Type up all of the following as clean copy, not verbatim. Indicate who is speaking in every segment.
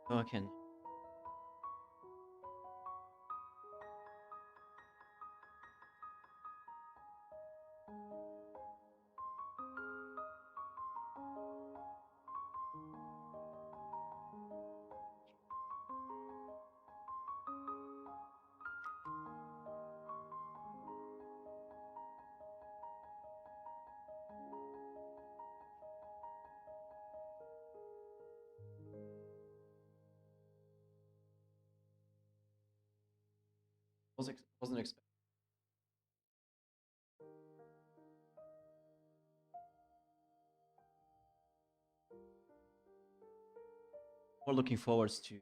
Speaker 1: So I can. Wasn't expecting. More looking forward to.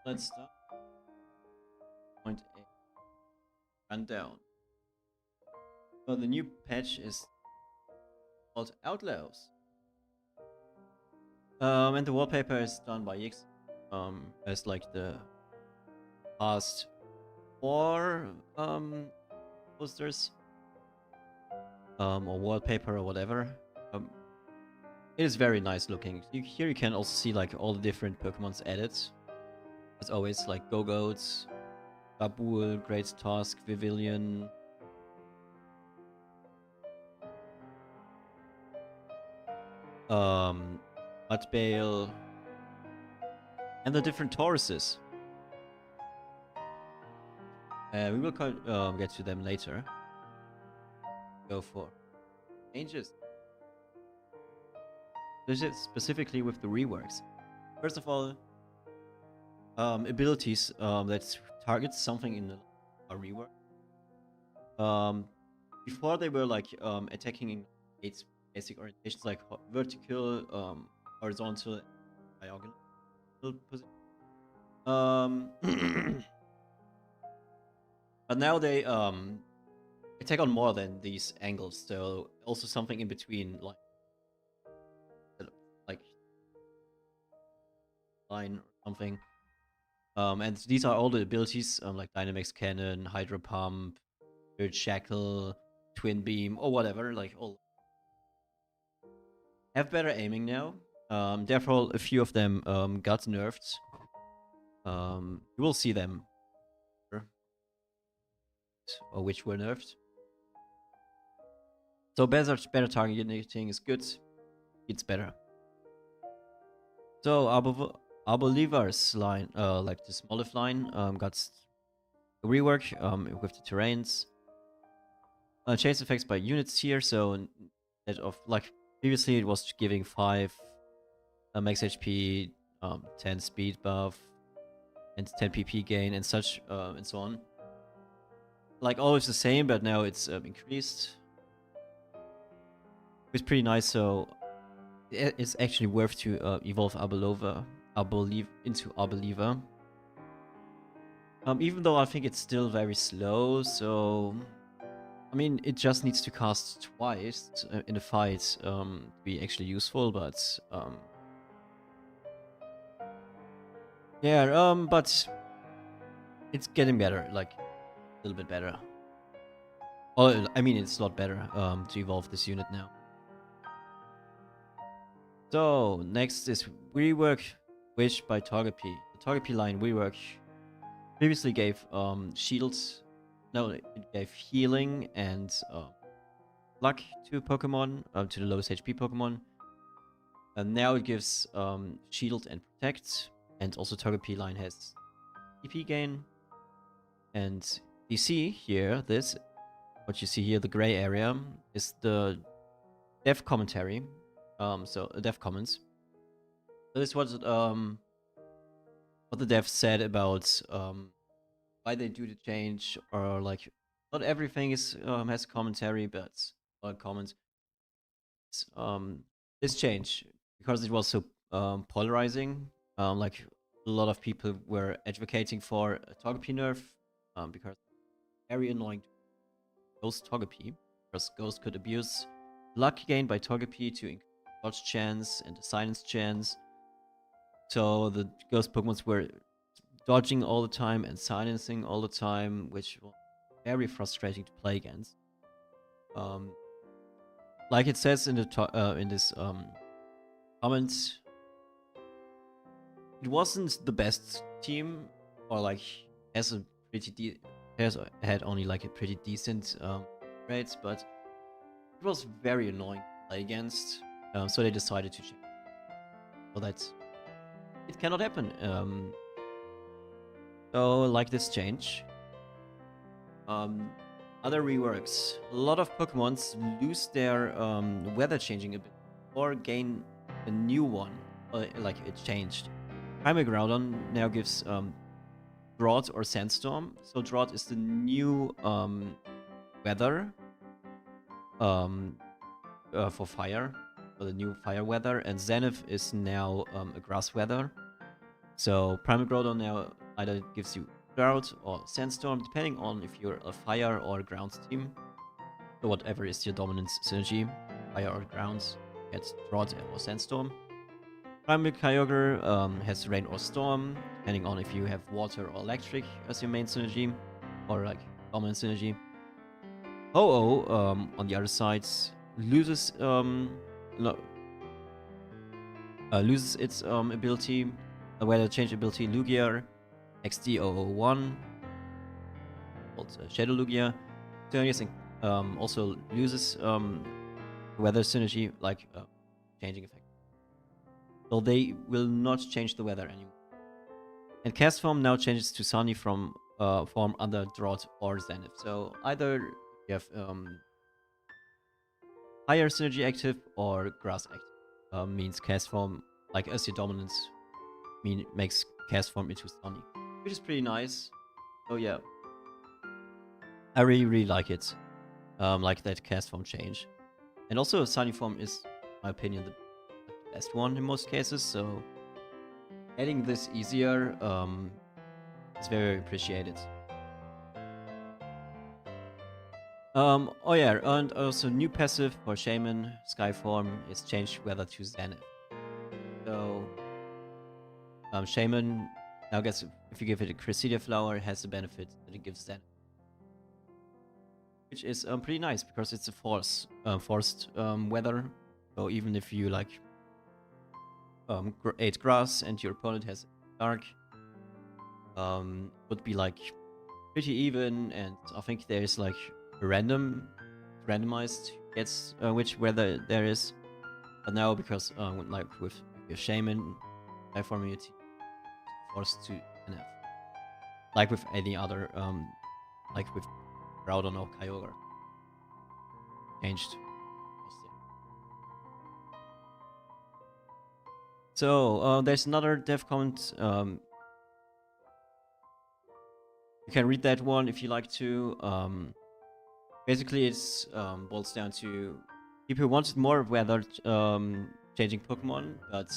Speaker 1: Let's start. Point A. Run down. So the new patch is called Outlaws. And the wallpaper is done by Yix. As like the past four posters, or wallpaper or whatever. It is very nice looking. Here you can also see like all the different Pokemons added. As always, like Go-Goats, Babul, Great Tusk, Vivillon. Mudbale, and the different Tauruses. We will get to them later. Go for changes. This is specifically with the reworks. First of all, abilities that target something in a rework. Before they were like attacking in 8 basic orientations like vertical, horizontal, diagonal position. But now they attack on more than these angles, so also something in between, like line or something. And these are all the abilities, like Dynamax Cannon, Hydro Pump, Spirit Shackle, Twin Beam, or whatever. Like all have better aiming now. Therefore, a few of them got nerfed. You will see them, or which were nerfed. So better targeting is good. It's better. So Arbolivar's line, like the Smoliv line, got a rework with the terrains. Chase effects by units here, so instead of like previously it was giving 5 max HP, 10 speed buff, and 10 PP gain and such, and so on. Like always the same, but now it's increased. It's pretty nice, so it's actually worth to evolve Arboliva into Arboliva. Even though I think it's still very slow, so I mean, it just needs to cast twice in a fight to be actually useful, but yeah, but it's getting better, like a little bit better. Well, I mean, it's a lot better to evolve this unit now. So next is rework Wish by Togepi. The Togepi line rework previously gave shields. No, it gave healing and luck to Pokemon, to the lowest HP Pokemon. And now it gives shield and protect, and also Togepi line has EP gain. And you see here, what you see here, the gray area, is the dev commentary. So dev comments. So this was what the devs said about why they do the change, or like not everything is has commentary, but a lot of comments. This change, because it was so polarizing, like a lot of people were advocating for a Togepi nerf, because very annoying to Ghost Togepi, because Ghost could abuse luck gained by Togepi to increase dodge chance and the silence chance. So the ghost Pokemons were dodging all the time and silencing all the time, which was very frustrating to play against. Um, like it says in the in this comments, it wasn't the best team, or like has a pretty has had only like a pretty decent rates, but it was very annoying to play against. So they decided to change. So that it cannot happen. So like this change. Other reworks. A lot of Pokemons lose their weather changing ability or gain a new one. Like it changed. Primegroudon now gives Drought or Sandstorm. So Drought is the new weather for fire, or the new fire weather, and Zenith is now a grass weather. So Primegroudon now either gives you Drought or Sandstorm, depending on if you're a fire or ground team. So whatever is your dominant synergy, fire or ground, get Drought or Sandstorm. Primal Kyogre has Rain or Storm, depending on if you have Water or Electric as your main synergy, or like dominant synergy. Ho-Oh, on the other side, loses loses its ability, weather change ability. Lugia XD001, called Shadow Lugia. Xerneas also loses weather synergy, like changing effect. So they will not change the weather anymore. And Cast Form now changes to Sunny from form under Drought or Zenith. So either you have higher synergy active or grass active. Means Cast Form, like as your dominance, makes Cast Form into Sunny, which is pretty nice. So yeah, I really like it. Like that Cast Form change. And also Sunny Form is, in my opinion, the best one in most cases, so adding this easier is very appreciated. Oh yeah, and also new passive for Shaman Skyform is changed weather to Zenith. So Shaman now gets, if you give it a Cressidia flower, it has the benefit that it gives Zenith, which is pretty nice because it's a forced weather. So even if you like 8 grass and your opponent has dark, would be like pretty even, and I think there's like a randomized gets which weather there is. But now because like with your Shaman Tyform immunity, forced to NF, like with any other like with Groudon or Kyogre, changed. So there's another dev comment. You can read that one if you like to. Basically, it's boils down to people wanted more weather changing Pokemon, but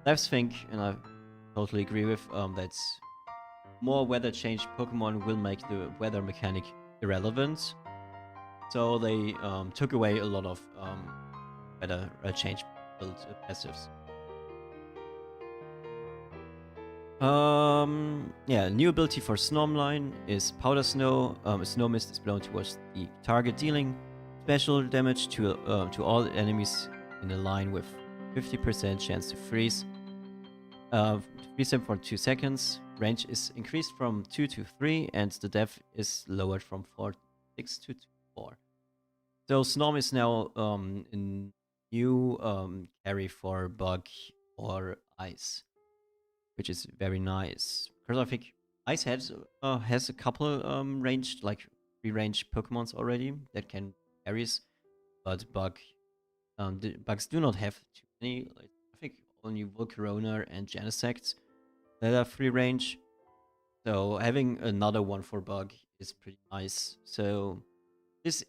Speaker 1: devs think, and I totally agree with, that more weather change Pokemon will make the weather mechanic irrelevant. So they took away a lot of weather change build passives. Yeah, new ability for Snormline is Powder Snow. A snow mist is blown towards the target, dealing special damage to all enemies in a line with 50% chance to freeze. Freeze them for 2 seconds. Range is increased from 2 to 3, and the depth is lowered from 6 to 4. So Snorm is now in new carry for Bug or Ice, which is very nice. Because I think Ice has a couple ranged, like free-range Pokemons already that can carries, but Bugs do not have too many. Like, I think only Volcarona and Genesect that are free range. So having another one for Bug is pretty nice. So this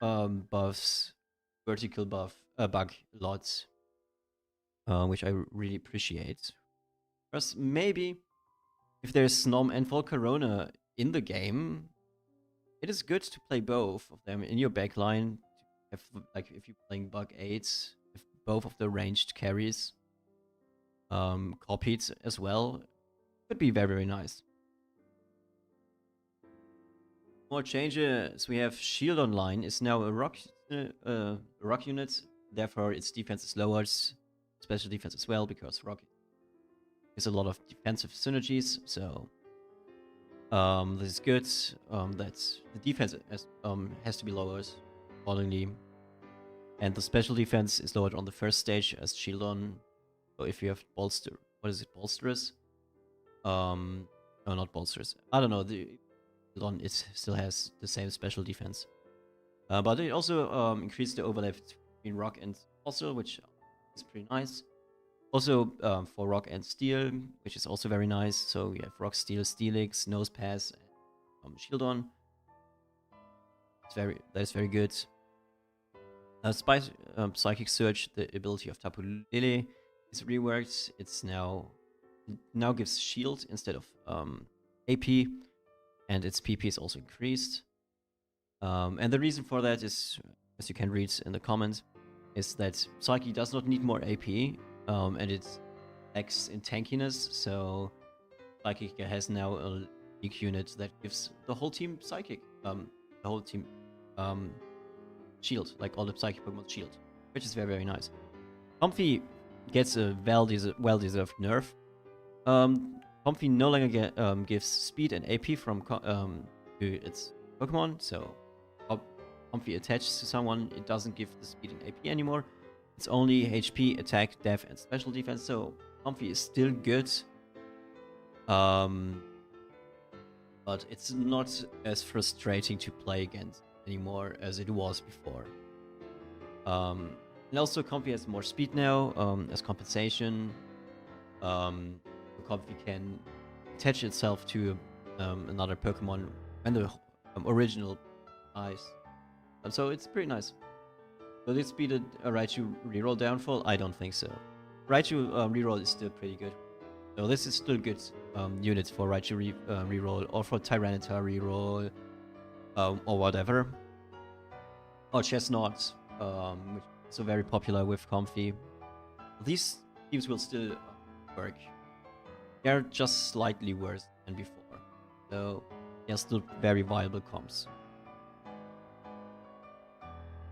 Speaker 1: buffs vertical Bug a lot, which I really appreciate. Because maybe if there's Snom and Volcarona in the game, it is good to play both of them in your backline to if you're playing bug 8, if both of the ranged carries copied as well, could be very, very nice. More changes. We have Shield Online is now a rock unit. Therefore, its defense is lowered. Special defense as well, because rock is a lot of defensive synergies. So this is good. That the defense has to be lowered accordingly, and the special defense is lowered on the first stage as Shield On. So if you have bolster, what is it, bolsterous? No, not bolsterous. I don't know. The Shield On, it still has the same special defense, but it also increased the overlap between rock and fossil, which is pretty nice. Also for rock and steel, which is also very nice. So we have rock, steel, steelix, nose pass, and shield on. That is very good. Psychic Surge, the ability of Tapu Lele, is reworked. It now gives shield instead of AP, and its PP is also increased. And the reason for that is, as you can read in the comments, is that Psyche does not need more AP, and it lacks in tankiness, so Psychic has now a league unit that gives the whole team Psychic, the whole team shield, like all the Psychic Pokemon shield, which is very, very nice. Comfy gets a well-deserved nerf. Comfy no longer gives speed and AP from to its Pokemon, so Comfy attaches to someone, it doesn't give the speed and AP anymore. It's only HP, attack, def, and special defense, so Comfy is still good. But it's not as frustrating to play against anymore as it was before. And also Comfy has more speed now, as compensation. Comfy can attach itself to another Pokemon when the original dies. So it's pretty nice. Will it speed a Raichu reroll downfall? I don't think so. Raichu reroll is still pretty good. So this is still good units for Raichu reroll, or for Tyranitar reroll, or whatever. Or Chestnut, which is also very popular with Comfy. These teams will still work. They're just slightly worse than before. So they're still very viable comps.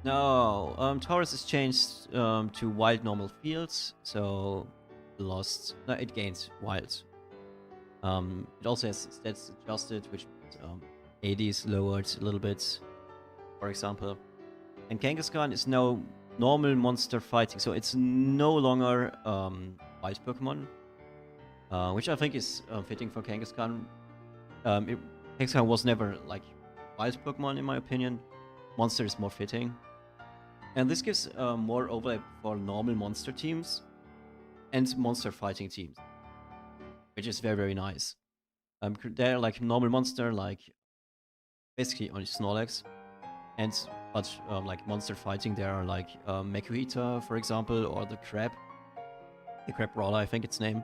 Speaker 1: No, Taurus is changed to wild normal fields, so it gains wild. It also has stats adjusted, which AD is lowered a little bit, for example. And Kangaskhan is now normal monster fighting, so it's no longer wild Pokemon, which I think is fitting for Kangaskhan. Kangaskhan was never like wild Pokemon in my opinion. Monster is more fitting. And this gives more overlap for normal monster teams and monster fighting teams, which is very, very nice. They're like normal monster, like basically only Snorlax, but like monster fighting, there are like Mekuhita, for example, or the Crab Brawler, I think its name.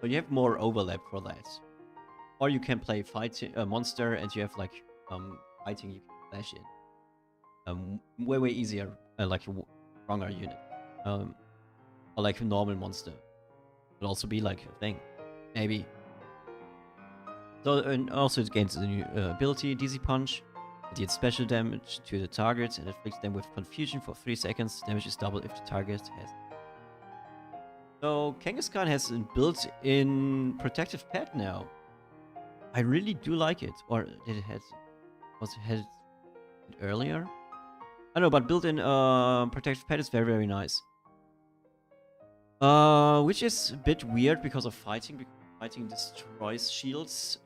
Speaker 1: So you have more overlap for that. Or you can play fighting monster, and you have like fighting you can flash in. Way easier, like a stronger unit, or like a normal monster would also be like a thing, maybe. So, and also it gains a new ability, Dizzy Punch. It deals special damage to the target and afflicts them with confusion for 3 seconds. Damage is doubled if the target has. So Kangaskhan has a built-in protective pad now. I really do like it. Or did it had it earlier? I don't know, but built-in protective pad is very, very nice. Which is a bit weird because of fighting. Because fighting destroys shields.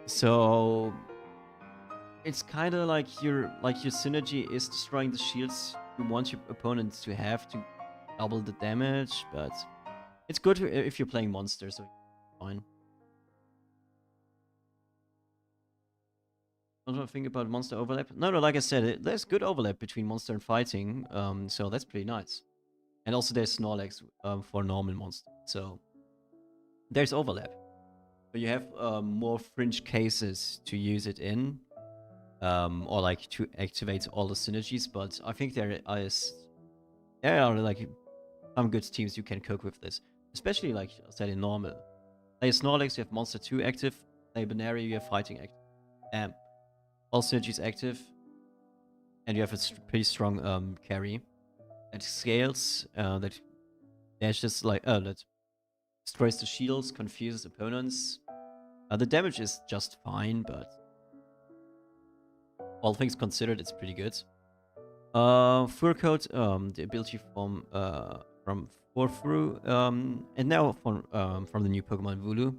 Speaker 1: So it's kind of like your synergy is destroying the shields you want your opponent to have to double the damage. But it's good if you're playing monsters, so fine. I don't think about monster overlap. No, like I said, there's good overlap between monster and fighting, so that's pretty nice. And also there's Snorlax for normal monster, so there's overlap. So you have more fringe cases to use it in. or like to activate all the synergies. But I think there are like some good teams you can cope with this, especially like I said in normal. Play Snorlax, you have Monster 2 active. Play Benaria, you have Fighting active. All synergies active, and you have a pretty strong carry that scales, that dashes like that destroys the shields, confuses opponents. The damage is just fine, but all things considered, it's pretty good. Fur Coat, the ability from Forfru, and now from the new Pokemon Vulu,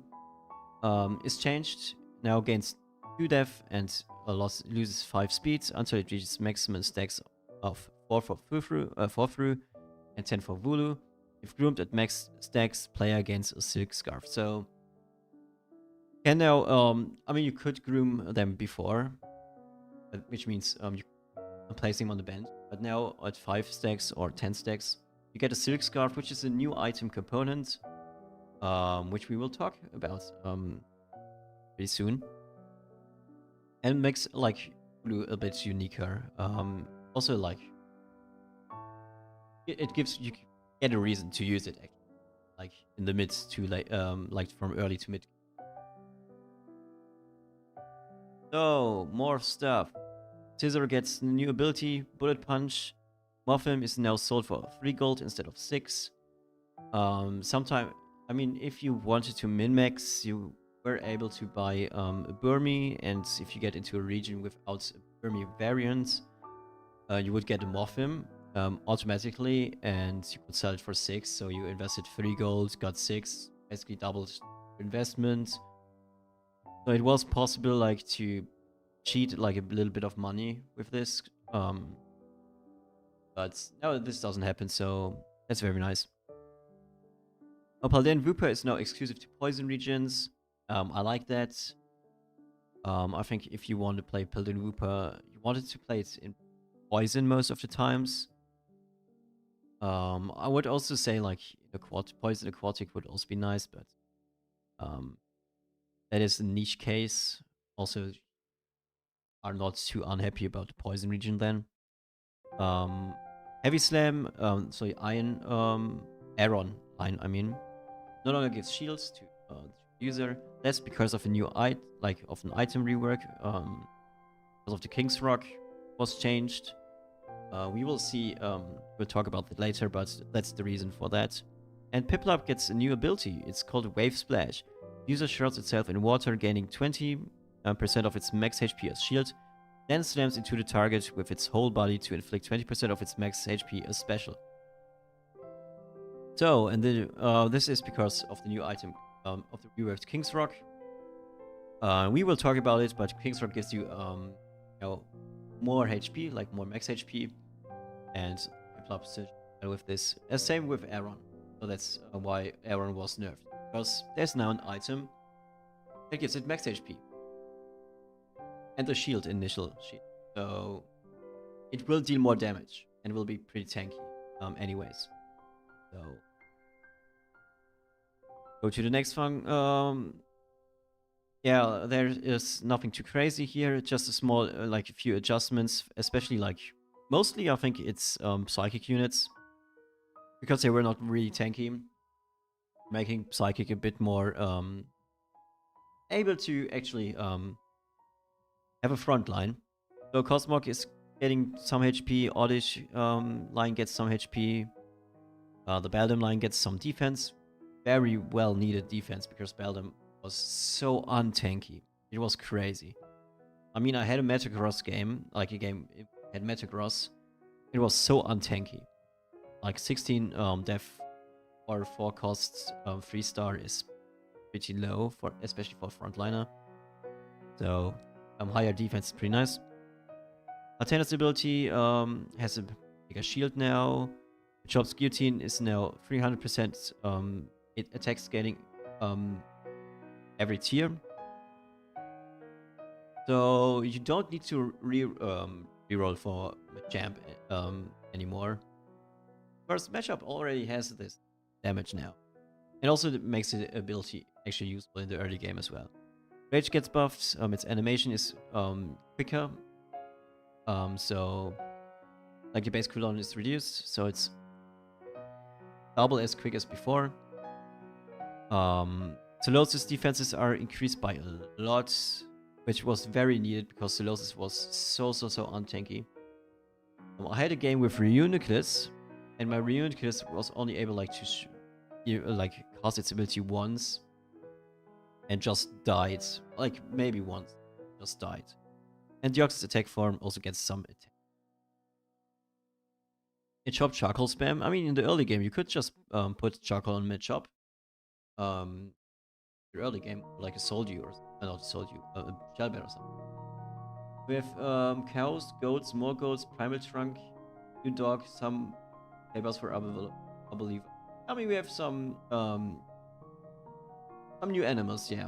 Speaker 1: is changed. Now gains 2 def and loses 5 speed until it reaches maximum stacks of 4 for Forfru and 10 for Vulu. If groomed at max stacks, player gains a Silk Scarf. So, and now, I mean, you could groom them before, which means you placing them on the bench. But now at 5 stacks or 10 stacks, you get a Silk Scarf, which is a new item component, which we will talk about pretty soon, and makes like Blue a bit uniquer. Also, like it gives you get a reason to use it, actually, like in the mid to late, like from early to mid. So more stuff. Scizor gets new ability, Bullet Punch. Morphin is now sold for 3 gold instead of 6. Sometime, I mean, if you wanted to min-max, you were able to buy a Burmy, and if you get into a region without a Burmy variant, you would get a Morphin automatically, and you could sell it for 6. So you invested 3 gold, got 6, basically doubled your investment. So it was possible, like, to cheat like a little bit of money with this, but no, this doesn't happen, so that's very nice. Paldean Wooper is now exclusive to poison regions. I like that. I think if you want to play Paldean Wooper, you wanted to play it in poison most of the times. I would also say like poison aquatic would also be nice, but that is a niche case. Also, are not too unhappy about the poison region then. Heavy Slam, sorry, Iron, Aron line, I mean, no longer gives shields to the user. That's because of a new of an item rework. Because of the King's Rock was changed. We will see. We'll talk about that later, but that's the reason for that. And Piplup gets a new ability. It's called Wave Splash. User shrouds itself in water, gaining 20% of its max HP as shield, then slams into the target with its whole body to inflict 20% of its max HP as special. So, and this is because of the new item of the reworked King's Rock. We will talk about it, but King's Rock gives you, more HP, like more max HP, and Piplup with this. Same with Aron. So that's why Aron was nerfed, because there's now an item that gives it max HP. And the shield, initial shield. So it will deal more damage and will be pretty tanky anyways. So go to the next one. Yeah, there is nothing too crazy here. Just a small, like a few adjustments, especially like mostly I think it's psychic units, because they were not really tanky, making psychic a bit more able to actually have a front line. So Cosmog is getting some HP, Oddish line gets some HP, the Beldam line gets some defense. Very well needed defense, because Beldam was so untanky. It was crazy. I mean, I had a Metagross game, like a game it had Metagross. It was so untanky. Like 16 def or 4 costs 3-star is pretty low, for especially for frontliner. So higher defense is pretty nice. Athena's ability has a bigger shield now. Chop's Guillotine is now 300%. It attacks scaling every tier. So you don't need to reroll for Champ anymore. First matchup already has this damage now. And also it makes the ability actually useful in the early game as well. Rage gets buffed, its animation is quicker, So like the base cooldown is reduced, so it's double as quick as before. Solosis defenses are increased by a lot, which was very needed because Solosis was so untanky. I had a game with Reuniclus, and my Reuniclus was only able like to like cast its ability once, and just died. Like maybe once, just died. And Deoxys attack form also gets some attack. It chopped charcoal spam. I mean, in the early game, you could just put charcoal on mid chop. The early game, like a soldier or not a soldier, a shellbear or something. We have cows, goats, more goats, primal trunk, new dog, some papers for I believe. I mean, we have some new animals, yeah.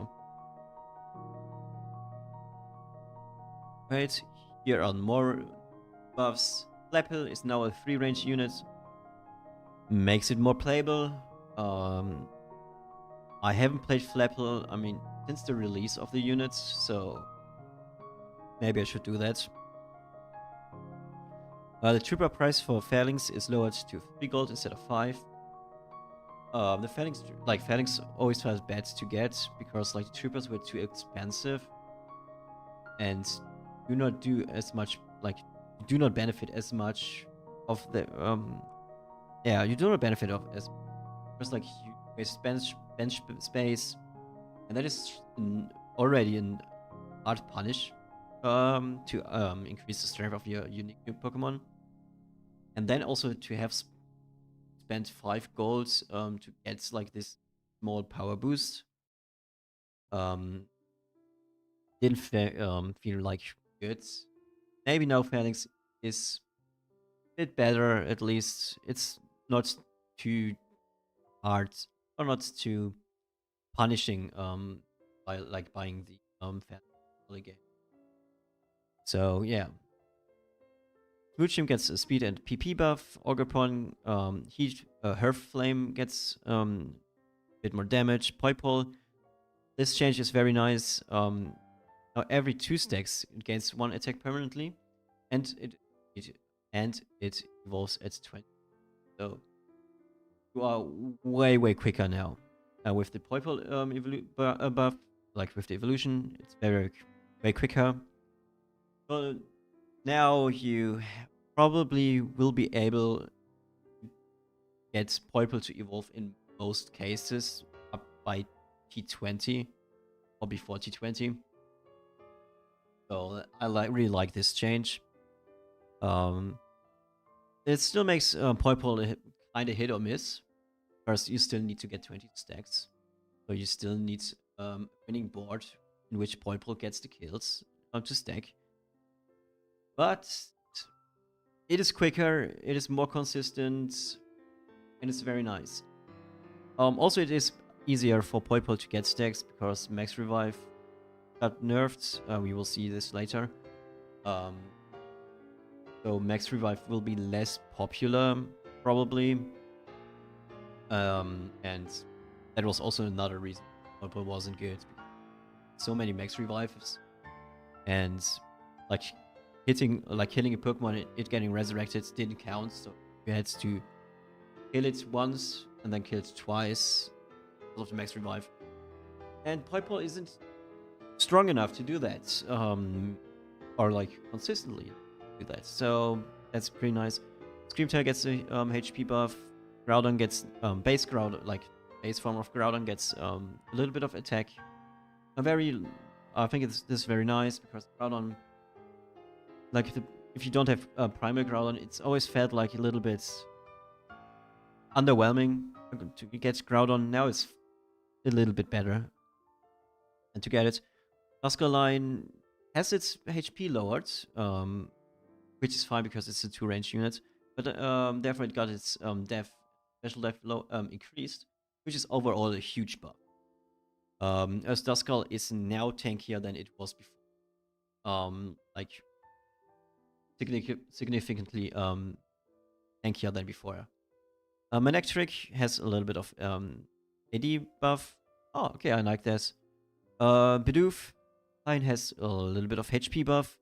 Speaker 1: Right, here are more buffs. Flaphill is now a free range unit. Makes it more playable. I haven't played Flaphill, I mean, since the release of the units, so maybe I should do that. The trooper price for Phalanx is lowered to 3 gold instead of 5. The Phalanx always felt bad to get because like the troopers were too expensive and do not do as much, like do not benefit as much of the yeah, you do not benefit of as because like you waste bench space, and that is already an hard punish to increase the strength of your unique Pokemon, and then also to have spent 5 golds to get like this small power boost didn't feel like good. Maybe now Phalanx is a bit better, at least it's not too hard or not too punishing by like buying the Phalanx game. So yeah. Smoochum gets a speed and PP buff. Ogerpon, Her Flame gets a bit more damage. Poipole, this change is very nice. Now every 2 stacks it gains 1 attack permanently, and it evolves at 20. So you are way quicker now. With the Poipole buff, like with the evolution, it's very quicker. So now you probably will be able to get Poipole to evolve in most cases up by T20 or before T20. So I really like this change. It still makes Poipole kind of hit or miss. First, you still need to get 20 stacks, so you still need a winning board in which Poipole gets the kills to stack. But it is quicker, it is more consistent, and it's very nice. Also, it is easier for Poipole to get stacks because Max Revive got nerfed. We will see this later. So Max Revive will be less popular, probably. And that was also another reason Poipole wasn't good. So many Max Revives. And like hitting a Pokemon, it getting resurrected didn't count, so you had to kill it once and then kill it twice of the Max Revive. And Poipole isn't strong enough to do that, or like consistently do that. So that's pretty nice. Screamtail gets a HP buff. Groudon gets base form of Groudon gets a little bit of attack. I think this is very nice because Groudon, like if you don't have Primal Groudon, it's always felt like a little bit underwhelming to get Groudon. Now it's a little bit better. And to get it, Duskline has its HP lowered, which is fine because it's a 2-range unit. But therefore it got its special def increased, which is overall a huge buff. As Duskull is now tankier than it was before. Like significantly tankier than before. Manectric has a little bit of AD buff. Oh, okay, I like this. Bidoof Line has a little bit of HP buff.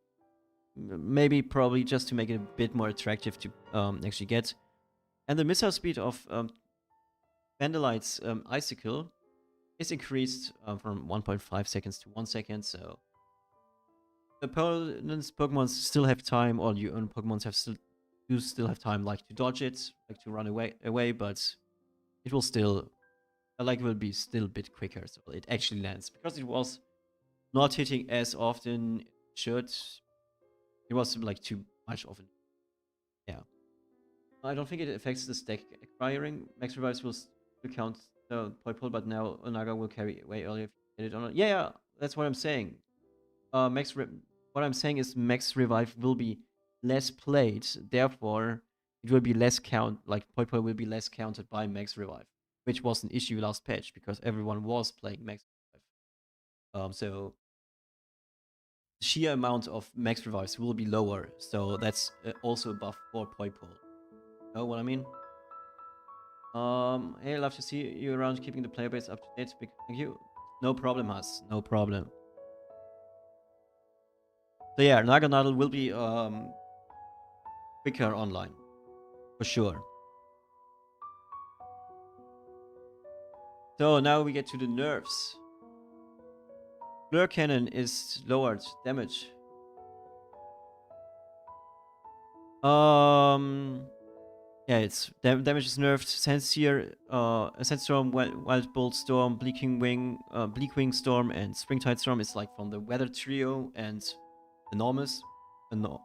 Speaker 1: maybe probably just to make it a bit more attractive to actually get. And the missile speed of Vandelite's Icicle is increased from 1.5 seconds to 1 second, so the opponent's Pokemon still have time, or your own Pokemon still have time, like to dodge it, like to run away, but it will still, like, it will be still a bit quicker, so it actually lands because it was not hitting as often. It should. It was like too much of it. Yeah. I don't think it affects the stack acquiring. Max revives will still count the point pull, but now Onaga will carry way earlier if you hit it or not. Yeah, that's what I'm saying. What I'm saying is max revive will be less played, therefore it will be less like point pull will be less counted by max revive, which was an issue last patch because everyone was playing max revive. So the sheer amount of max revives will be lower, so that's also a buff for point pull. Know what I mean? Hey, love to see you around, keeping the player base up to date. Big thank you. No problem, Has. No problem. So yeah, Naganadel will be quicker online, for sure. So now we get to the nerfs. Blur Cannon is lowered damage. Yeah, it's damage is nerfed. Sandstorm, Sandstorm, Wild Bolt Storm, Bleakwing Storm, and Springtide Storm is like from the Weather Trio and Enormous, Enormous.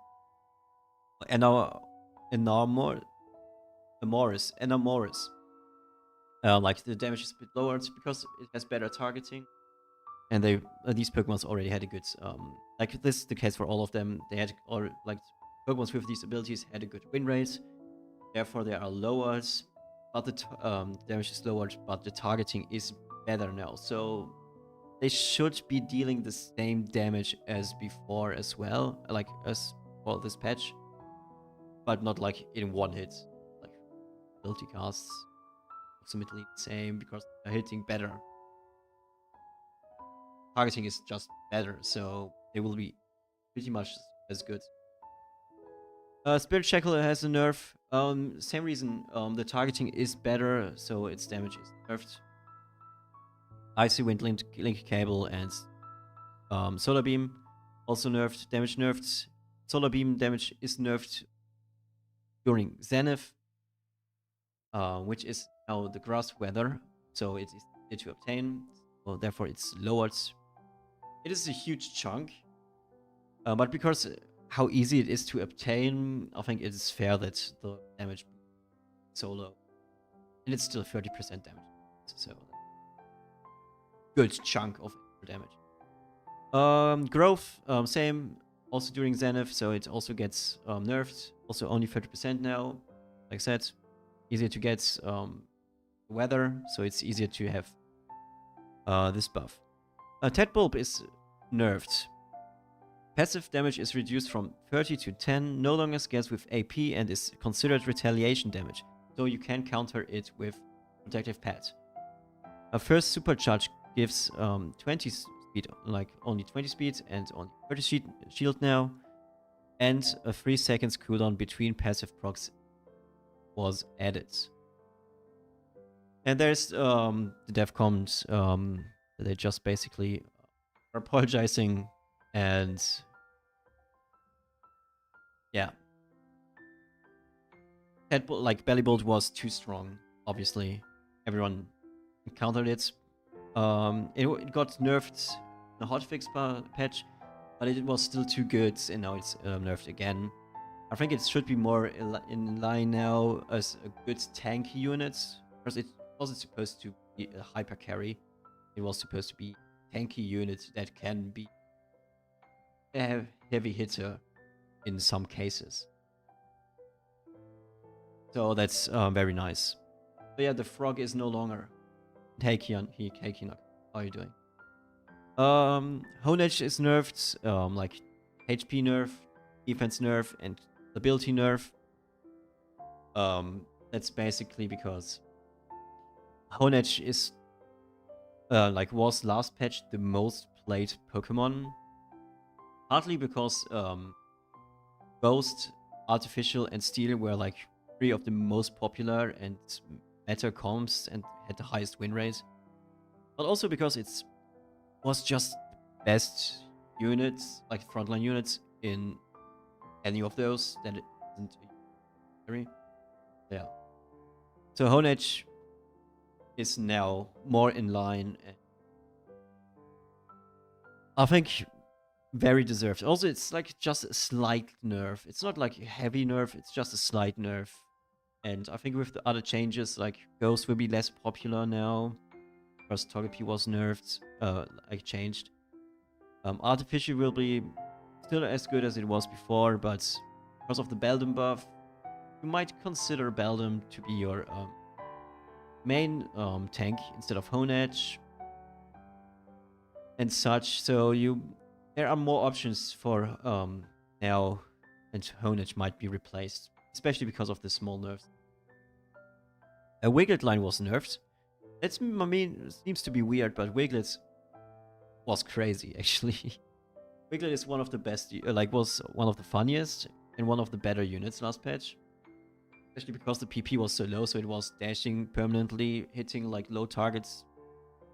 Speaker 1: Like the damage is a bit lowered because it has better targeting, and these Pokemons already had a good like this is the case for all of them. They had like Pokemons with these abilities had a good win rate. Therefore, they are lowered, but the damage is lowered, but the targeting is better now. So they should be dealing the same damage as before as well, like as for this patch, but not like in one hit. Like ability casts, approximately the same because they're hitting better. Targeting is just better, so they will be pretty much as good. Spirit Shackle has a nerf. Same reason. The targeting is better, so its damage is nerfed. Icy Wind, Link Cable, and Solar Beam also nerfed. Damage nerfed. Solar Beam damage is nerfed during Zenith, which is now the grass weather, so it is easier to obtain. So therefore, it's lowered. It is a huge chunk, but because how easy it is to obtain, I think it is fair that the damage is so low. And it's still 30% damage. So good chunk of damage. Growth, same. Also during Zenith, so it also gets nerfed. Also only 30% now. Like I said, easier to get weather, so it's easier to have this buff. Tadpulp is nerfed. Passive damage is reduced from 30 to 10, no longer scales with AP, and is considered retaliation damage, so you can counter it with Protective Pad. A first supercharge gives 20 speed, like only 20 speed, and only 30 shield now, and a 3 seconds cooldown between passive procs was added. And there's the devcoms, they just basically are apologizing, and yeah. Like Belly Bolt was too strong, obviously. Everyone encountered it. It got nerfed in the hotfix patch, but it was still too good, and now it's nerfed again. I think it should be more in line now as a good tank unit, because it wasn't supposed to be a hyper carry. It was supposed to be a tanky unit that can be a heavy hitter in some cases. So that's very nice. But yeah, the frog is no longer. Hey Kian, how are you doing? Honedge is nerfed, like HP nerf, defense nerf, and ability nerf. That's basically because Honedge is was last patch the most played Pokemon. Partly because Ghost, Artificial, and Steel were like three of the most popular and meta comps and had the highest win rate. But also because it was just the best units, like frontline units in any of those that it isn't a carry. Yeah. So Honedge is now more in line. And I think very deserved. Also, it's like just a slight nerf. It's not like a heavy nerf, it's just a slight nerf. And I think with the other changes, like Ghost will be less popular now. Because Togepi was nerfed, like changed. Artificial will be still as good as it was before, but because of the Beldum buff, you might consider Beldum to be your main tank instead of Honedge and such. So there are more options for now, and Honedge might be replaced, especially because of the small nerfs. A Wiglet line was nerfed. It's, I mean, it seems to be weird, but Wiglet was crazy actually. Wiglet is one of the best, like was one of the funniest and one of the better units last patch. Especially because the PP was so low, so it was dashing permanently, hitting like low targets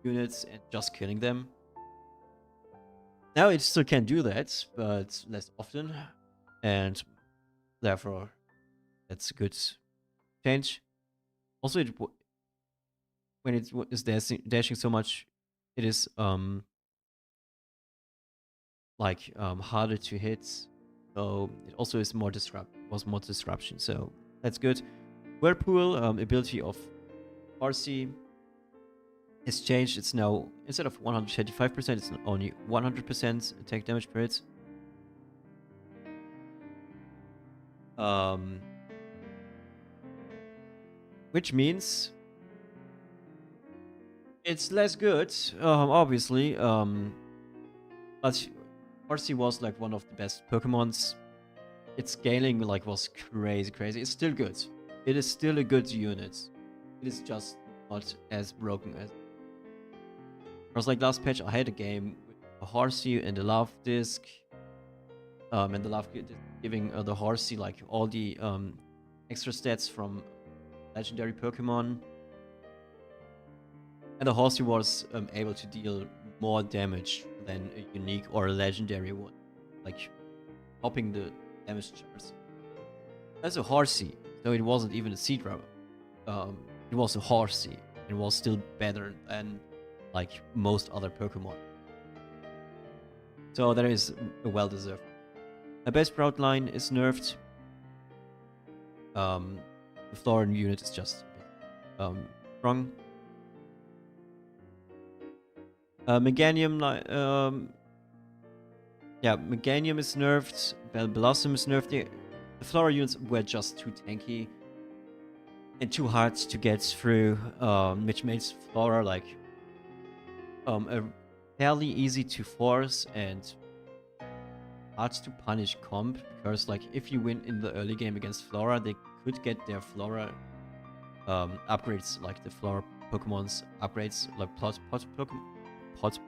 Speaker 1: units and just killing them. Now it still can do that, but less often, and therefore that's a good change. Also, when it is dashing so much, it is like harder to hit. So it also is more more disruption. So that's good. Whirlpool ability of RC has changed. It's now instead of 135%, it's only 100% attack damage per hit. Um, which means it's less good, obviously. But RC was like one of the best Pokemons. Its scaling like was crazy. It's still good. It is still a good unit. It is just not as broken as. Because like last patch, I had a game with a Horsey and a Love Disc. And the Love Disc giving the Horsey like all the extra stats from legendary Pokemon. And the Horsey was able to deal more damage than a unique or a legendary one. Like topping the damage charts. That's a Horsey, so it wasn't even a Seed Rubber. It was a Horsey. It was still better than like most other Pokemon. So that is a well-deserved. A best Sprout line is nerfed. The Thorn unit is just strong. Meganium, yeah, Meganium is nerfed. Blossom is nerfed. The Flora units were just too tanky and too hard to get through, which makes Flora like a fairly easy to force and hard to punish comp, because like if you win in the early game against Flora, they could get their Flora upgrades, like the Flora Pokemon's upgrades, like pot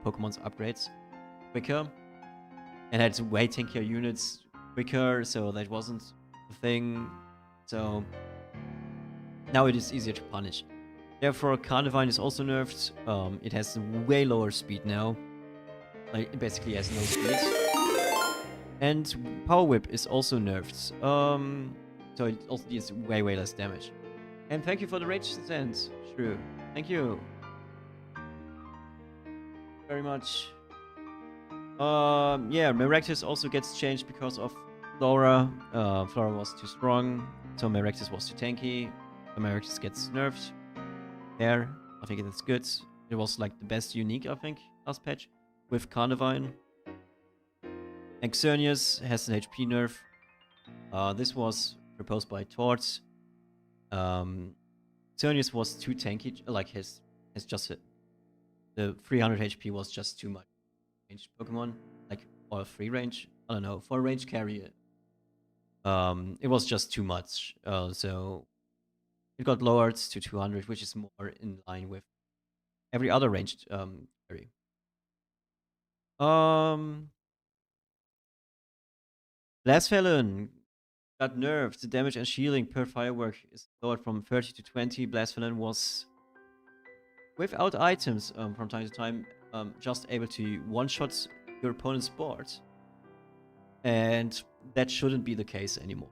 Speaker 1: Pokemon's upgrades quicker, and had way tankier units quicker, so that wasn't the thing. So now it is easier to punish. Therefore, Carnivine is also nerfed. It has way lower speed now. Like, it basically has no speed. And Power Whip is also nerfed. So it also deals way less damage. And thank you for the rage send, Shrew. Thank you very much. Yeah, Maractus also gets changed because of Flora. Flora was too strong, so Maractus was too tanky. So Maractus gets nerfed. There, I think that's good. It was like the best unique, I think, last patch with Carnivine. And Xerneas has an HP nerf. This was proposed by Torts. Xerneas was too tanky, like his just the 300 HP was just too much. Ranged Pokemon, like, or free range. I don't know, for a range carrier. It was just too much. So it got lowered to 200, which is more in line with every other ranged carry. Last Felon got nerfed. The damage and shielding per firework is lowered from 30 to 20. Blast Villain was without items from time to time, just able to one-shot your opponent's board. And that shouldn't be the case anymore.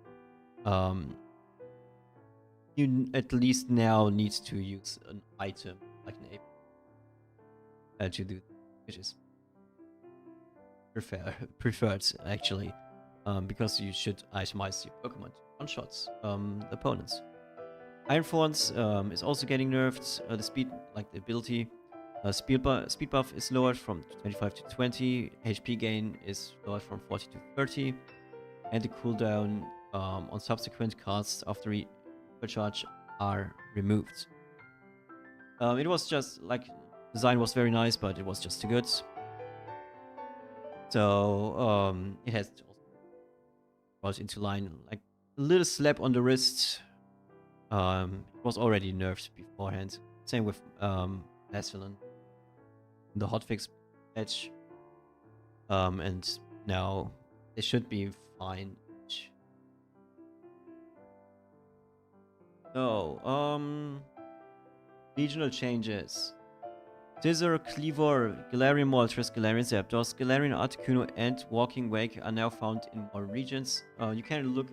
Speaker 1: You at least now need to use an item like an AP to do, which is preferred actually, because you should itemize your Pokemon to one-shots opponents. Iron Thorns is also getting nerfed. The speed, like the ability, speed buff is lowered from 25 to 20. HP gain is lowered from 40 to 30, and the cooldown on subsequent casts after recharge are removed. It was just like design was very nice, but it was just too good. So it has also brought into line like a little slap on the wrist. It was already nerfed beforehand. Same with Asphilin, the hotfix patch. And now it should be fine. So, regional changes. Scizor, Cleavor, Galarian Moltres, Galarian Zapdos, Galarian Articuno, and Walking Wake are now found in more regions. You can look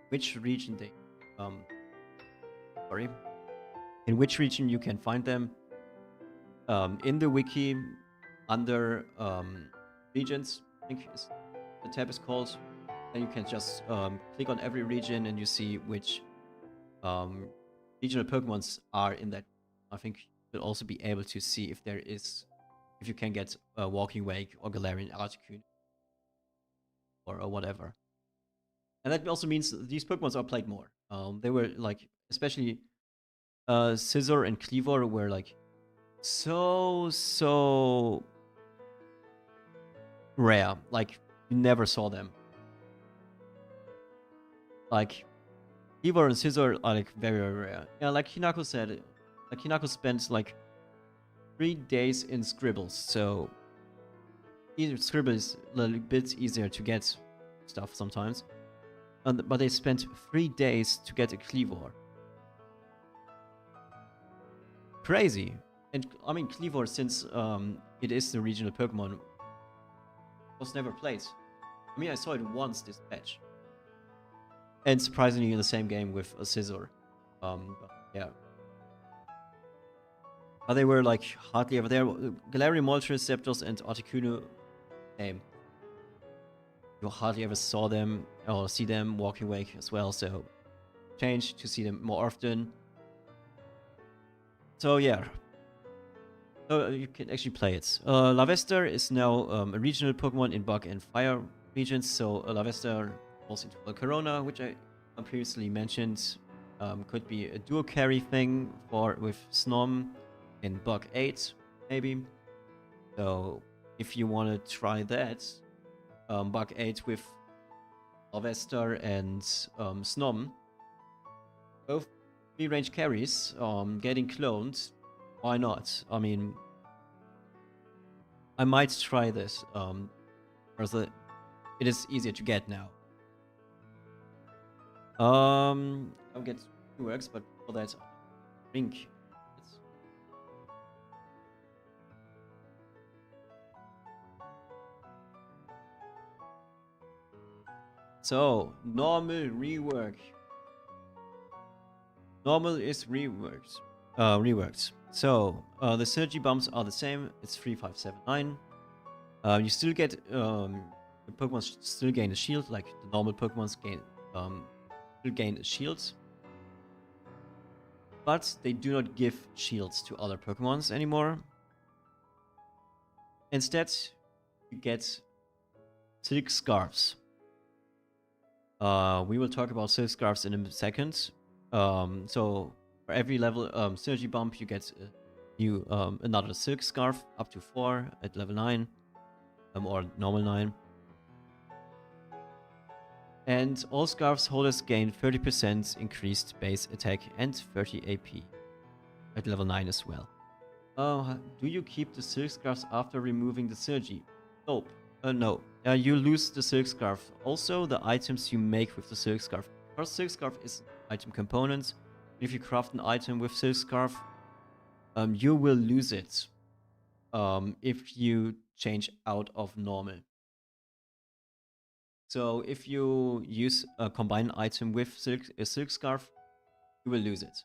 Speaker 1: which region they in which region you can find them in the wiki under regions, I think the tab is called. And you can just click on every region and you see which regional Pokemons are in that. I think you'll also be able to see if you can get Walking Wake or Galarian Articuno or whatever. And that also means these Pokemons are played more. They were like, especially Scizor and Cleavor were like so rare. Like you never saw them. Like Cleavor and Scizor are like very, very rare. Yeah, like Hinako said, like Hinako spent like 3 days in Scribbles, so Scribble is a little bit easier to get stuff sometimes. But they spent 3 days to get a Cleavor. Crazy. And I mean, Cleavor, since it is the regional Pokemon, was never played. I mean, I saw it once this patch. And surprisingly in the same game with a Scizor. But yeah. But they were like hardly ever there. Galarian Moltres, Zapdos, and Articuno, same. You hardly ever saw them or see them Walking Wake as well, so change to see them more often. So yeah. So you can actually play it. Lavester is now a regional Pokemon in Bug and Fire regions, so Lavester falls into Volcarona, which I previously mentioned. Could be a duo carry thing with Snom in Bug 8, maybe. So if you want to try that, Bug 8 with Lavester and Snom, both 3-range carries, getting cloned, why not? I mean, I might try this, because it is easier to get now. I'll get works, but for that, I think it's... So, normal rework. Normal is reworked. So, the synergy bumps are the same. It's 3579. You still get the Pokemon still gain a shield, like the normal Pokemon still gain a shield, but they do not give shields to other Pokemons anymore. Instead, you get Silk Scarves. We will talk about Silk Scarves in a second. So for every level synergy bump, you get another Silk Scarf up to 4 at level 9, or normal 9. And all Scarves holders gain 30% increased base attack and 30 AP at level 9 as well. Do you keep the Silk Scarves after removing the synergy? Nope. No. you lose the silk scarf. Also, the items you make with the silk scarf. Because silk scarf is item component. If you craft an item with silk scarf, you will lose it if you change out of normal. So if you use a combined item with a silk scarf, you will lose it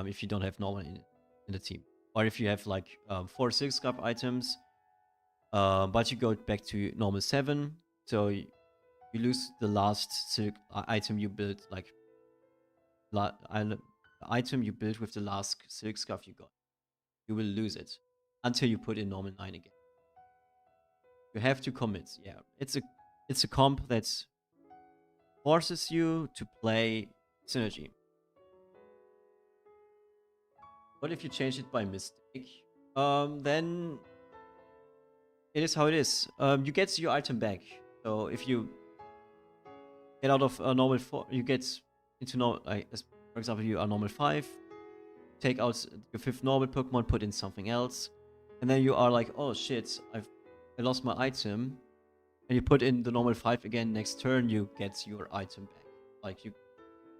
Speaker 1: if you don't have normal in the team. Or if you have like 4 silk scarf items, but you go back to normal 7, so you lose the last silk item you built, like the item you built with the last silk scarf you got. You will lose it until you put in normal 9 again. You have to commit. Yeah, it's a comp that forces you to play synergy. What if you change it by mistake? Then it is how it is. You get your item back. So if you get out of a normal 4, you get into normal. For example, you are normal 5. Take out your 5th normal Pokemon, put in something else, and then you are like, oh shit, I lost my item, and you put in the normal 5 again. Next turn, you get your item back. Like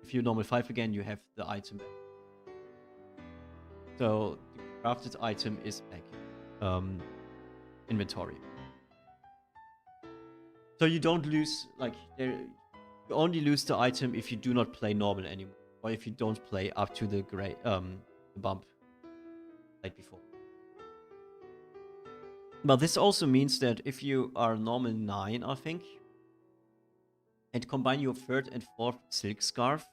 Speaker 1: if you normal 5 again, you have the item back. So the crafted item is back. Inventory. So you don't lose, like, you only lose the item if you do not play normal anymore, or if you don't play up to the the bump played before. But this also means that if you are normal 9, I think, and combine your 3rd and 4th silk scarf,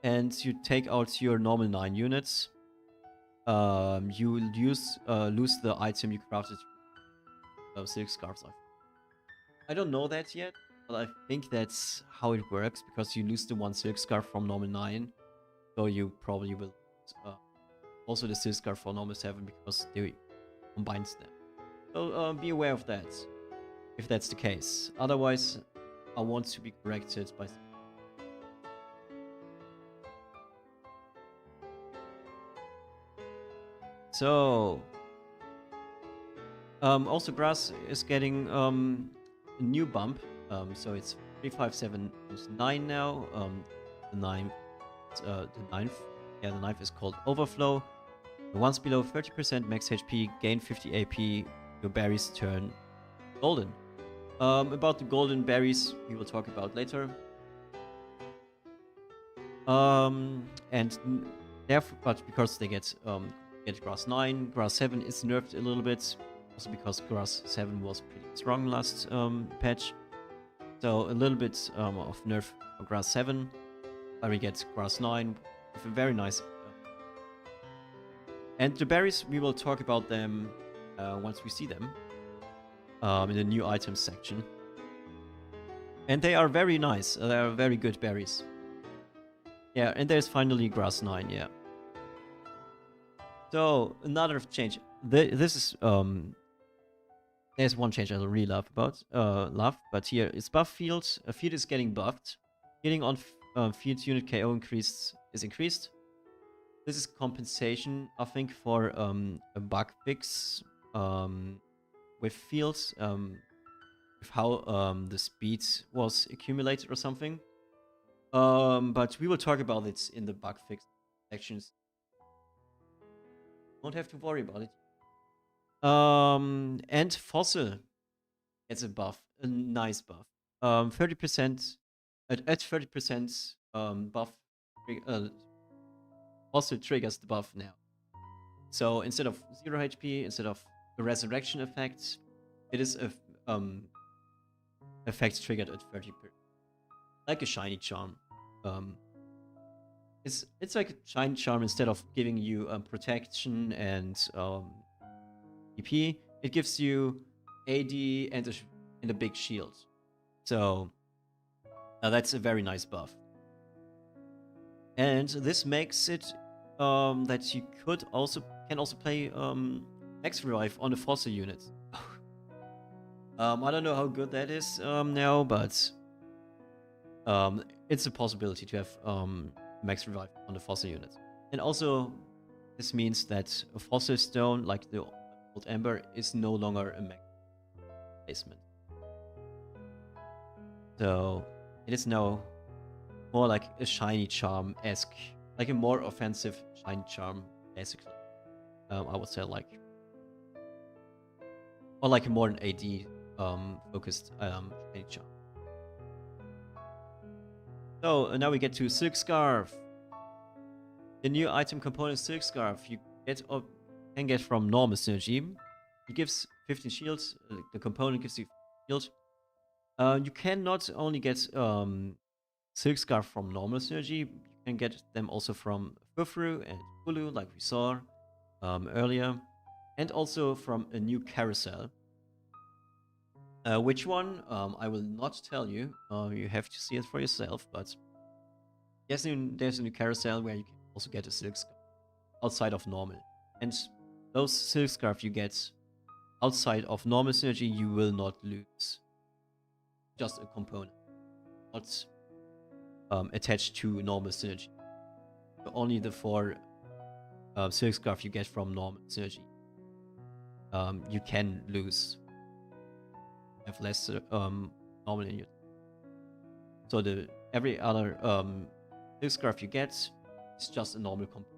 Speaker 1: and you take out your normal 9 units, you will lose the item you crafted silk scarves. I don't know that yet, but I think that's how it works, because you lose the 1 silk scarf from normal 9, so you probably will also the silk scarf for normal 7, because they combines them. So be aware of that, if that's the case. Otherwise, I want to be corrected by. So, also grass is getting a new bump. So it's 357-9 now. The 9th, yeah, the 9th is called Overflow. Once below 30% max HP, gain 50 AP. Your berries turn golden. About the golden berries, we will talk about later. And therefore, but because they get grass 9, grass 7 is nerfed a little bit. Also because grass 7 was pretty strong last patch. So a little bit of nerf for grass 7. And we get grass 9 with a very nice. And the berries, we will talk about them once we see them in the new items section. And they are very nice. They are very good berries. Yeah, and there's finally grass 9, yeah. So, another change. This is, there's one change I really love, but here it's buff fields. A field is getting buffed. Hitting on field unit KO is increased. This is compensation, I think, for a bug fix with fields, with how the speed was accumulated or something. But we will talk about it in the bug fix sections. Don't have to worry about it. And Fossil gets a buff, a nice buff. 30% at 30% buff. Fossil triggers the buff now. So instead of 0 HP, instead of the resurrection effect, it is a effect triggered at 30%. Like a shiny charm. It's like a shiny charm. Instead of giving you protection and EP, it gives you AD and a big shield. So that's a very nice buff. And this makes it that you can also play Max Revive on the Fossil unit. I don't know how good that is now, but it's a possibility to have Max Revive on the Fossil unit. And also, this means that a Fossil Stone, like the Old Ember, is no longer a max. placement. So it is now more like a shiny charm-esque, like a more offensive shiny charm, basically. I would say like, or like a more an AD focused shiny charm. So now we get to Silk Scarf. The new item component Silk Scarf you can get from normal synergy. It gives 15 shields. The component gives you shield. You can not only get Silk Scarf from normal synergy, you can get them also from Fufru and Hulu, like we saw earlier, and also from a new carousel. Which one? I will not tell you. You have to see it for yourself, but yes, there's a new carousel where you can also get a Silk Scarf outside of normal. And those Silk Scarf you get outside of normal synergy, you will not lose. Just a component, not attached to normal synergy. So only the 4 Silk Scarf you get from normal synergy you can lose. Have less normal in you. So every other Silk Scarf you get is just a normal component.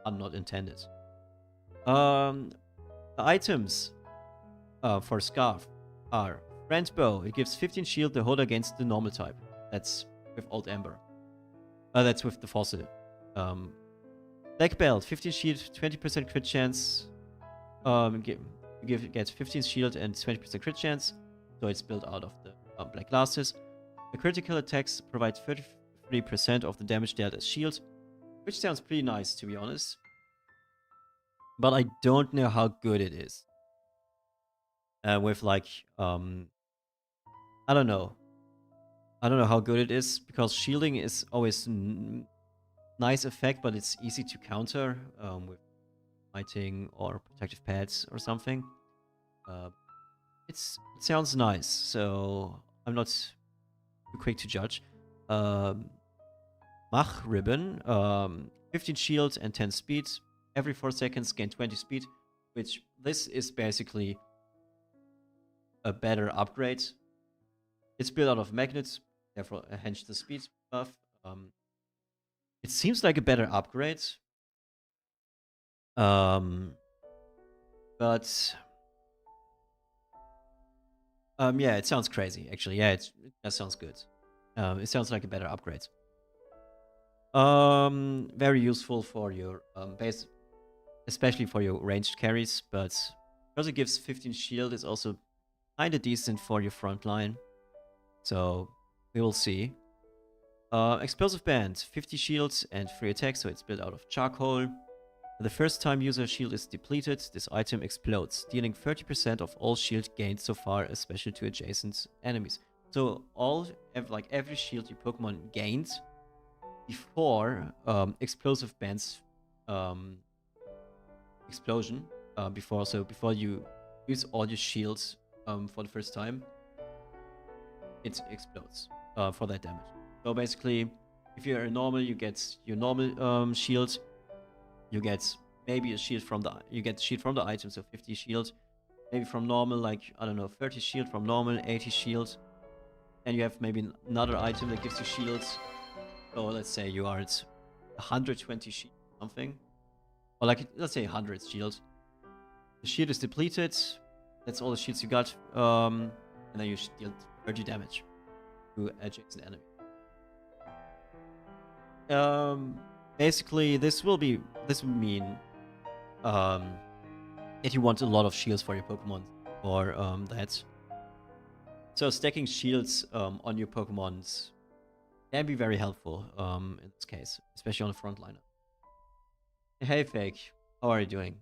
Speaker 1: Are not intended. The items for Scarf are Friend Bow. It gives 15 shield to hold against the normal type. That's with Old Ember. That's with the Fossil. Black Belt, 15 shield, 20% crit chance. Gets 15 shield and 20% crit chance. So it's built out of the black glasses. The critical attacks provide 33% of the damage dealt as shield, which sounds pretty nice, to be honest. But I don't know how good it is. With like, I don't know. I don't know how good it is, because shielding is always nice effect, but it's easy to counter with fighting or protective pads or something. It sounds nice, so I'm not too quick to judge. Mach Ribbon, 15 shield and 10 speed. Every 4 seconds gain 20 speed, which this is basically a better upgrade. It's built out of magnets, therefore hence the speed buff. It seems like a better upgrade. But yeah, it sounds crazy, actually. Yeah, that sounds good. It sounds like a better upgrade. Very useful for your base, especially for your ranged carries, but because it gives 15 shield, it's also kind of decent for your front line. So we will see. Explosive Band, 50 shields and free attack, so it's built out of charcoal. The first time user shield is depleted, this item explodes, dealing 30% of all shield gained so far, especially to adjacent enemies. So every shield your Pokemon gained before Explosive Band's explosion, before you use all your shields for the first time, it explodes for that damage. So basically, if you're a normal, you get your normal shield. You get maybe a shield from the item, so 50 shield. Maybe from normal, like, I don't know, 30 shield from normal, 80 shield. And you have maybe another item that gives you shields. So let's say you are at 120 shield something. Or like, let's say 100 shield. The shield is depleted. That's all the shields you got. And then you deal 30 damage to adjacent enemy. Basically, this will mean that you want a lot of shields for your Pokemon, or that. So stacking shields on your Pokemons can be very helpful in this case, especially on the frontliner. Hey Fake, how are you doing?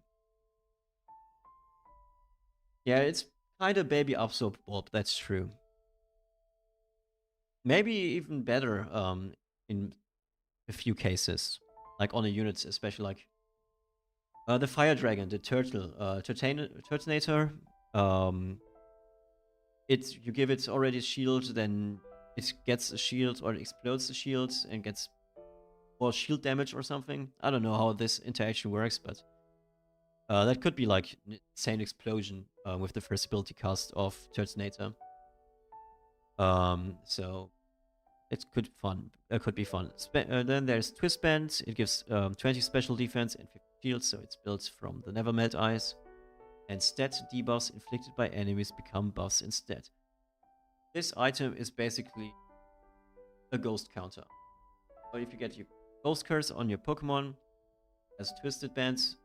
Speaker 1: Yeah, it's kind of baby Absorb Bulb, that's true. Maybe even better in a few cases, like on the units, especially like the Fire Dragon, the Turtonator. You give it already a shield, then it gets a shield or it explodes the shield and gets more shield damage or something. I don't know how this interaction works, but That could be like an insane explosion with the first ability cast of Turtonator. So it could be fun. Then there's Twist Band. It gives 20 special defense and 50 shields, so it's built from the Nevermelt Eyes. And stat debuffs inflicted by enemies become buffs instead. This item is basically a ghost counter. So if you get your Ghost Curse on your Pokemon as Twisted Bands,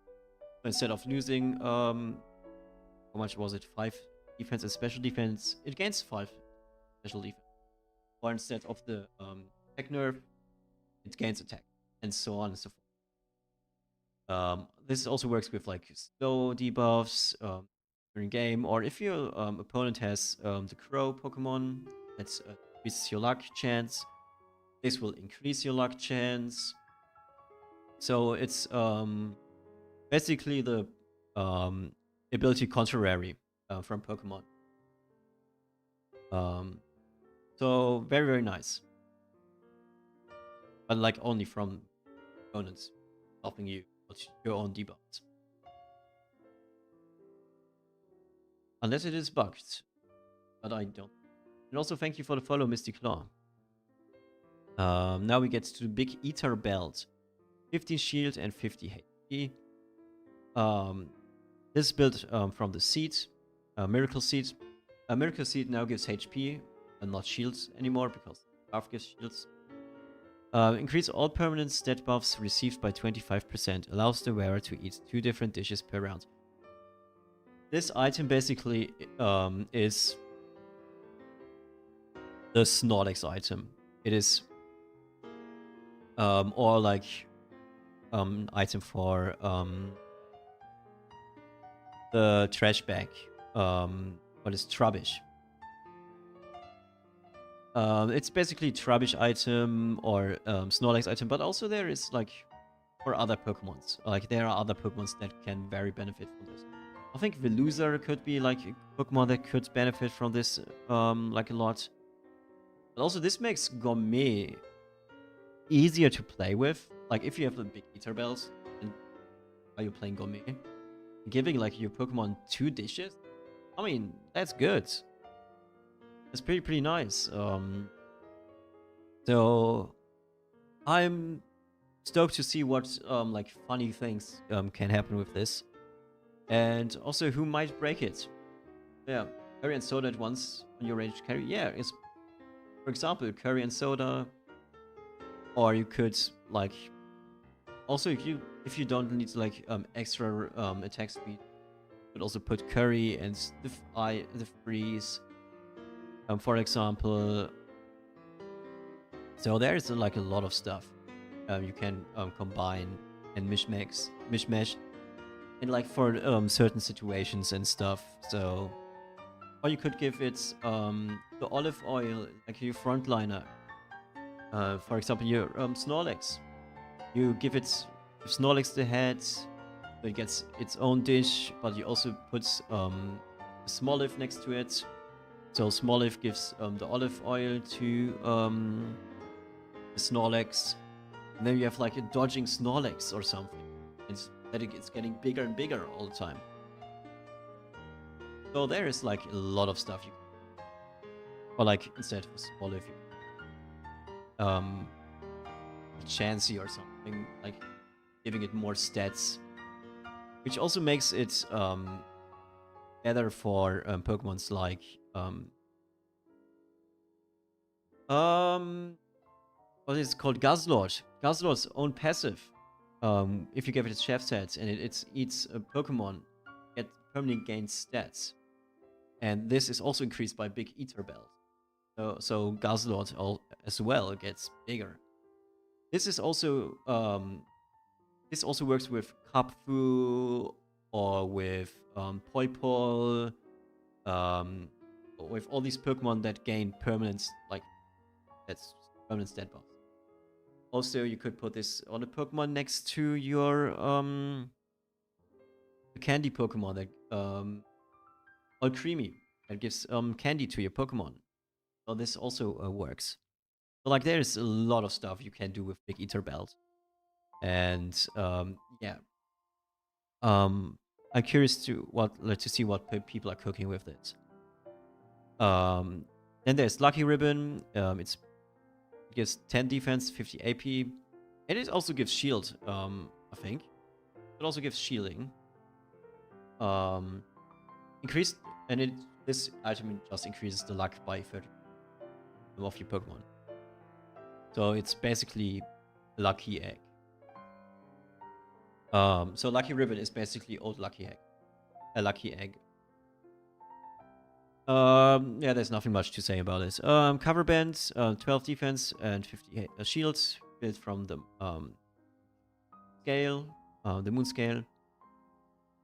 Speaker 1: instead of losing, how much was it? 5 defense and special defense, it gains 5 special defense. Or instead of the Tech Nerf, it gains attack, and so on and so forth. This also works with like slow debuffs during game, or if your opponent has the Crow Pokemon, that increases your luck chance. This will increase your luck chance. So it's basically the ability contrary from Pokemon. So very, very nice. But like only from opponents helping you with your own debuffs. Unless it is bugged. But I don't. And also thank you for the follow, Misty Claw. Now we get to the big Ether Belt. 50 shield and 50 HP. This is built from the seed, Miracle Seed. Miracle Seed now gives HP and not shields anymore because buff gives shields. Increase all permanent stat buffs received by 25%. Allows the wearer to eat 2 different dishes per round. This item basically is the Snorlax item. It is or like item for the trash bag. What is Trubbish? It's basically Trubbish item or Snorlax item, but also there is like for other Pokemons. Like there are other Pokemons that can very benefit from this. I think Veluza could be like a Pokemon that could benefit from this like a lot. But also this makes Gourmet easier to play with. Like if you have the big Ether Bells and are you playing Gourmet, giving like your Pokemon 2 dishes, I mean that's good. It's pretty nice. So I'm stoked to see what like funny things can happen with this, and also who might break it. Yeah, curry and soda at once on your range carry. Yeah, it's for example curry and soda, or you could like also if you don't need like extra attack speed, you could also put curry and the freeze. For example, so there's like a lot of stuff you can combine and mishmash in like for certain situations and stuff. So, or you could give it the olive oil, like your frontliner. For example, your Snorlax. You give it Snorlax the head, so it gets its own dish, but you also put Smoliv next to it. So Smoliv gives the olive oil to the Snorlax. And then you have like a dodging Snorlax or something. It's getting bigger and bigger all the time. So there is like a lot of stuff you can. Or like instead of Smoliv, Chansey or something, like giving it more stats. Which also makes it better for Pokemons like what is it called? Guzzlord. Guzzlord's own passive. If you give it a chef's head and it eats a Pokemon, it permanently gains stats. And this is also increased by big Ether Bells. So Guzzlord as well gets bigger. This is also this also works with Kapfu or with Poipole, with all these Pokemon that gain permanent that's permanent stat buffs. Also, you could put this on a Pokemon next to your candy Pokemon that all creamy that gives candy to your Pokemon. So this also works. So like there's a lot of stuff you can do with Big Ether Belt, and yeah, I'm curious to see what people are cooking with it. Then there's Lucky Ribbon. It gives 10 defense, 50 AP, and it also gives shield. I think it also gives shielding. Increased, and this item just increases the luck by 30 of your Pokemon. So it's basically a lucky egg. So Lucky Ribbon is basically old lucky egg. A lucky egg. Yeah, there's nothing much to say about it. Cover bands, 12 defense and 50 shields built from the scale, the moon scale.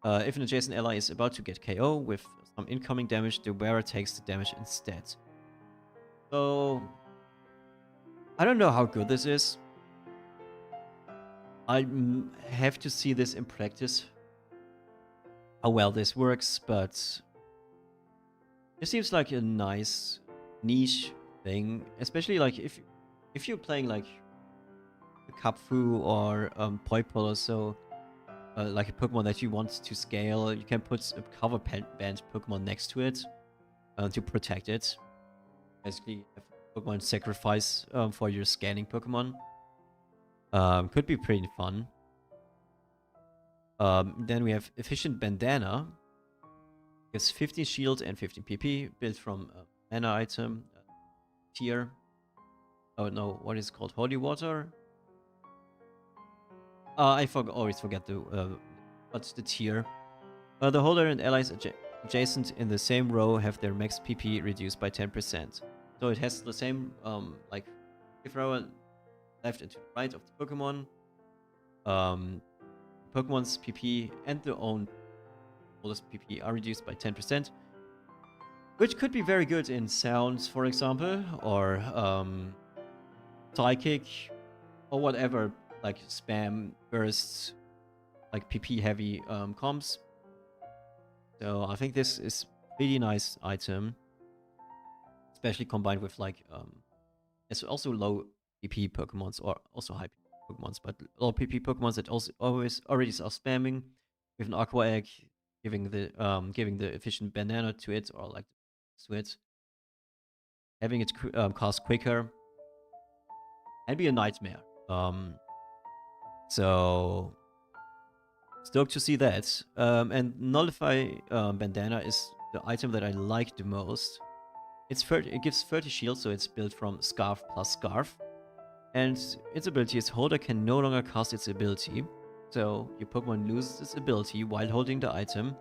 Speaker 1: If an adjacent ally is about to get KO with some incoming damage, the wearer takes the damage instead. So I don't know how good this is. I have to see this in practice, how well this works, but it seems like a nice niche thing, especially like if you're playing like a Kapfu or Poipole or so, like a Pokemon that you want to scale, you can put a cover band Pokemon next to it to protect it. Basically, have Pokemon sacrifice for your scanning Pokemon. Could be pretty fun. Then we have Efficient Bandana. Gives 15 shield and 15 PP, built from a mana item tier. Oh no, what is it called? Holy Water? I always forget what's the tier. The holder and allies adjacent in the same row have their max PP reduced by 10%. So it has the same like if row left and to the right of the Pokemon. Pokemon's PP and their own holder's PP are reduced by 10%, which could be very good in sounds, for example, or psychic, or whatever, like spam bursts, like PP heavy comms. So I think this is a pretty nice item, especially combined with like it's also low PP Pokemons or also high PP Pokemons, but low PP Pokemons that also already are spamming with an Aqua Egg, giving the efficient banana to it, or like to it, having it cast quicker, and be a nightmare. So stoked to see that. And Nullify Bandana is the item that I like the most. It gives 30 shield, so it's built from Scarf plus Scarf. And its ability is Holder can no longer cast its ability. So your Pokemon loses its ability while holding the item.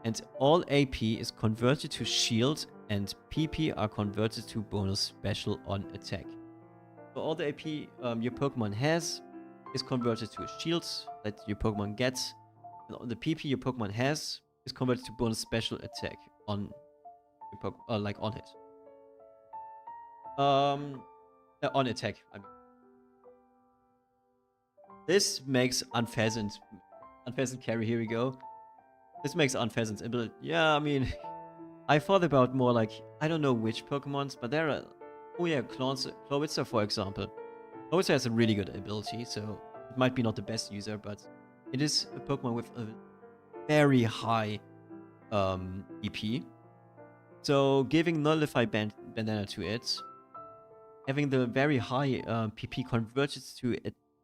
Speaker 1: And all AP is converted to shield, and PP are converted to bonus special on attack. So all the AP your Pokemon has is converted to a shield that your Pokemon gets. And the PP your Pokemon has is converted to bonus special attack on your Pokemon, like on hit. On attack, I mean. This makes Unpheasant carry, here we go. This makes Unpheasant's ability. Yeah, I mean, I thought about more like, I don't know which Pokemons, but there are, oh yeah, Clowitzer, for example. Clowitzer has a really good ability, so it might be not the best user, but it is a Pokemon with a very high EP. So giving Nullify Bandana to it, having the very high PP converted to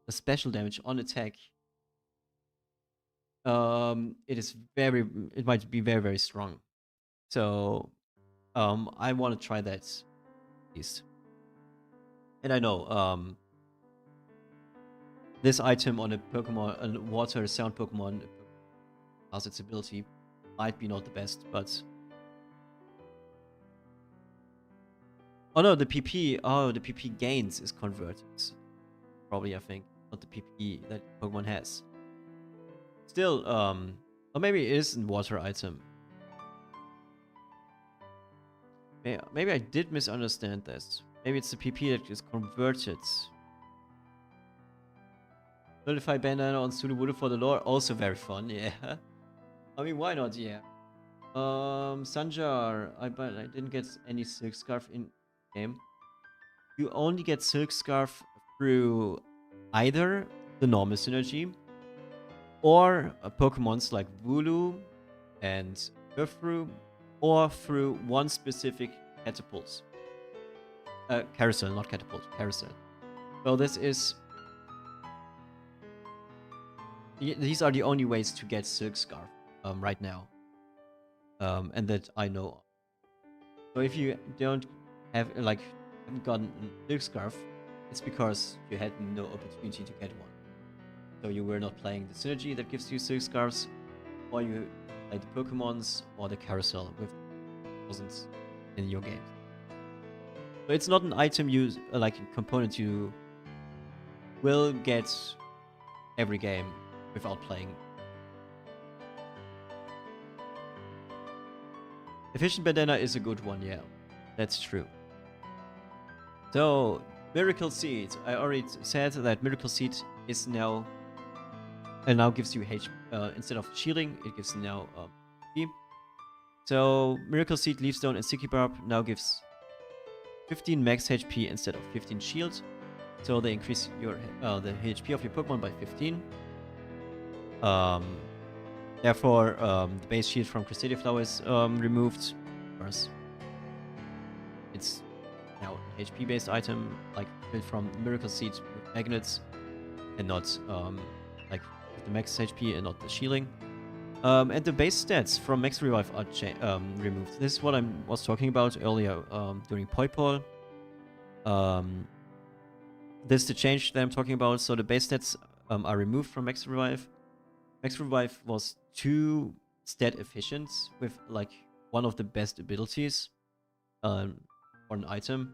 Speaker 1: a special damage on attack, it might be very, very strong. So I want to try that at least. And I know this item on a Pokemon, a water sound Pokemon, has its ability, might be not the best, but oh no, the PP gains is converted. Probably, I think, not the PP that Pokemon has. Still, or maybe it is a water item. Maybe I did misunderstand this. Maybe it's the PP that is converted. Nullify Bandana on Sudowoodo for the lore, also very fun, yeah. I mean, why not, yeah. Sanjar, I didn't get any Silk Scarf in game. You only get Silk Scarf through either the normal synergy or Pokemons like Wooloo and Urfru, or through one specific catapult. Carousel, not catapult, carousel. So this is... These are the only ways to get Silk Scarf right now. And that I know of. So if you don't have, like, haven't gotten a Silk Scarf, it's because you had no opportunity to get one. So you were not playing the synergy that gives you Silk Scarves, or you played the Pokemons, or the carousel with thousands in your games. So it's not an item you, like a component you will get every game without playing. Efficient Bandana is a good one, yeah. That's true. So, Miracle Seed. I already said that Miracle Seed is now... and now gives you instead of shielding, it gives now HP. So, Miracle Seed, Leaf Stone, and Sticky Barb now gives 15 max HP instead of 15 shield. So they increase your the HP of your Pokemon by 15. Therefore, the base shield from Cresselia Flower is removed. Of course, it's now an HP-based item, like built from Miracle Seed with magnets, and not like with the max HP and not the shielding. And the base stats from Max Revive are removed. This is what I was talking about earlier during Poipole. This is the change that I'm talking about. So the base stats are removed from Max Revive. Max Revive was too stat efficient with like one of the best abilities for an item.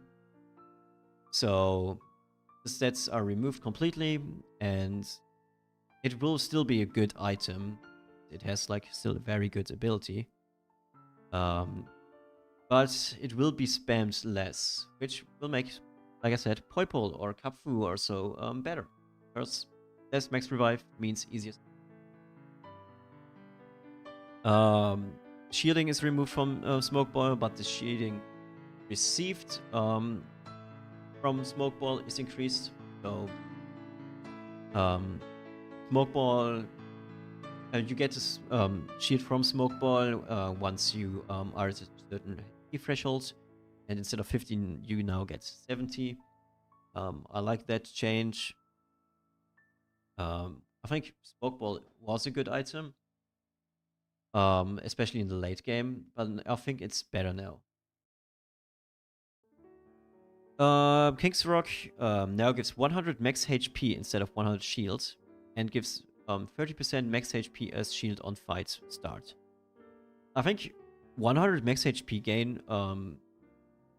Speaker 1: So the stats are removed completely, and it will still be a good item. It has like still a very good ability. But it will be spammed less, which will make, like I said, Poipole or Kapfu or so better. Because less Max Revive means easier. Shielding is removed from Smoke Ball, but the shielding received from Smoke Ball is increased. So Smoke Ball, you get this shield from Smoke Ball once you are at a certain HP threshold, and instead of 15, you now get 70. I like that change. I think Smoke Ball was a good item, especially in the late game, but I think it's better now. King's Rock now gives 100 max HP instead of 100 shield, and gives 30% max HP as shield on fight start. I think 100 max HP gain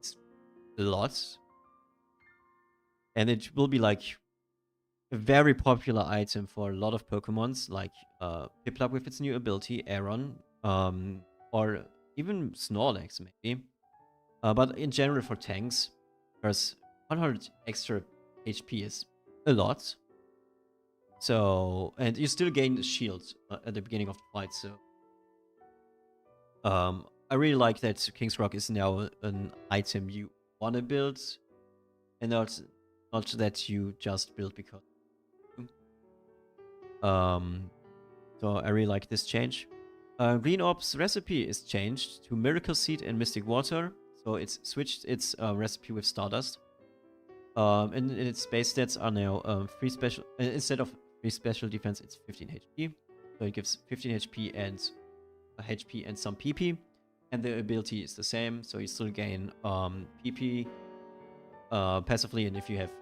Speaker 1: is a lot, and it will be like a very popular item for a lot of Pokemons, like Piplup with its new ability, Aeron, or even Snorlax maybe. But in general for tanks, because 100 extra HP is a lot. So, and you still gain the shield at the beginning of the fight, so... I really like that King's Rock is now an item you want to build, and not that you just build because... So I really like this change. Green Orb's recipe is changed to Miracle Seed and Mystic Water, so it's switched its recipe with Stardust. And its base stats are now 3 special... instead of 3 special defense, it's 15 HP. So it gives 15 HP and HP and some PP. And the ability is the same, so you still gain PP passively, and if you have...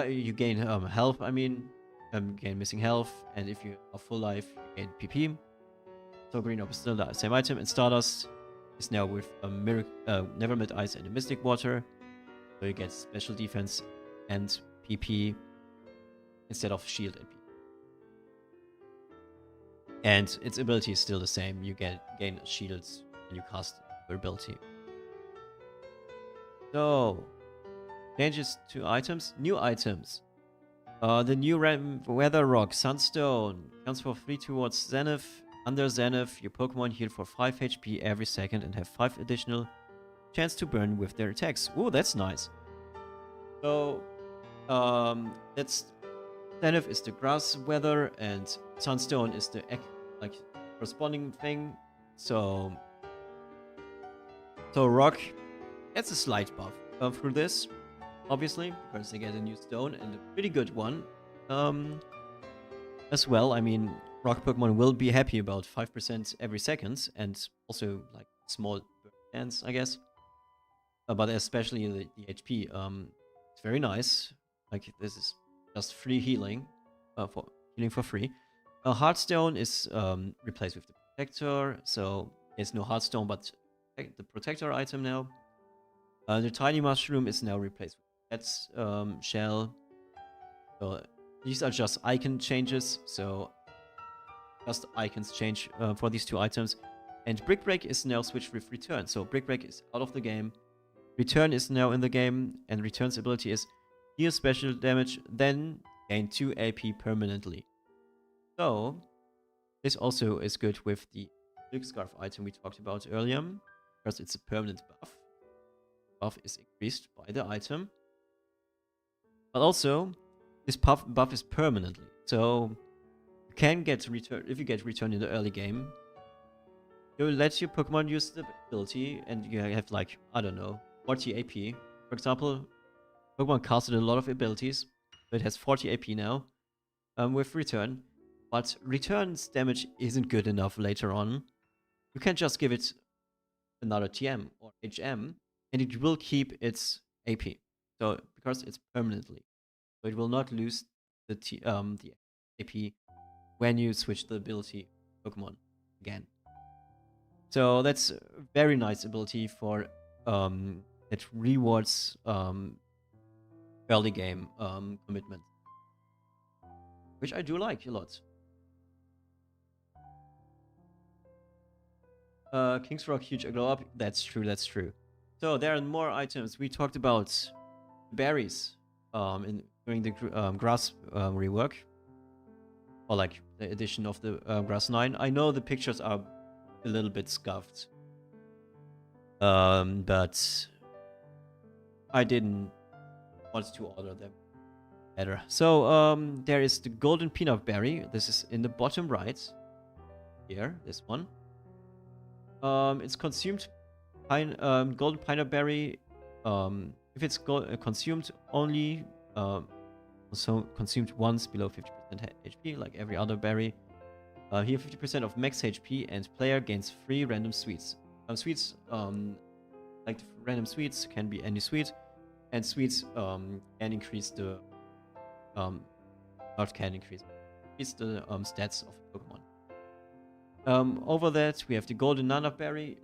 Speaker 1: you gain health, I mean, gain missing health, and if you are full life, you gain PP. So Green Orb is still the same item, and Stardust is now with a Nevermelt Ice and a Mystic Water. So you get special defense and PP instead of shield and PP. And its ability is still the same. You gain shields when you cast your ability. So, changes to items. New items. The new Weather Rock Sunstone counts for 3 towards Zenith. Under Zenith, your Pokemon heal for 5 HP every second and have 5 additional chance to burn with their attacks. Ooh, that's nice. So, that's Zenith is the grass weather, and Sunstone is the like corresponding thing. So rock gets a slight buff through this, obviously, because they get a new stone and a pretty good one. As well, I mean, rock Pokemon will be happy about 5% every second, and also like small chance, I guess. But especially the HP, it's very nice. Like this is just free healing, for healing for free. Heartstone is replaced with the Protector, so it's no Heartstone, but the Protector item now. The Tiny Mushroom is now replaced with Pet's shell. So these are just icon changes, so just icons change for these two items. And Brick Break is now switched with Return, so Brick Break is out of the game. Return is now in the game, and Return's ability is deal special damage, then gain 2 AP permanently. So, this also is good with the Silk Scarf item we talked about earlier, because it's a permanent buff. Buff is increased by the item. But also, this buff is permanently, so you can get return if you get return in the early game. It will let your Pokemon use the ability, and you have like, I don't know, 40 AP. For example, Pokemon casted a lot of abilities, so it has 40 AP now with return. But return's damage isn't good enough later on. You can't just give it another TM or HM, and it will keep its AP. So because it's permanently, so it will not lose the AP when you switch the ability Pokemon again. So that's a very nice ability for that rewards early game commitment, which I do like a lot. King's Rock huge glow up. That's true. That's true. So there are more items. We talked about berries during the grass rework, or like the addition of the grass 9. I know the pictures are a little bit scuffed, but I didn't want to order them better. So there is the golden peanut berry. This is in the bottom right here. This one. It's consumed golden peanut berry. If it's consumed only, so consumed once below 50% HP, like every other berry. Here 50% of max HP, and player gains 3 random sweets. Sweets, like the random sweets, can be any sweet, and sweets can increase the not can increase the stats of a Pokemon. Over that we have the golden nana berry.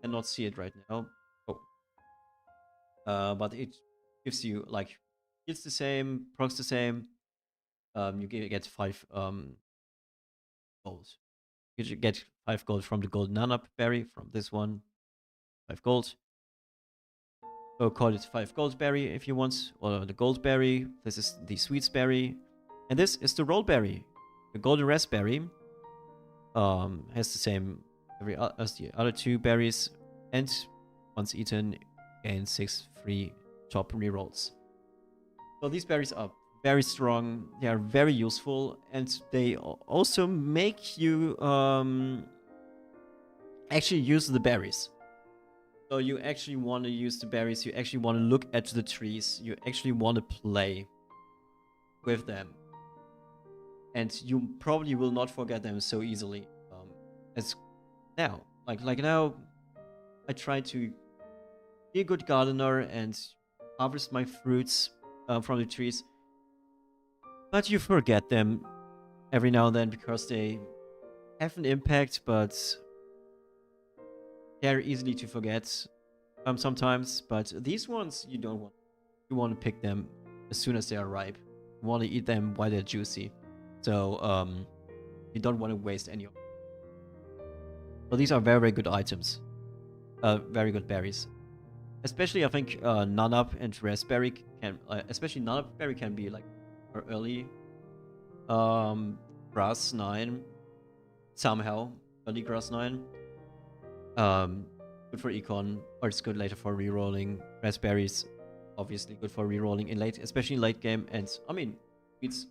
Speaker 1: Cannot see it right now. Oh, but it gives you like it's the same, procs the same. You get 5 gold. You get 5 gold from the golden nana berry, from this one. 5 gold. So call it 5 gold berry if you want, or the gold berry. This is the sweets berry, and this is the roll berry. The golden raspberry has the same as the other 2 berries, and once eaten, gains 6 free top rerolls. So these berries are very strong. They are very useful, and they also make you actually use the berries. So you actually want to use the berries. You actually want to look at the trees. You actually want to play with them, and you probably will not forget them so easily. As now, like now, I try to be a good gardener and harvest my fruits from the trees, but you forget them every now and then because they have an impact, but they're easily to forget sometimes. But these ones you don't want. You want to pick them as soon as they are ripe. You want to eat them while they're juicy. So you don't want to waste any of them. So these are very, very good items. Very good berries. Especially I think Nanap and Raspberry can, especially Nanap Berry can be like early. Grass 9 somehow early Grass 9. Good for econ, or it's good later for rerolling. Raspberries obviously good for rerolling in late, especially in late game. And I mean, it's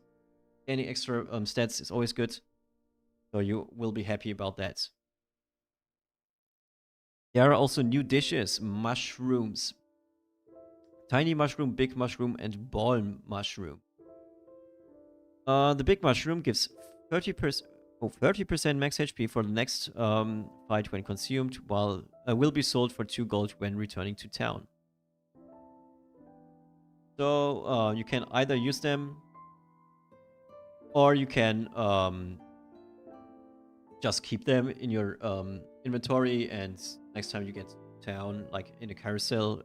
Speaker 1: Any extra stats is always good. So you will be happy about that. There are also new dishes, mushrooms. Tiny mushroom, big mushroom, and ball mushroom. The big mushroom gives 30%, 30% max HP for the next fight when consumed, while will be sold for 2 gold when returning to town. So you can either use them, or you can just keep them in your inventory, and next time you get to town, like in a carousel,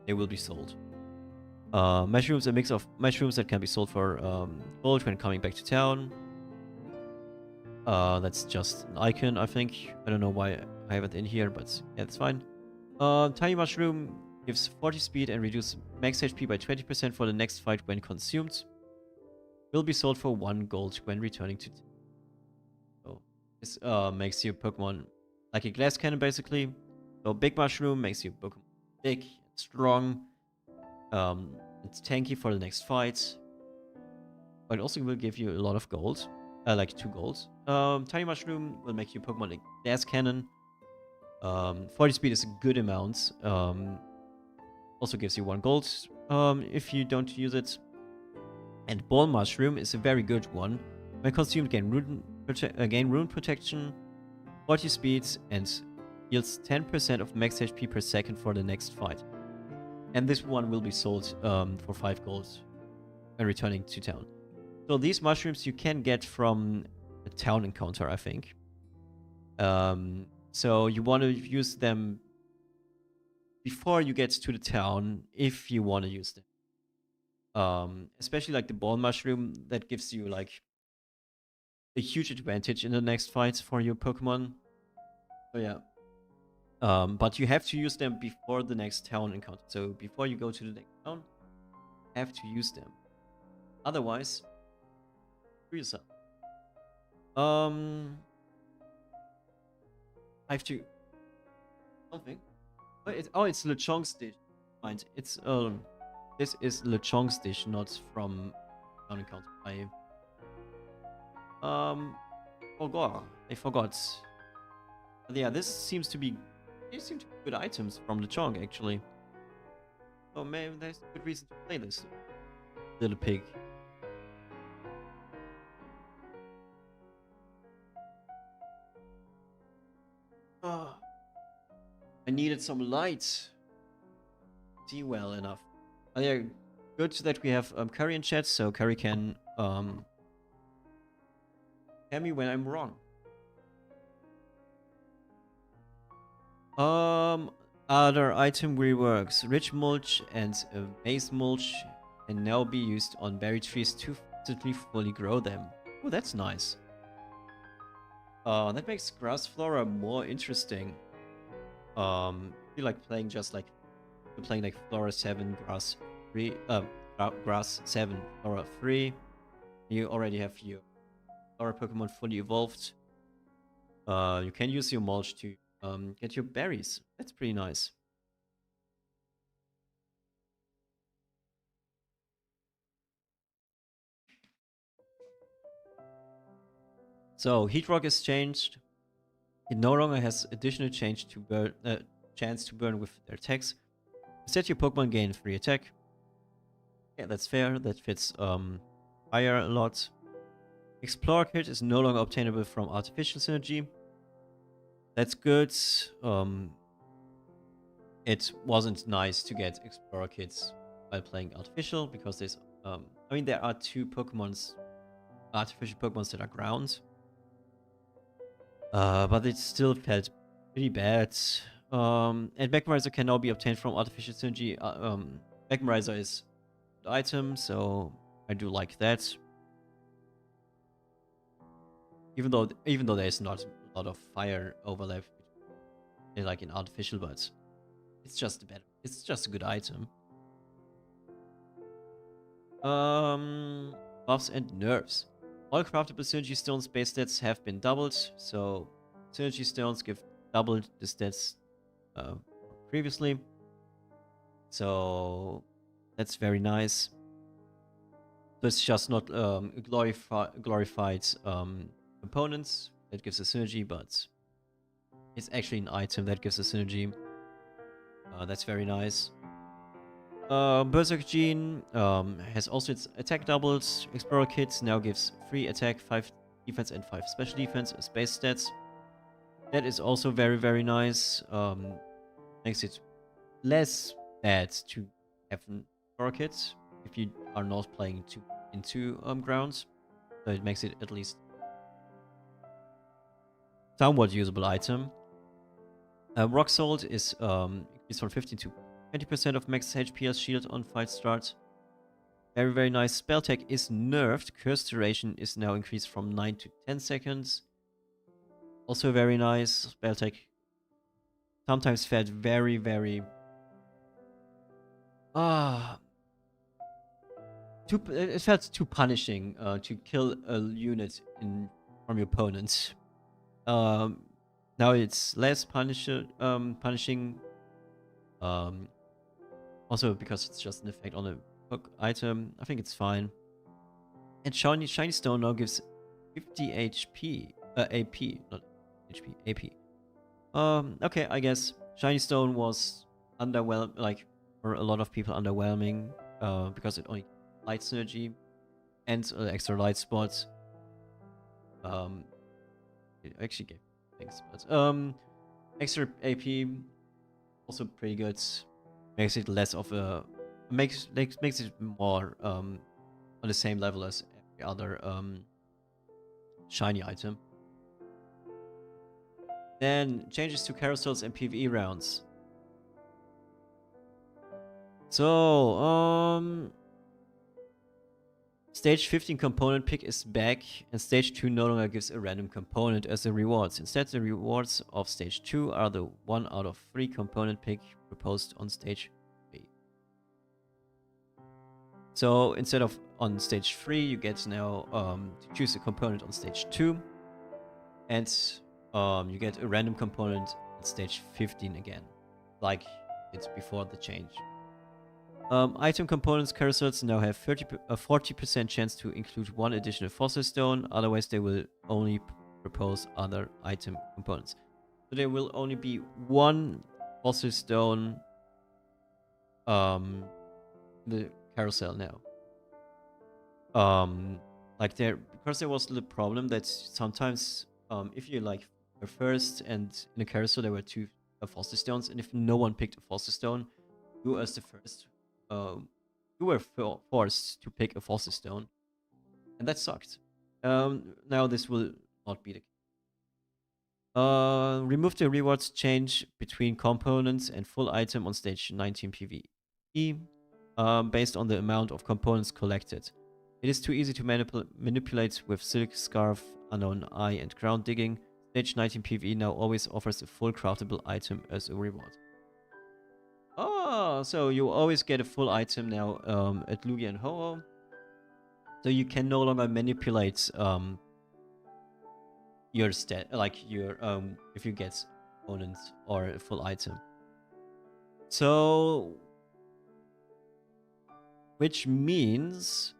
Speaker 1: they will be sold. Mushrooms, a mix of mushrooms that can be sold for gold when coming back to town. That's just an icon, I think. I don't know why I have it in here, but yeah, it's fine. Tiny mushroom gives 40 speed and reduces max HP by 20% for the next fight when consumed. Will be sold for 1 gold when returning to town. So this makes your Pokemon like a glass cannon, basically. So big mushroom makes your Pokemon big, strong. It's tanky for the next fight. But it also will give you a lot of gold. Like 2 golds. Tiny mushroom will make your Pokemon a glass cannon. 40 speed is a good amount. Also gives you 1 gold if you don't use it. And ball mushroom is a very good one. When consumed, gain rune protection, 40 speeds, and yields 10% of max HP per second for the next fight. And this one will be sold for 5 gold when returning to town. So these mushrooms you can get from a town encounter, I think. So you want to use them before you get to the town, if you want to use them. Especially like the ball mushroom, that gives you like a huge advantage in the next fights for your Pokemon. So yeah. But you have to use them before the next town encounter. So before you go to the next town, you have to use them. Otherwise, screw yourself. I have to something. It's Lechong's dish. Mind, it's this is Lechong's dish, not from town encounter. Forgot. I forgot. But yeah, this seems to be. These seem to be good items from Lechong, actually. So maybe there's a good reason to play this little pig. Oh, I needed some light. See well enough. Oh, yeah, good that we have Curry in chat, so Curry can tell me when I'm wrong. Other item reworks. Rich mulch and base mulch can now be used on berry trees to instantly fully grow them. Oh, that's nice. That makes grass flora more interesting. I feel like playing just like playing like Flora 7 grass 3 grass 7 Flora 3. You already have your Flora Pokemon fully evolved. You can use your mulch to get your berries. That's pretty nice. So Heat Rock is changed. It no longer has additional chance to burn with their attacks. Instead, your Pokemon gain 3 attack. Yeah, that's fair. That fits fire a lot. Explorer Kit is no longer obtainable from Artificial Synergy. That's good. It wasn't nice to get Explorer Kits while playing Artificial, because there's I mean, there are 2 Pokemons, artificial Pokemons, that are ground. But it still felt pretty bad. And Magmarizer can now be obtained from Artificial Synergy. Magmarizer is an item, so I do like that. Even though there's not a lot of fire overlap, like in Artificial, but it's just better. It's just a good item. Buffs and nerfs. All craftable Synergy Stones base stats have been doubled, so Synergy Stones give doubled the stats previously. So that's very nice. So it's just not glorified components that gives a synergy, but it's actually an item that gives a synergy. That's very nice. Berserk Gene has also its attack doubled. Explorer Kit now gives 3 attack, 5 defense, and 5 special defense as base stats. That is also very, very nice. Makes it less bad to have an Explorer Kit if you are not playing into grounds. So it makes it at least somewhat usable item. Rock Salt is increased from 15 to 20% of max HP as shield on fight start. Very, very nice. Spell tech is nerfed. Curse duration is now increased from 9 to 10 seconds. Also very nice. Spell tech sometimes felt very, very... it felt too punishing to kill a unit from your opponent. Now it's less punishing. Also because it's just an effect on a hook item. I think it's fine. And Shiny Stone now gives 50 HP. AP, not HP, AP. Okay, I guess Shiny Stone was underwhelming, like, for a lot of people underwhelming, because it only light synergy and extra light spots. It actually gave things, but extra AP also pretty good. Makes it less of a makes it more on the same level as every other shiny item. Then changes to carousels and PvE rounds. So Stage 15 component pick is back, and Stage 2 no longer gives a random component as the rewards. Instead, the rewards of Stage 2 are the 1 out of 3 component pick proposed on Stage 3. So instead of on Stage 3, you get now to choose a component on Stage 2, and you get a random component on Stage 15 again, like it's before the change. Item components carousels now have a 40% chance to include 1 additional fossil stone, otherwise they will only propose other item components. So there will only be 1 fossil stone in the carousel now. Like because there was the problem that sometimes if you like were first and in the carousel there were 2 fossil stones, and if no one picked a fossil stone, you as the first you were forced to pick a fossil stone, and that sucked. Now this will not be the case. Remove the rewards change between components and full item on stage 19 PvE based on the amount of components collected. It is too easy to manipulate with Silk Scarf, Unknown Eye, and Ground Digging. Stage 19 PvE now always offers a full craftable item as a reward. Oh, so you always get a full item now at Lugia and Ho-Oh. So you can no longer manipulate your stat, like your if you get opponents or a full item. So, which means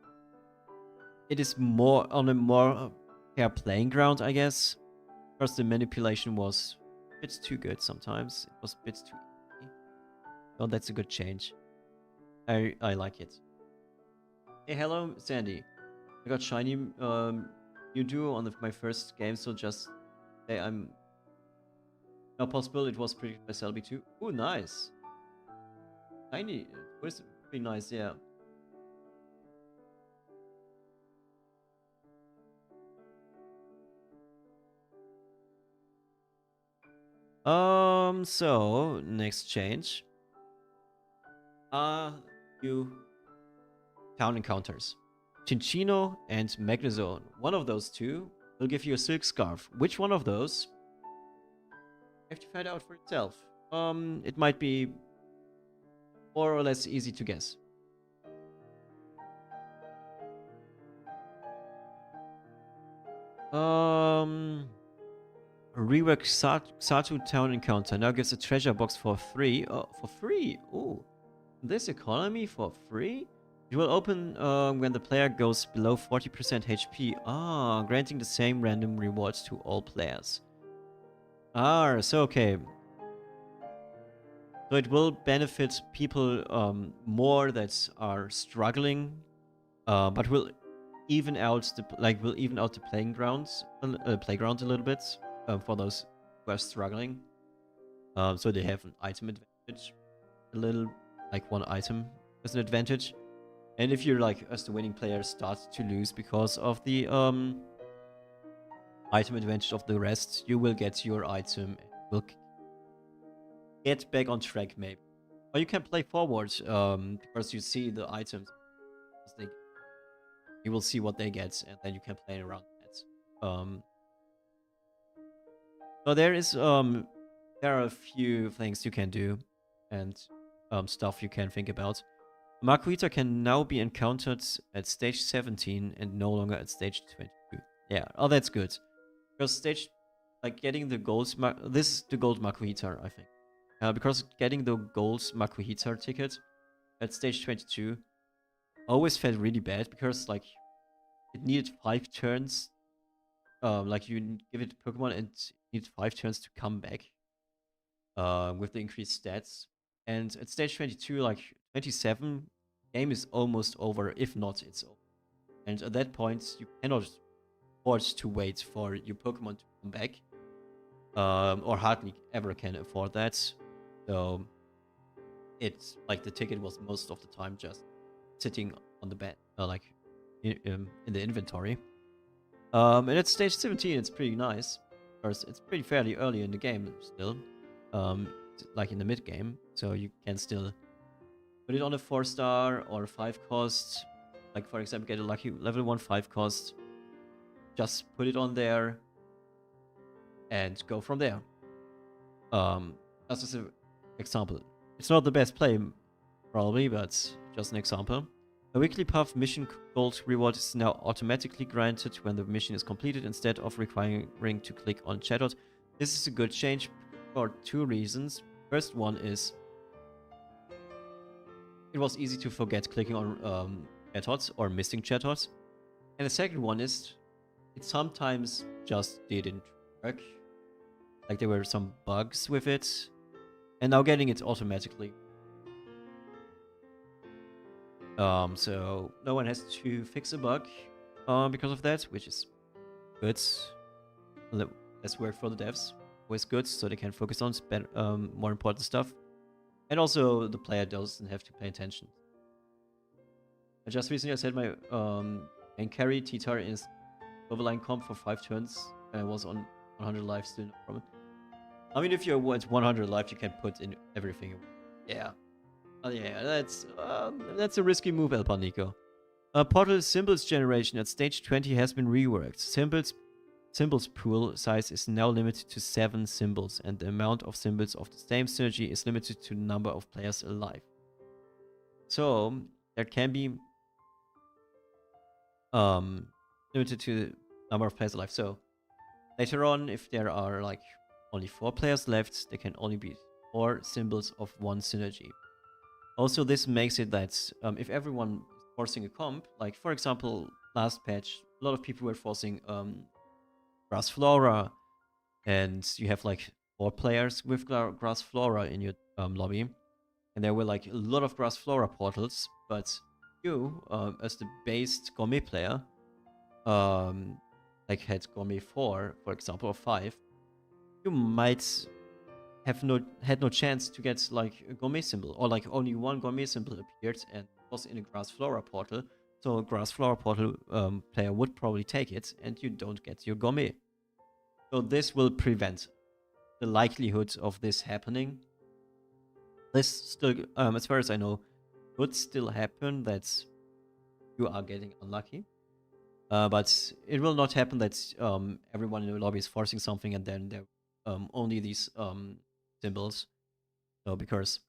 Speaker 1: it is more on a more fair playing ground, I guess. Because the manipulation was a bit too good sometimes. It was a bit too easy. Oh, that's a good change. I like it. Hey, hello, Sandy. I got shiny Mewtwo on my first game, so just say I'm not possible. It was predicted by Selby too. Oh, nice. Shiny. It was pretty nice, yeah. So next change. You town encounters. Cinccino and Magnezone. One of those two will give you a Silk Scarf. Which one of those? You have to find out for yourself. It might be more or less easy to guess. Rework Xatu Town Encounter now gives a treasure box for free. Oh, for free! Ooh. This economy for free? It will open when the player goes below 40% HP. Ah, granting the same random rewards to all players. Ah, so okay. So it will benefit people more that are struggling, but will even out the playing grounds, playground a little bit for those who are struggling. So they have an item advantage, a little like one item as an advantage. And if you're like as the winning player start to lose because of the item advantage of the rest, you will get your item and will get back on track maybe. Or you can play forward because you see the items. You will see what they get and then you can play around that. So there are a few things you can do and stuff you can think about. Marquita can now be encountered at stage 17 and no longer at stage 22. Yeah, oh, that's good. Because getting the gold, this is the gold Marquita, I think. Because getting the gold Marquita ticket at stage 22 always felt really bad because, like, it needed 5 turns. Like, you give it Pokemon and it needs 5 turns to come back with the increased stats. And at stage 22, like 27, game is almost over. If not, it's over. And at that point, you cannot afford to wait for your Pokemon to come back, or hardly ever can afford that. So it's like the ticket was most of the time just sitting on the bed, like in the inventory. And at stage 17, it's pretty nice. Because it's pretty fairly early in the game still. Like in the mid game, so you can still put it on a 4-star or a 5 cost. Like, for example, get a lucky level 1 5 cost. Just put it on there and go from there. That's just an example. It's not the best play, probably, but just an example. A weekly path mission gold reward is now automatically granted when the mission is completed instead of requiring to click on chatot. This is a good change for 2 reasons. First one is it was easy to forget clicking on chatot or missing chatot. And the second one is it sometimes just didn't work. Like there were some bugs with it. And now getting it automatically. So no one has to fix a bug because of that, which is good. Less work for the devs. Always good, so they can focus on more important stuff. And also the player doesn't have to pay attention. Just recently I said my main carry T-Tar is overline comp for 5 turns and I was on 100 life, still no problem. I mean, if you're at 100 life, you can put in everything. Yeah. Yeah, that's a risky move, El Panico. Portal symbols generation at stage 20 has been reworked. Symbols pool size is now limited to 7 symbols, and the amount of symbols of the same synergy is limited to the number of players alive. So there can be limited to the number of players alive. So later on, if there are like only 4 players left, there can only be 4 symbols of one synergy. Also, this makes it that if everyone is forcing a comp, like for example, last patch, a lot of people were forcing Grass Flora, and you have like 4 players with Grass Flora in your lobby, and there were like a lot of Grass Flora portals, but you, as the based Gourmet player, like had Gourmet 4, for example, or 5, you might have had no chance to get like a Gourmet symbol, or like only one Gourmet symbol appeared and was in a Grass Flora portal. So a Grass Flora portal player would probably take it, and you don't get your Gourmet. So this will prevent the likelihood of this happening. This still, as far as I know, could still happen that you are getting unlucky. But it will not happen that everyone in the lobby is forcing something and then there only these symbols. So because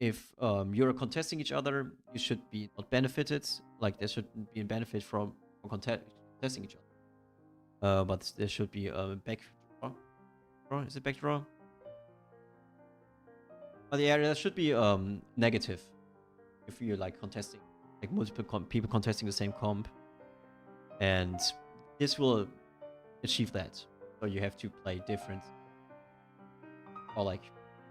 Speaker 1: if you're contesting each other, you should be not benefited. Like there shouldn't be a benefit from contesting each other. But there should be a back draw. Is it back draw? Oh, yeah, there should be negative if you're like contesting like multiple people contesting the same comp, and this will achieve that. So you have to play different, or like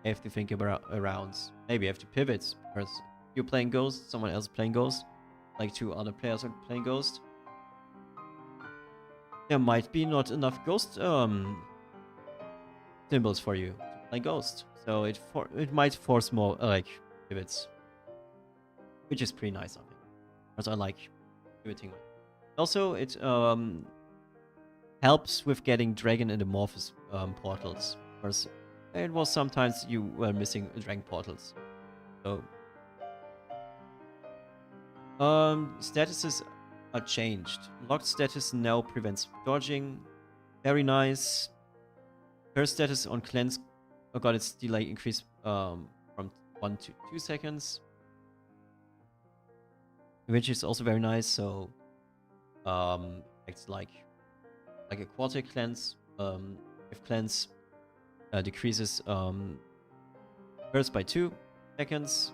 Speaker 1: you have to think about around. Maybe you have to pivot because you're playing Ghost, someone else is playing Ghost, like 2 other players are playing Ghost. There might be not enough Ghost symbols for you to play Ghost, so it might force more like pivots, which is pretty nice, I think, because I like pivoting. Also, it helps with getting Dragon and Amorphous portals, because it was sometimes you were missing Dragon portals. So statuses are changed. Locked status now prevents dodging. Very nice. Curse status on cleanse got its delay increased from 1 to 2 seconds, which is also very nice. So it's like a quarter cleanse. If cleanse decreases curse by 2 seconds,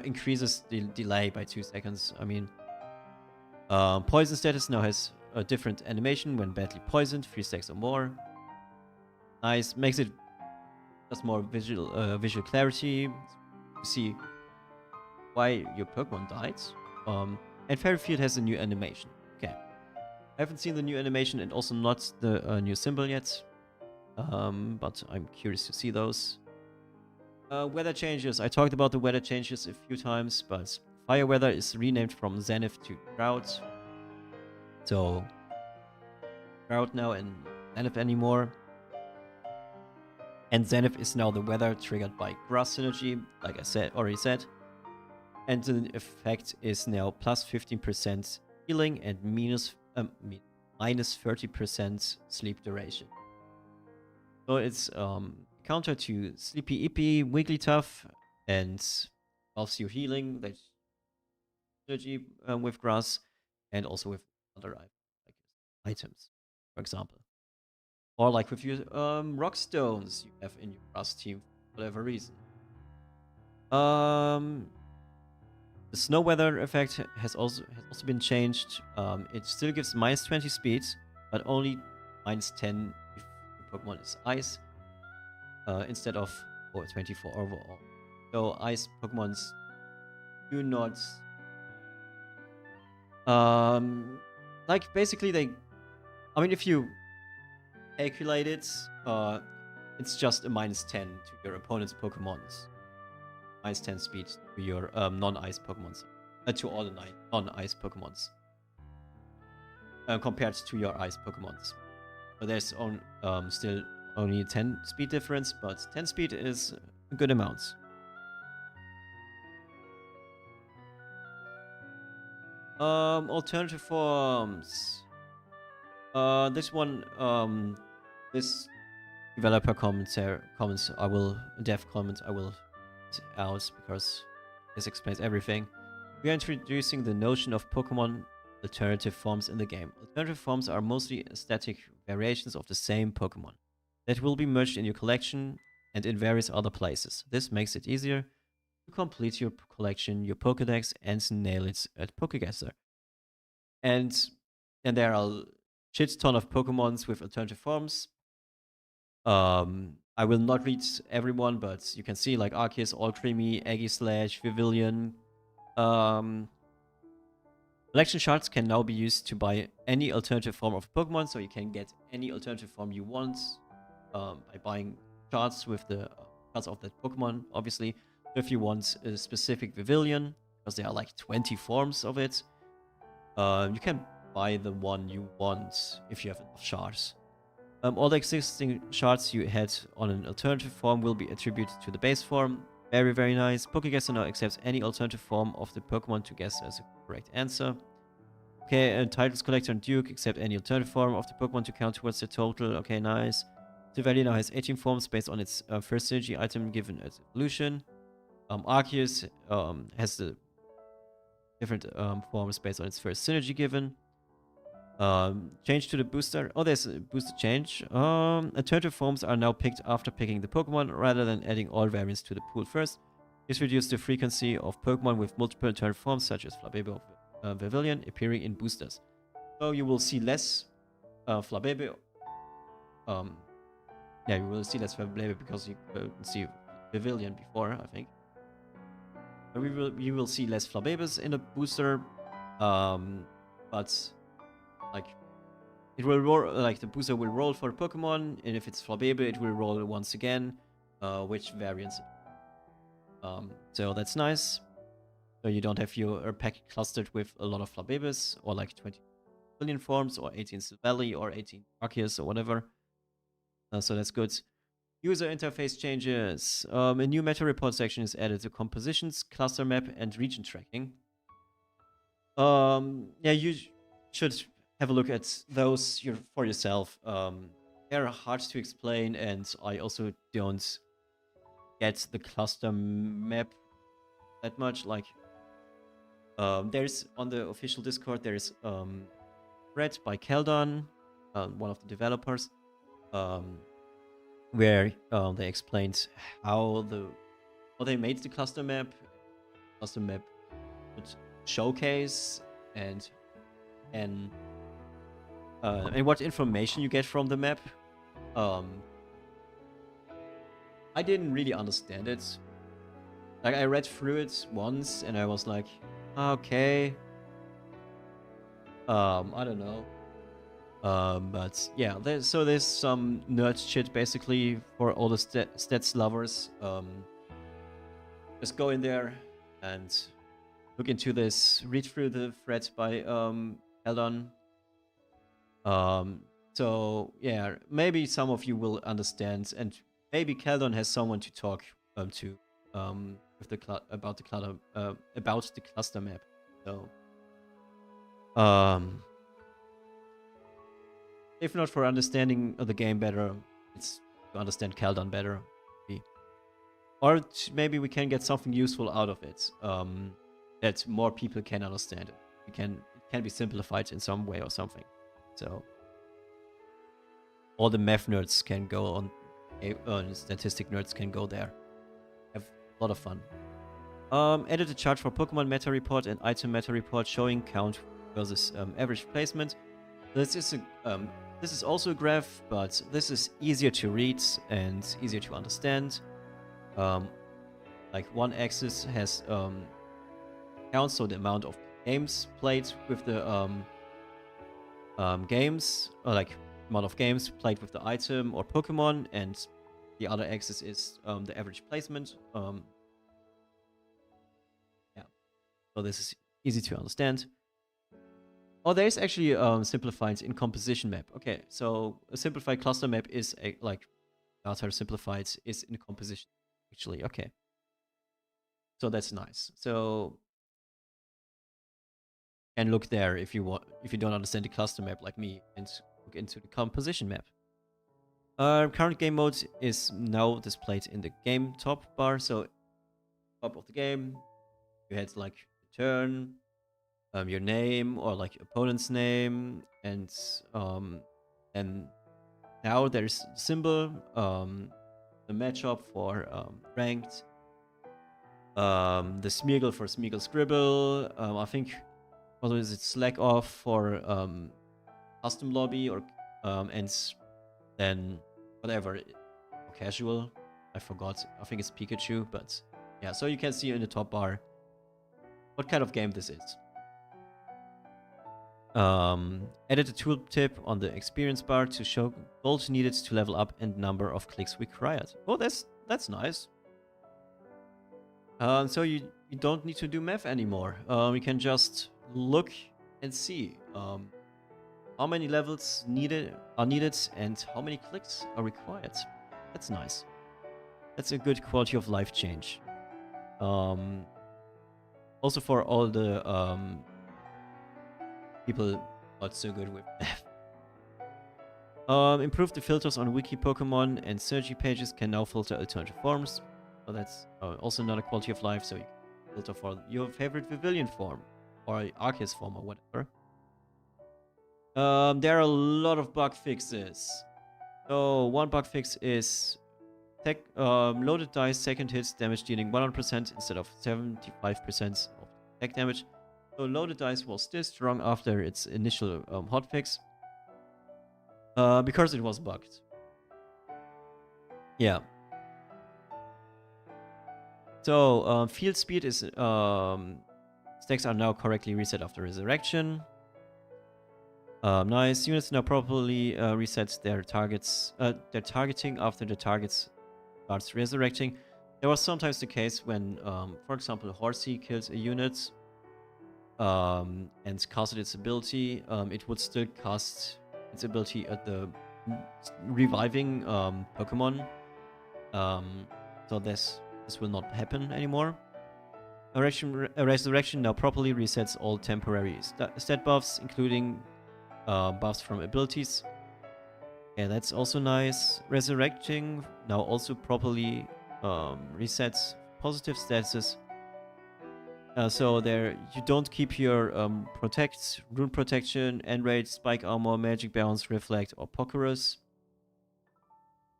Speaker 1: increases the delay by 2 seconds. I mean, poison status now has a different animation when badly poisoned, 3 stacks or more. Nice, makes it just more visual clarity to see why your Pokemon died. And Fairy Field has a new animation. Okay, I haven't seen the new animation and also not the new symbol yet, but I'm curious to see those. Weather changes. I talked about the weather changes a few times, but fire weather is renamed from Zenith to Drought. So Drought now and Zenith anymore. And Zenith is now the weather triggered by Grass Synergy, like I already said. And the effect is now plus 15% healing and minus 30% sleep duration. So it's counter to Sleepy Ippy, Wigglytuff, and buffs you healing, like synergy with grass, and also with other items, for example. Or like with your rock stones you have in your grass team for whatever reason. The snow weather effect has also been changed. It still gives minus 20 speed, but only minus 10 if the Pokemon is ice, instead of 24 overall. So ice Pokemons do not like basically they. I mean, if you calculate it, it's just a minus 10 to your opponent's Pokemons. Minus 10 speed to your non-ice Pokemons. To all the non-ice Pokemons. Compared to your ice Pokemons. So there's still only a 10 speed difference, but 10 speed is a good amount. Alternative forms. This one, this developer comments, I will out because this explains everything. We are introducing the notion of Pokemon alternative forms in the game. Alternative forms are mostly static variations of the same Pokemon that will be merged in your collection and in various other places. This makes it easier to complete your collection, your Pokédex, and nail it at Pokéguesser. And there are shit ton of Pokemons with alternative forms. I will not read everyone, but you can see like Arceus, Alcremie, Aegislash, Vivillon. Collection shards can now be used to buy any alternative form of Pokemon, so you can get any alternative form you want by buying shards with the cards of that Pokemon, obviously. If you want a specific Vivillon, because there are like 20 forms of it, you can buy the one you want if you have enough shards. All the existing shards you had on an alternative form will be attributed to the base form. Very, very nice. Pokéguesser now accepts any alternative form of the Pokemon to guess as a correct answer. Okay, and Titles Collector and Duke accept any alternative form of the Pokemon to count towards the total. Okay, nice. Silvally now has 18 forms based on its first synergy item given as evolution. Arceus has the different forms based on its first synergy given. Change to the booster. Oh, there's a booster change. Alternative forms are now picked after picking the Pokemon rather than adding all variants to the pool first. This reduces the frequency of Pokemon with multiple turn forms, such as Flabébé or Vivillon, appearing in boosters. So you will see less Flabébé. Yeah, you will see less Flabébé because you couldn't see Vivillon before, I think. You will see less Flabébés in a booster, but like it will roll, like the booster will roll for Pokemon, and if it's Flabébé, it will roll once again, which variants. So that's nice. So you don't have your pack clustered with a lot of Flabébés or like 20 billion forms or 18 Silvally or 18 Arceus or whatever. So that's good. User interface changes. A new meta report section is added to compositions, cluster map, and region tracking. Yeah, you should have a look at those for yourself. They're hard to explain, and I also don't get the cluster map that much. Like, there's on the official Discord, there's thread by Keldon, one of the developers, where they explained how they made the cluster map. Cluster map would showcase and what information you get from the map. I didn't really understand it. Like, I read through it once and I was like, okay. I don't know. But yeah, there's some nerd shit basically for all the stats lovers. Just go in there and look into this. Read through the thread by Eldon. So yeah, maybe some of you will understand, and maybe Keldon has someone to talk to with about the cluster map. So if not for understanding the game better, it's to understand Keldon better. Or maybe we can get something useful out of it, that more people can understand it. It can be simplified in some way or something. So all the math nerds can go on, statistic nerds can go there. Have a lot of fun. Edit a chart for Pokemon meta report and item meta report showing count versus average placement. This is also a graph, but this is easier to read and easier to understand. Like one axis has counts, so the amount of games played with the games, or like amount of games played with the item or Pokemon, and the other axis is the average placement. Yeah, so this is easy to understand. Oh, there is actually a simplified in composition map. Okay, so a simplified cluster map is like data simplified is in composition actually. Okay, so that's nice. So and look there if you don't understand the cluster map like me, and look into the composition map. Current game mode is now displayed in the game top bar. So top of the game, you had like turn, your name or like opponent's name, and now there's symbol, the matchup for ranked, the Smeagol for Smeagol Scribble. I think also is it Slack off for custom lobby, or and then whatever casual. I forgot. I think it's Pikachu, but yeah. So you can see in the top bar what kind of game this is. Edit a tooltip on the experience bar to show gold needed to level up and number of clicks required. Oh, that's nice. So you don't need to do math anymore. You can just look and see how many levels are needed and how many clicks are required. That's nice. That's a good quality of life change. Also for all the people not so good with math. Improve the filters on wiki Pokemon and Surgery pages can now filter alternative forms. So that's also another quality of life. So you can filter for your favorite Vivillon form or Arceus form or whatever. There are a lot of bug fixes. So one bug fix is Loaded dice, second hits, damage dealing 100% instead of 75% of attack damage. So loaded dice was still strong after its initial hotfix. Because it was bugged. Yeah. So, field speed is... stacks are now correctly reset after resurrection. Nice. Units now properly reset their targets. Their targeting after the targets starts resurrecting. There was sometimes the case when, for example, Horsey kills a unit and casted its ability. It would still cast its ability at the reviving Pokemon. So this will not happen anymore. Resurrection now properly resets all temporary stat buffs, including buffs from abilities. Yeah, that's also nice. Resurrecting now also properly resets positive statuses. So there, you don't keep your protect, rune protection, enrage, spike armor, magic bounce, reflect, or pokerus.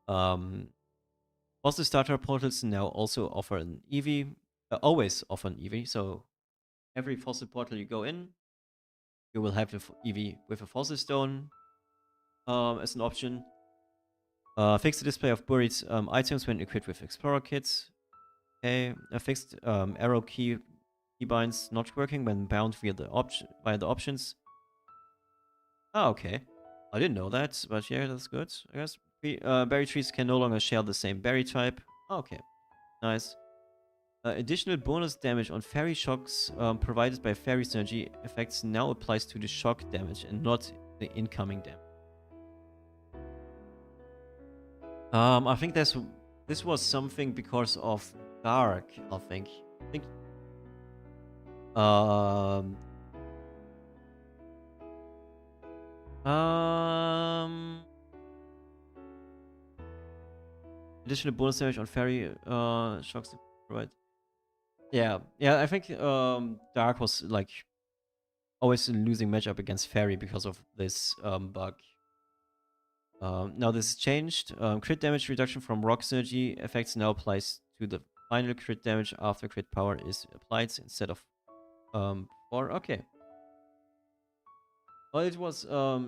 Speaker 1: Also, starter portals now also offer an EV. Always offer an EV. So every fossil portal you go in, you will have an EV with a fossil stone as an option. Fix the display of buried items when equipped with explorer kits. Okay, a fixed arrow keybinds not working when bound via the options. Oh, okay. I didn't know that, but yeah, that's good. I guess berry trees can no longer share the same berry type. Okay, nice. Additional bonus damage on fairy shocks provided by fairy synergy effects now applies to the shock damage and not the incoming damage. I think this was something because of Dark, I think. Um, additional bonus damage on fairy shocks provide. Yeah, I think Dark was like always a losing matchup against fairy because of this bug. Now this is changed. Crit damage reduction from rock synergy effects now applies to the final crit damage after crit power is applied instead of 4. Okay. Well, it was our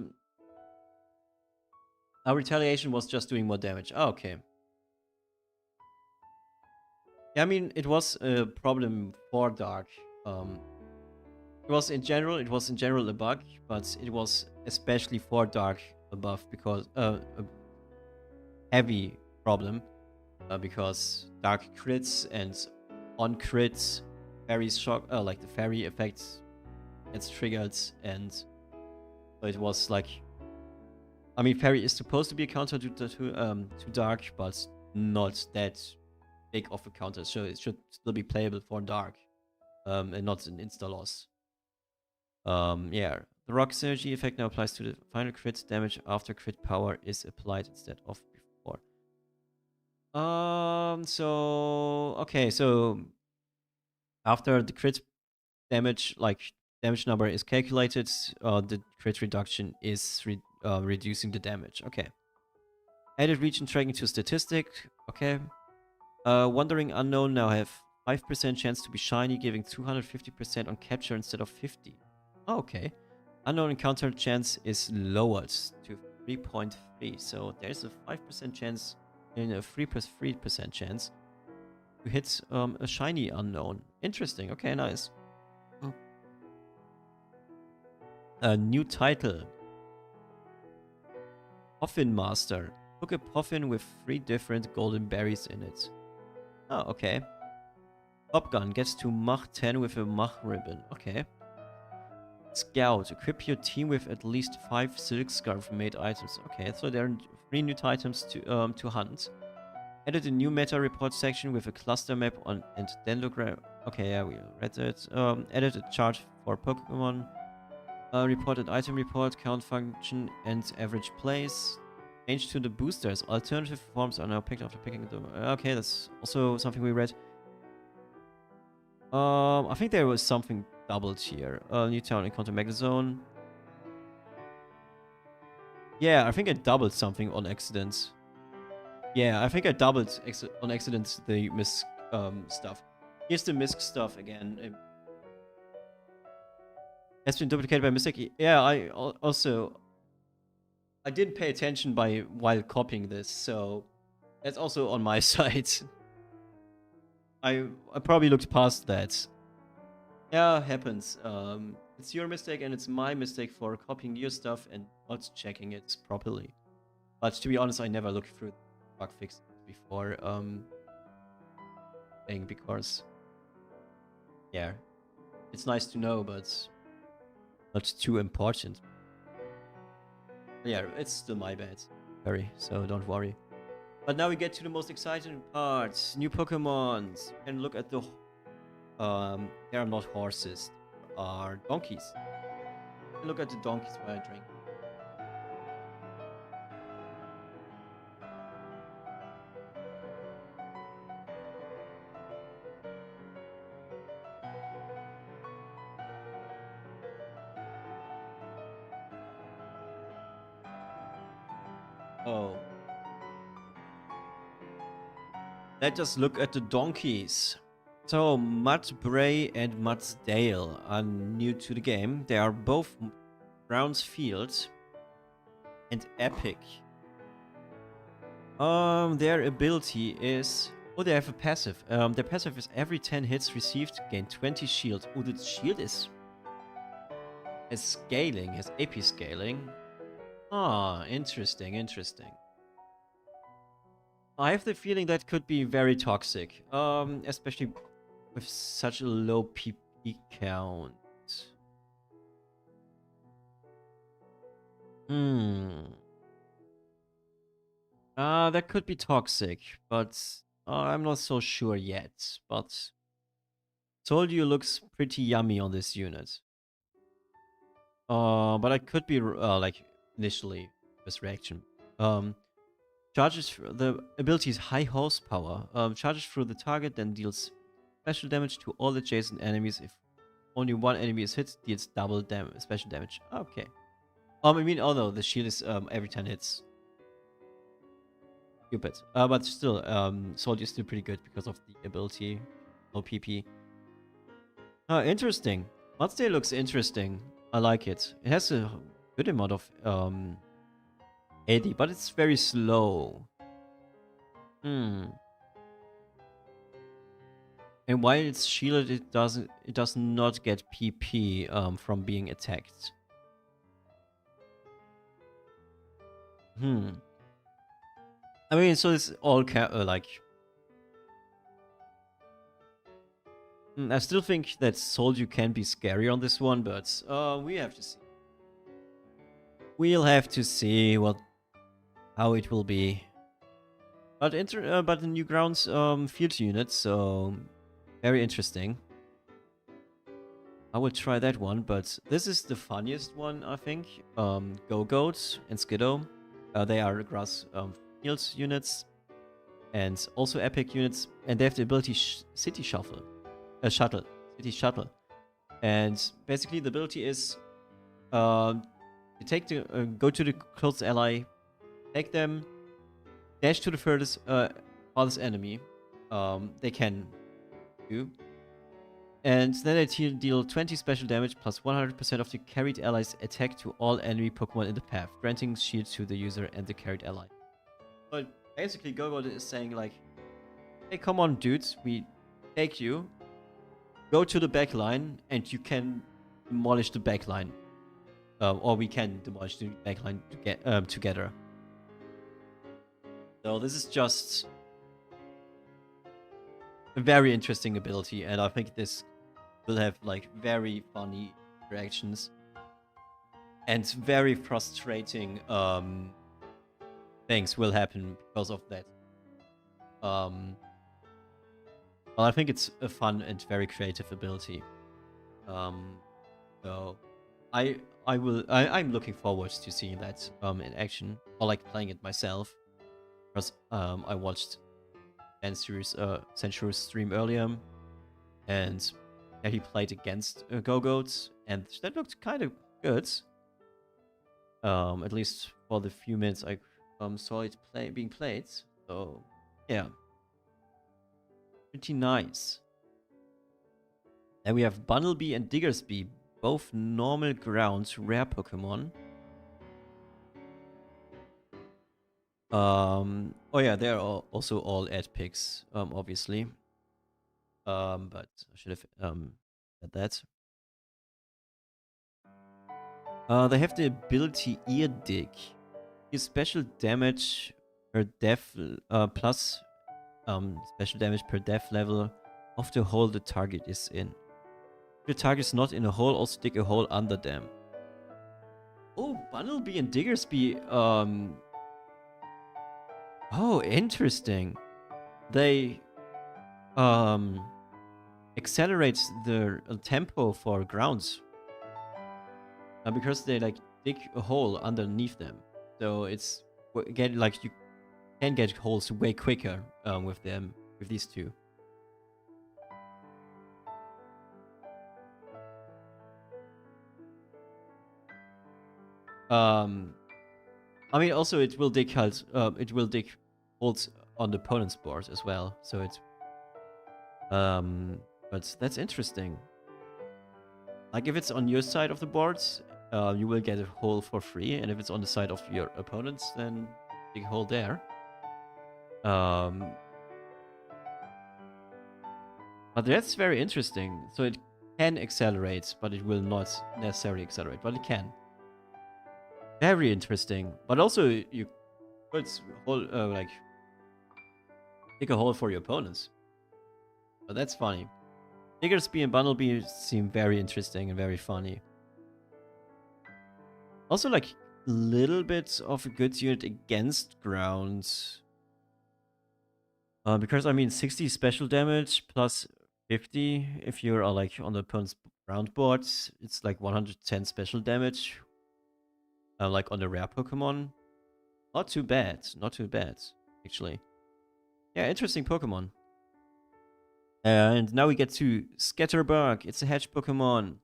Speaker 1: retaliation was just doing more damage. Oh, okay. Yeah, I mean, it was a problem for Dark. It was in general a bug, but it was especially for Dark a buff because a heavy problem because Dark crits and on crits, fairy shock, like the fairy effects gets triggered, and so it was like, I mean, fairy is supposed to be a counter to Dark, but not that big of a counter, so it should still be playable for Dark, and not an insta loss. Yeah, the rock synergy effect now applies to the final crit damage after crit power is applied instead of before. Okay, so after the crit damage, like damage number is calculated, the crit reduction is reducing the damage. Okay. Added region tracking to statistic. Okay. Wandering Unknown now have 5% chance to be shiny, giving 250% on capture instead of 50. Oh, okay. Unknown encounter chance is lowered to 3.3. So there's a 5% chance and a 3% chance to hit a shiny Unknown. Interesting. Okay, nice. A new title. Puffin Master. Cook a puffin with 3 different golden berries in it. Oh, okay. Top Gun gets to Mach 10 with a Mach ribbon. Okay. Scout. Equip your team with at least 5 silk scarf made items. Okay, so there are 3 new items to hunt. Added a new meta report section with a cluster map on and dendrogram. Okay, yeah, we read it. Added a chart for Pokemon. Reported item report, count function, and average place. Change to the boosters. Alternative forms are now picked after picking them. Okay, that's also something we read. I think there was something doubled here. New town encounter Megazone. Yeah, I think I doubled something on accident. Yeah, I think I doubled on accident the misc stuff. Here's the misc stuff again. It has been duplicated by mistake. Yeah, also I didn't pay attention while copying this, so that's also on my side. I probably looked past that. Yeah, happens. It's your mistake and it's my mistake for copying your stuff and not checking it properly. But to be honest, I never looked through bug fixes before thing because yeah, it's nice to know, but not too important. Yeah, it's still my bad. Very, so don't worry. But now we get to the most exciting part. New Pokemons. And look at the they are not horses, they are donkeys. Look at the donkeys while I drink. Oh. Let us look at the donkeys. So, Mudbray and Mudsdale are new to the game. They are both Brownsfield and Epic. Their ability is... Oh, they have a passive. Their passive is every 10 hits received, gain 20 shield. Oh, the shield is scaling, has AP scaling. Ah, interesting, interesting. I have the feeling that could be very toxic. Especially with such a low PP count. That could be toxic, but I'm not so sure yet. But told you looks pretty yummy on this unit. But I could be like initially first reaction. Charges the ability is high horsepower. Charges through the target, then deals special damage to all adjacent enemies. If only one enemy is hit, deals double special damage. Okay. I mean, oh no, the shield is every 10 hits. Stupid. But still, Sword is still pretty good because of the ability. No PP. Interesting. Mudsdale looks interesting. I like it. It has a good amount of 80, but it's very slow. And while it's shielded, it does not get PP from being attacked. I mean, so it's all like... I still think that Soldier can be scary on this one, but we have to see. We'll have to see how it will be. But but the Newgrounds field unit, so very interesting. I will try that one, but this is the funniest one, I think. Go-Goat and Skiddo. They are grass field units and also epic units, and they have the ability City Shuttle. City Shuttle. And basically the ability is you take the go to the closest ally, take them, dash to the farthest enemy they can do, and then they deal 20 special damage plus 100% of the carried ally's attack to all enemy Pokemon in the path, granting shield to the user and the carried ally. But basically, Gogo is saying like, hey, come on, dudes, we take you, go to the back line, and you can demolish the back line. Or we can demolish the back line together. So this is just a very interesting ability, and I think this will have like very funny reactions and very frustrating things will happen because of that. Well, I think it's a fun and very creative ability. So I'm looking forward to seeing that in action, or like playing it myself, because I watched Sensuru's stream earlier, and yeah, he played against Go-Goat, and that looked kind of good. At least for the few minutes I saw it being played. So, yeah, pretty nice. Then we have Bunnelby and Diggersby, both normal ground rare Pokemon. Oh yeah, they're also all ad picks, obviously. But I should have said that. They have the ability Ear Dig. Use special damage per def plus special damage per def level of the hole the target is in. If the target is not in a hole, also dig a hole under them. Oh, Bunnelby and Diggersby. Oh, interesting. They accelerate the tempo for grounds because they like dig a hole underneath them. So it's get like you can get holes way quicker with them with these two. I mean, also it will dig holes. It will dig holes on the opponent's board as well. So it's but that's interesting. Like if it's on your side of the board, you will get a hole for free, and if it's on the side of your opponents, then dig a hole there. But that's very interesting. So it can accelerate, but it will not necessarily accelerate, but it can. Very interesting. But also you could like dig a hole for your opponents. But that's funny. Diggersby and Bunnelby seem very interesting and very funny. Also, like, little bit of a good unit against ground. Because, I mean, 60 special damage plus 50 if you are, like, on the opponent's ground board. It's, like, 110 special damage. Like, on the rare Pokemon. Not too bad. Not too bad, actually. Yeah, interesting Pokemon. And now we get to Scatterbug. It's a Hedge Pokemon.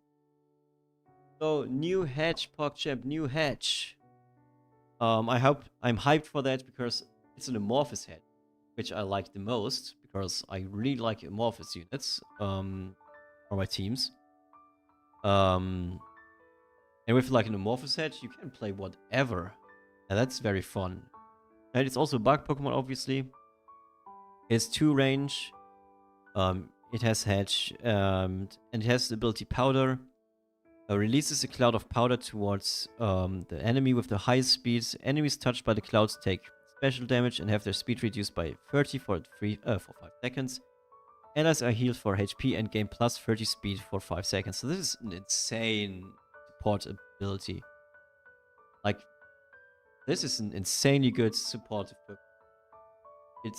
Speaker 1: So, new Hedge, PogChamp, new Hedge. I'm hyped for that because it's an Amorphous Hedge, which I like the most because I really like Amorphous units for my teams. And with like an Amorphous Hedge, you can play whatever. And that's very fun. And it's also a bug Pokemon, obviously. It's 2 range. It has Hedge, and it has the ability Powder. Releases a cloud of powder towards the enemy with the highest speeds. Enemies touched by the clouds take special damage and have their speed reduced by 30 for 5 seconds. Allies are healed for HP and gain plus 30 speed for 5 seconds. So this is an insane support ability. Like, this is an insanely good supportive book. It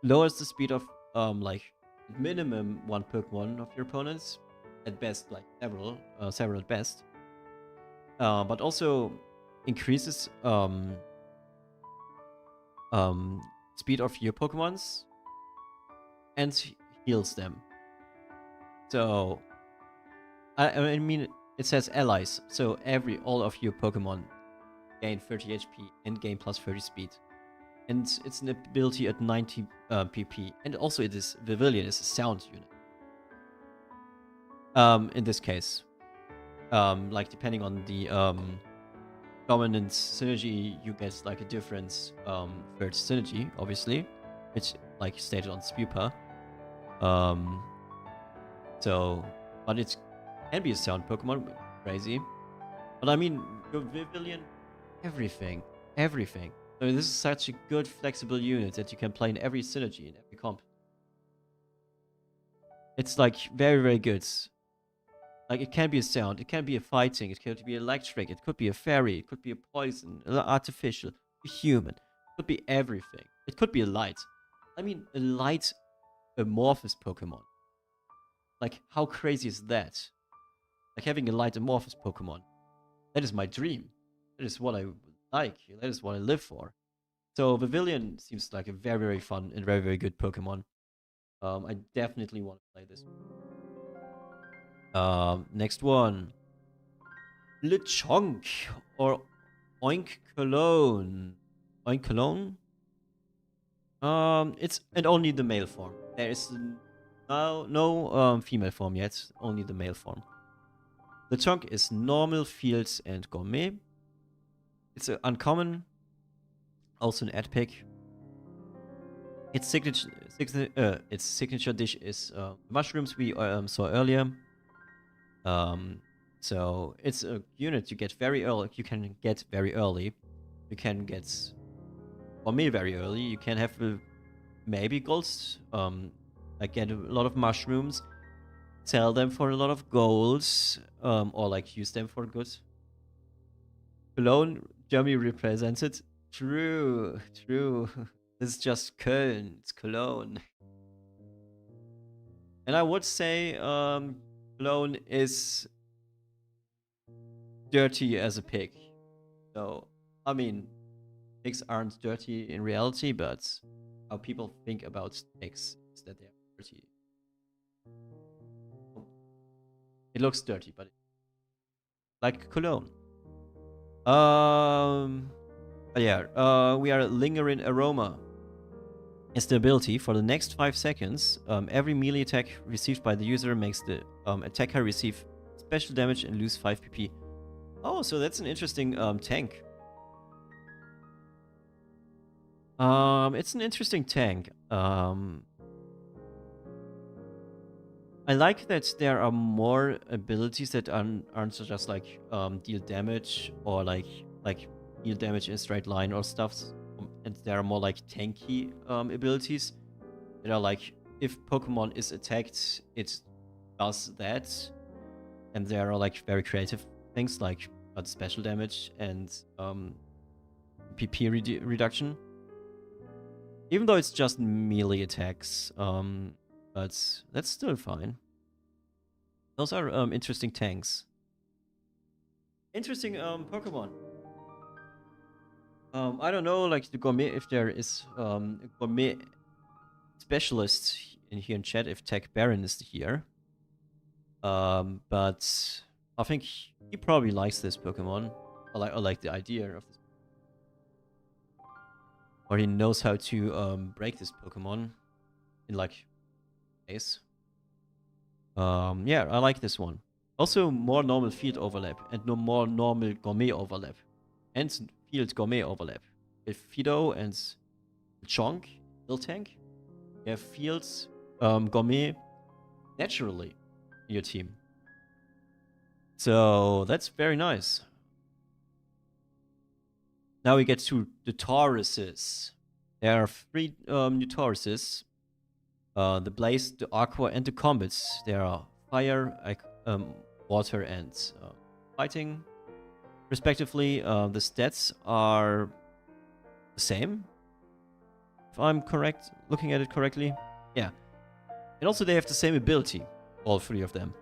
Speaker 1: lowers the speed of like minimum 1 Pokemon of your opponents. At best, like several at best. But also increases speed of your Pokemons and heals them. So I mean, it says allies, so all of your Pokemon gain 30 HP and gain plus 30 speed. And it's an ability at 90 PP. And also Vivillon is a sound unit. In this case. Like depending on the dominant synergy, you get like a different third synergy, obviously. It's like stated on Spupa. So, but it can be a sound Pokemon, crazy. But I mean, your Vivillon, everything. So this is such a good flexible unit that you can play in every synergy, in every comp. It's like very, very good. Like, it can be a sound, it can be a fighting, it could be electric, it could be a fairy, it could be a poison, artificial, a human. It could be everything. It could be a light. I mean, a light amorphous Pokemon. Like, how crazy is that? Like, having a light amorphous Pokemon. That is my dream. That is what I like. That is what I live for. So, Vivillon seems like a very, very fun and very, very good Pokemon. I definitely want to play this. Next one. Lechonk or Oink Cologne. Oink Cologne? It's and only the male form. There is no female form yet. Only the male form. The chunk is normal, fields, and gourmet. It's uncommon. Also an ad pick. Its signature dish is mushrooms we saw earlier. So it's a unit you get very early. You can get very early. You can get gourmet very early. You can have maybe golds. Like get a lot of mushrooms, sell them for a lot of golds, or like use them for good. Cologne, Germany represented. True, true. This is just Köln. It's Cologne. And I would say Cologne is dirty as a pig. So, I mean, pigs aren't dirty in reality, but how people think about pigs is that they're dirty. It looks dirty, but like Cologne. Yeah, we are lingering aroma. Is the ability for the next 5 seconds. Every melee attack received by the user makes the attacker receive special damage and lose 5 PP. Oh, so that's an interesting tank. It's an interesting tank. I like that there are more abilities that aren't just like deal damage or like deal damage in a straight line or stuff, and there are more like tanky abilities that are like if Pokemon is attacked, it does that, and there are like very creative things like special damage and PP reduction. Even though it's just melee attacks, but that's still fine. Those are interesting tanks. Interesting Pokemon. I don't know, like the gourmet, if there is a gourmet specialist in here in chat, if Tech Baron is here. But I think he probably likes this Pokemon. I like the idea of this. Or he knows how to break this Pokemon in like ways. Yeah, I like this one. Also, more normal field overlap and no more normal gourmet overlap. And field gourmet overlap. With Fido and Chonk, Hill Tank, you have fields gourmet naturally in your team. So that's very nice. Now we get to the Tauruses. There are 3 new Tauruses. The Blaze, the Aqua, and the Combats. There are Fire, Water, and Fighting, respectively. The stats are the same, if I'm correct, looking at it correctly. Yeah. And also they have the same ability, all 3 of them.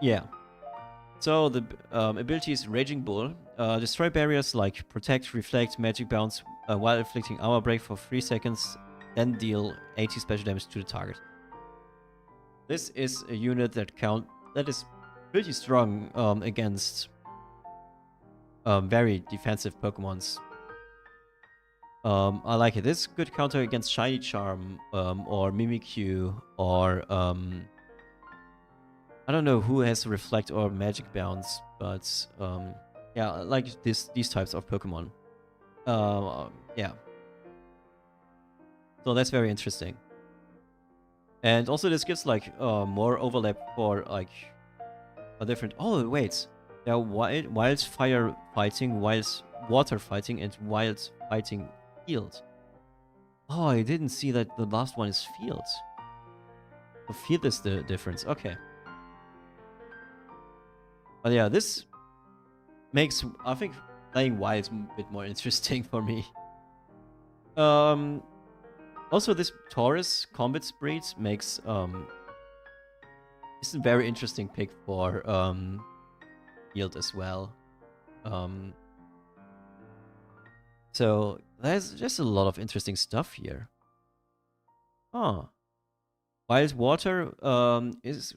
Speaker 1: Yeah. So the ability is Raging Bull. Destroy barriers like Protect, Reflect, Magic Bounce while inflicting Armor Break for 3 seconds, then deal 80 special damage to the target. This is a unit that is pretty strong against very defensive Pokemons. I like it. This is good counter against Shiny Charm or Mimikyu or I don't know who has Reflect or Magic Bounce, but yeah, I like these types of Pokemon. Yeah. So that's very interesting. And also this gives like more overlap for like a different... Oh, wait. There are wild fire fighting, wild water fighting, and wild fighting field. Oh, I didn't see that the last one is field. So field is the difference. Okay. But yeah, this makes, I think, playing wild a bit more interesting for me. Also, this Taurus Combat breed makes it's a very interesting pick for field as well. So there's just a lot of interesting stuff here. Huh. Wild Water is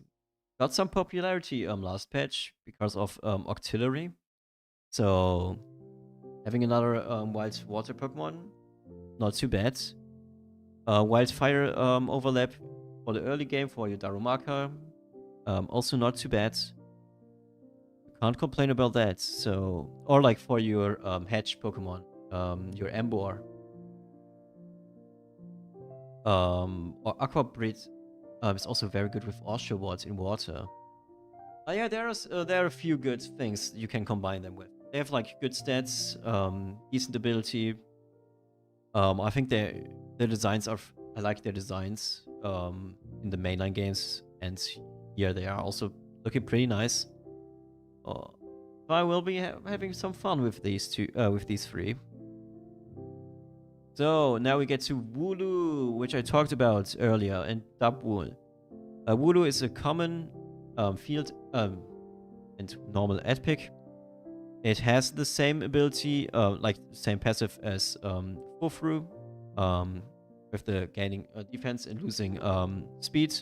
Speaker 1: got some popularity last patch because of Octillery. So having another Wild Water Pokemon not too bad. Wildfire overlap for the early game for your Darumaka, also not too bad. Can't complain about that. So, or like for your hedge Pokemon, your Emboar, or Aqua Breed is also very good with Oshawott in water. Yeah, there are a few good things you can combine them with. They have like good stats, decent ability. I think their designs are. I like their designs in the mainline games, and here they are also looking pretty nice. I will be having some fun with these three. So now we get to Wooloo, which I talked about earlier, and Dubwool. Wooloo is a common field and normal Edpic. It has the same ability, like same passive as Fufru, with the gaining defense and losing speed.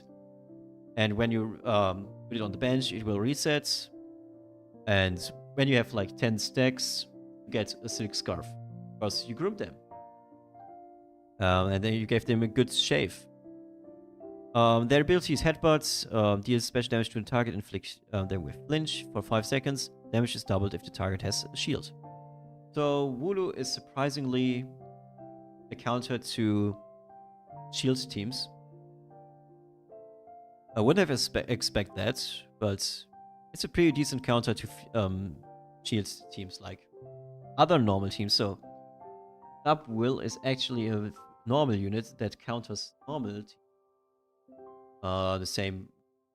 Speaker 1: And when you put it on the bench, it will reset. And when you have like 10 stacks, you get a Silk Scarf because you groomed them. And then you gave them a good shave. Their ability is Headbutt, deals special damage to the target, inflict them with flinch for 5 seconds. Damage is doubled if the target has a shield. So Wooloo is surprisingly a counter to shield teams. I wouldn't have expect that, but it's a pretty decent counter to shield teams like other normal teams. So Dubwool is actually a normal unit that counters normal teams. The same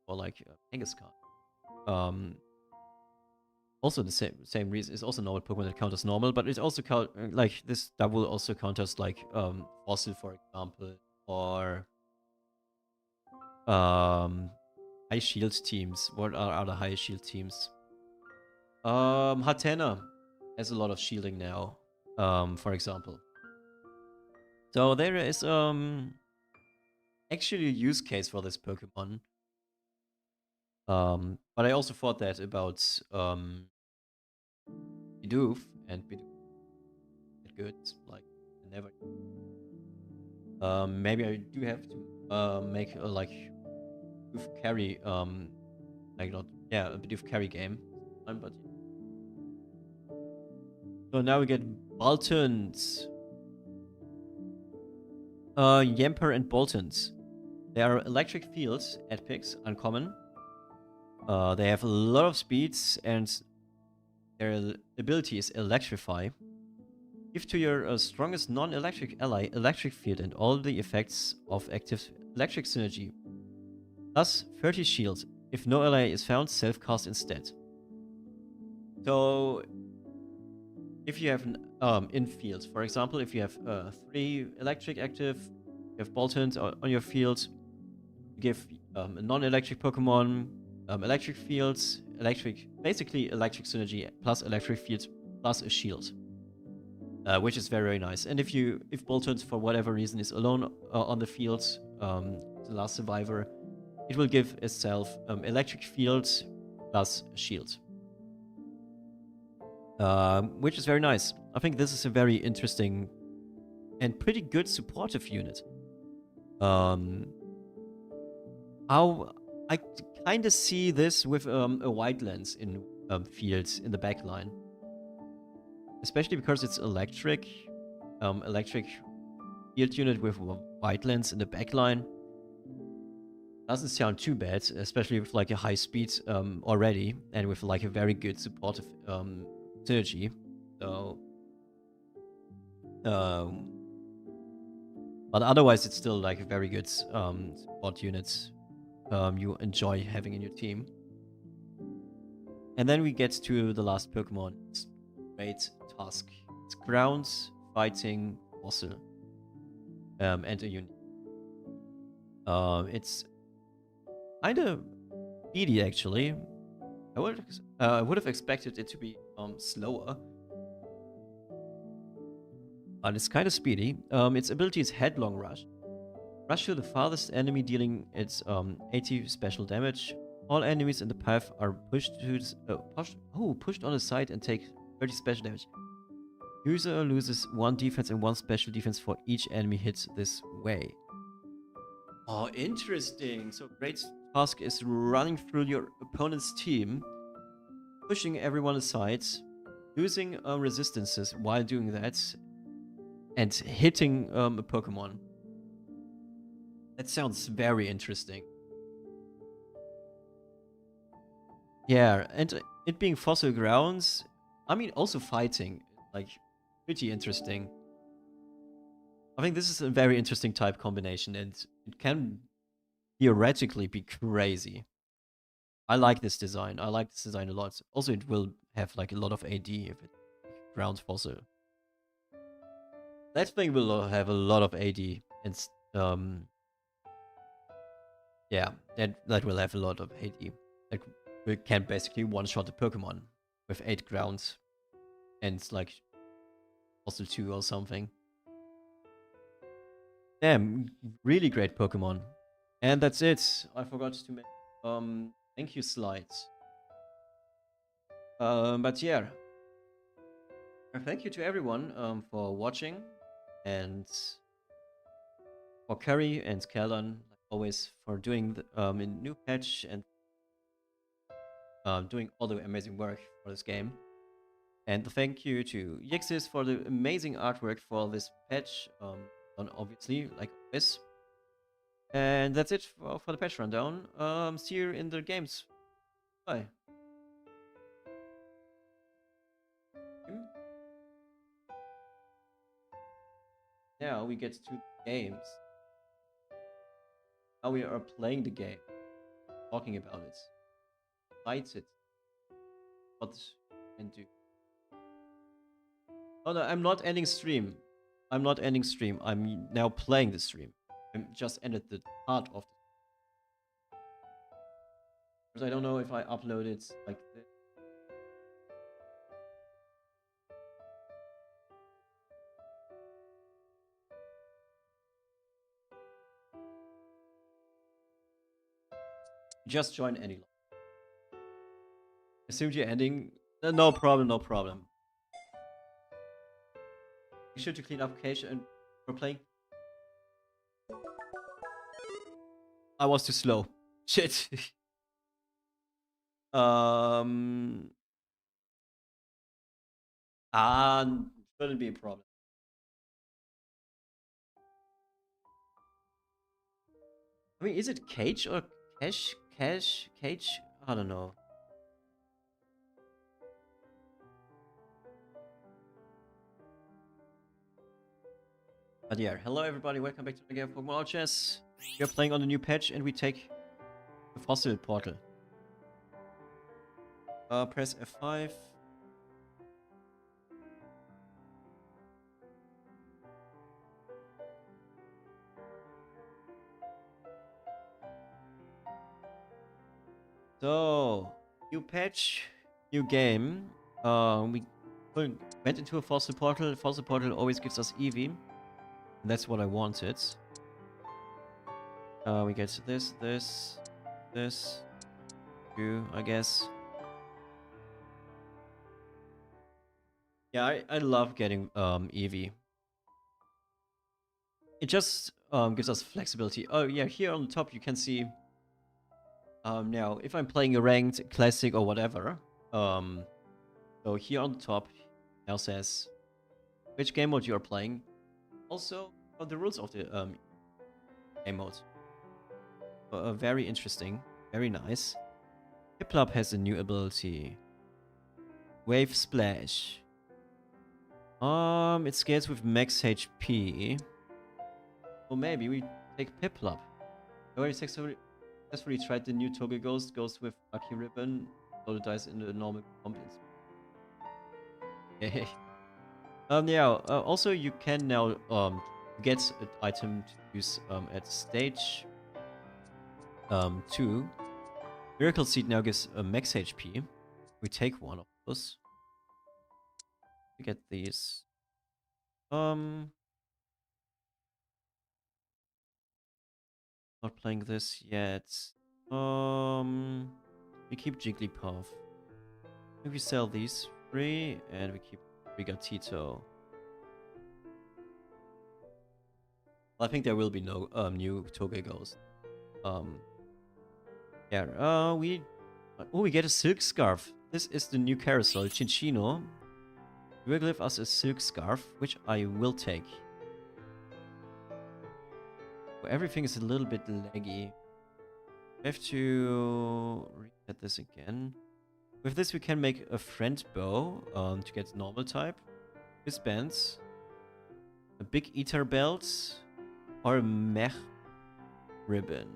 Speaker 1: for like Kangaskhan. Also the same reason is also normal Pokemon that counters normal, but it also like this Dubwool also counters like Fossil, for example, or high shield teams. What are other high shield teams? Hatena has a lot of shielding now, for example. So there is actually a use case for this Pokemon. But I also thought that about Bidoof, and Bidoof is good. Like never. Maybe I do have to make a like Bidoof carry like not a Bidoof carry game. But so now we get Boltons. Yamper and Boltons. They are electric fields at picks, uncommon. They have a lot of speeds, and their ability is Electrify. Give to your strongest non-electric ally electric field and all the effects of active electric synergy. Plus 30 shield. If no ally is found, self-cast instead. So if you have in field, for example, if you have 3 electric active, you have Boltons on your field, you give a non-electric Pokemon electric fields, basically electric synergy plus electric fields plus a shield, which is very, very nice. And if Boltons for whatever reason is alone on the field, the last survivor, it will give itself electric field plus shield. Which is very nice. I think this is a very interesting and pretty good supportive unit. I kind of see this with a white lens in fields in the back line, especially because it's electric field unit with white lens in the back line. Doesn't sound too bad, especially with like a high speed already, and with like a very good supportive synergy. So, but otherwise, it's still like a very good support unit you enjoy having in your team. And then we get to the last Pokemon. It's Great Tusk. It's ground, fighting, fossil, and a unit. It's kind of speedy actually. I would have expected it to be slower, but it's kind of speedy. Its ability is Headlong Rush. Rush to the farthest enemy, dealing its 80 special damage. All enemies in the path are pushed on the side and take 30 special damage. User loses 1 defense and 1 special defense for each enemy hit this way. Oh, interesting. So Great Task is running through your opponent's team, pushing everyone aside, using resistances while doing that, and hitting a Pokemon. That sounds very interesting. Yeah, and it being fossil grounds, I mean, also fighting, like, pretty interesting. I think this is a very interesting type combination, and it can theoretically be crazy. I like this design. I like this design a lot. Also, it will have like a lot of AD if it grounds fossil. That thing will have a lot of AD, and yeah, that will have a lot of AD. Like, we can basically one-shot a Pokemon with 8 grounds and like fossil 2 or something. Damn, really great Pokemon. And that's it. I forgot to make thank you slides. But yeah, thank you to everyone for watching, and for Curry and Callan, like always, for doing the a new patch and doing all the amazing work for this game. And thank you to Yixis for the amazing artwork for this patch, done obviously, like this. And that's it for the patch rundown. See you in the games. Bye. Now we get to the games. Now we are playing the game, talking about it, fight it, what and do. Oh no, I'm not ending stream. I'm not ending stream. I'm now playing the stream. I just ended the part of the. Because I don't know if I upload it like this. Just join any. Assumed you're ending. No problem, no problem. Make sure to clean up cache and we're playing. I was too slow. Shit. um. Shouldn't be a problem. I mean, is it cage or cache? Cache? Cage? I don't know. But yeah, hello everybody, welcome back to the game of Pokemon Chess. We are playing on the new patch and we take the fossil portal. Press F5. So, new patch, new game. We went into a fossil portal. Fossil portal always gives us Eevee. And that's what I wanted. We get this, you, I guess. Yeah, I love getting Eevee. It just gives us flexibility. Oh yeah, here on the top you can see now if I'm playing a ranked, classic or whatever. So here on the top now says which game mode you are playing. Also the rules of the game mode. Very interesting, very nice. Piplup has a new ability. Wave Splash. It scales with max HP. Or maybe we take Piplup. I already successfully tried the new Togeghoust. Ghost with Lucky Ribbon. Roll the dice in the normal comp. Okay. Yeah. Also, you can now get an item to use at stage 2. Miracle Seed now gives a max HP. We take one of those. We get these. Not playing this yet. We keep Jigglypuff. Maybe we sell these 3 and we keep Rigatito. I think there will be no new Toge Ghost. Yeah. We get a silk scarf. This is the new carousel, Chinchino. Will give us a silk scarf, which I will take. Everything is a little bit laggy. I have to reset this again. With this, we can make a friend bow to get normal type. Wristbands. A big eater belt. Or a mech ribbon.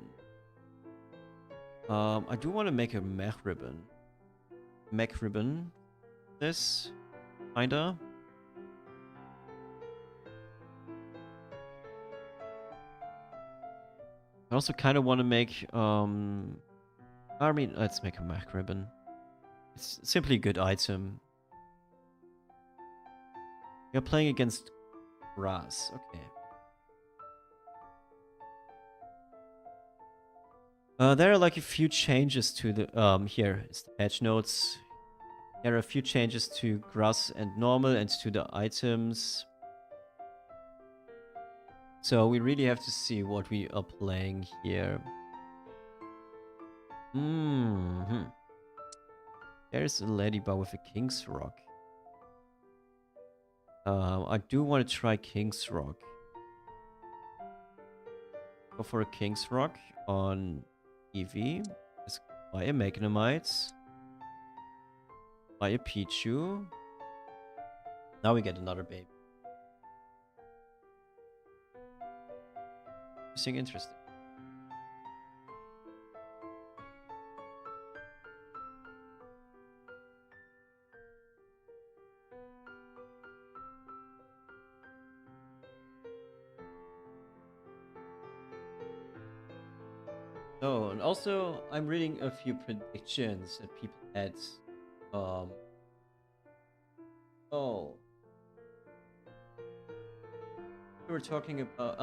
Speaker 1: I do want to make a mech ribbon. Mech ribbon. This. Kinda. I also kind of want to make, I mean, let's make a mech ribbon. It's simply a good item. You're playing against grass. Okay. There are like a few changes to the, here, it's the patch notes. There are a few changes to grass and normal and to the items. So we really have to see what we are playing here. There's a ladybug with a King's Rock. I do want to try King's Rock. Go for a King's Rock on EV. Let's buy a Magnemite. Buy a Pichu. Now we get another baby. Interesting. Oh, and also I'm reading a few predictions that people had. We were talking about.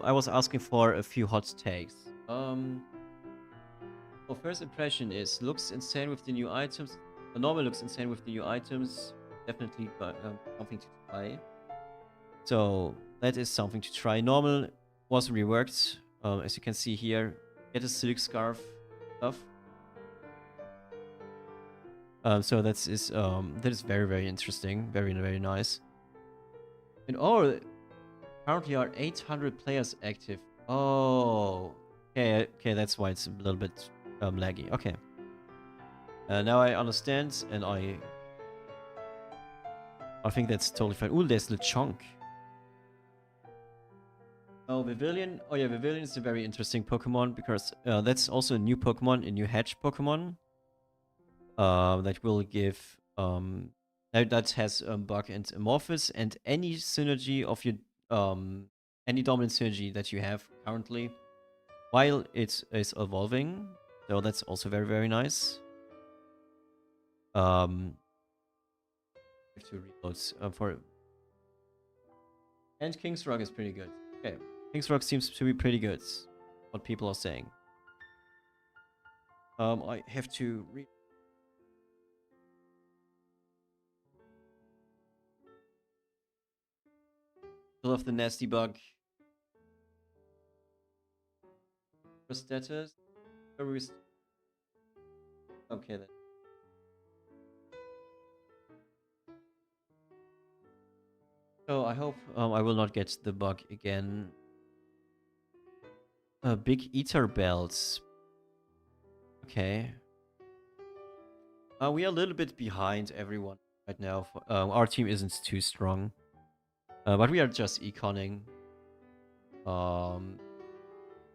Speaker 1: I was asking for a few hot takes. Well, first impression is looks insane with the new items. The normal looks insane with the new items. Definitely something to try. So that is something to try. Normal was reworked, as you can see here. Get a silk scarf stuff. So that is very interesting, very nice. And currently are 800 players active. Oh, okay, that's why it's a little bit laggy. Okay. Now I understand, and I think that's totally fine. Ooh, there's Lechonk. Oh, Vivillon. Oh yeah, Vivillon is a very interesting Pokemon because that's also a new Pokemon, a new Hedge Pokemon. That will give that has Bug and Amorphous, and any synergy of your any dominant synergy that you have currently while it is evolving. So that's also very nice. I have to reload for it. And King's Rock is pretty good. Okay. King's Rock seems to be pretty good. What people are saying. I have to read. Still have the nasty bug. Status. Okay then. So I hope I will not get the bug again. Big eater belts. Okay. We are a little bit behind everyone right now. Our team isn't too strong. But we are just econing. I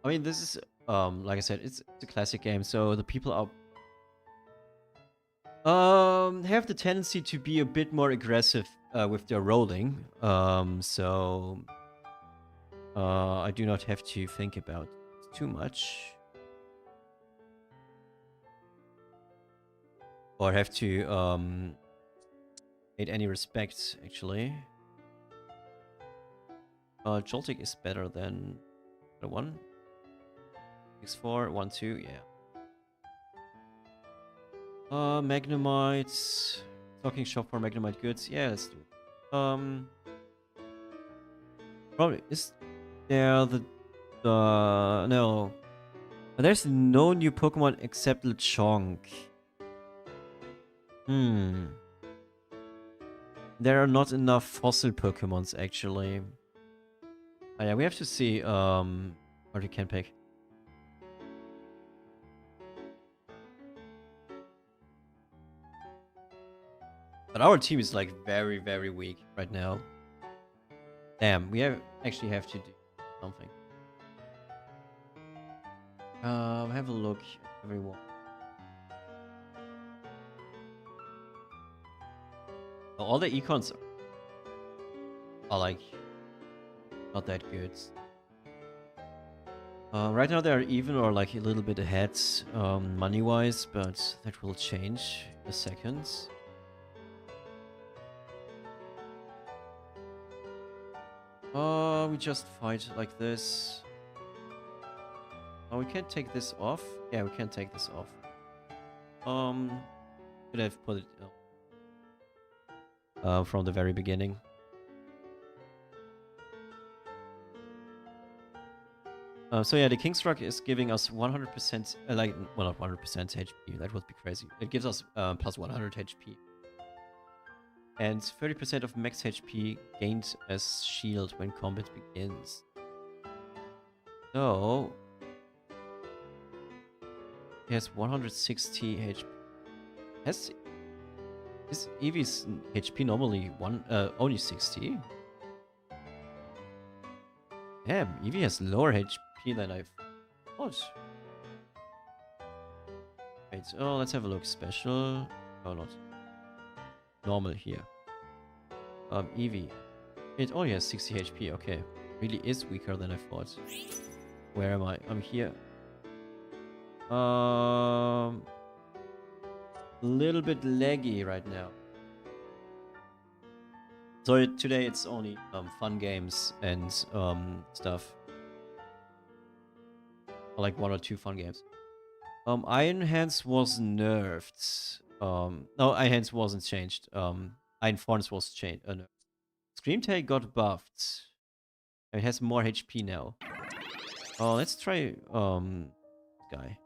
Speaker 1: mean, this is, like I said, it's a classic game, so the people are have the tendency to be a bit more aggressive with their rolling. So I do not have to think about it too much. Or have to pay any respect, actually. Joltik is better than the one. 6-4, 1-2, yeah. Magnemite. Talking shop for Magnemite goods. Yeah, let's do it. Probably is Yeah, no. There's no new Pokemon except Lechonk. Hmm. There are not enough fossil Pokemons actually. Oh, yeah, we have to see what we can pick. But our team is like very, very weak right now. Damn, actually have to do something. Have a look at everyone. All the econs are like not that good. Right now they're even or like a little bit ahead money-wise, but that will change in a second. We just fight like this. Oh, we can't take this off? Yeah, we can take this off. Could have put it from the very beginning. So yeah, the Kingstruck is giving us 100%, well, not 100% HP. That would be crazy. It gives us plus 100 HP. And 30% of max HP gained as shield when combat begins. So... he has 160 HP. Is Eevee's HP normally only 60? Damn, Eevee has lower HP than I thought. Wait, oh, let's have a look. Special. Oh, not. Normal here. Eevee. It only has 60 HP, okay. Really is weaker than I thought. Where am I? I'm here. Little bit laggy right now. So today it's only fun games and stuff. Like 1 or 2 fun games. Iron Hands was nerfed. No, Iron Hands wasn't changed. Iron Thorns was changed. No. Screamtail got buffed. It has more HP now. Oh, let's try this guy.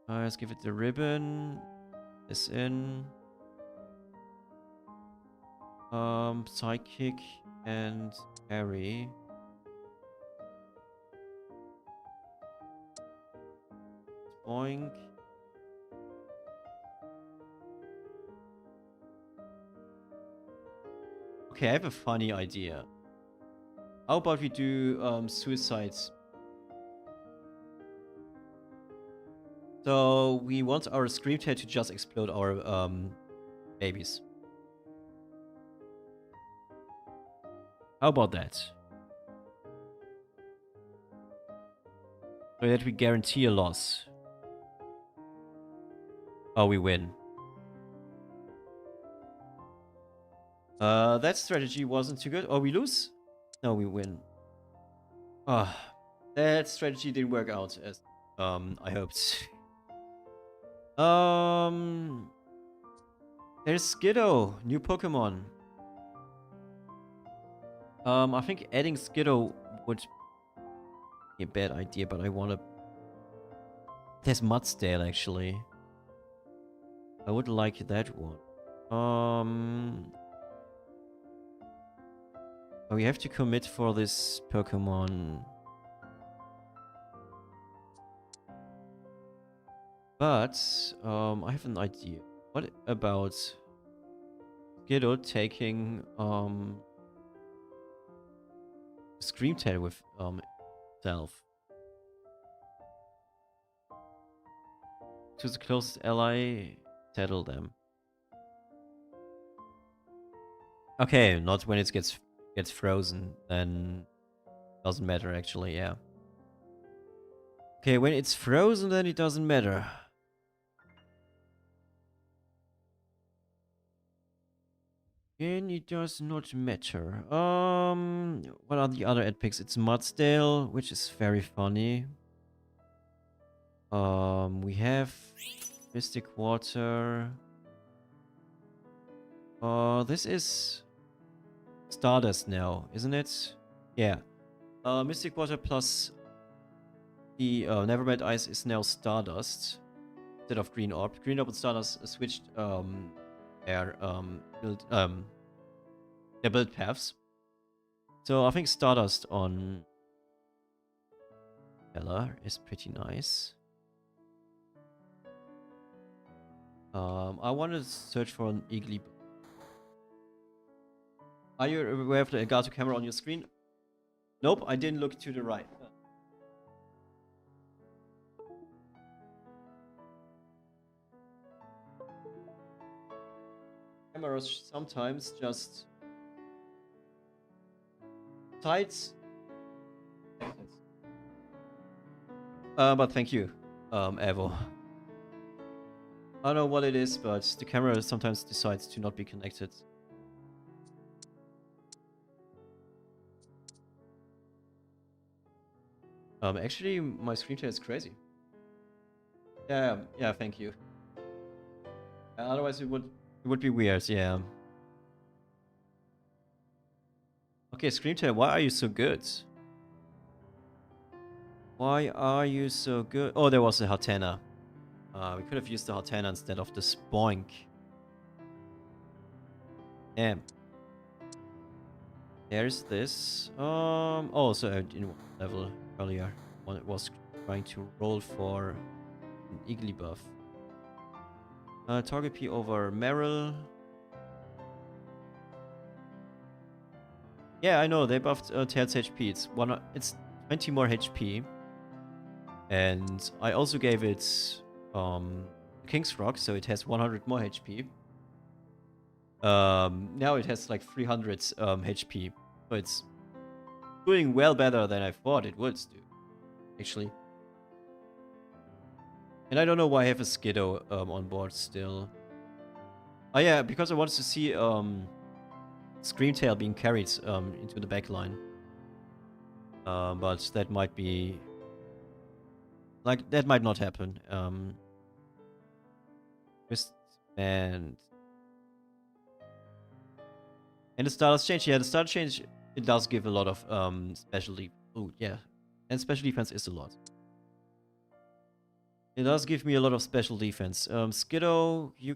Speaker 1: Let's give it the ribbon. This in. Psychic and Harry. Boink. Okay, I have a funny idea. How about we do suicides? So we want our Screamtail to just explode our babies. How about that? So that we guarantee a loss. Oh, we win. That strategy wasn't too good. Oh, we lose? No, we win. Ah, that strategy didn't work out as I hoped. There's Skiddo, new Pokemon. I think adding Skiddo would be a bad idea, but I wanna... There's Mudsdale actually. I would like that one. Oh, we have to commit for this Pokemon. But I have an idea. What about Skiddo taking Screamtail with itself to the closest ally, settle them. Okay, not when it gets frozen, then doesn't matter actually, yeah. Okay, when it's frozen, then it doesn't matter. And it does not matter. What are the other ad picks? It's Mudsdale, which is very funny. We have Mystic Water. This is Stardust now, isn't it? Yeah. Mystic Water plus the Nevermind Ice is now Stardust instead of Green Orb. Green Orb and Stardust switched their build paths. So I think Stardust on Bella is pretty nice. I want to search for an Eagly. Are you aware of the Elgato camera on your screen? Nope, I didn't look to the right. Cameras sometimes just sides. But thank you, Evo. I don't know what it is, but the camera sometimes decides to not be connected. Actually, my screen share is crazy. Yeah, thank you. Otherwise, it would be weird. Yeah. Okay, screen share. Why are you so good? Why are you so good? Oh, there was a Hatena. We could have used the Hatena instead of the Spoink. Damn. There's this. Oh, so I didn't level earlier when it was trying to roll for an Eagly buff. Target P over Meryl. Yeah, I know they buffed Tails HP. It's 20 more HP, and I also gave it King's Rock, so it has 100 more HP. Now it has like 300 HP, so it's doing well better than I thought it would do, actually. And I don't know why I have a Skiddo on board still. Oh yeah, because I wanted to see Screamtail being carried into the backline. But that might be... Like, that might not happen. And the Stardust change, yeah, the Stardust change, it does give a lot of special defense. Oh, yeah. And special defense is a lot. It does give me a lot of special defense. Skiddo, you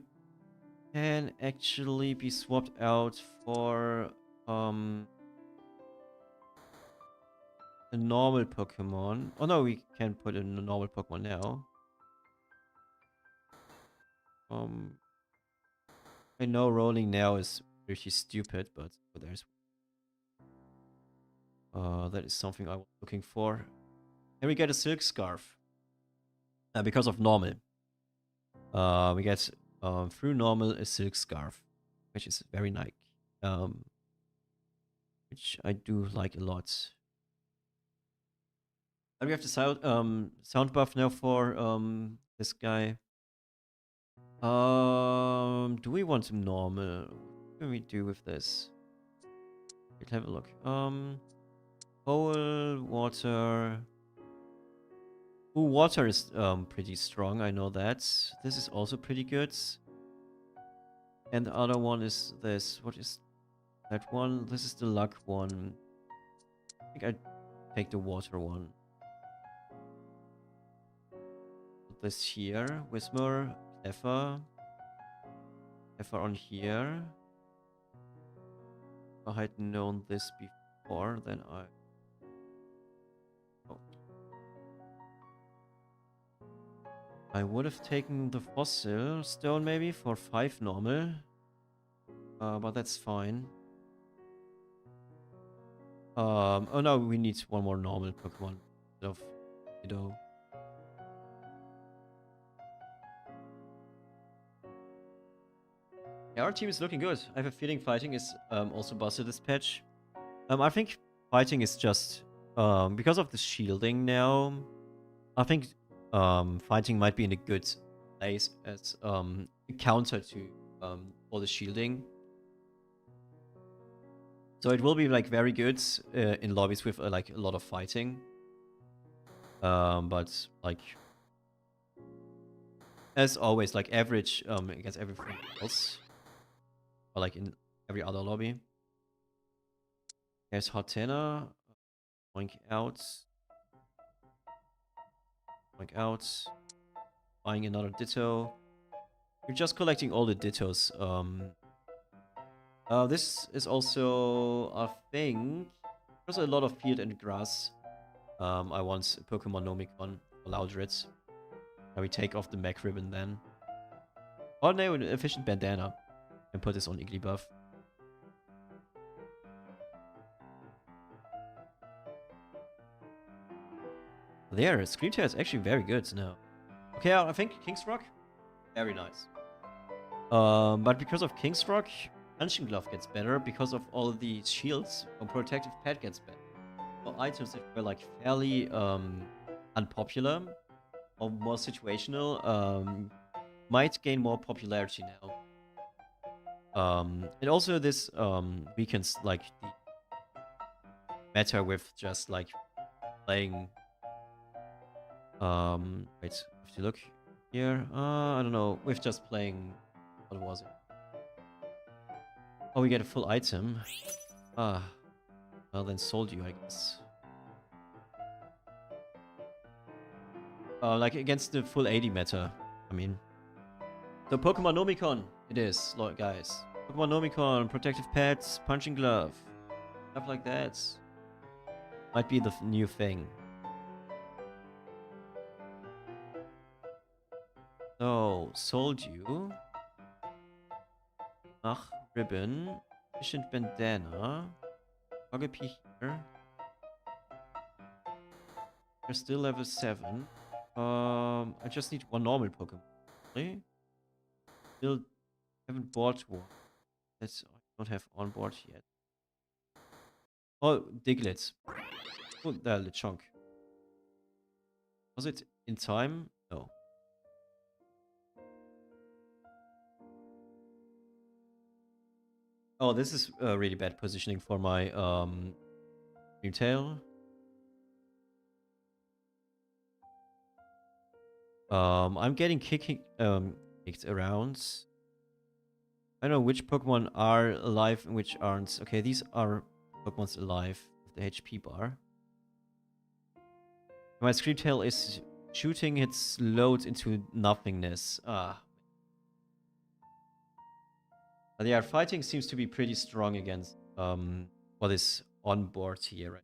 Speaker 1: can actually be swapped out for a normal Pokemon. Oh no, we can put in a normal Pokemon now. I know rolling now is pretty stupid, but there's that is something I was looking for. And we get a Silk Scarf because of normal. We get through normal a Silk Scarf, which is very nice. Which I do like a lot. And we have the sound buff now for this guy. Do we want him normal? What can we do with this? Let's have a look. Coal, water. Ooh, water is pretty strong. I know that. This is also pretty good. And the other one is this. What is that one? This is the luck one. I think I take the water one. Put this here. Whismer, Cleffa. Cleffa on here. If I had known this before, then I... Oh. I would have taken the fossil stone maybe for 5 normal. But that's fine. Oh no, we need one more normal Pokemon instead of Padado. Yeah, our team is looking good. I have a feeling fighting is also busted this patch. I think fighting is just because of the shielding now. I think fighting might be in a good place as a counter to all the shielding. So it will be like very good in lobbies with like a lot of fighting. But like as always, like average against everything else, or like in every other lobby. There's Hotena. Boink out. Boink out. Buying another Ditto. You're just collecting all the Dittos. This is also a thing. There's a lot of field and grass. I want Pokemon Nomicon for Loudred. Now we take off the mech ribbon then. Oh no, an efficient bandana. And put this on Igglybuff. There, Scream Tail is actually very good now. Okay, I think King's Rock, very nice. But because of King's Rock, Punching Glove gets better. Because of all the shields, Protective Pad gets better. Well, items that were like fairly unpopular or more situational might gain more popularity now. And also this weakens like the meta with just like playing. Wait, have to look here. I don't know. With just playing, what was it? Oh, we get a full item. Ah, well then sold you, I guess. Like against the full 80 meta. I mean. So Pokemon Nomicon, it is, guys. Pokemon Nomicon, Protective Pets, Punching Glove, stuff like that. Might be the new thing. So, sold you. Ach, Ribbon. Efficient Bandana. Togepi here. You're still level 7. I just need one normal Pokemon. Really? Still haven't bought one. I don't have on board yet. Oh, Diglett. Oh, there, Lechonk. Was it in time? No. Oh, this is really bad positioning for my Tail. I'm getting kicked around. I don't know which Pokemon are alive and which aren't. Okay, these are Pokemon's alive with the HP bar. My Screamtail is shooting its load into nothingness. Ah. But yeah, fighting seems to be pretty strong against what is on board here, right?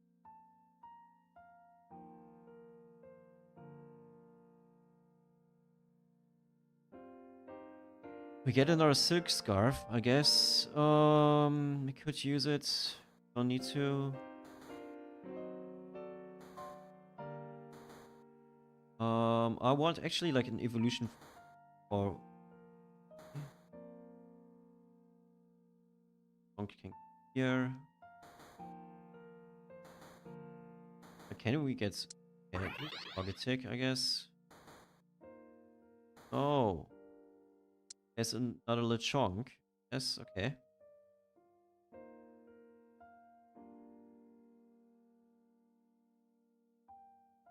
Speaker 1: We get another Silk Scarf, I guess. We could use it. Don't need to. I want actually like an evolution for Donkey King here. Can we get Target Tick, I guess? Oh. There's another Lechonk. Yes, okay.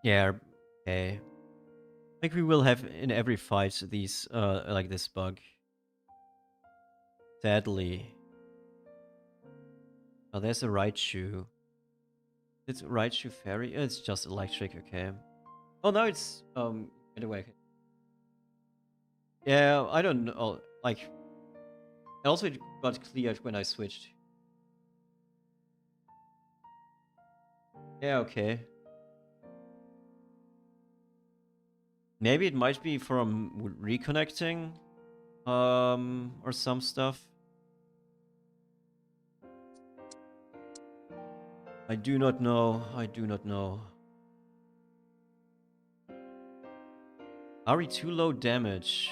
Speaker 1: Yeah, okay. I think we will have in every fight these like this bug. Sadly. Oh, there's a Raichu. It's Raichu Fairy? It's just electric, okay. Oh no, it's get away. Yeah, I don't know. Like, also it got cleared when I switched. Yeah, okay. Maybe it might be from reconnecting, or some stuff. I do not know. I do not know. Are we too low damage?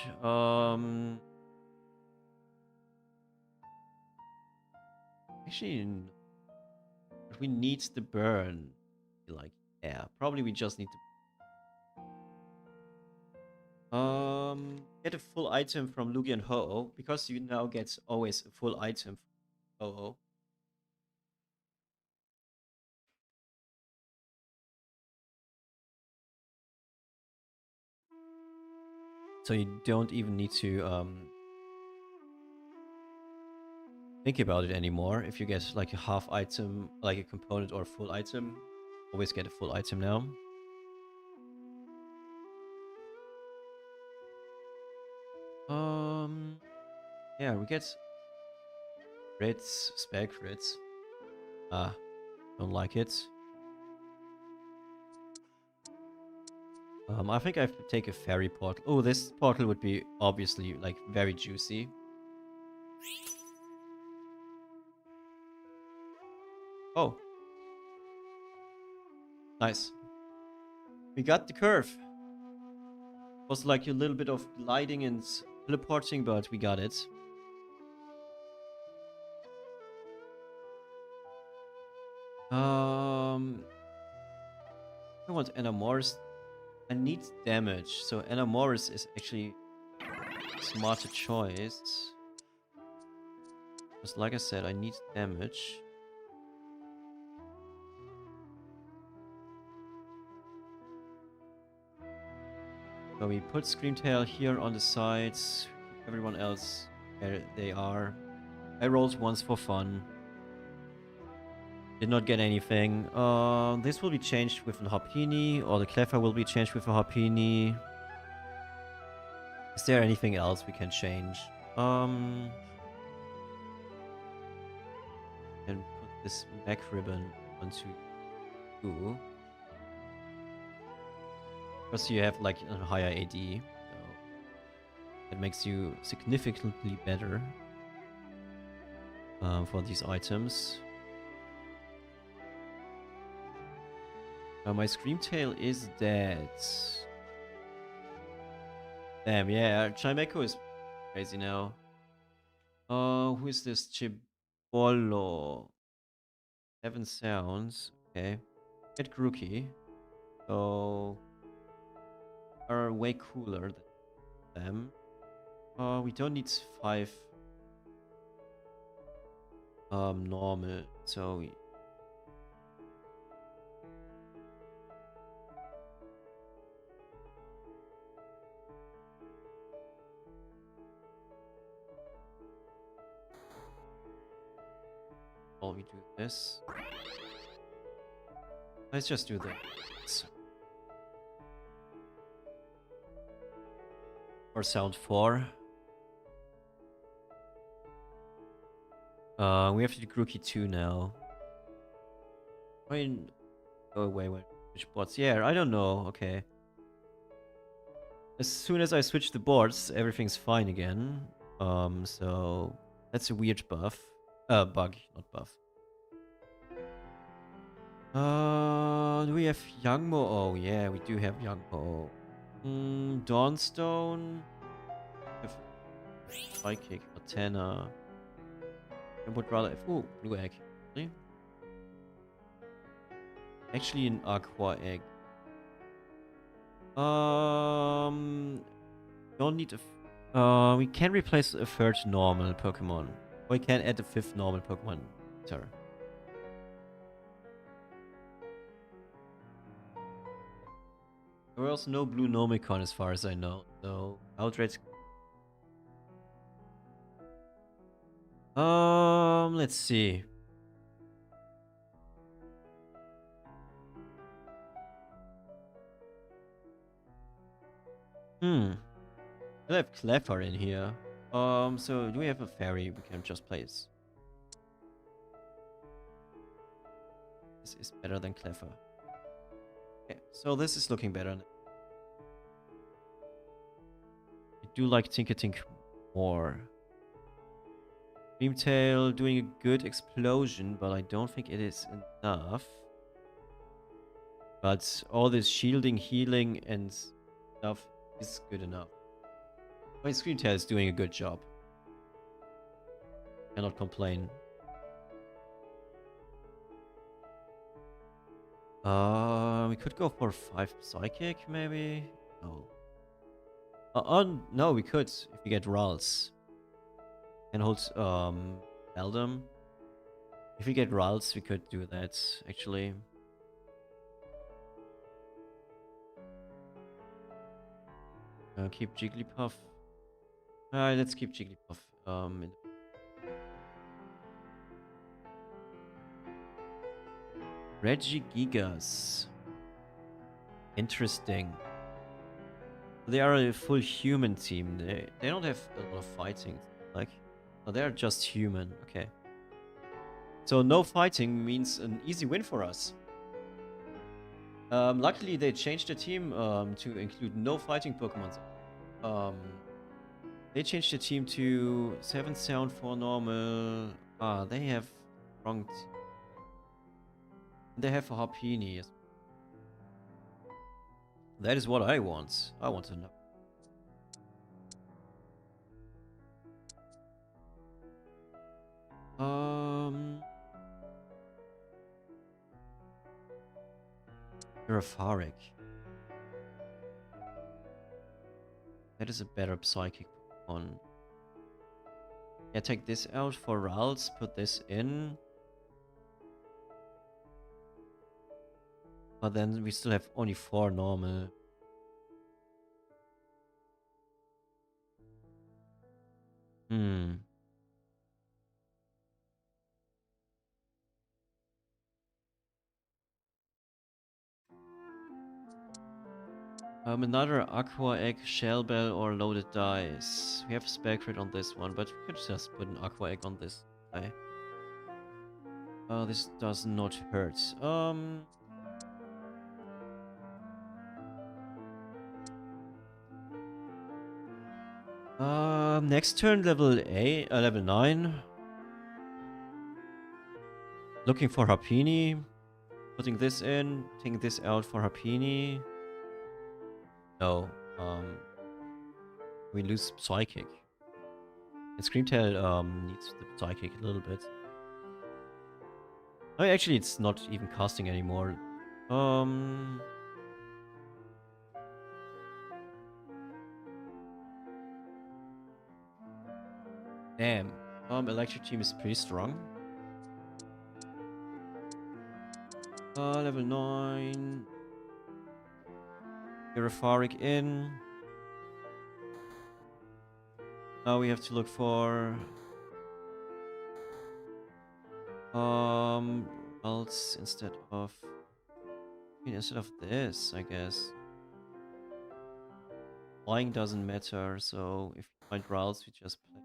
Speaker 1: Actually, we need the burn. Like, yeah, probably we just need to. Get a full item from Lugia and Ho-Oh because you now get always a full item from Ho-Oh. So you don't even need to think about it anymore. If you get like a half item, like a component or a full item, always get a full item now. Yeah, we get crits, spare crits. Ah, don't like it. I think I have to take a fairy portal. Oh, this portal would be obviously like very juicy. Oh, nice. We got the curve. Was like a little bit of gliding and teleporting, but we got it. I want Enamoris. I need damage, so Enamoris is actually a smarter choice. Because like I said, I need damage. So we put Screamtail here on the sides. Everyone else, where they are. I rolled once for fun. Did not get anything. This will be changed with a Harpini, or the Cleffa will be changed with a Harpini. Is there anything else we can change? And put this mech ribbon onto you. Because you have like a higher AD, so that makes you significantly better for these items. My Screamtail is dead. Damn, yeah, Chimeco is crazy now. Who is this? Chibolo. 7 sounds. Okay. Get Grookey. So are way cooler than them. We don't need 5 normal, so we do this. Let's just do this. Or sound 4. We have to do Grookey 2 now. I mean, go away when switch boards. Yeah, I don't know. Okay. As soon as I switch the boards, everything's fine again. So that's a weird buff. Bug, not buff. Do we have Young Mo? Oh, yeah, we do have Young Mo. Dawnstone. Have Psychic, Atena. I would rather. Ooh, Blue Egg. Really? Actually, an Aqua Egg. Don't need a. We can replace a third normal Pokemon. Or we can add a 5th normal Pokemon. Sorry. There was no blue Nomicon as far as I know, so outright. Let's see. I have Cleffa in here. So do we have a fairy we can just place? This is better than Cleffa. Okay, so this is looking better. I do like Tinkatink more. Dreamtail doing a good explosion, but I don't think it is enough. But all this shielding, healing, and stuff is good enough. My Screamtail is doing a good job. Cannot complain. We could go for 5 Psychic, maybe? No. No, we could, if we get Ralts. And hold, Eldum. If we get Ralts, we could do that, actually. Keep Jigglypuff. Alright, let's keep Jigglypuff. Regigigas. Interesting. They are a full human team. They don't have a lot of fighting. Like, oh, they're just human. Okay. So no fighting means an easy win for us. Luckily, they changed the team to include no fighting Pokemon. Um, they changed the team to 7 sound, 4 normal. Ah, they have wrong. They have a Harpini. That is what I want. I want to know. Pyrifaric. That is a better psychic Pokemon. Yeah, take this out for Ralts, put this in. But then we still have only 4 normal. Another Aqua Egg, Shell Bell, or Loaded Dice. We have a spell crit on this one, but we could just put an Aqua Egg on this guy. This does not hurt. Next turn, level 9. Looking for Harpini. Putting this in, taking this out for Harpini. No, we lose Psychic. And Screamtail needs the Psychic a little bit. Oh, actually, it's not even casting anymore. Damn. Electric team is pretty strong. Level 9. Pyrifaric in. Now we have to look for else instead of this, I guess. Flying doesn't matter, so if you find Ralts, we just play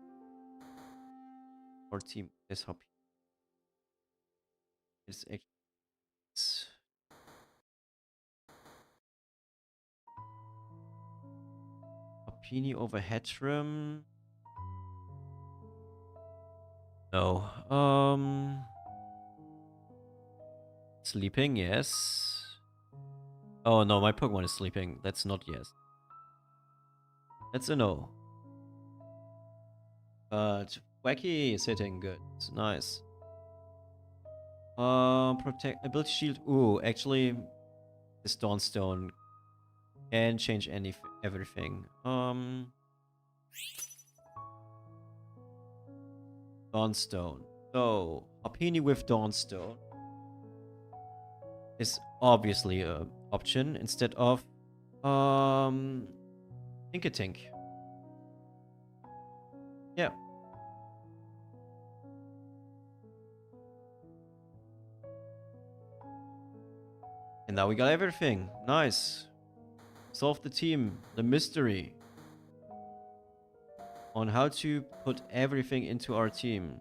Speaker 1: our team is happy. It's actually Harpini over Hatchram. No. Sleeping, yes. Oh no, my Pokemon is sleeping. That's not yes. That's a no. But Wacky is hitting good. It's nice. Protect ability shield. Ooh, actually, this Dawnstone can change everything. Dawnstone. So Harpini with Dawnstone is obviously a option instead of Inkatink. Yeah. And now we got everything. Nice. Solve the team. The mystery on how to put everything into our team.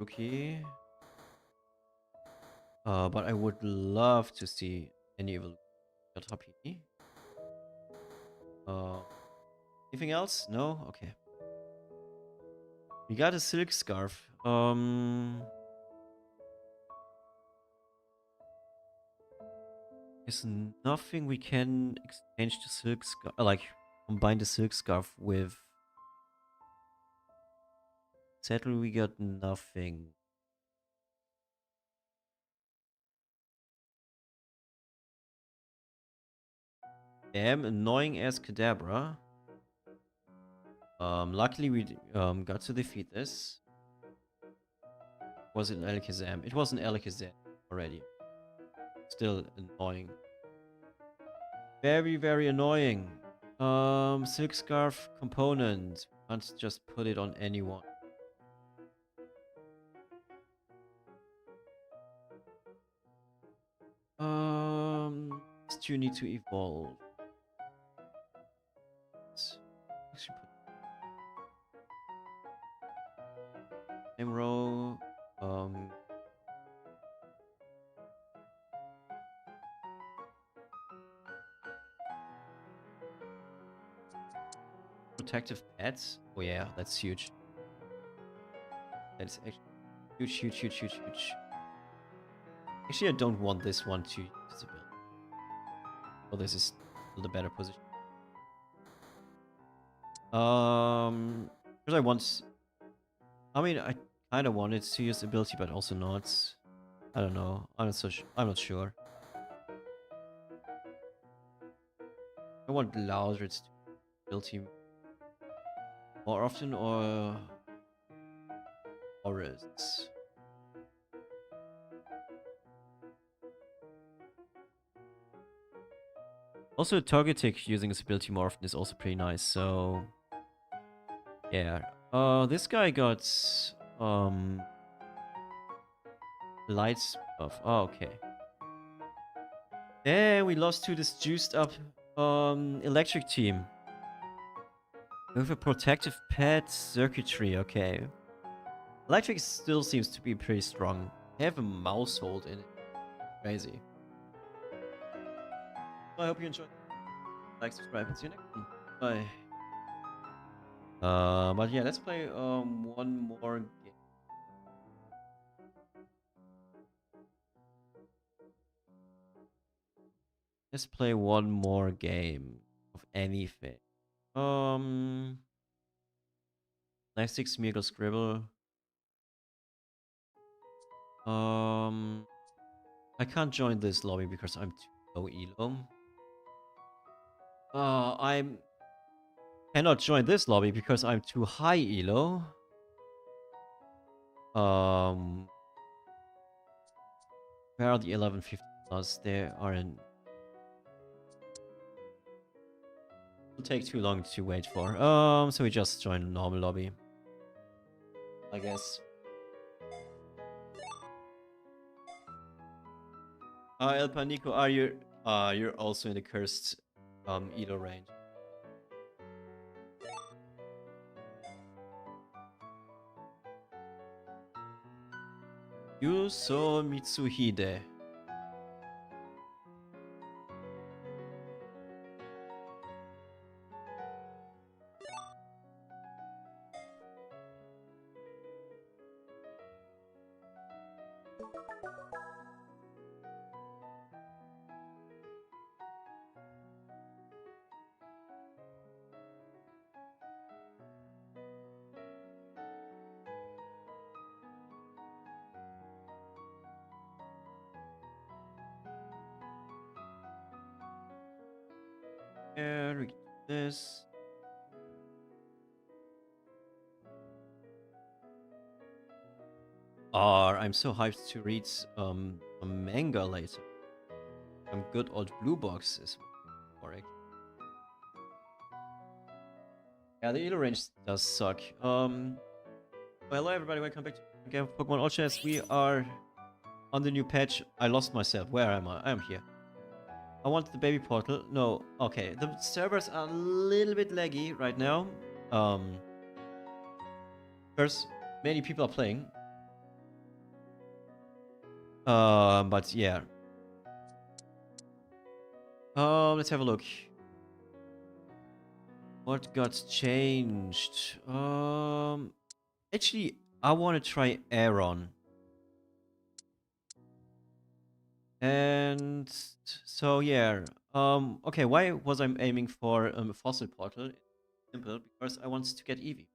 Speaker 1: Okay. But I would love to see any evolution. Got Harpini. Anything else? No? Okay. We got a Silk Scarf. There's nothing we can exchange the Silk Scarf, like combine the Silk Scarf with. Sadly, we got nothing. Damn, annoying as Kadabra. Luckily we got to defeat this. Was it Alakazam? It was an Alakazam already. Still annoying. Very, very annoying. Silk scarf component. Can't just put it on anyone. These two need to evolve. Actually, put same row. Protective pets. Oh yeah, that's huge. That is actually huge, huge, huge, huge, huge. Actually, I don't want this one to use the build. Oh, this is still the better position. Because I want. I mean, I kind of wanted to use the ability, but also not. I don't know. I'm not so. I'm not sure. I want Loudred's ability more often, or Horus. Also, Togetic using his ability more often is also pretty nice. So, yeah. This guy got lights buff. Oh, okay. Yeah, we lost to this juiced up electric team. With a protective pet circuitry, okay. Electric still seems to be pretty strong. They have a mouse hold in it. Crazy. Well, I hope you enjoyed. Like, subscribe, and see you next one. Bye. But yeah, let's play one more game. Let's play one more game of anything. Plastic Smeagol Scribble. I can't join this lobby because I'm too low elo. I cannot join this lobby because I'm too high elo. Where are the 1150 plus? They are in. It'll take too long to wait for. So we just join a normal lobby, I guess. El Panico, are you? You're also in the cursed elo range. Yuso Mitsuhide. Here we get this. I'm so hyped to read some manga later. Some good old blue boxes. Correct. Yeah, the elo range does suck. Well, hello everybody, welcome back to the game of Pokemon All Chess. We are on the new patch. I lost myself. Where am I? I am here. I want the baby portal. No, okay. The servers are a little bit laggy right now. Because many people are playing. But yeah. Let's have a look. What got changed? Actually, I want to try Aeron. And so yeah. Okay, why was I aiming for a fossil portal? Simple, because I want to get Eevee.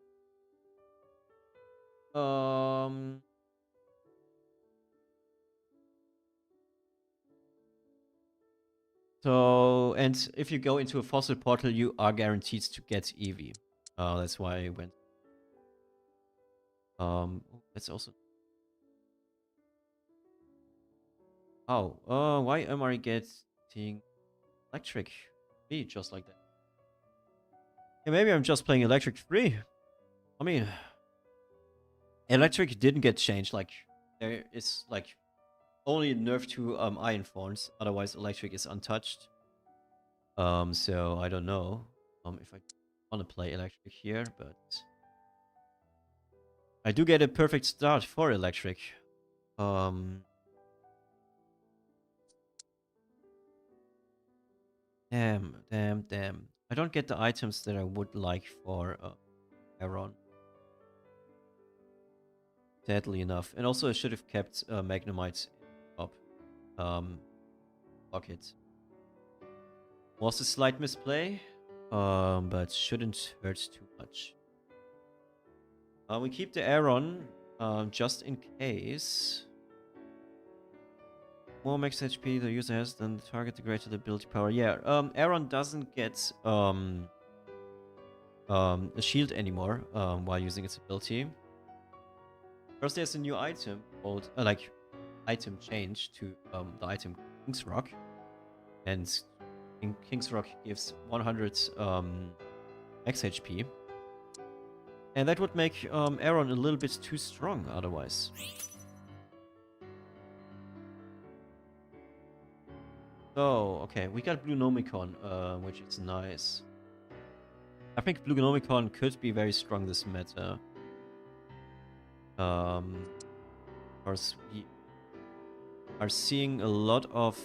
Speaker 1: So, and if you go into a fossil portal, you are guaranteed to get Eevee. That's why I went. That's also. Oh, why am I getting electric? Me, just like that. Yeah, maybe I'm just playing electric free. I mean, electric didn't get changed. Like, there is like only nerf to iron thorns. Otherwise, electric is untouched. So I don't know if I want to play electric here, but I do get a perfect start for electric. Damn. I don't get the items that I would like for Aaron. Sadly enough. And also I should have kept Magnemite up pocket. Was a slight misplay, but shouldn't hurt too much. We keep the Aaron just in case. More max HP the user has than the target, the greater the ability power. Yeah, Aaron doesn't get a shield anymore while using its ability. First, there's a new item called like item change to the item King's Rock, and King's Rock gives 100 max HP, and that would make Aaron a little bit too strong otherwise. So, okay, we got Blue Nomicon, which is nice. I think Blue Nomicon could be very strong this meta. Of course, we are seeing a lot of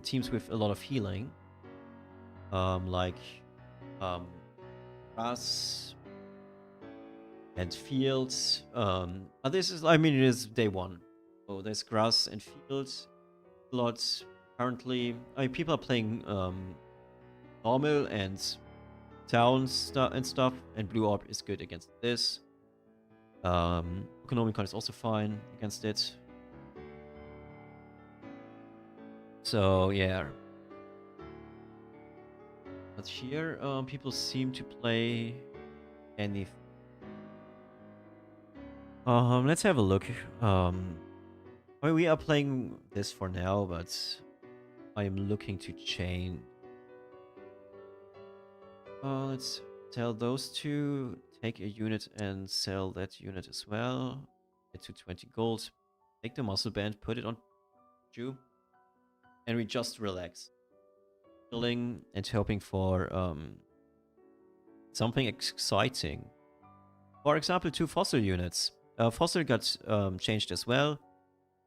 Speaker 1: teams with a lot of healing. Like grass and fields. This is, I mean, it is day one. So there's grass and fields. Lots currently. I mean, people are playing normal and town and stuff, and Blue Orb is good against this. Economicon is also fine against it. So yeah. But here, people seem to play anything. Let's have a look. I mean, we are playing this for now, but I am looking to change. Let's sell those two, take a unit and sell that unit as well. Get to 20 gold. Take the muscle band, put it on Jew, and we just relax. Chilling and hoping for something exciting. For example, 2 fossil units. Fossil got changed as well.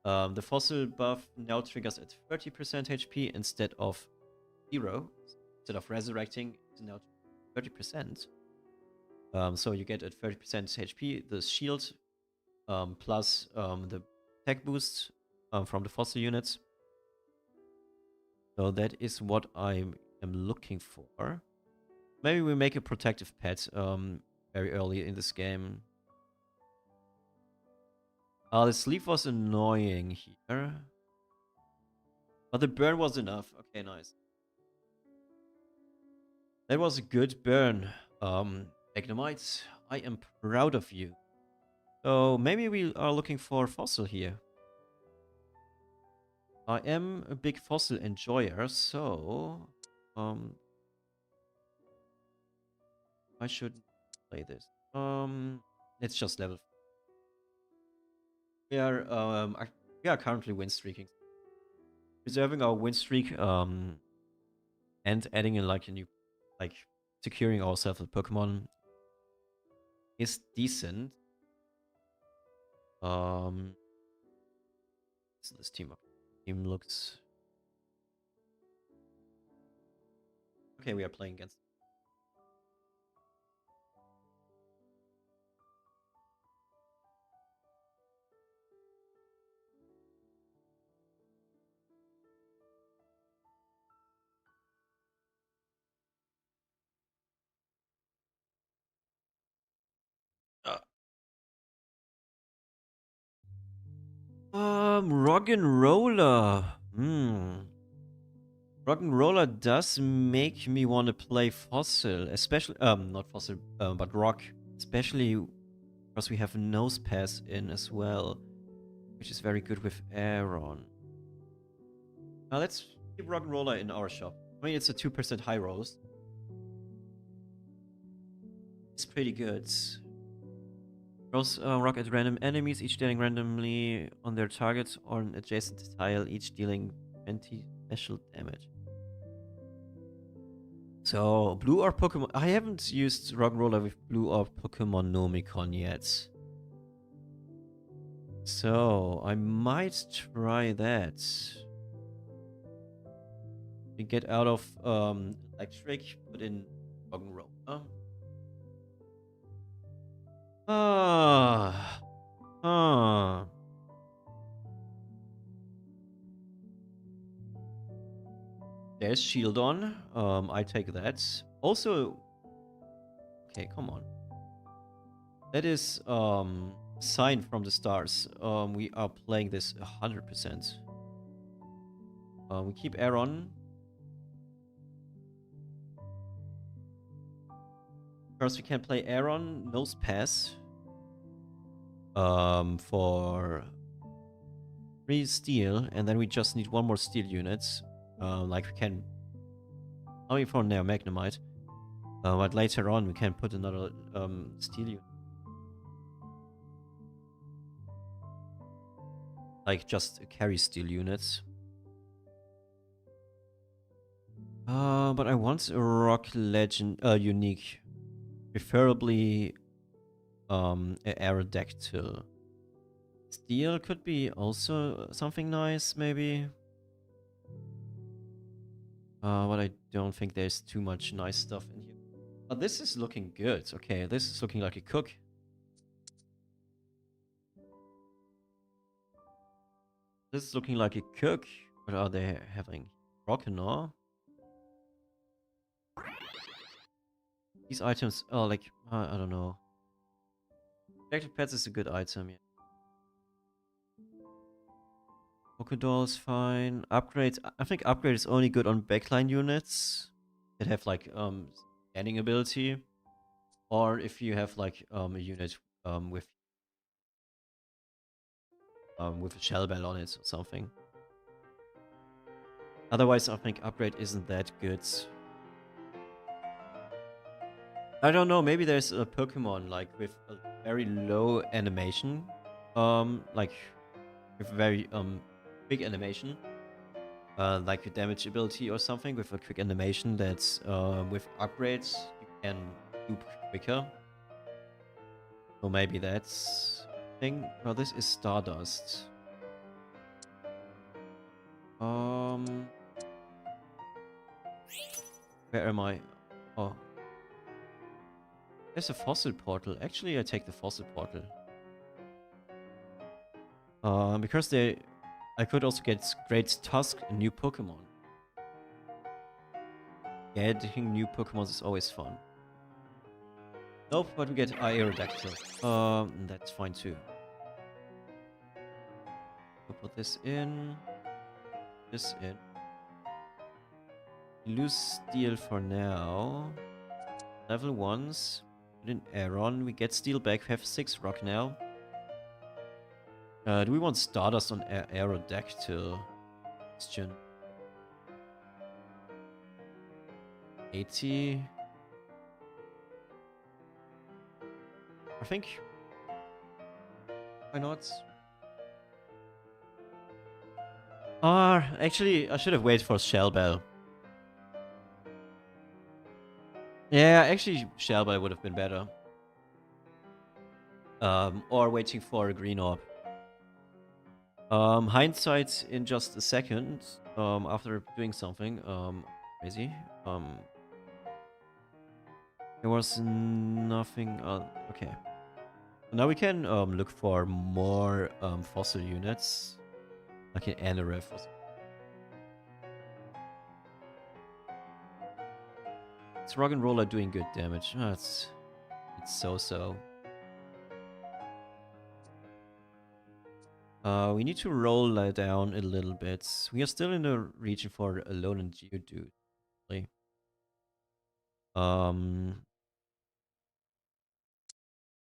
Speaker 1: The fossil buff now triggers at 30% HP instead of 0. Instead of resurrecting, it's now 30%. So you get at 30% HP the shield plus the attack boost from the fossil units. So that is what I am looking for. Maybe we make a protective pet very early in this game. The sleep was annoying here. But the burn was enough. Okay, nice. That was a good burn. Magnemite, I am proud of you. So maybe we are looking for fossil here. I am a big fossil enjoyer, so I should play this. It's just level. We are currently win streaking. Preserving our win streak and adding in like a new, like securing ourselves with Pokemon is decent. So this team looks okay. We are playing against. Rock and Roller. Rock and Roller does make me want to play Fossil, especially not Fossil, but Rock, especially because we have Nose Pass in as well, which is very good with Aaron. Now let's keep Rock and Roller in our shop. I mean, it's a 2% high rolls. It's pretty good. Throws rock at random enemies, each dealing randomly on their targets or an adjacent tile, each dealing 20 special damage. So, blue or Pokemon? I haven't used Rock'n'Roller with blue or Pokemon Nomicon yet. So, I might try that. We get out of electric, put in Rock'n'Roller. Ah. Ah. There's shield on. I take that. Also, okay, come on. That is sign from the stars. We are playing this 100%. We keep Aaron. First, we can play Aaron Nose Pass. For 3 steel, and then we just need 1 more steel unit. Like we can. I mean, for now, Magnemite. But later on, we can put another steel unit. Like just carry steel units. But I want a rock legend unique. Preferably a Aerodactyl. Steel could be also something nice, maybe. But I don't think there's too much nice stuff in here. But this is looking good. Okay, this is looking like a cook. This is looking like a cook. What are they having? Rockenor? These items are like, I don't know. Protective Pets is a good item, yeah. Crocodile is fine. Upgrades, I think upgrade is only good on backline units that have like scanning ability. Or if you have like a unit with a shell bell on it or something. Otherwise, I think upgrade isn't that good. I don't know, maybe there's a Pokemon like with a very low animation. Like with very big animation. Like a damage ability or something with a quick animation that's with upgrades you can do quicker. So maybe that's thing. Well, this is Stardust. Where am I? Oh. There's a fossil portal. Actually, I take the fossil portal. Because I could also get Great Tusk, a new Pokemon. Getting new Pokemon is always fun. Nope, but we get Aerodactyl. That's fine too. We'll put this in. This in. Lose Steel for now. Level 1s. Put in Aeron. We get Steel back. We have 6 Rock now. Do we want Stardust on Aerodactyl? Question. 80. I think. Why not? Actually, I should have waited for Shell Bell. Yeah, actually, Shell Bell would have been better. Or waiting for a green orb. Hindsight in just a second. After doing something crazy. There was nothing. Okay. Now we can look for more fossil units, like an Anoref or something. It's Rock'n'Roller doing good damage. Oh, it's so-so. We need to roll that down a little bit. We are still in the region for Alone and Geodude. Really.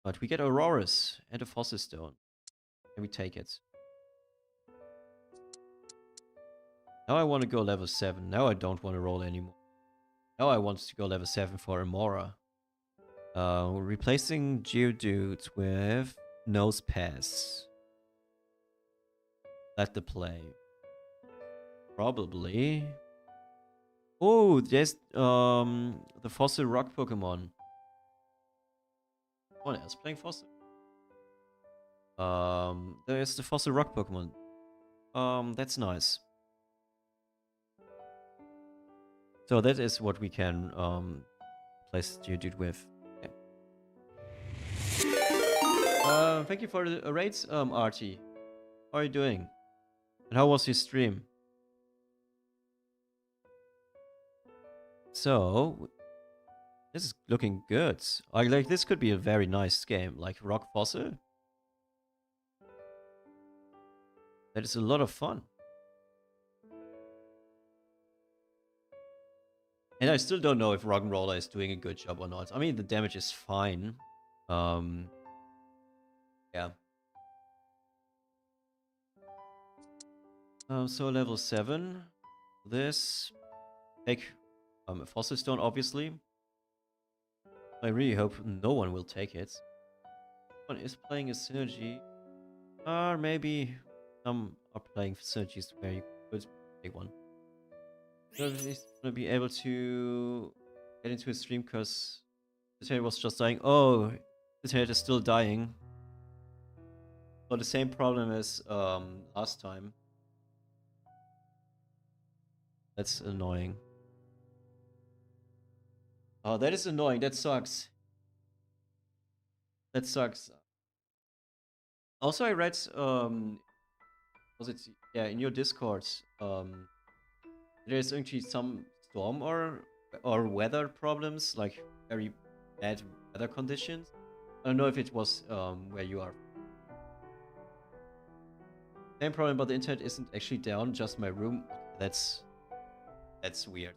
Speaker 1: But we get Auroras and a Fossil Stone. And we take it. Now I want to go level 7. Now I don't want to roll anymore. Now I want to go level 7 for Amora. Replacing Geodude with Nose Pass. Let the play. Probably. Oh, there's the Fossil Rock Pokemon. Someone else playing Fossil. There's the Fossil Rock Pokemon. That's nice. So that is what we can place Geodude with. Okay. Thank you for the raids, Artie. How are you doing? And how was your stream? So this is looking good. Like this could be a very nice game, like Rock Fossil. That is a lot of fun. And I still don't know if Rock'n'Roller is doing a good job or not. I mean, the damage is fine. Yeah. So level 7. This. Take a Fossil Stone, obviously. I really hope no one will take it. One is playing a synergy. Or maybe some are playing synergies where you could take one. So he's gonna be able to get into his stream because this head was just dying. Oh, this head is still dying. So the same problem as last time. That's annoying. Oh, that is annoying. That sucks. That sucks. Also, I read was it, yeah, in your Discord, there's actually some storm or weather problems, like very bad weather conditions. I don't know if it was where you are. Same problem, but the internet isn't actually down, just my room. That's weird.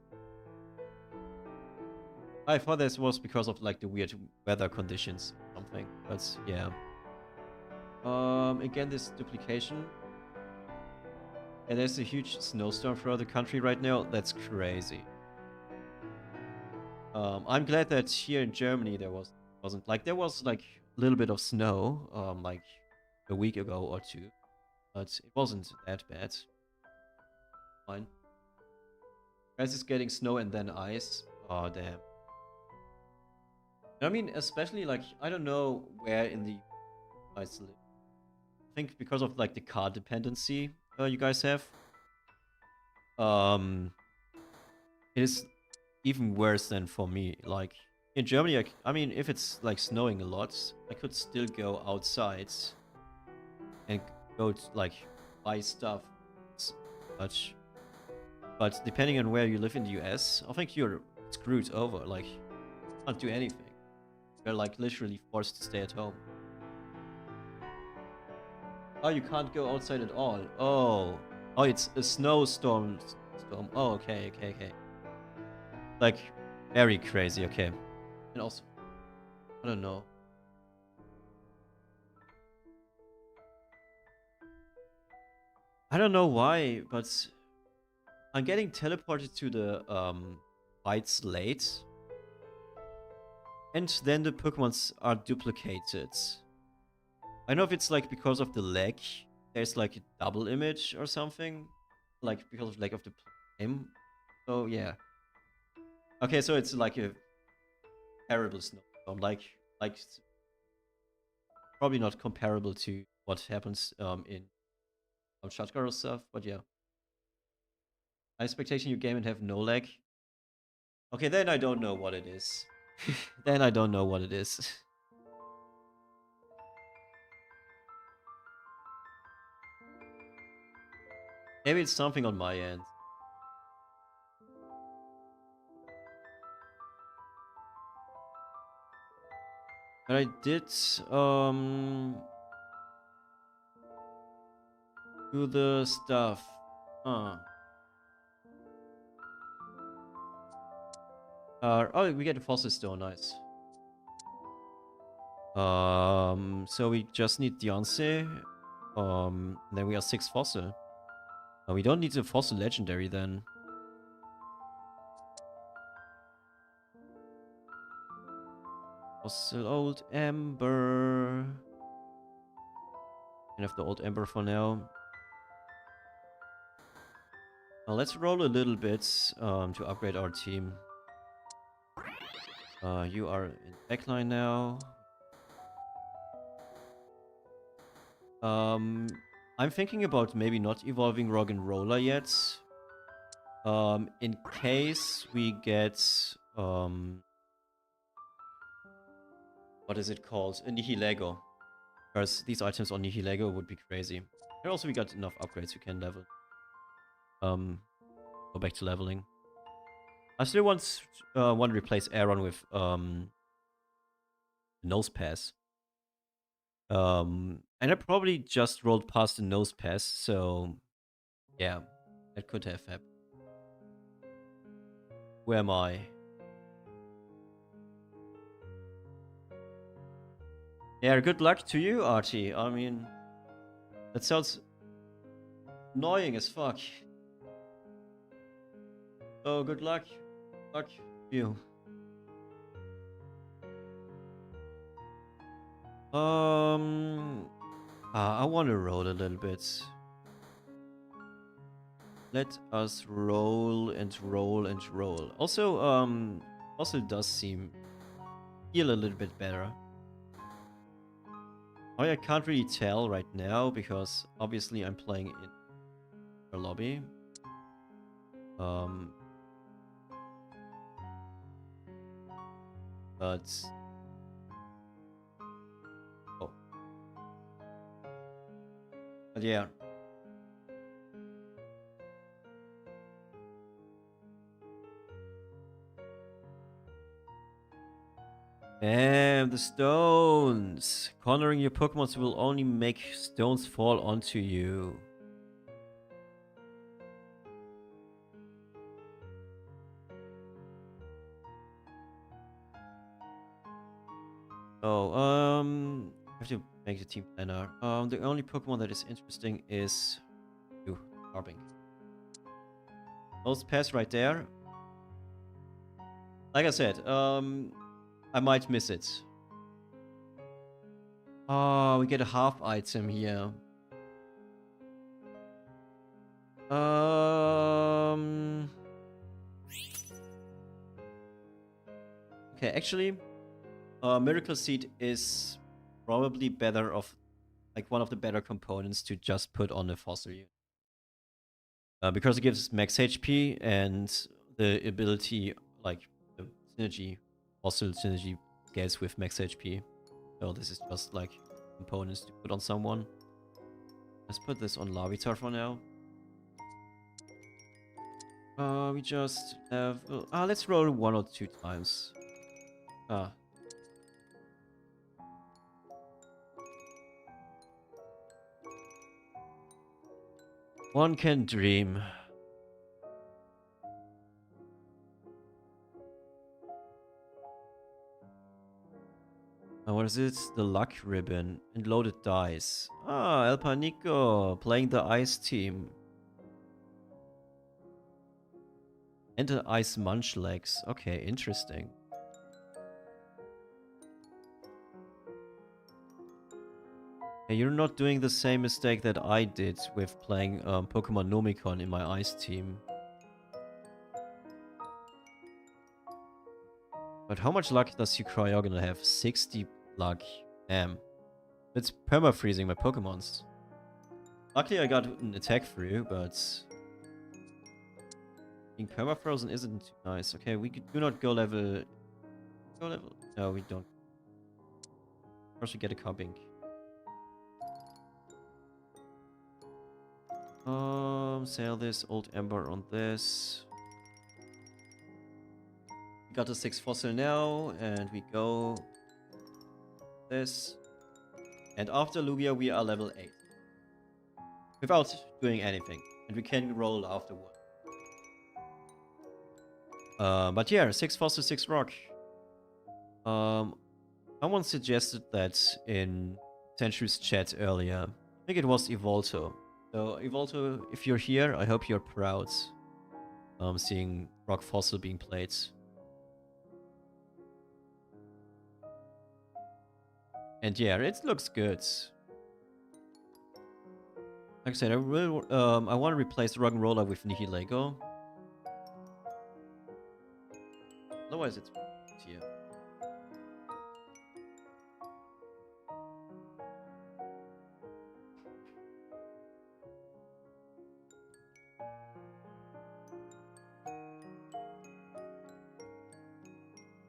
Speaker 1: I thought this was because of like the weird weather conditions or something, but yeah. Again, this duplication. And there's a huge snowstorm throughout the country right now. That's crazy. I'm glad that here in Germany there wasn't like there was like a little bit of snow, like a week ago or two, but it wasn't that bad. Fine. Guys is getting snow and then ice. Oh damn. I mean, especially like I don't know where in the ice live. I think because of like the car dependency you guys have. It is even worse than for me. Like in Germany, I mean, if it's like snowing a lot, I could still go outside and go to, like buy stuff. But depending on where you live in the US, I think you're screwed over. Like, you can't do anything. You're like literally forced to stay at home. Oh, you can't go outside at all. Oh, it's a snowstorm. Oh, okay. Like, very crazy. Okay, and also, I don't know. I don't know why, but I'm getting teleported to the fights late. And then the Pokemons are duplicated. I don't know if it's like because of the lag. There's like a double image or something. Like because of lag of the game. So yeah. Okay, so it's like a terrible snowstorm. Like probably not comparable to what happens in Shotgun stuff, but yeah. Expectation you game and have no lag. Okay, then I don't know what it is. Then I don't know what it is. Maybe it's something on my end. But I did do the stuff. Huh. Oh, we get a fossil stone, nice. So we just need Deontay. Then we are 6 fossil. We don't need a fossil legendary then. Fossil old ember. Can have the old ember for now. Now let's roll a little bit to upgrade our team. You are in backline now. I'm thinking about maybe not evolving Rock and Roller yet. In case we get what is it called? A Nihilego. Because these items on Nihilego would be crazy. And also we got enough upgrades we can level. Go back to leveling. I still want to replace Aaron with Nose Pass. And I probably just rolled past the Nose Pass, so yeah, that could have happened. Where am I? Yeah, good luck to you, Archie. I mean, that sounds annoying as fuck. Oh, good luck. Luck you. I want to roll a little bit. Let us roll and roll and roll. Also does feel a little bit better. I can't really tell right now because obviously I'm playing in a lobby. But yeah. Damn, the stones! Cornering your Pokemons will only make stones fall onto you. Oh, I have to make the team planner. The only Pokemon that is interesting is you, Carbink. Those pass right there. Like I said, I might miss it. Oh, we get a half item here. Okay, actually, Miracle Seed is probably better of, like, one of the better components to just put on a fossil unit. Because it gives max HP and the ability, like, the synergy, fossil synergy scales with max HP. So this is just, like, components to put on someone. Let's put this on Larvitar for now. We just have... let's roll 1 or 2 times. One can dream. What is it? The luck ribbon and loaded dice. El Panico playing the ice team. And the ice Munchlax. Okay, interesting. Hey, you're not doing the same mistake that I did with playing Pokemon Nomicon in my ice team. But how much luck does your Cryogonal have? 60 luck. Damn. It's perma-freezing my Pokemons. Luckily I got an attack through, but... being perma-frozen isn't too nice. Okay, we do not go level... Go level... No, we don't. First we get a Carbink. Sell this old Ember on this. We got a 6 fossil now, and we go this. And after Lugia, we are level 8. Without doing anything. And we can roll afterward. But yeah, 6 fossil, 6 rock. Someone suggested that in Century's chat earlier. I think it was Evolto. So, Evolto, if you're here, I hope you're proud. Seeing Rock Fossil being played. And yeah, it looks good. Like I said, I want to replace Rock and Roller with Nihi Lego. Otherwise, it's here.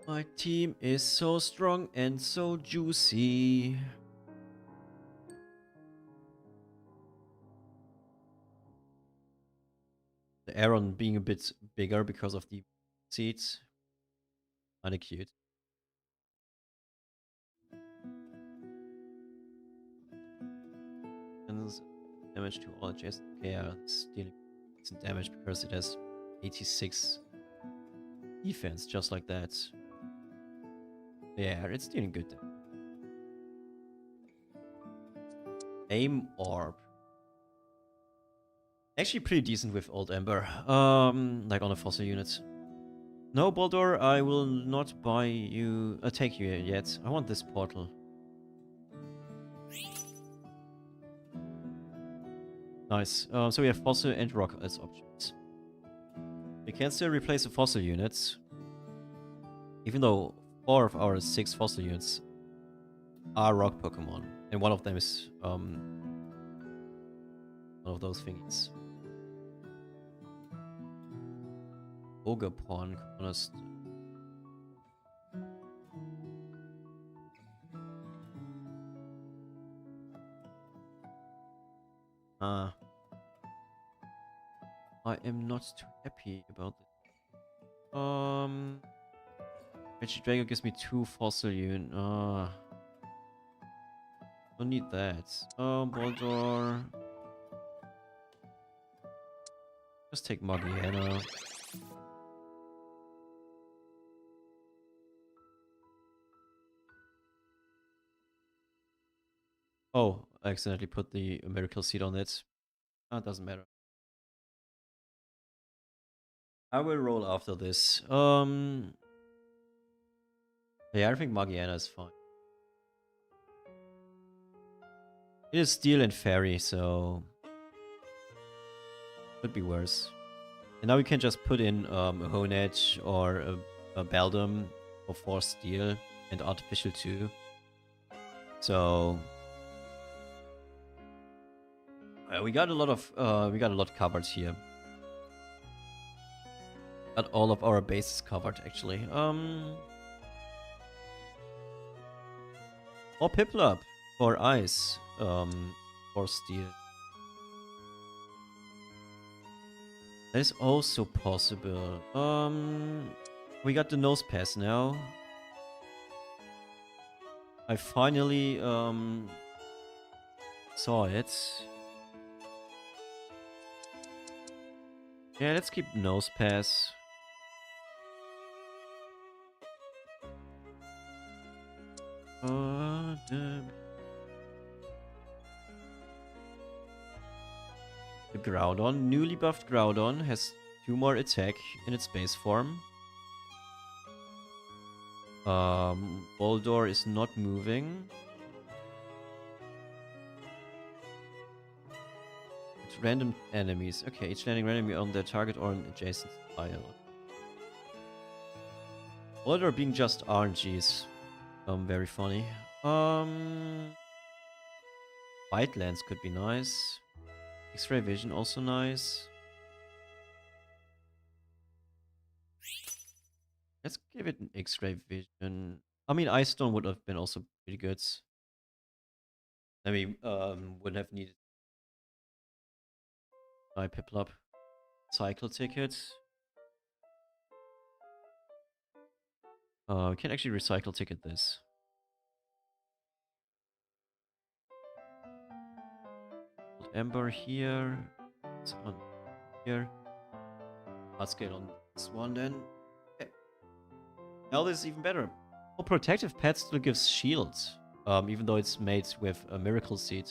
Speaker 1: My team is so strong and so juicy. The Aaron being a bit bigger because of the seats. Kinda cute. And damage to all adjacent. Okay, yeah, it's dealing decent damage because it has 86 defense, just like that. Yeah, it's dealing good. Aim Orb. Actually pretty decent with Old Ember. Like on a fossil unit. No, Baldur, I will not buy you, take you yet. I want this portal. Nice. So we have fossil and rock as options. We can still replace the fossil units, even though 4 of our 6 fossil units are rock Pokemon, and one of them is one of those thingies. Ogrepawn, honest. I am not too happy about this. Magic Drago gives me 2 fossil units. Don't need that. Baldur. Just take Morgiana. Oh, I accidentally put the Miracle Seed on it. It doesn't matter. I will roll after this. Yeah, I think Morgiana is fine. It is Steel and Fairy, so could be worse. And now we can just put in a Honedge or a Beldum for 4 Steel and Artificial 2. So we got a lot covered here. Got all of our bases covered actually. Or Piplup for Ice. For Steel. That is also possible. We got the Nose Pass now. I finally saw it. Yeah, let's keep Nose Pass. The Groudon, newly buffed Groudon, has 2 more attack in its base form. Boldor is not moving. It's random enemies. Okay, each landing randomly on their target or an adjacent tile. Boldor being just RNG is very funny. White Lands could be nice. X-ray vision also nice. Let's give it an X-ray vision. I mean, Ice Stone would have been also pretty good. I mean, wouldn't have needed my Piplup. Cycle ticket. We can actually recycle ticket this. Old Ember here. It's on here. Hard scale on this one then. Okay. Now this is even better. Oh, protective pet still gives shields. Even though it's made with a miracle seed.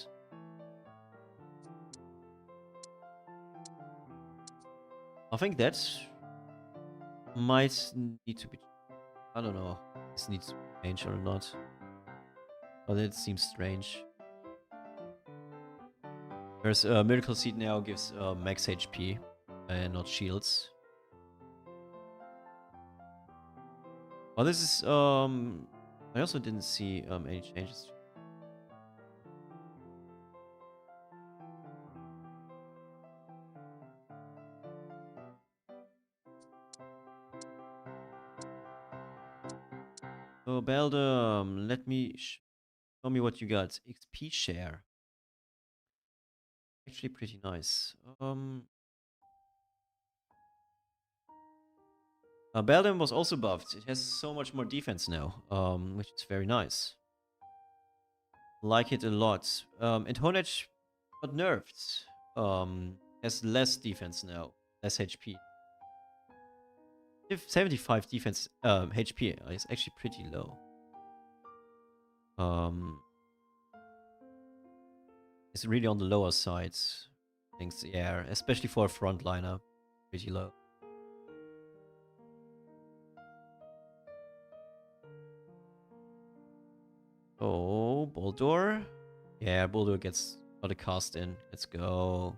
Speaker 1: I think that might need to be. I don't know. This needs to be changed or not. Oh, that seems strange. There's Miracle Seed now gives max HP and not shields. Oh, this is I also didn't see any changes. So Balder, let me show me what you got. XP share. Actually pretty nice. Beldam was also buffed. It has so much more defense now, which is very nice. Like it a lot. And Honedge got nerfed. Has less defense now, less HP. If 75 defense HP is actually pretty low. It's really on the lower side. Things, yeah, especially for a frontliner, pretty low. Oh, Boldor. Yeah, Boldor got a cast in. Let's go.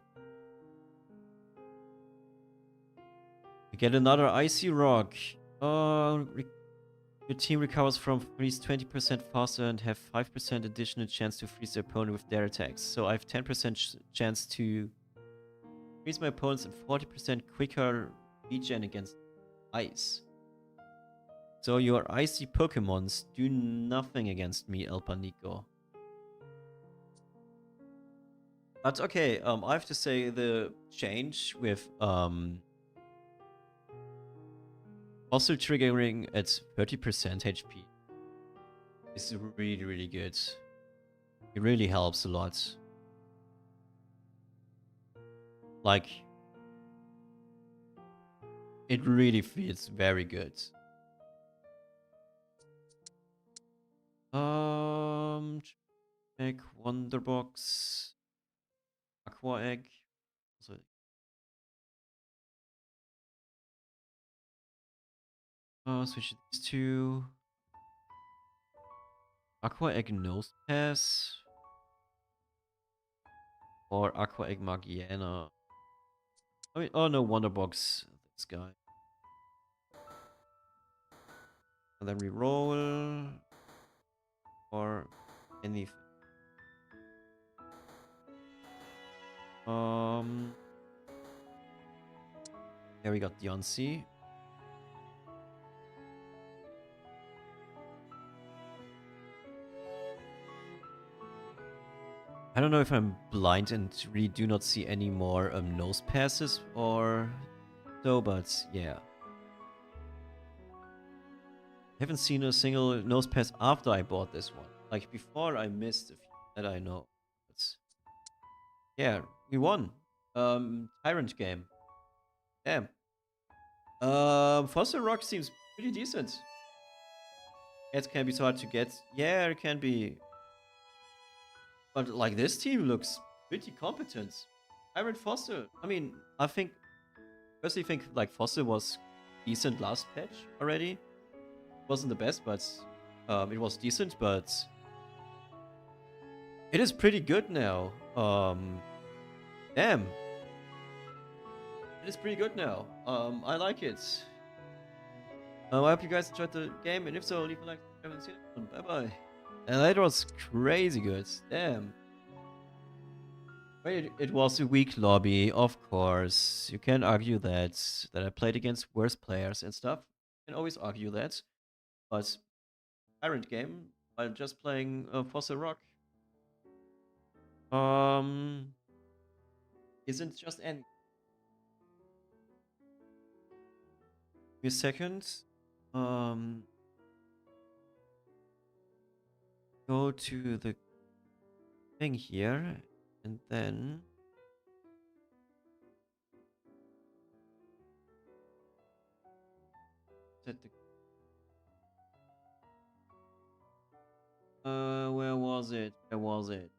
Speaker 1: We get another Icy Rock. Your team recovers from freeze 20% faster and have 5% additional chance to freeze their opponent with their attacks. So I have 10% chance to freeze my opponents and 40% quicker regen against ice. So your icy Pokemons do nothing against me, El Panico. But okay, I have to say the change with fossil triggering at 30% HP is really, really good. It really helps a lot. Like, it really feels very good. Egg, Wonderbox, Aqua Egg. Also, switch these two. Aqua Egg Nose Pass. Or Aqua Egg Magiana. I mean, oh no, Wonderbox. This guy. And then reroll. Or anything. There we got Deontay. I don't know if I'm blind and really do not see any more nose passes or so, but yeah. I haven't seen a single nose pass after I bought this one. Like before I missed a few that I know. But yeah, we won. Tyrant game. Damn. Fossil Rock seems pretty decent. It can be so hard to get. Yeah, it can be. But like this team looks pretty competent. Tyrant Fossil. I mean, I personally think like Fossil was decent last patch already. Wasn't the best, but it was decent, but it is pretty good now. Damn. It is pretty good now. I like it. I hope you guys enjoyed the game, and if so, leave a like. I haven't seen it. Bye bye. And that was crazy good. Damn. Wait, it was a weak lobby, of course. You can argue that I played against worse players and stuff. You can always argue that. But Tyrant game, while just playing Fossil Rock, isn't just any. Give me a second. Go to the thing here, and then set the. Where was it? Where was it?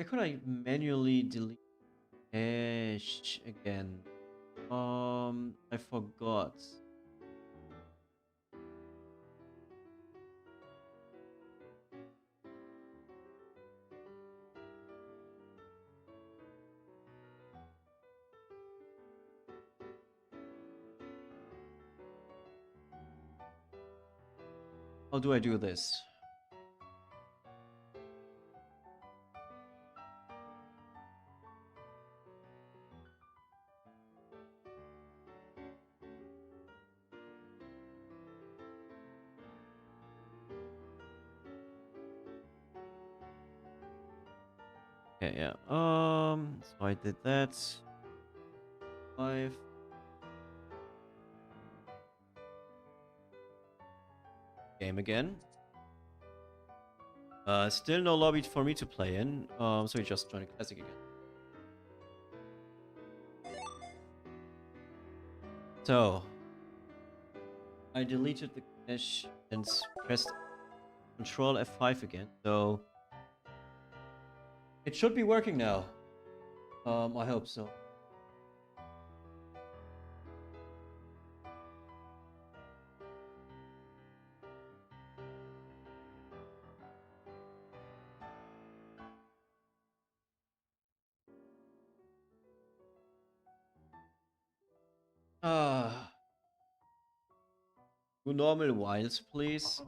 Speaker 1: Why could I manually delete cache again? I forgot. How do I do this? Okay, yeah. So I did that. 5. Game again. Still no lobby for me to play in. So we just join classic again. So I deleted the cache and pressed Control F5 again. So it should be working now. I hope so. Ah, do normal wilds, please.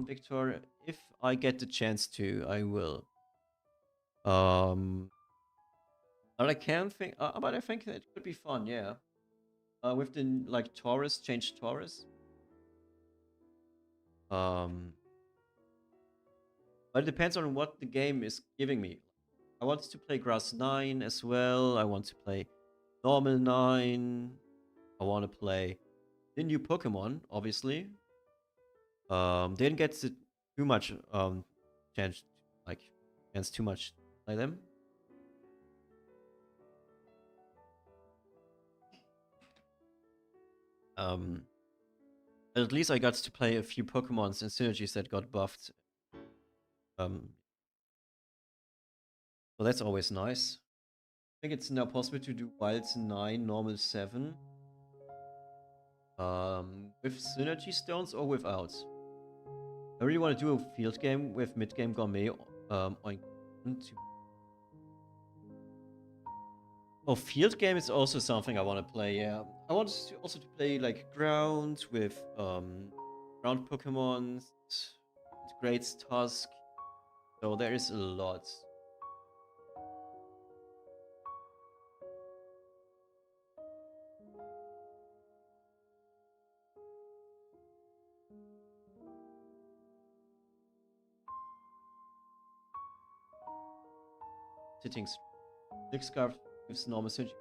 Speaker 1: Victor, if I get the chance to, I will. Um, but I can think, but I think it could be fun, yeah. With the like Taurus, change Taurus. Um, but it depends on what the game is giving me. I want to play Grass 9 as well. I want to play Normal 9. I want to play the new Pokemon, obviously. Didn't get too much chance, like chance too much to play them. Um, at least I got to play a few Pokemons and synergies that got buffed. So that's always nice. I think it's now possible to do Wilds 9, Normal 7. With Synergy Stones or without. I really want to do a field game with mid-game Gourmet on Oh, field game is also something I want to play, yeah. I want to also to play like ground with ground Pokemon, Great Tusk. So there is a lot. Sitting Silk Scarf gives normal synergy.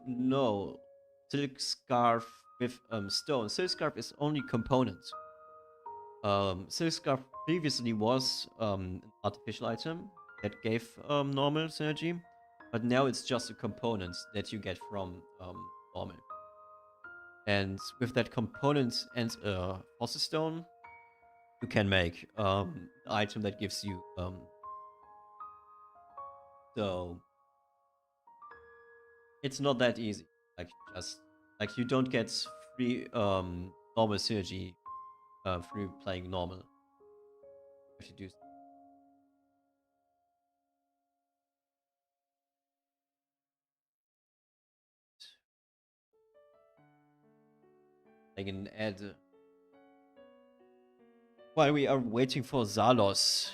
Speaker 1: No. Silk Scarf with stone. Silk Scarf is only component. Silk Scarf previously was an artificial item that gave normal synergy, but now it's just a component that you get from normal. And with that component and a fossil stone, you can make an item that gives you so it's not that easy. Like just like you don't get free normal synergy through playing normal. You have to do like an ad while we are waiting for Zalos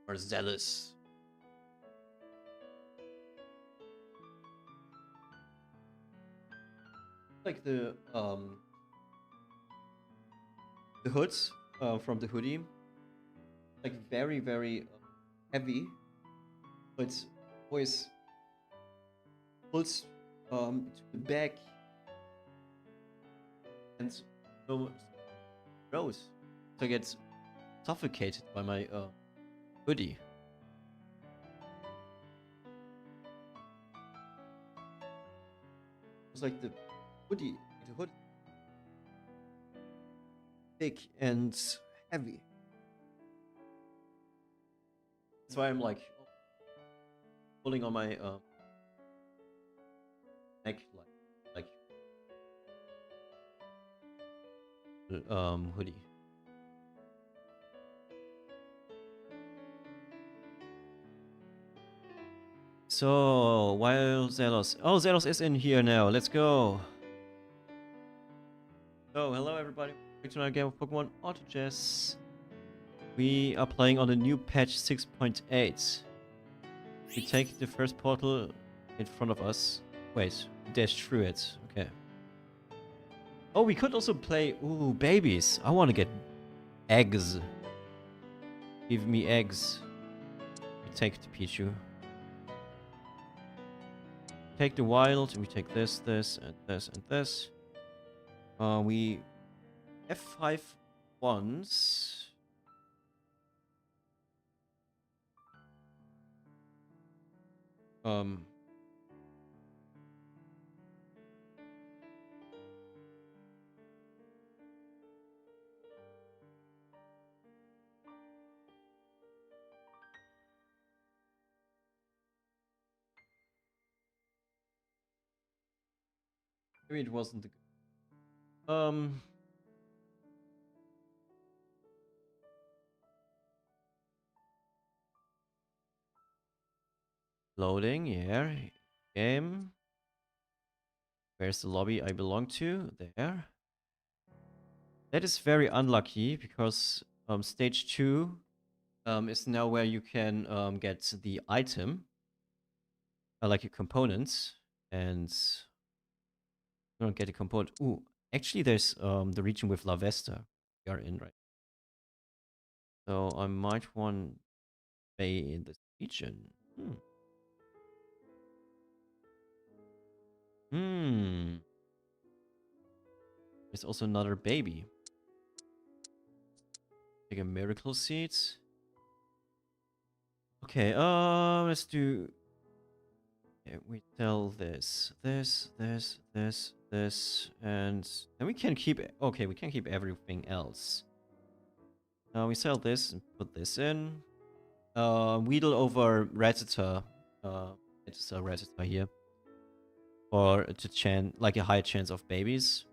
Speaker 1: or Zealous. Like the hoods from the hoodie, like very heavy, but it's always pulls to the back and so gross. So I get suffocated by my hoodie. It's like the hood thick and heavy. That's why I'm like pulling on my neck like hoodie. So while Zelos, oh, Zelos is in here now. Let's go. So hello everybody. Back to another game of Pokemon Auto Chess. We are playing on the new patch 6.8. We take the first portal in front of us. Wait, dash through it. Okay. Oh, we could also play. Ooh, babies. I want to get eggs. Give me eggs. We take the Pichu. Take the wild. We take this, this, and this, and this. We F5 once. Maybe it wasn't the loading, yeah. Game. Where's the lobby I belong to? There. That is very unlucky because stage 2 is now where you can get the item, like your components, and you don't get a component. Ooh, actually, there's the region with La Vesta we are in, right? So I might want to stay in this region. There's also another baby. Take a miracle seed. Okay, let's do. Okay, we sell this, this, and then we can keep. Okay, we can keep everything else. We sell this and put this in. Weedle over Rattata. It's a Rattata here. For like a high chance of babies.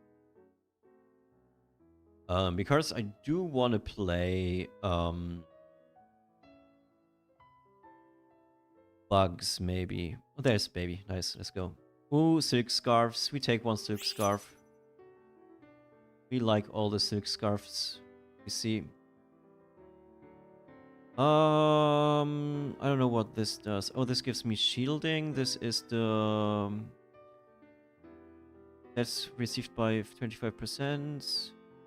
Speaker 1: Because I do want to play bugs maybe. Oh, there's baby. Nice. Let's go. Ooh, silk scarves. We take one silk scarf. We like all the silk scarves. We see. I don't know what this does. Oh, this gives me shielding. This is the that's received by 25%.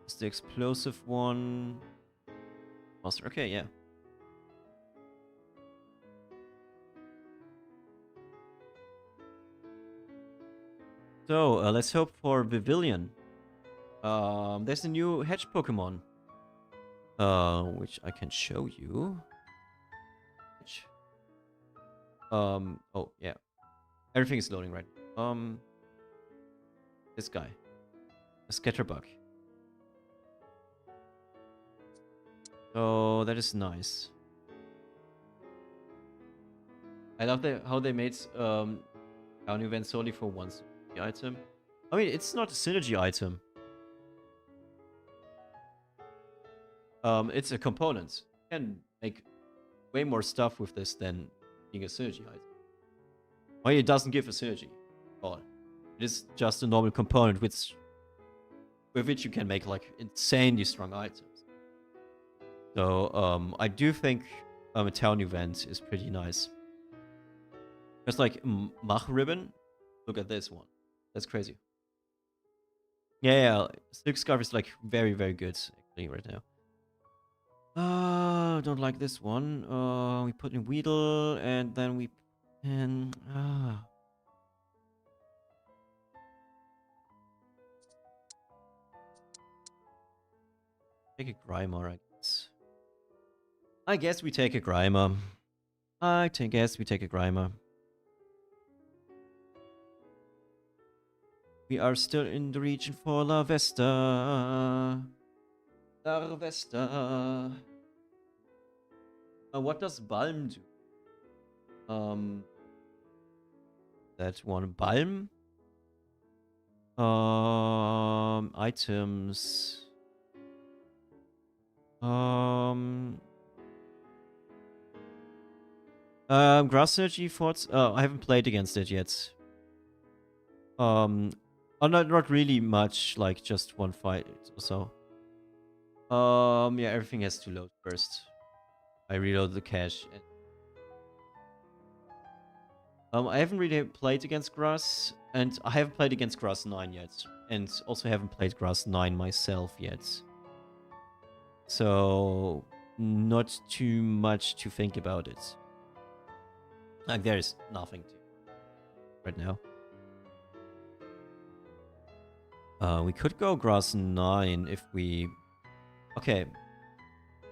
Speaker 1: It's the explosive one. Monster. Okay, yeah. So let's hope for Pavilion. There's a new hedge Pokemon. Which I can show you. Oh yeah. Everything is loading right. This guy. A Scatterbug. So that is nice. I love how they made an event solely for one synergy item. I mean, it's not a synergy item. It's a component. You can make way more stuff with this than being a synergy item. Why it doesn't give a synergy at all. It is just a normal component with which you can make like insanely strong items. So I do think a town event is pretty nice. Just like Mach Ribbon. Look at this one. That's crazy. Yeah, Silk Scarf is like very, very good actually right now. Don't like this one. We put in Weedle and then we can take a Grimer, I guess. I guess we take a Grimer. Guess we take a Grimer. We are still in the region for La Vesta. La Vesta. What does Balm do? That one. Balm? Items. Grass Synergy Forts. I haven't played against it yet. Not really much, like just one fight or so. Yeah, everything has to load first. I reload the cache. I haven't really played against Grass, and I haven't played against Grass 9 yet, and also haven't played Grass 9 myself yet. So, not too much to think about it. Like, there's nothing to right now. We could go Grass 9 if we... Okay.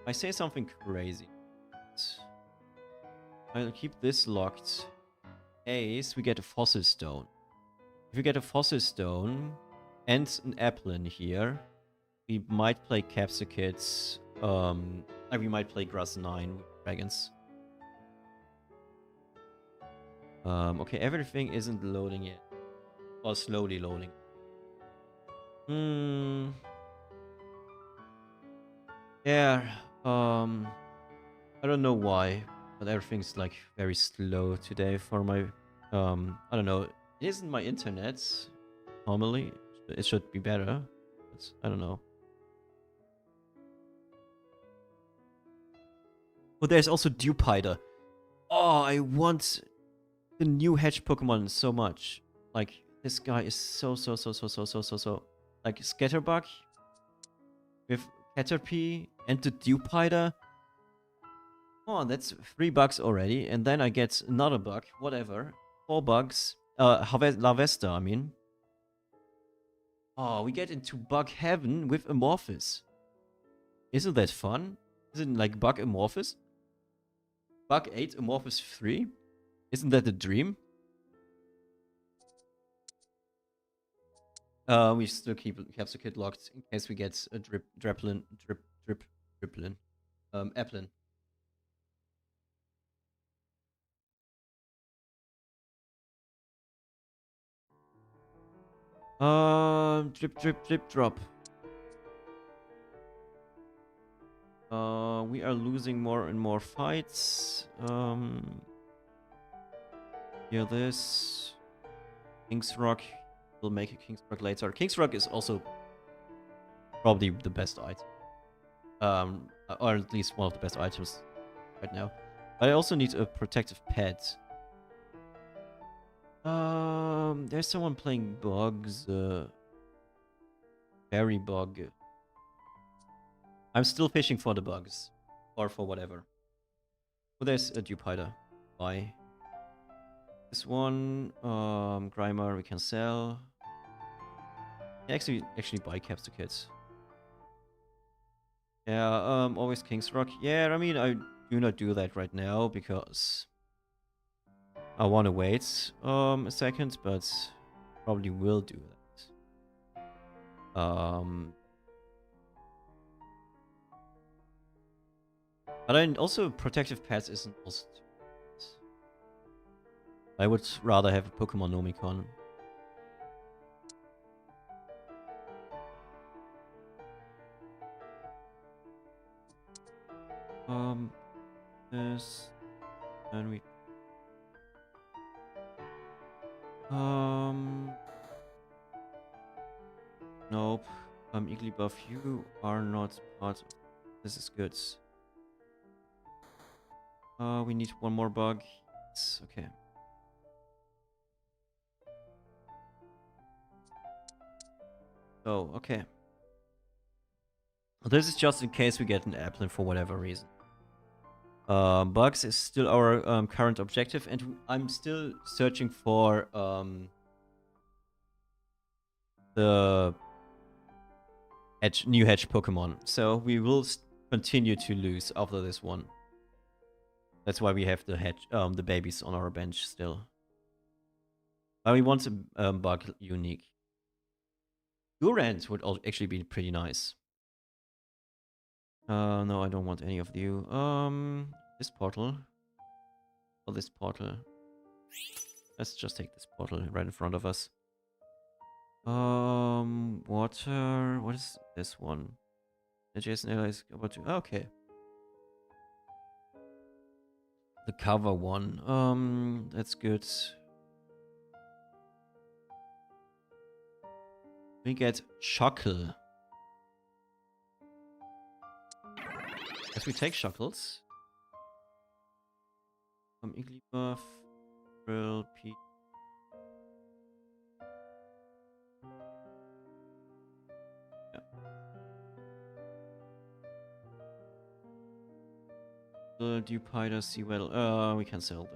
Speaker 1: I say something crazy. I'll keep this locked. Ace, we get a Fossil Stone. If we get a Fossil Stone and an apple in here, we might play Capsicades. Like we might play Grass 9 with Dragons. Okay, everything isn't loading yet. Or slowly loading. Yeah, I don't know why, but everything's like very slow today for my, I don't know. It isn't my internet. Normally, it should be better, but I don't know. Oh, there's also Dupider. Oh, I want the new hedge Pokemon so much. Like, this guy is so. Like, Scatterbug with Caterpie and the Dupider. Oh, that's $3 already. And then I get another bug, whatever. $4. Lavesta, I mean. Oh, we get into bug heaven with Amorphous. Isn't that fun? Isn't like bug Amorphous? Bug 8, Amorphous 3? Isn't that a dream? We still keep Capsicade locked in case we get a Dripplin. Applin. Drip, drop. We are losing more and more fights. Yeah, this. King's Rock. We'll make a King's Rock later. King's Rock is also probably the best item. Or at least one of the best items right now. I also need a protective pet. There's someone playing bugs. Berry bug. I'm still fishing for the bugs. Or for whatever. Oh, there's a Dupider. Bye. This one, Grimer we can sell. Actually buy Capsicades. Yeah, always King's Rock. Yeah, I mean, I do not do that right now because I want to wait a second, but probably will do that. But then also Protective Pets isn't also. I would rather have a Pokemon Nomicon. This and we nope. Igglybuff, you are not part of this. Is good. We need one more bug. It's okay. Oh, okay. This is just in case we get an Applin for whatever reason. Bugs is still our current objective, and I'm still searching for the new hedge Pokemon. So we will continue to lose after this one. That's why we have the babies on our bench still. But we want a bug unique. Durant would actually be pretty nice. No, I don't want any of you. This portal. Or this portal. Let's just take this portal right in front of us. Water. What is this one? Adjacent area is about to. Okay. The cover one. That's good. We get Shuckle. As we take Shuckles. Igglybuff, Frill, Pete. Yeah. Dewpider, Seaweddle. We can sell this.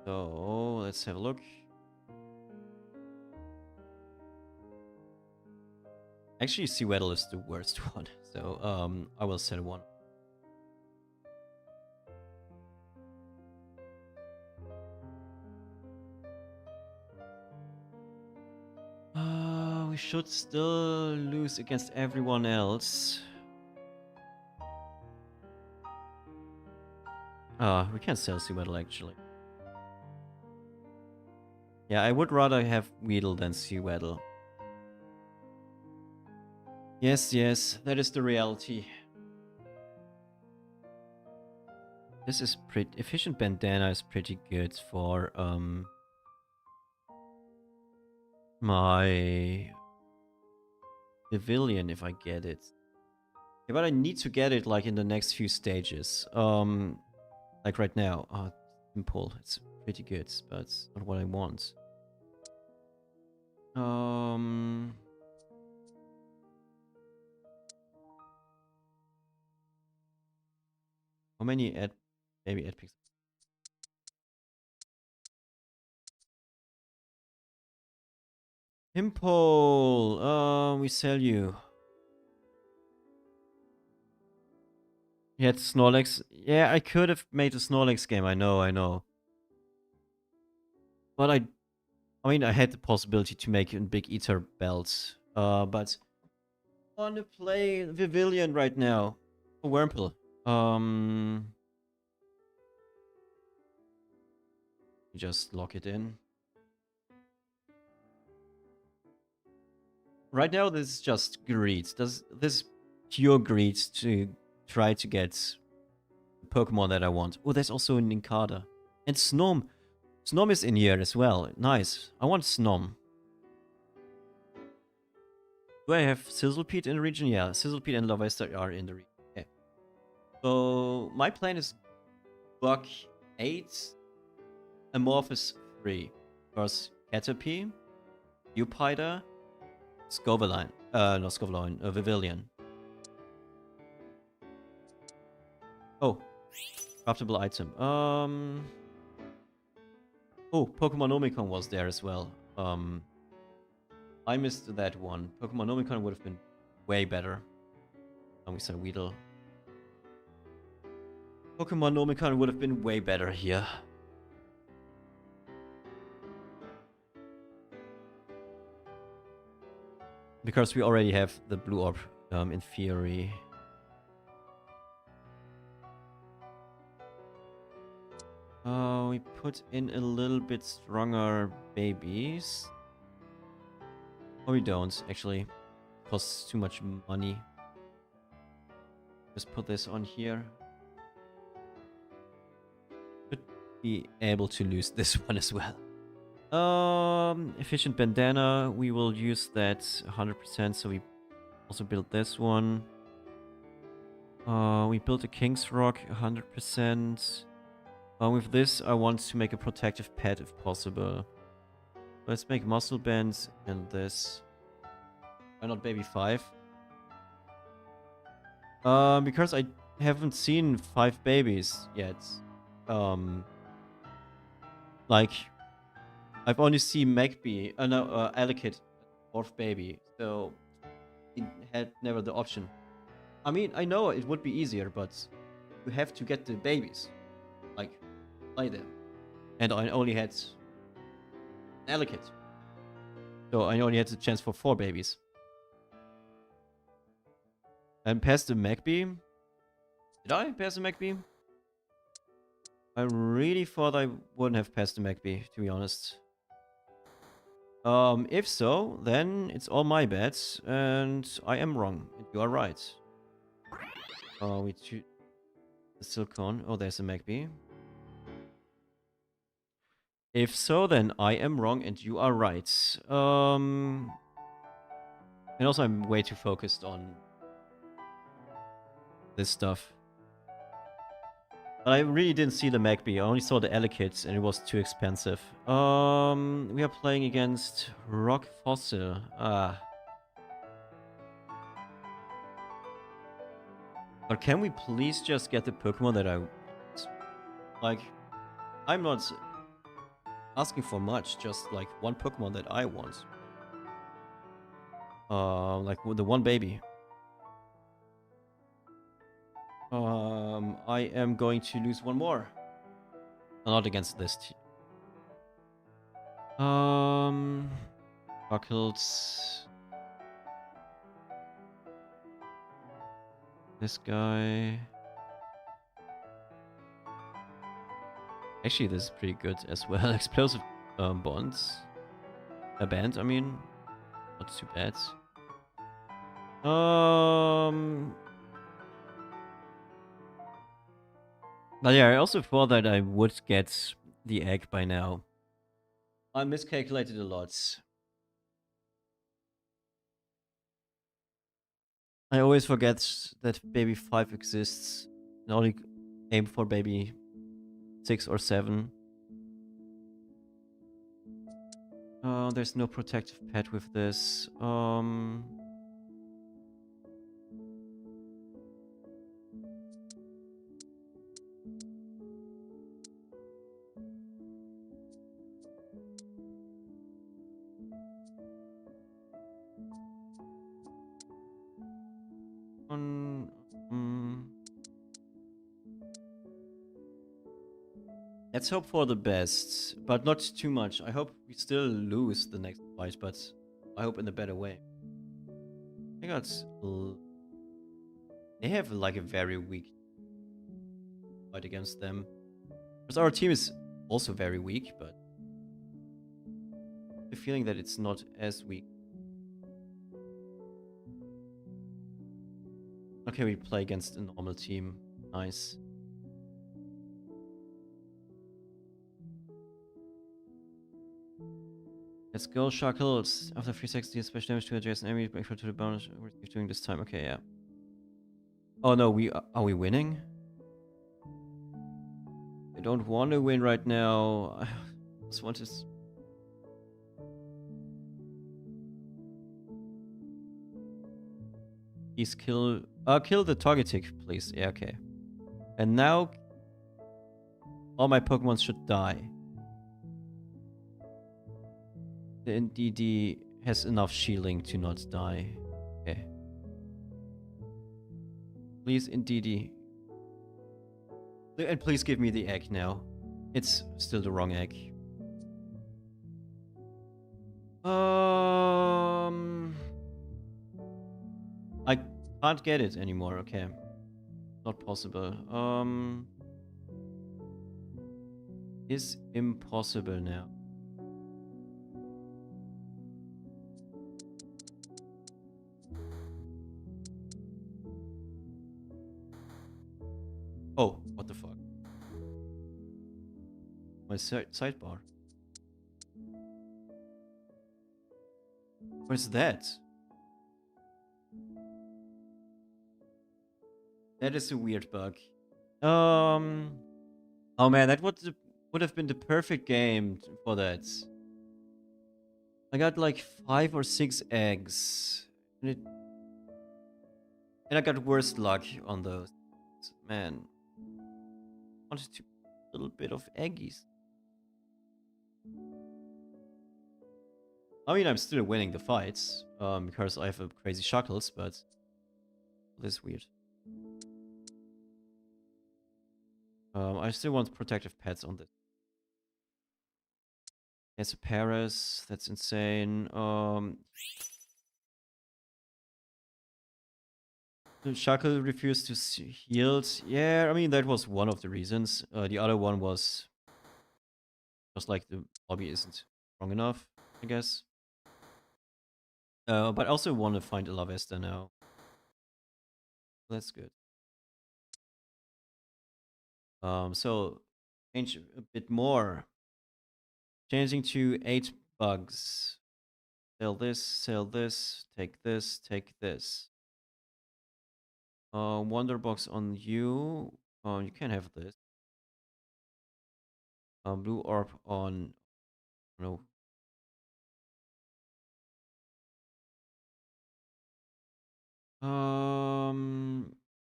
Speaker 1: So let's have a look. Actually, Seaweddle is the worst one, so I will sell one. We should still lose against everyone else. We can sell Seaweddle actually. Yeah, I would rather have Weedle than Seaweddle. Yes, that is the reality. This is pretty... Efficient Bandana is pretty good for, my Pavilion if I get it. Yeah, but I need to get it, like, in the next few stages. Like right now. Simple. It's pretty good, but it's not what I want. How many maybe ad picks? Pimple! We sell you. You had Snorlax. Yeah, I could have made a Snorlax game. I know. But I mean, I had the possibility to make a big Ether belt. But I want to play Pavilion right now. For Wurmple. Just lock it in. Right now, this is just greed. This pure greed to try to get the Pokemon that I want. Oh, there's also an Nincada. And Snom. Snom is in here as well. Nice. I want Snom. Do I have Sizzlepeat in the region? Yeah, Sizzlepeat and Lavesta are in the region. Okay. So, my plan is Buck 8, Amorphous 3. First, Caterpie, Dewpider, Scoviline. Not Scoviline, Vivillon. Oh, craftable item. Oh, Pokemonomicon was there as well. I missed that one. Pokemonomicon would have been way better. And we said Weedle. Pokemonomicon would have been way better here. Because we already have the blue orb, in theory. We put in a little bit stronger babies. Oh, we don't, actually. Costs too much money. Just put this on here. Should be able to lose this one as well. Efficient Bandana. We will use that 100%, so we also build this one. We built a King's Rock 100%. With this, I want to make a protective pet if possible. Let's make Muscle Bands and this. Why not Baby 5? Because I haven't seen 5 babies yet. Like, I've only seen Magpie, Allocate, 4th baby, so it had never the option. I mean, I know it would be easier, but you have to get the babies. Like, play them. And I only had Allocate. So I only had the chance for 4 babies. And pass the mech beam? Did I pass the mech beam? I really thought I wouldn't have passed the mech beam, to be honest. If so, then it's all my bets, and I am wrong, and you are right. Oh, we choose the Silcon. Oh, there's a mech beam. If so, then I am wrong, and you are right. And also I'm way too focused on this stuff. But I really didn't see the Magby. I only saw the Elekid, and it was too expensive. We are playing against Rock Fossil. Ah. But can we please just get the Pokemon that I want? Like, I'm not asking for much, just like one Pokemon that I want. Like the one baby. I am going to lose one more. Not against this team. Buckles. This guy. Actually, this is pretty good as well. Explosive bonds. A band, I mean. Not too bad. But yeah, I also thought that I would get the egg by now. I miscalculated a lot. I always forget that baby 5 exists. And only aim for baby 6 or 7. There's no protective pet with this. Let's hope for the best, but not too much. I hope we still lose the next fight, but I hope in a better way. I got... They have like a very weak fight against them. Because our team is also very weak, but the feeling that it's not as weak. Okay, we play against a normal team. Nice. Let's go, Shackles. After 360, special damage to adjacent enemy, make sure to the bonus we're doing this time. Okay, yeah. Oh no, are we winning? I don't want to win right now. I just want to... Please kill... kill the target tick, please. Yeah, okay. And now... all my Pokemon should die. The NDD has enough shielding to not die. Okay. Please, NDD. And please give me the egg now. It's still the wrong egg. I can't get it anymore. Okay. Not possible. Is impossible now. Oh, what the fuck? My sidebar. What is that? That is a weird bug. Oh man, that would have been the perfect game for that. I got like 5 or 6 eggs. And I got worse luck on those. Man. Wanted to a little bit of eggies. I mean, I'm still winning the fights. Because I have a crazy Shuckles, but this is weird. I still want protective pets on this. There's a Paris. That's insane. The Shackle refused to heal. Yeah, I mean, that was one of the reasons. The other one was just like the lobby isn't strong enough, I guess. But I also want to find a La Vesta now. That's good. So change a bit more. Changing to 8 bugs. Sell this, take this, take this. Wonder box on you. You can have this. Blue orb on. No.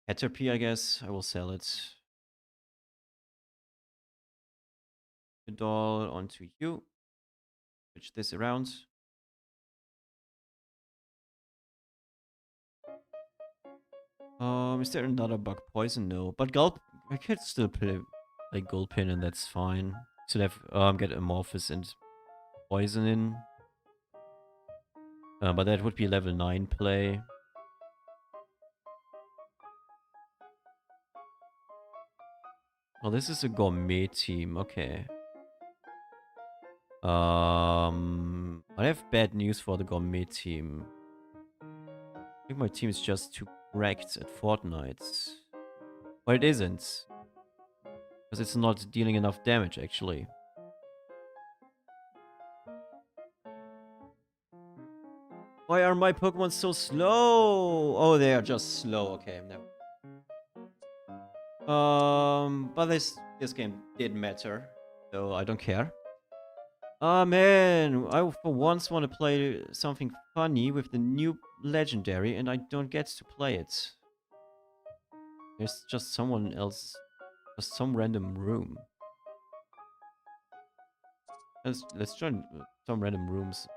Speaker 1: Caterpie, I guess. I will sell it. A doll onto you. Switch this around. Is there another bug? Poison? No. But Gulp, I could still play like Gulpin, and that's fine. Should have get Amorphous and Poison in. But that would be level 9 play. Oh, this is a gourmet team. Okay. I have bad news for the gourmet team. I think my team is just too wrecked at Fortnite. But it isn't. Because it's not dealing enough damage, actually. Why are my Pokemon so slow? Oh, they are just slow. Okay, never. But this game did matter, so I don't care. Ah man, I for once want to play something funny with the new legendary, and I don't get to play it. There's just someone else, just some random room. Let's join some random rooms.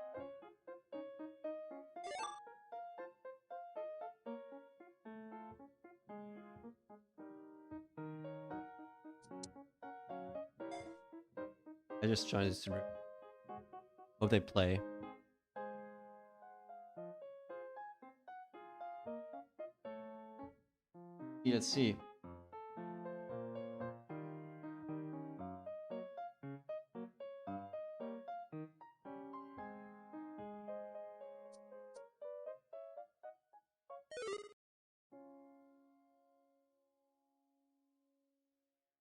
Speaker 1: I just joined this room. Hope they play. Let's see.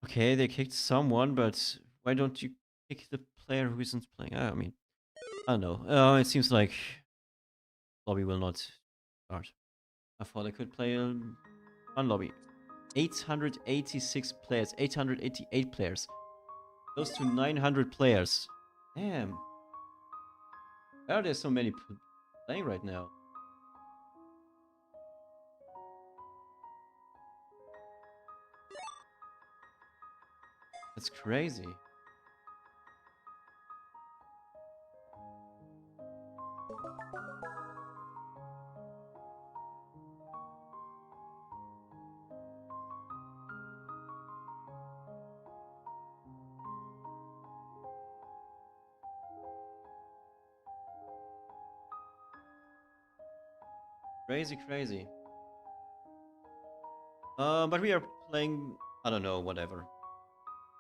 Speaker 1: Okay, they kicked someone, but why don't you kick the player who isn't playing? I mean, I don't know. It seems like lobby will not start. I thought I could play one lobby. 886 players, 888 players. Close to 900 players. Damn. Why are there so many playing right now? That's crazy. Crazy, crazy. But we are playing, I don't know, whatever.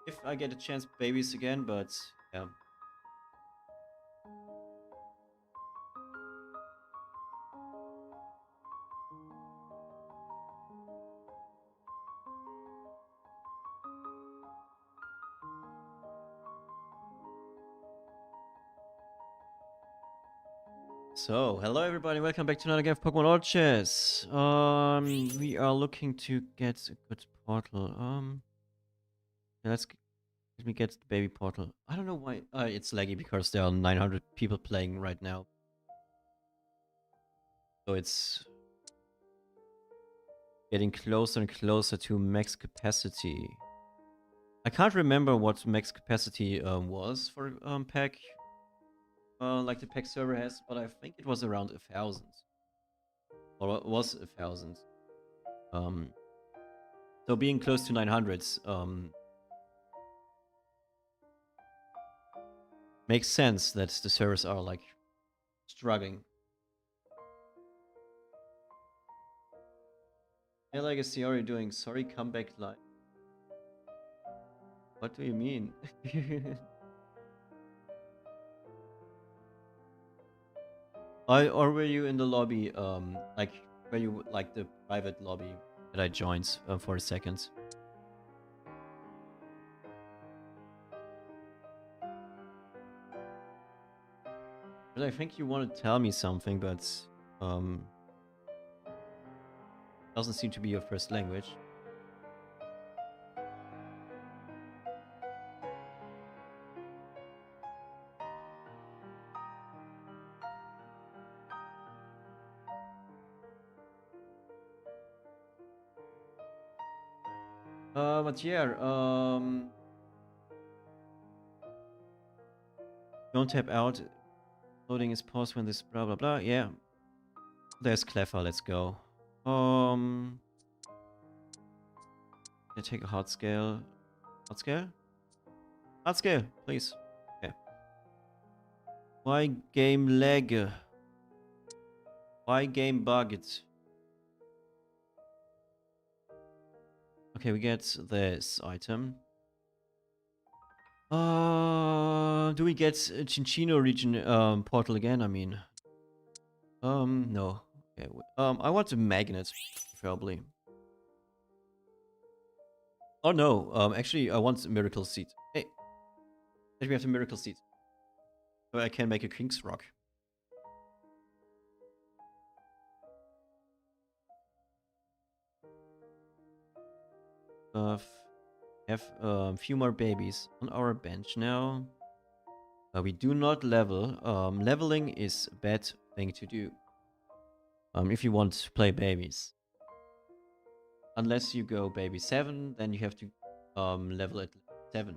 Speaker 1: If I get a chance, babies again, but yeah. So, hello everybody, welcome back to another game of Pokemon Orchards. We are looking to get a good portal. Yeah, let me get the baby portal. I don't know why it's laggy because there are 900 people playing right now. So it's getting closer and closer to max capacity. I can't remember what max capacity was for pack, like the pack server has, but I think it was around 1,000. Or it was 1,000. So being close to 900s makes sense that the servers are like struggling. Hey Legacy, how are you doing? Sorry, come back live. What do you mean? Or were you in the lobby, like, were you like the private lobby that I joined for a second? But I think you want to tell me something, but doesn't seem to be your first language. But yeah, don't tap out. Loading is paused when this blah blah blah. Yeah, there's Clever. Let's go. I take a hard scale. Hard scale? Hard scale, please. Okay. Why game lag? Why game bugged? Okay, we get this item. Do we get Cinchino region portal again? I mean, no. Okay, I want a magnet, probably. Oh no, actually, I want a miracle seed. Hey, let me have the miracle seed, so I can make a King's Rock. Have a few more babies on our bench now. We do not level. Leveling is a bad thing to do. If you want to play babies. Unless you go baby 7, then you have to level at 7.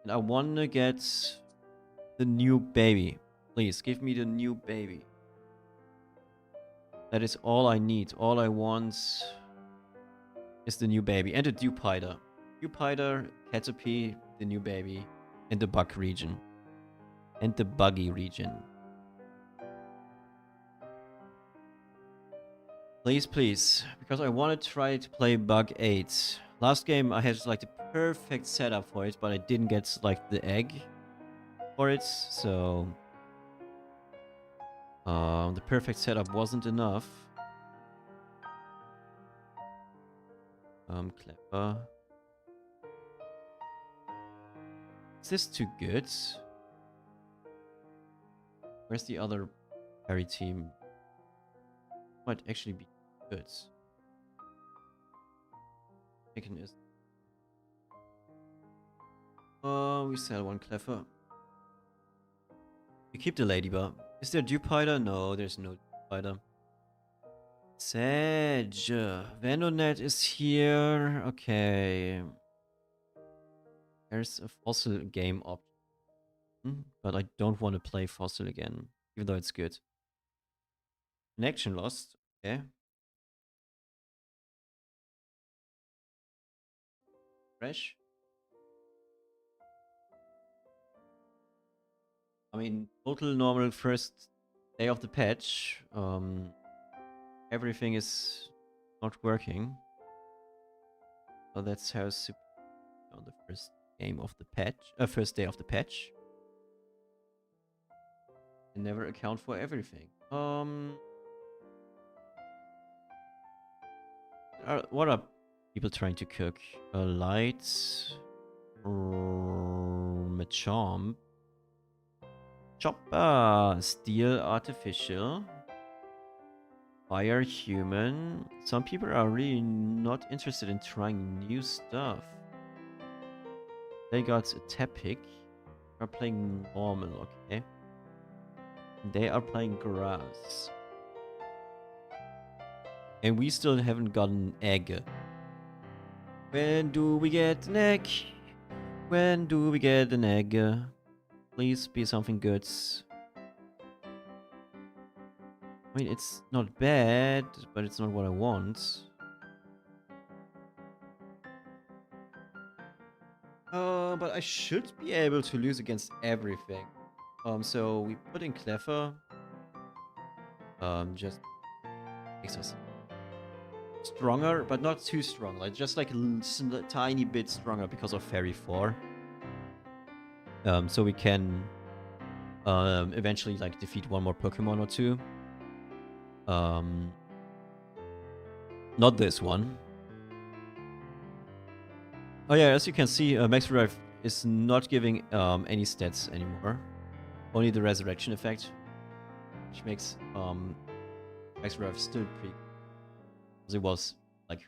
Speaker 1: And I wanna get the new baby. Please, give me the new baby. That is all I need. All I want is the new baby. And a Dupider. Dupider, Caterpie, the new baby. And the bug region. And the buggy region. Please, please. Because I want to try to play bug 8. Last game I had like the perfect setup for it, but I didn't get like the egg for it, so the perfect setup wasn't enough. Clever. Is this too good? Where's the other carry team? Might actually be good. Chicken is. We sell one Clever. We keep the ladybug. Is there Dupider? No, there's no Dupider. Sedge. Venonet is here. Okay. There's a fossil game option. But I don't want to play fossil again. Even though it's good. Connection lost. Okay. Fresh. I mean, total normal first day of the patch. Everything is not working. So that's how on the first game of the patch, first day of the patch. And never account for everything. What are people trying to cook? Light, Machamp, Chopper, Steel, Artificial, Fire, Human. Some people are really not interested in trying new stuff. They got a Tepic. Are playing normal, okay? They are playing grass. And we still haven't gotten egg. When do we get an egg? When do we get an egg? Please be something good. I mean, it's not bad, but it's not what I want. But I should be able to lose against everything. So we put in Clever. Just makes us. stronger, but not too strong. Like just like a tiny bit stronger because of Fairy 4. So we can eventually like defeat one more Pokemon or two. Not this one. Oh yeah, as you can see, Max Revive is not giving any stats anymore. Only the Resurrection effect, which makes Max Revive still pretty. Because it was like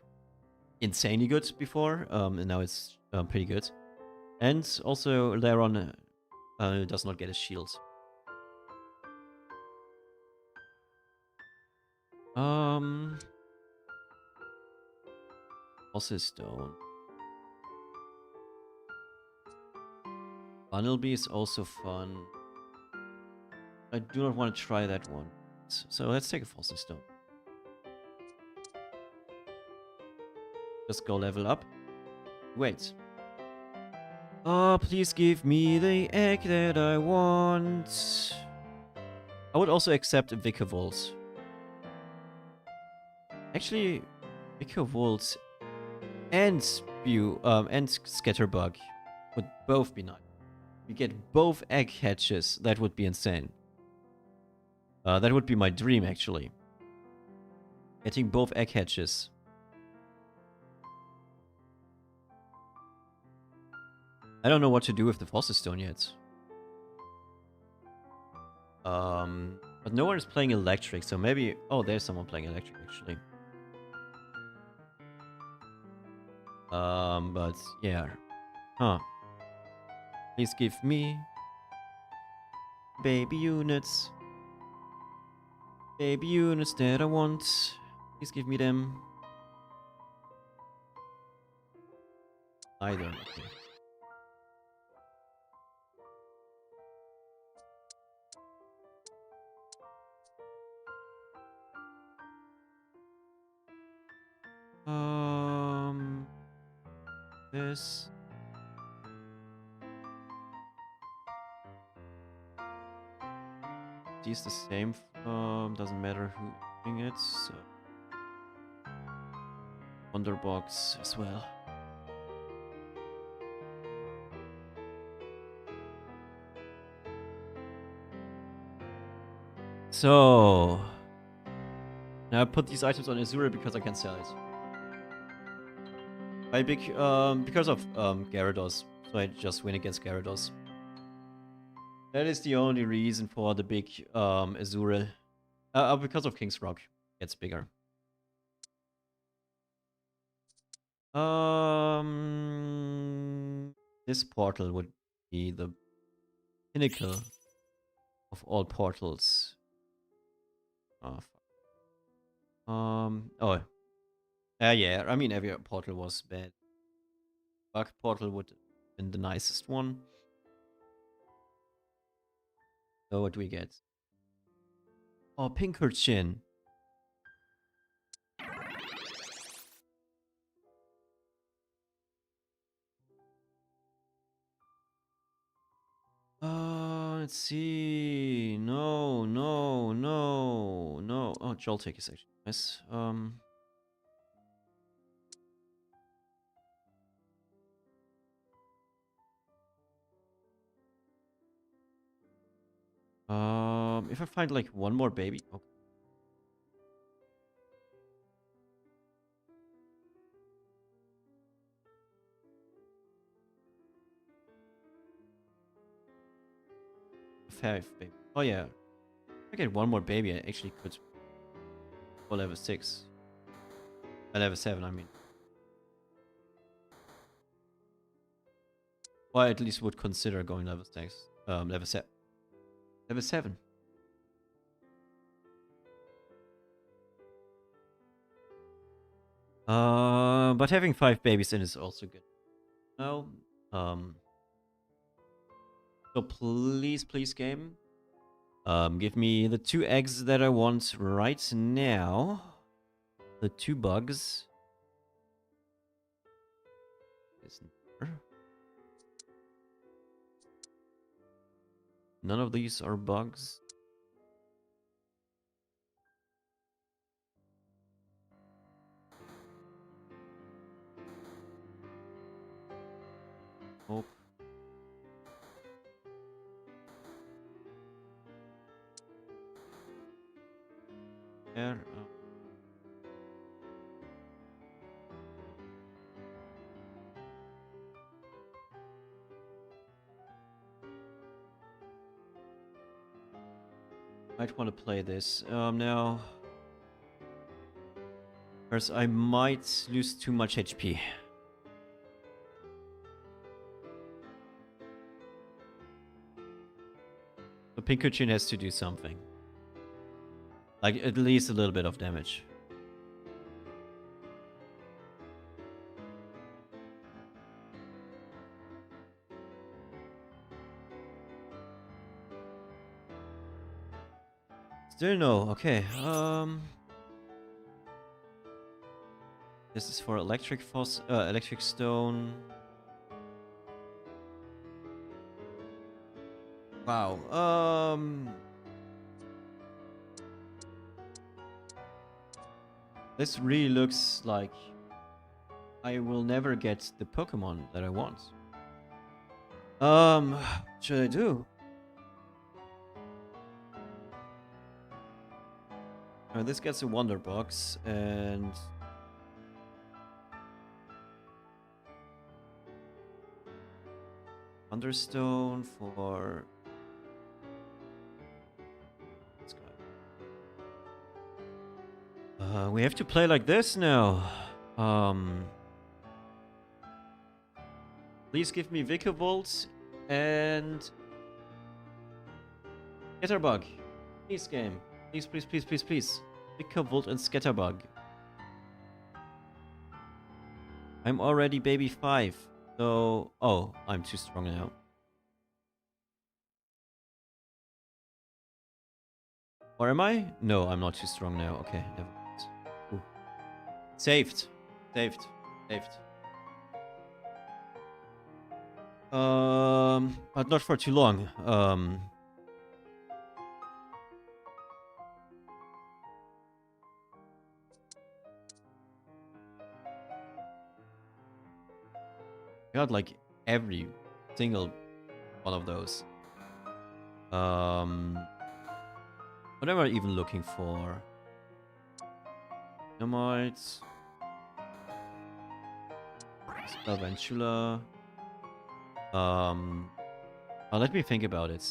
Speaker 1: insanely good before, and now it's pretty good. And also, Laron does not get a shield. Also Stone. Bunnelby is also fun. I do not want to try that one. So let's take a Fossil Stone. Just go level up. Wait. Oh, please give me the egg that I want. I would also accept a Vikavolt. Actually, Vikavolt and and Scatterbug would both be nice. We get both egg hatches. That would be insane. That would be my dream, actually. Getting both egg hatches. I don't know what to do with the Fossil Stone yet. But no one is playing electric, so maybe... Oh, there's someone playing electric, actually. But yeah. Huh. Please give me... baby units. Baby units that I want. Please give me them. Either. Okay. This. These the same. Doesn't matter who doing it. So. Wonderbox as well. So. Now I put these items on Azura because I can sell it. Because of Gyarados. So I just win against Gyarados. That is the only reason for the big Azura. Because of King's Rock gets bigger. This portal would be the pinnacle of all portals. Oh, fuck. Oh. Yeah, I mean, every portal was bad. Bug portal would have been the nicest one. So what do we get? Oh, Pinkerchin. Let's see. No. Oh, Joltik is actually nice. If I find like one more baby. Okay. Five baby. Oh yeah. If I get one more baby, I actually could go level 6. Level 7, I mean. Or at least would consider going level 6. Level 7. Level 7. But having 5 babies in is also good. No. So please, game. Give me the 2 eggs that I want right now. The 2 bugs. None of these are bugs. Hope. There. Might want to play this now. First, I might lose too much HP. The Pinkerton has to do something. Like, at least a little bit of damage. Still no. Okay. This is for electric stone. Wow. This really looks like I will never get the Pokemon that I want. What should I do? This gets a Wonder Box and Thunderstone for this guy. We have to play like this now. Please give me Vikavolt and Scatterbug. Please, game. Please, please, please, please, please. Vikavolt and Scatterbug. I'm already baby 5. So... Oh, I'm too strong now. Or am I? No, I'm not too strong now. Okay, never mind. Ooh. Saved. Saved. Saved. But not for too long. Got like every single one of those. What am I even looking for? Dynamite. Spellventula. Let me think about it.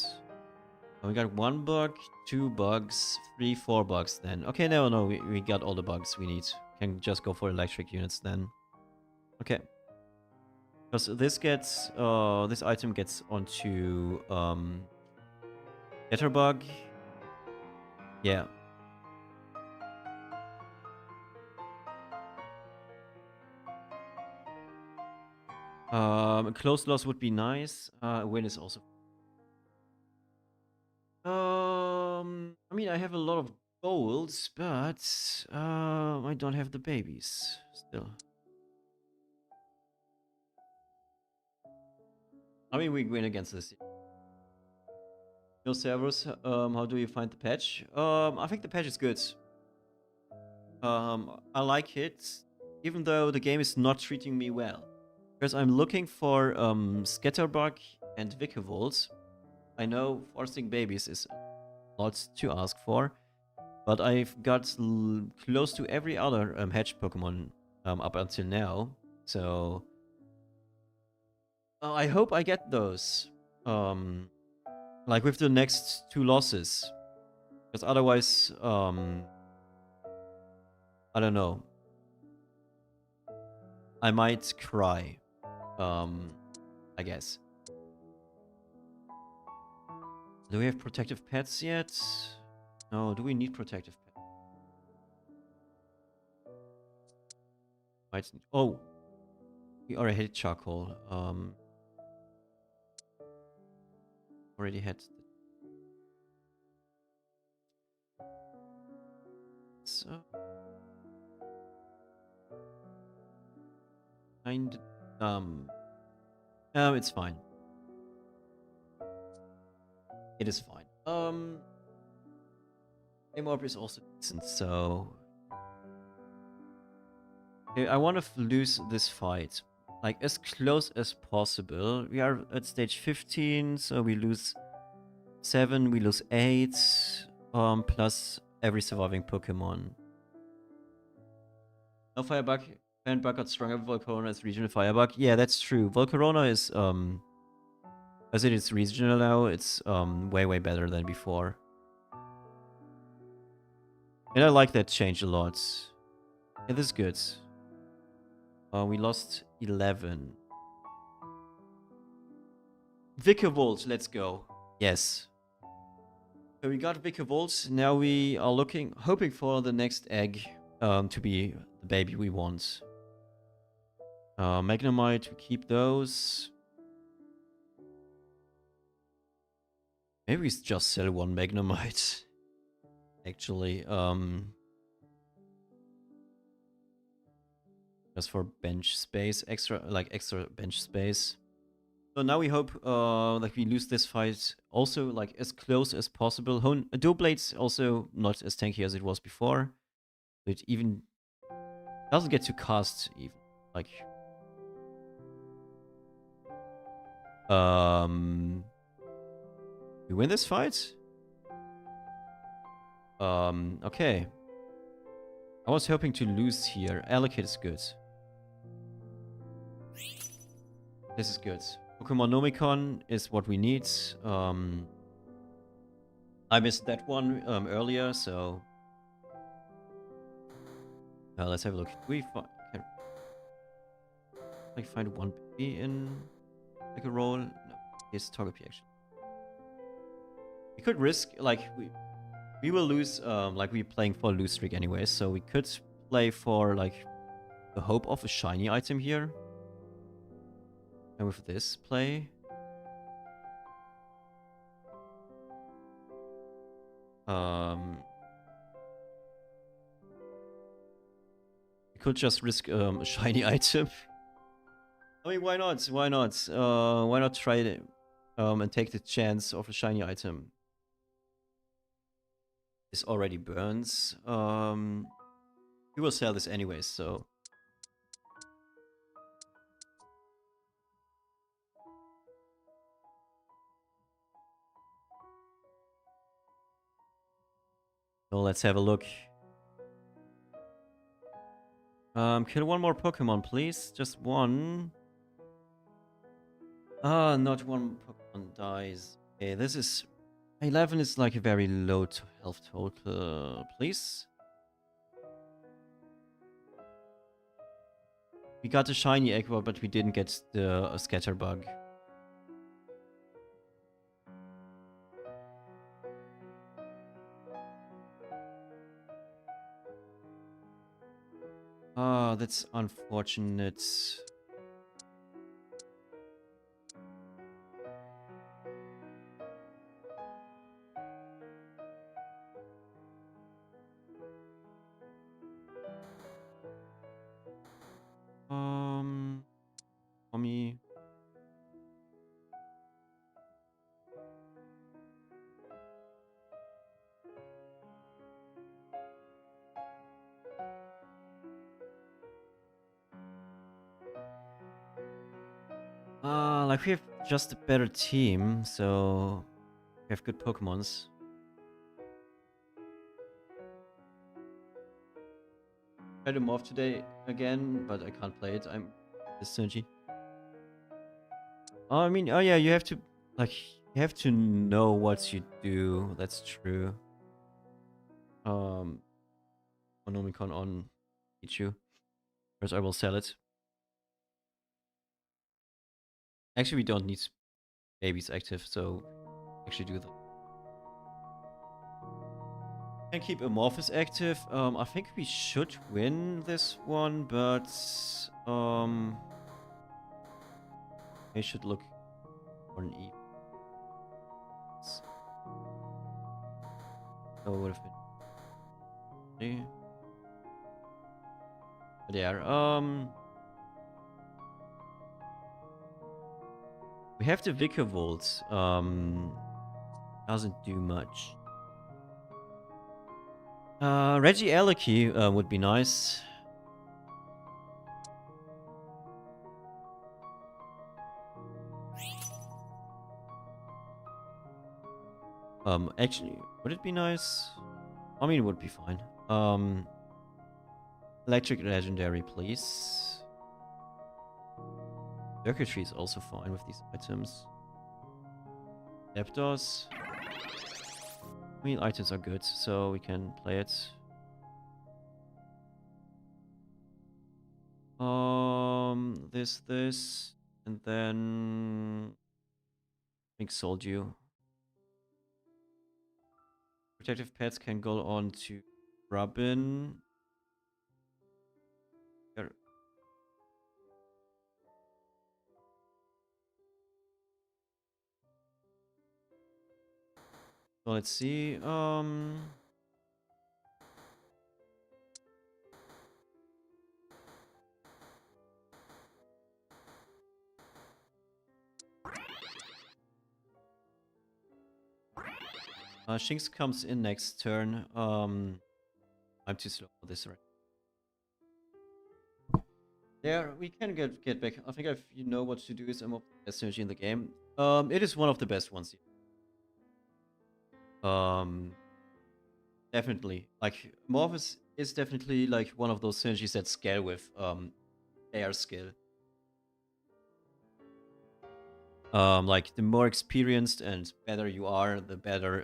Speaker 1: We got 1 bug, 2 bugs, 3, 4 bugs then. Okay, no, we got all the bugs we need. Can just go for electric units then. Okay. Because this gets, this item gets onto, Scatterbug. Yeah. A close loss would be nice. A win is also. I mean, I have a lot of golds, but I don't have the babies still. I mean, we win against this. No servers. How do you find the patch? I think the patch is good. I like it, even though the game is not treating me well. Because I'm looking for Scatterbug and Vikavolt. I know forcing babies is a lot to ask for, but I've got close to every other hedge Pokemon up until now. So I hope I get those. Like with the next 2 losses. Because otherwise, I don't know. I might cry. I guess. Do we have protective pets yet? No, do we need protective pets? Might need... Oh! We already had charcoal. Already had... So... Kind... it's fine. It is fine. Game Orb is also decent, so... Okay, I want to lose this fight. like as close as possible. We are at stage 15, so we lose 7, we lose 8, plus every surviving Pokemon. No Firebug and Bug got stronger. Volcarona is regional Firebug. Yeah, that's true. Volcarona is as it is regional now, it's way better than before. And I like that change a lot. Yeah, this is good. We lost 11. Vikavolt, let's go. Yes. So we got Vikavolt. Now we are hoping for the next egg to be the baby we want. Magnemite, we keep those. Maybe we just sell one Magnemite. Actually, just for bench space, extra bench space. So now we hope like we lose this fight also like as close as possible. Doughblade's also not as tanky as it was before. It even doesn't get to cast even like we win this fight? Okay. I was hoping to lose here. Allocate is good. This is good. Pokemon Nomicon is what we need. I missed that one earlier, so let's have a look. Can I find one baby in like a roll? No, it's Togepi actually. We could risk like we will lose like we're playing for a lose streak anyway, so we could play for like the hope of a shiny item here. And with this play, we could just risk a shiny item. I mean, why not? Why not? Why not try it and take the chance of a shiny item? This already burns. We will sell this anyways, so. So let's have a look. Kill one more Pokemon, please. Just one. Ah, not one Pokemon dies. Okay, this is 11 is like a very low health total. Please. We got a shiny Aqua, but we didn't get the Scatterbug. Ah, that's unfortunate. For me. Like we have just a better team, so we have good Pokemons. Tried to morph today again, but I can't play it. I'm this synergy. Oh, I mean, oh yeah, you have to know what you do. That's true. Onomicon on Pichu. First, I will sell it. Actually, we don't need babies active, so actually do that. Can keep Amorphous active. I think we should win this one, but I should look for an E. Oh, would have been there. We have the Vikavolt. Doesn't do much. Regieleki would be nice. Actually, would it be nice? I mean, it would be fine. Electric legendary, please. Circuitry is also fine with these items. Deptos. I mean, items are good, so we can play it. This, and then I think sold you. Protective pets can go on to Robin. Here. So let's see. Shinx comes in next turn. I'm too slow for this right. There, we can get back. I think if you know what to do is I'm of the best synergy in the game. It is one of the best ones. Definitely. Like Morphus is definitely like one of those synergies that scale with air skill. Like the more experienced and better you are, the better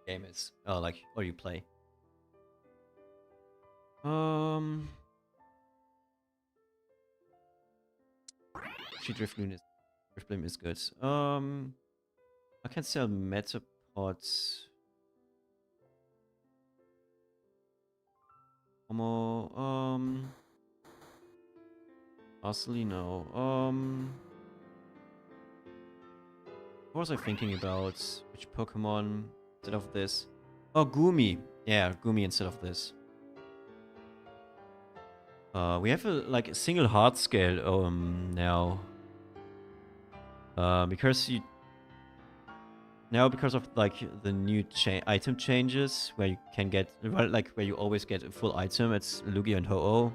Speaker 1: game is. Like or you play. Actually, Drift Bloom is good. I can sell Metapods. Honestly, no. What was I thinking about? Which Pokemon instead of this? Oh, Gumi. Yeah, Gumi instead of this. We have a single heart scale now. Because you now because of like the new item changes where you can get where you always get a full item. It's Lugia and Ho-Oh.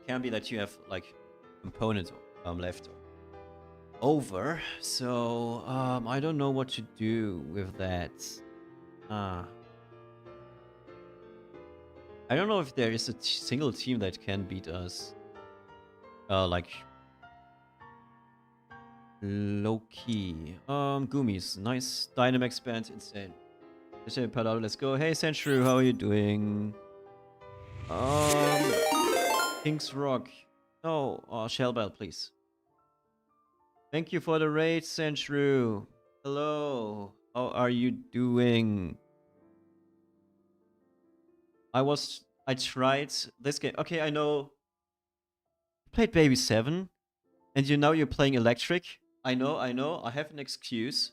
Speaker 1: Can be that you have like components left over. So I don't know what to do with that. I don't know if there is a single team that can beat us. Like low key. Goomies, nice Dynamax band, insane. Padado, let's go. Hey Sandshrew, how are you doing? King's Rock. No, Shellbell, please. Thank you for the raid, Sandshrew. Hello, how are you doing? I tried this game. Okay, I know. You played Baby 7, and you're playing Electric. I know, I have an excuse.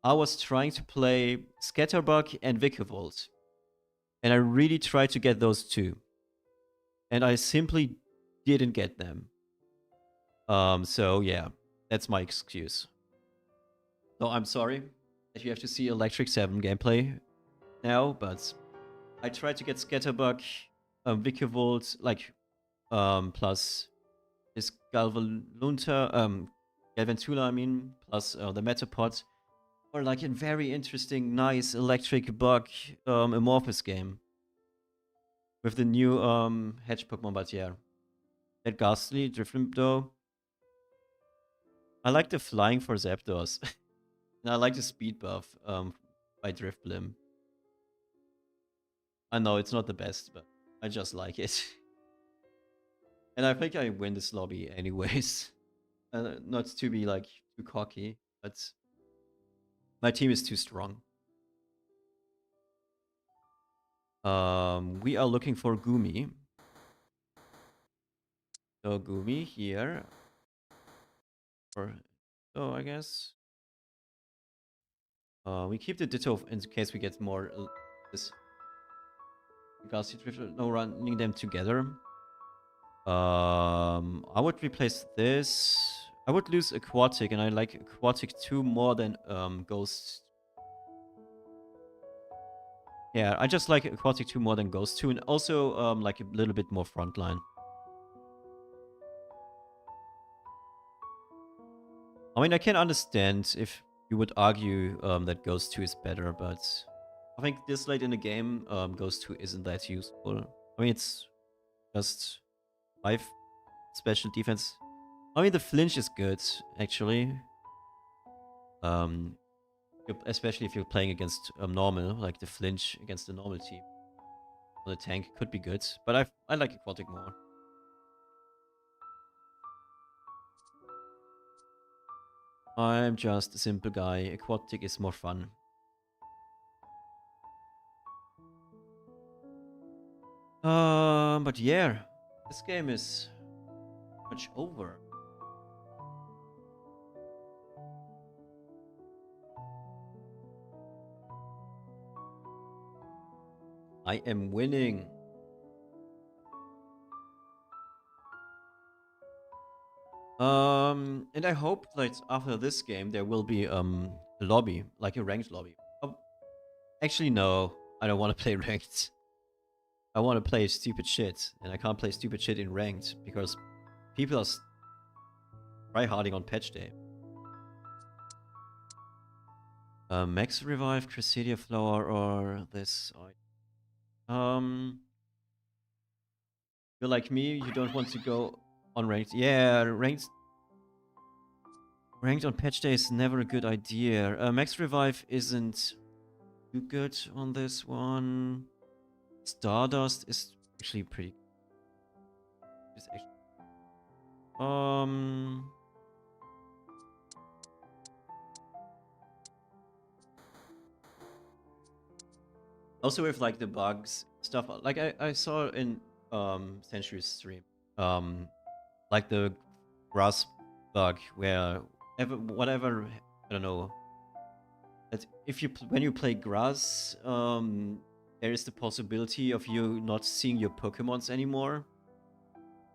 Speaker 1: I was trying to play Scatterbug and Vikavolt. And I really tried to get those two. And I simply didn't get them. So yeah, that's my excuse. So I'm sorry that you have to see Electric 7 gameplay now, but I tried to get Scatterbug, Vikavolt, plus this Galvantula, I mean, plus the Metapod, or like a very interesting, nice electric bug Amorphous game. With the new hedge Pokemon, but yeah. That Ghastly, Drifloon though. I like the flying for Zapdos. And I like the speed buff by Drifblim. I know it's not the best, but I just like it. And I think I win this lobby anyways. Not to be like too cocky, but my team is too strong. We are looking for Gumi. So Gumi here. So I guess. We keep the Ditto in case we get more this Ghastly Drifter. No, running them together. I would replace this. I would lose Aquatic, and I like Aquatic 2 more than Ghost. Yeah, I just like Aquatic 2 more than Ghost 2, and also like a little bit more frontline. I mean, I can understand if you would argue that Ghost 2 is better, but I think this late in the game, Ghost 2 isn't that useful. I mean, it's just 5 special defense. I mean, the flinch is good, actually. Um, especially if you're playing against normal, like the flinch against the normal team. On the tank could be good, but I like aquatic more. I'm just a simple guy. Aquatic is more fun. But yeah, this game is much over. I am winning. And I hope that after this game there will be a lobby, like a ranked lobby. Actually, no, I don't want to play ranked. I want to play stupid shit, and I can't play stupid shit in ranked because people are tryharding on patch day. Max Revive, Cressedia Flower, or this. You're like me. You don't want to go on ranked. Yeah, ranked on patch day is never a good idea. Max Revive isn't too good on this one. Stardust is actually pretty. Is actually, also with like the bugs stuff. Like I saw in Century's stream. Like the grass bug where whatever I don't know. That if you when you play grass, there is the possibility of you not seeing your Pokemons anymore.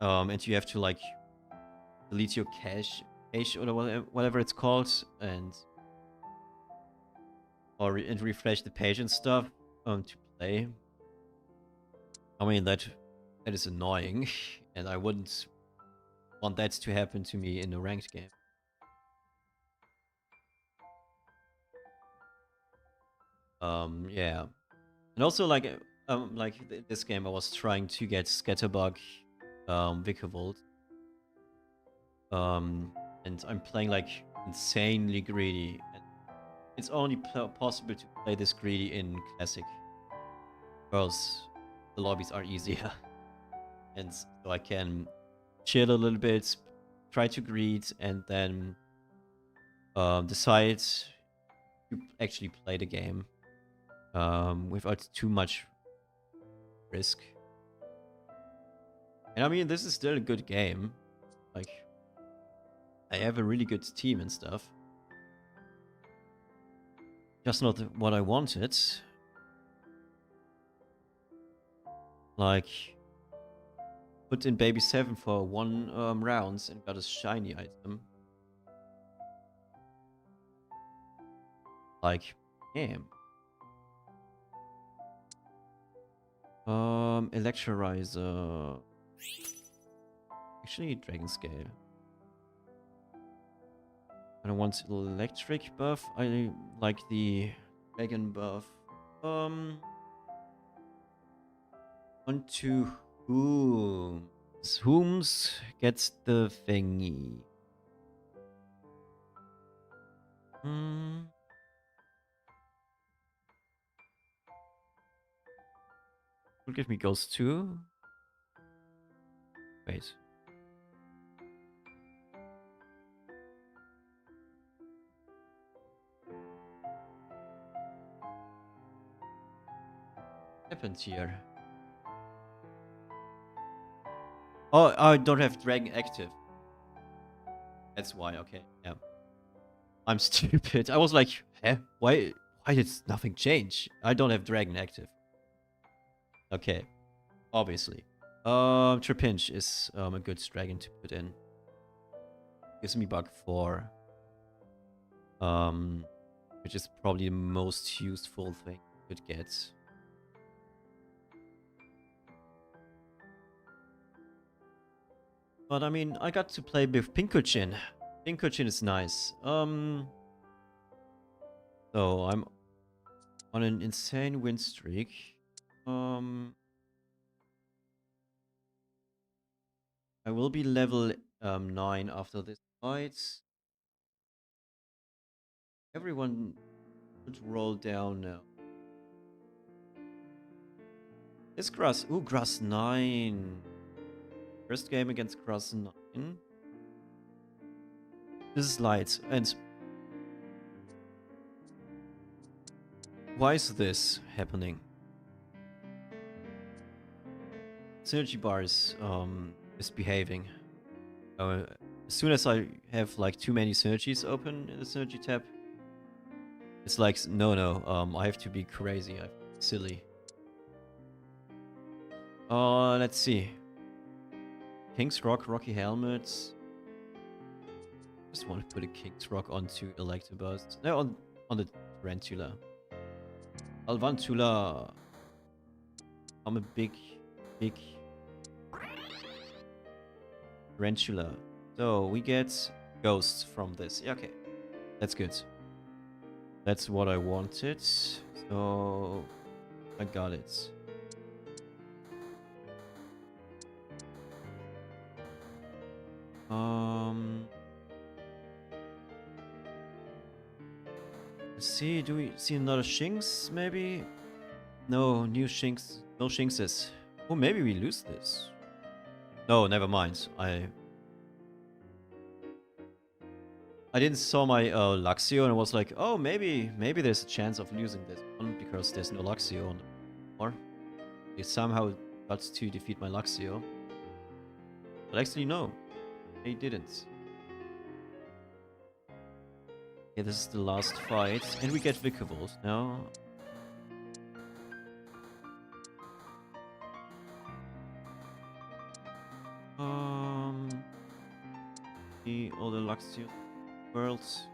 Speaker 1: And you have to like delete your cache or whatever it's called, and and refresh the page and stuff to play. I mean that is annoying, and I wouldn't want that to happen to me in a ranked game. Yeah, and also like this game, I was trying to get Scatterbug, Vikavolt, and I'm playing like insanely greedy, and it's only possible to play this greedy in Classic because the lobbies are easier, and so I can chill a little bit, try to greed, and then decide to actually play the game without too much risk. And I mean, this is still a good game. Like, I have a really good team and stuff. Just not what I wanted. Like, put in Baby 7 for 1 rounds and got a shiny item. Like, damn. Electrorizer. Actually, Dragon Scale. I don't want electric buff. I like the dragon buff. On to whom? Whom's gets the thingy? Hmm. Will give me Ghost 2. Wait. What happened here? Oh, I don't have Dragon active. That's why. Okay, yeah. I'm stupid. I was like, eh? Why did nothing change? I don't have Dragon active. Okay, obviously. Trapinch is a good dragon to put in. Gives me bug 4. Which is probably the most useful thing you could get. But I mean, I got to play with Pinkochin. Pinkochin is nice. So I'm on an insane win streak. Um, I will be level 9 after this fight. Everyone should roll down now. Is Grass? Ooh, Grass 9. First game against Grass 9. This is light. And why is this happening? Synergy bar is misbehaving. As soon as I have like too many synergies open in the synergy tab, it's like no, I have to be crazy, I have to be silly. Let's see. King's Rock, Rocky Helmet. Just want to put a King's Rock onto Electabuzz. No, on the Tarantula. Alvantula. I'm a big Tarantula. So we get ghosts from this. Yeah, okay. That's good. That's what I wanted. So I got it. Let's see, do we see another Shinx maybe? No, new Shinx. No Shinxes. Oh, maybe we lose this. No, never mind. I didn't saw my Luxio and I was like, oh, maybe there's a chance of losing this one because there's no Luxio on the floor. They somehow got to defeat my Luxio. But actually, no. They didn't. Yeah, this is the last fight. And we get Vikavolt now. The other Luxio worlds.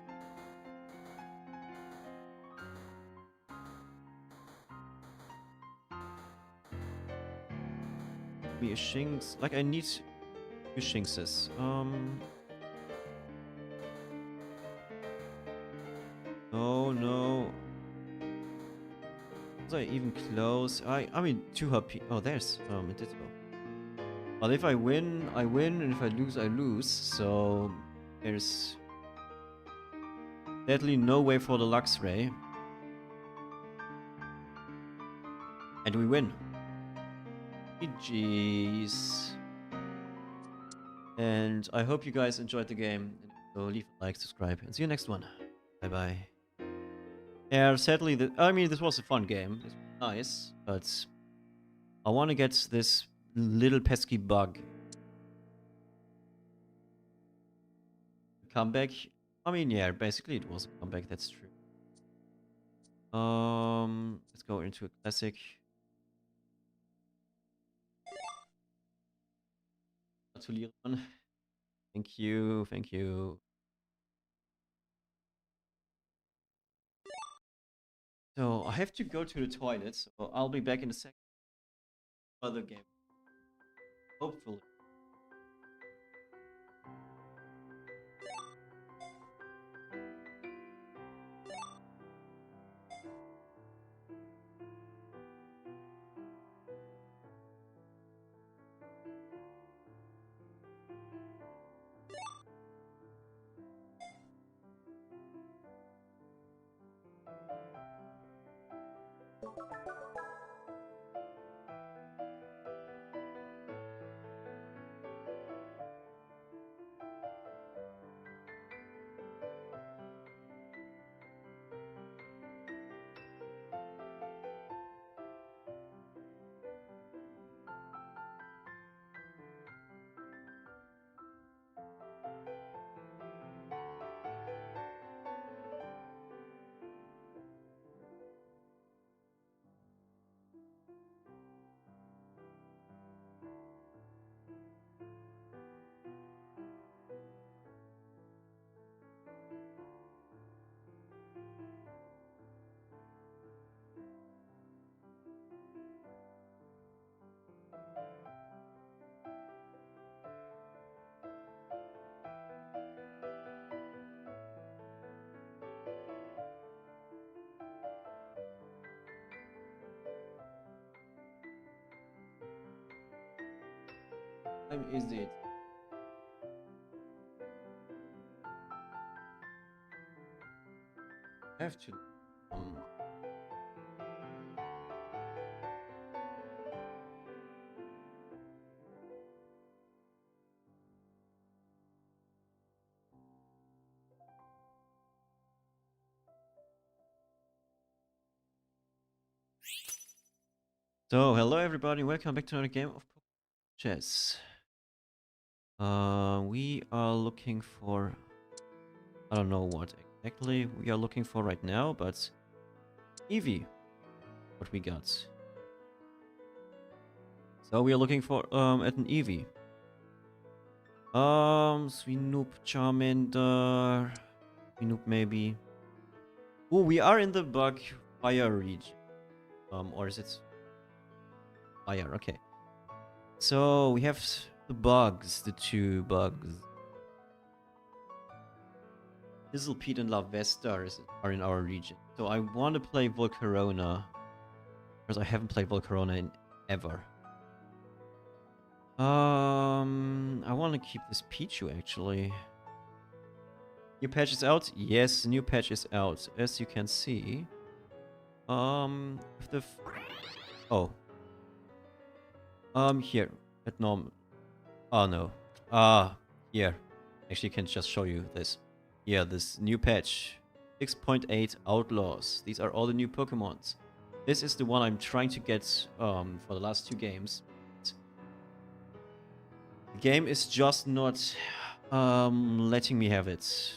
Speaker 1: Me a Shinx. Like, I need two Shinxes. Oh no. Was I even close? I mean 2 HP. Oh, there's it did go. But if I win, I win, and if I lose, I lose. So there's deadly no way for the Luxray. And we win. GG's. And I hope you guys enjoyed the game. So leave a like, subscribe, and see you next one. Bye bye. Yeah, sadly, I mean, this was a fun game. It's nice, but I want to get this little pesky bug. Comeback. I mean, yeah, basically it was a comeback. That's true. Let's go into a classic. Gratulieren. Thank you, thank you. So I have to go to the toilet, so I'll be back in a second. Other game, hopefully. Time is it? I have to. Um, So, hello everybody, welcome back to another game of chess. We are looking for... I don't know what exactly we are looking for right now, but... Eevee, what we got. So we are looking for at an Eevee. Swinoop, Charmander... Swinoop maybe... Oh, we are in the bug fire region. Or is it... Fire, okay. So, we have the bugs, the two bugs. Fizzlepede and Lavesta are in our region. So I want to play Volcarona. Because I haven't played Volcarona in ever. I want to keep this Pichu actually. New patch is out? Yes, new patch is out. As you can see. If the... Oh. Here. At normal. Oh, no. Here. Actually, I can just show you this. Yeah, this new patch. 6.8 Outlaws. These are all the new Pokemons. This is the one I'm trying to get for the last two games. The game is just not letting me have it.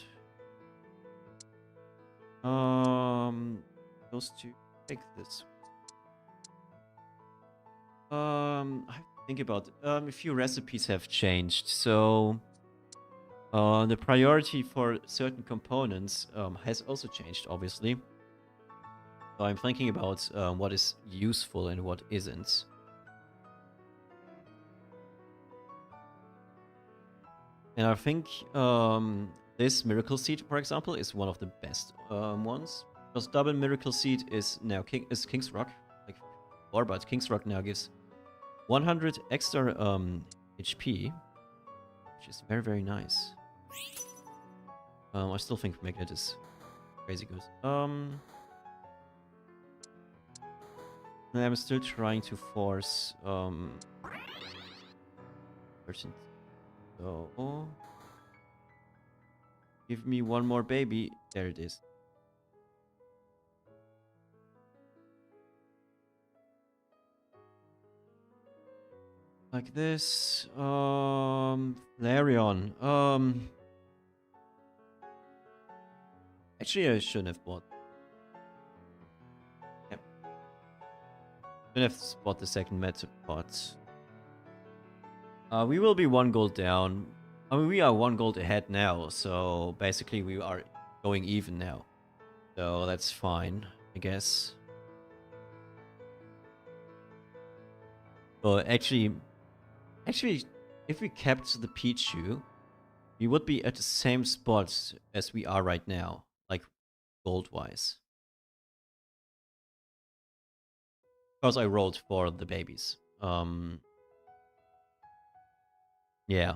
Speaker 1: Those two take this. I have to think about it. A few recipes have changed, so the priority for certain components has also changed, obviously. So I'm thinking about what is useful and what isn't. And I think this Miracle Seed, for example, is one of the best ones. Because double Miracle Seed is now King's Rock, like before, but King's Rock now gives 100 extra HP, which is very, very nice. I still think Magnet is crazy good. I'm still trying to force person. So give me one more baby. There it is. Like this. Flareon. Actually, I shouldn't have bought. Yep. Shouldn't have bought the second Metapod. We will be 1 gold down. I mean, we are 1 gold ahead now, so basically we are going even now. So that's fine, I guess. So actually, if we kept the Pichu, we would be at the same spot as we are right now, like gold-wise. Because I rolled for the babies. Yeah.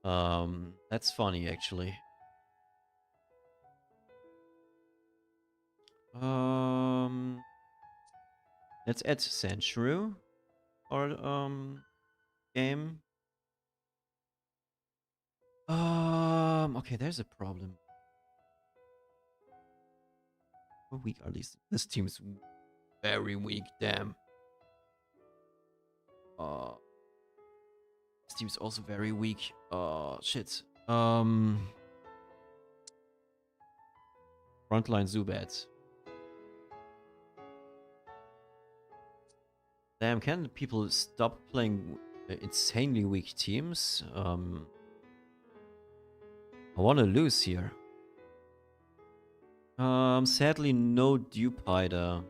Speaker 1: That's funny, actually. Let's add Sandshrew or game. Okay, there's a problem. How weak are these? This team's very weak, damn. This team's also very weak. Shit. Frontline Zubat. Damn, can people stop playing insanely weak teams? I want to lose here. Sadly, no Dupider.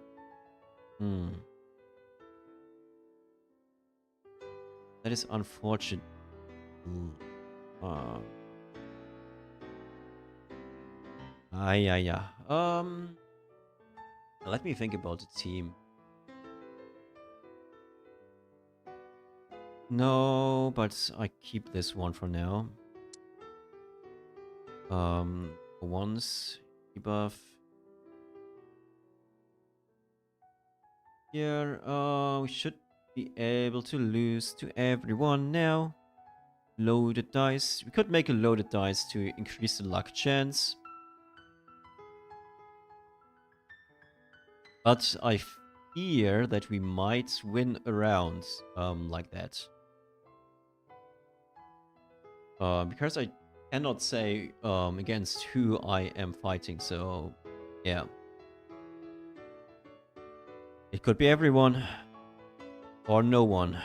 Speaker 1: That is unfortunate. Yeah. Let me think about the team. No, but I keep this one for now. For once, debuff. Here, we should be able to lose to everyone now. Loaded dice. We could make a loaded dice to increase the luck chance. But I fear that we might win a round like that. Because I cannot say against who I am fighting, so yeah. It could be everyone. Or no one.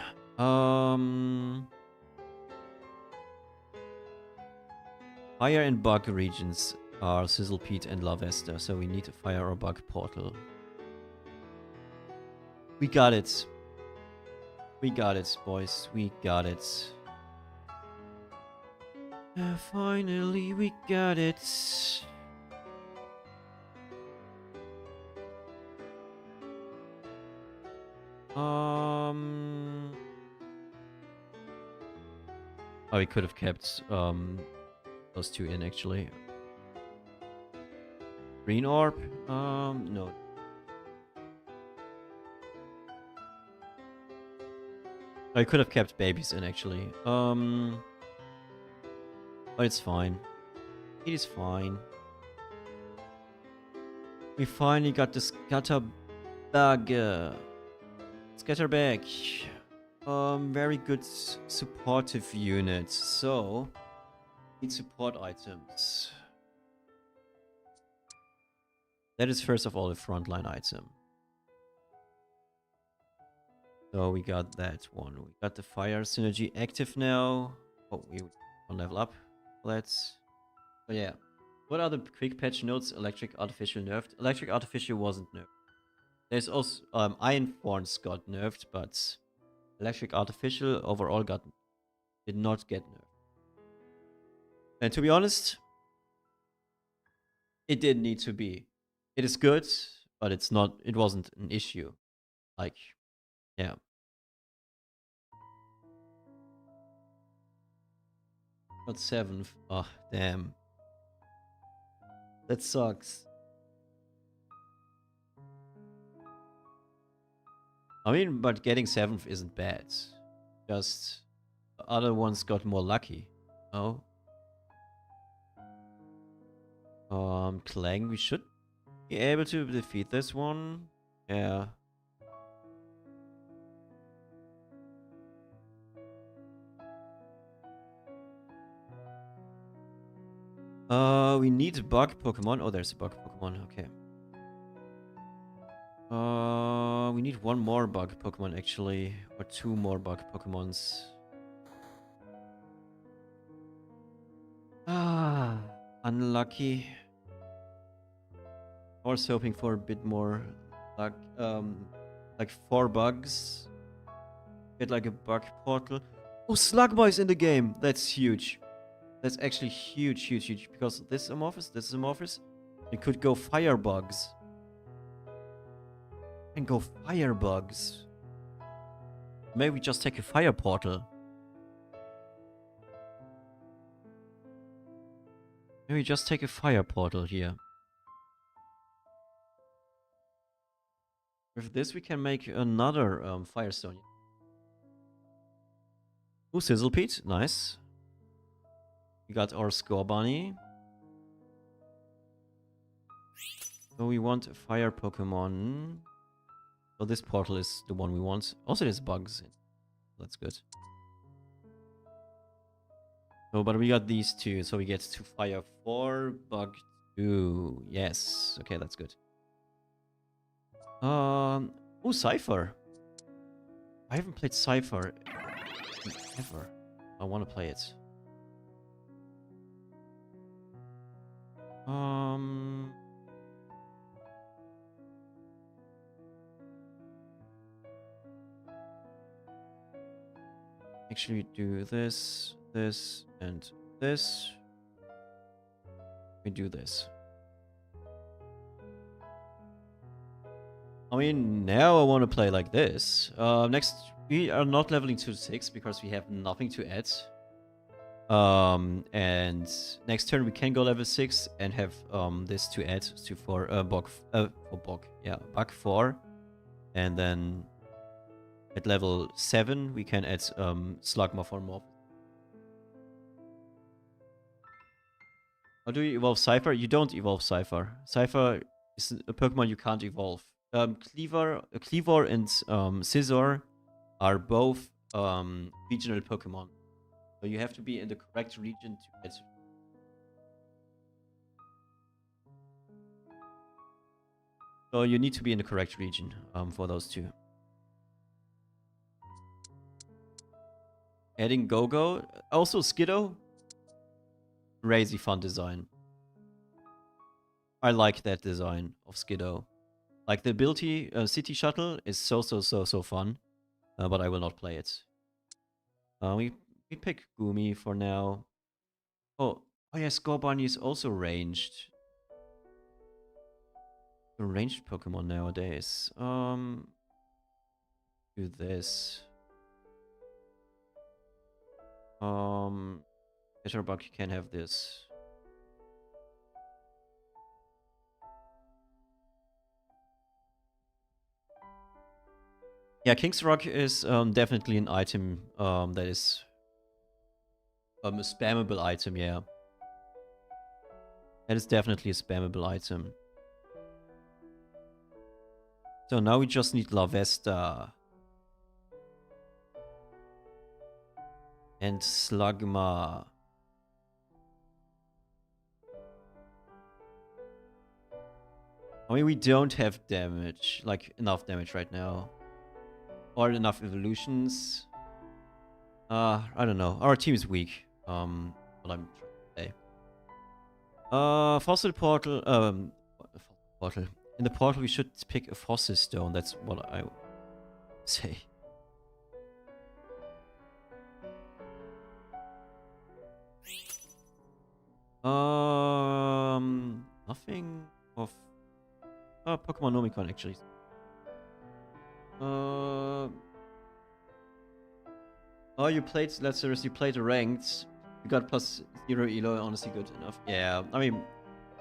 Speaker 1: Fire and bug regions are Sizzlepeat and Lavesta, so we need a fire or bug portal. We got it. We got it, boys. We got it. Finally, we got it. Oh, we could have kept those two in actually. Green orb? No. I could have kept babies in actually. But it's fine. It is fine. We finally got the Scatterbug. Scatterbag. Very good supportive unit. So, need support items. That is first of all a frontline item. So we got that one. We got the fire synergy active now. Oh, we can level up. Let's. Oh yeah. What are the quick patch notes? Electric artificial nerfed. Electric artificial wasn't nerfed. There's also Iron Thorns got nerfed, but electric artificial overall did not get nerfed. And to be honest, it didn't need to be. It is good, but it's not. It wasn't an issue. Like, yeah. Not 7th. Oh, damn. That sucks. I mean, but getting 7th isn't bad. Just the other ones got more lucky. Oh. Clang, we should be able to defeat this one. Yeah. We need a bug Pokemon. Oh, there's a bug Pokemon. Okay. We need one more bug Pokemon actually, or two more bug Pokemons. Ah, unlucky. I was hoping for a bit more luck. Like 4 bugs. Get like a bug portal. Oh, Slugboy is in the game. That's huge. That's actually huge, huge, huge. Because this is Amorphous. You could go fire bugs. And go fire bugs. Maybe we just take a fire portal. Maybe just take a fire portal here. With this, we can make another Firestone. Ooh, Sizzlepeat. Nice. We got our Score Bunny. So we want a fire Pokemon. So this portal is the one we want. Also, there's bugs. That's good. So, but we got these two. So we get to fire 4, bug 2. Yes. Okay, that's good. Oh, Cypher. I haven't played Cypher ever. I want to play it. Actually do this, this, and this. We do this. I mean, now I want to play like this. Next we are not leveling to 6 because we have nothing to add. And next turn we can go level 6 and have this to add to for Bug 4. And then at level 7 we can add Slugma for Morph. How do you evolve Cypher? You don't evolve Cypher. Cypher is a Pokemon you can't evolve. Cleaver and Scizor are both regional Pokemon. So you have to be in the correct region to get. So you need to be in the correct region for those two. Adding Go-Go. Also Skiddo. Crazy fun design. I like that design of Skiddo. Like the ability City Shuttle is so fun. But I will not play it. We pick Gumi for now. Oh yeah, Scorbunny is also ranged. A ranged Pokemon nowadays. Do this. Etterbuck can have this. Yeah, King's Rock is definitely an item that is a spammable item, yeah. That is definitely a spammable item. So now we just need Larvesta. And Slugma. I mean, we don't have damage, like enough damage right now. Or enough evolutions. I don't know. Our team is weak. What I'm trying to say. Fossil Portal. Portal. In the portal, we should pick a Fossil Stone. That's what I would say. Nothing of. Pokemon Nomicon actually. Oh, you played. Let's seriously, you played ranked. You got +0 elo. Honestly, good enough. Yeah, I mean,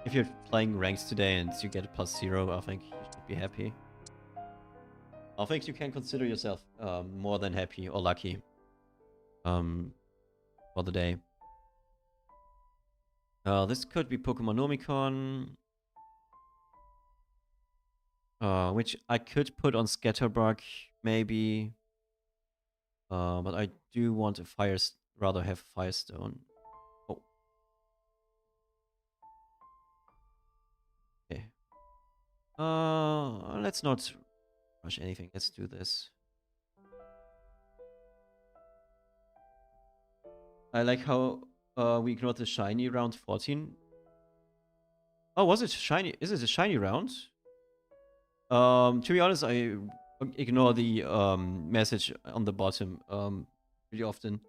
Speaker 1: if you're playing ranked today and you get a +0, I think you should be happy. I think you can consider yourself more than happy or lucky for the day. This could be Pokemon Nomicon. Which I could put on Scatterbug, maybe. But I do want a rather have Firestone. Oh. Okay. Let's not rush anything. Let's do this. I like how we ignored the shiny round 14. Oh, was it shiny? Is it a shiny round? To be honest, I ignore the message on the bottom pretty often.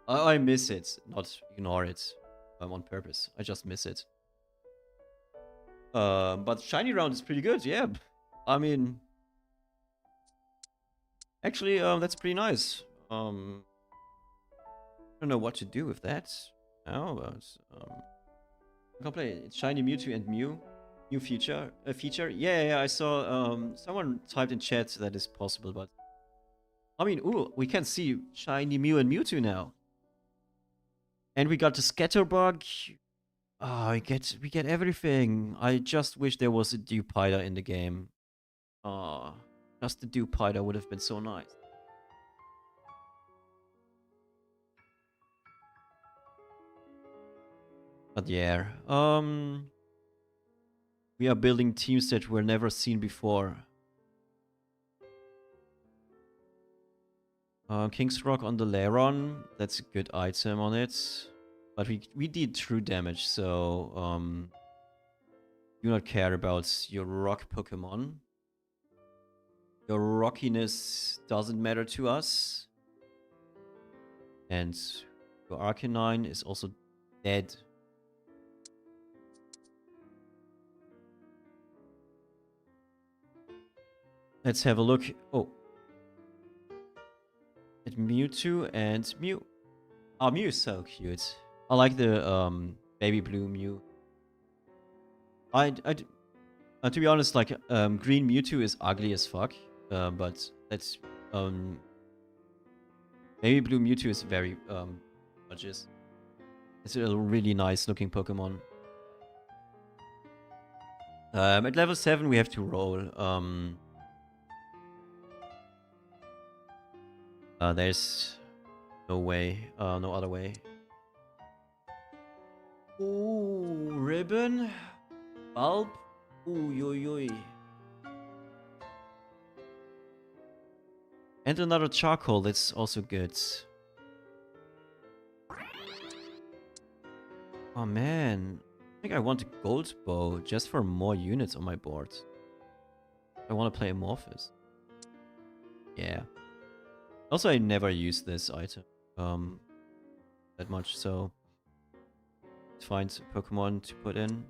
Speaker 1: I miss it, not ignore it on purpose. I just miss it. But shiny round is pretty good, yeah. I mean, actually, that's pretty nice. I don't know what to do with that. Oh, but I can play it. Shiny Mewtwo and Mew. New feature. A feature? Yeah, I saw someone typed in chat that is possible, but I mean, ooh, we can see shiny Mew and Mewtwo now. And we got the Scatterbug. Oh, we get everything. I just wish there was a Dewpider in the game. Oh, just the Dewpider would have been so nice. But yeah, we are building teams that were never seen before. King's Rock on the Lairon. That's a good item on it. But we did true damage, so do not care about your rock Pokemon. Your rockiness doesn't matter to us. And your Arcanine is also dead. Let's have a look. Oh. Mewtwo and Mew. Oh, Mew is so cute. I like the baby blue Mew. To be honest, like green Mewtwo is ugly as fuck. But that's baby blue Mewtwo is very gorgeous. It's a really nice looking Pokemon. At level 7 we have to roll. There's no way, no other way. Ooh, ribbon, bulb, ooh, yo. And another charcoal, that's also good. Oh man, I think I want a gold bow just for more units on my board. I want to play Amorphous. Yeah. Also, I never use this item that much, so let's find a Pokemon to put in.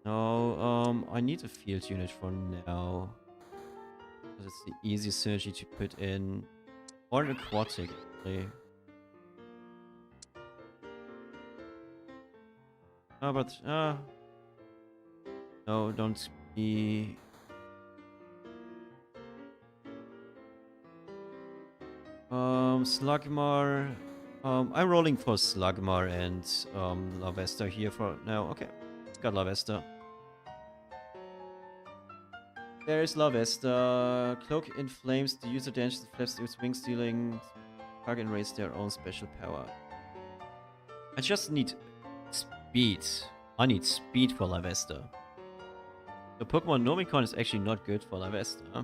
Speaker 1: No, I need a field unit for now. Because it's the easiest synergy to put in. Or an aquatic, actually. Oh, but, no, don't be... Slugmar. I'm rolling for Slugmar and Lavesta here for now. Okay, got Lavesta. There's Lavesta. Cloak inflames the user damages the flaps its wings, dealing target and raise their own special power. I just need speed. I need speed for Lavesta. The Pokemon Nomicon is actually not good for Lavesta.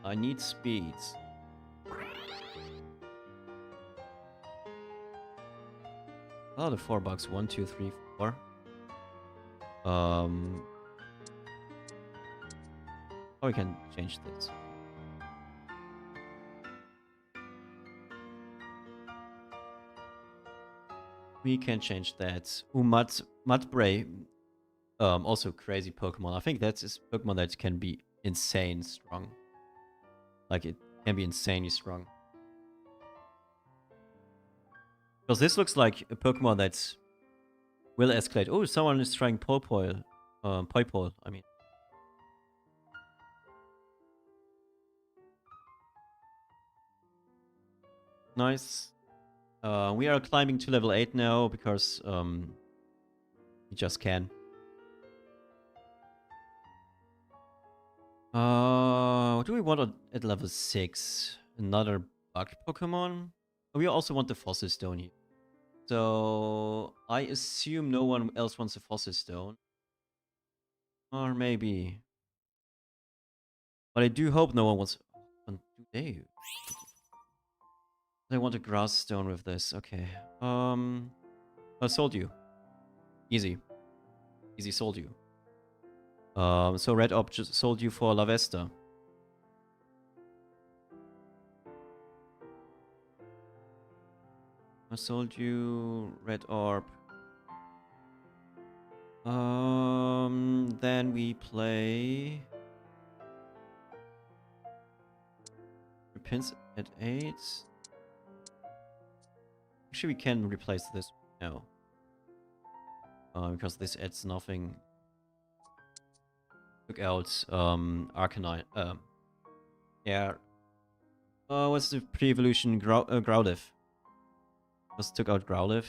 Speaker 1: I need speed. Oh, the $4. 1, 2, 3, 4. Oh, we can change this. We can change that. Mudbray. Also crazy Pokemon. I think that's a Pokemon that can be insane strong. Like, it can be insanely strong. Because this looks like a Pokemon that will escalate. Oh, someone is trying Poipole. Poipole, I mean. Nice. We are climbing to level 8 now because we just can. What do we want at level 6? Another bug Pokemon? We also want the Fossil Stone here. So I assume no one else wants a Fossil Stone. Or maybe. But I do hope no one wants... Do they? I want a Grass Stone with this. Okay. I sold you. Easy. Easy sold you. So Red Op just sold you for Lavesta. I sold you Red Orb. Then we play... Pins at 8. Actually, we can replace this now. Because this adds nothing. Took out Arcanine. Yeah. What's the pre-evolution? Growlithe. Just took out Growlithe.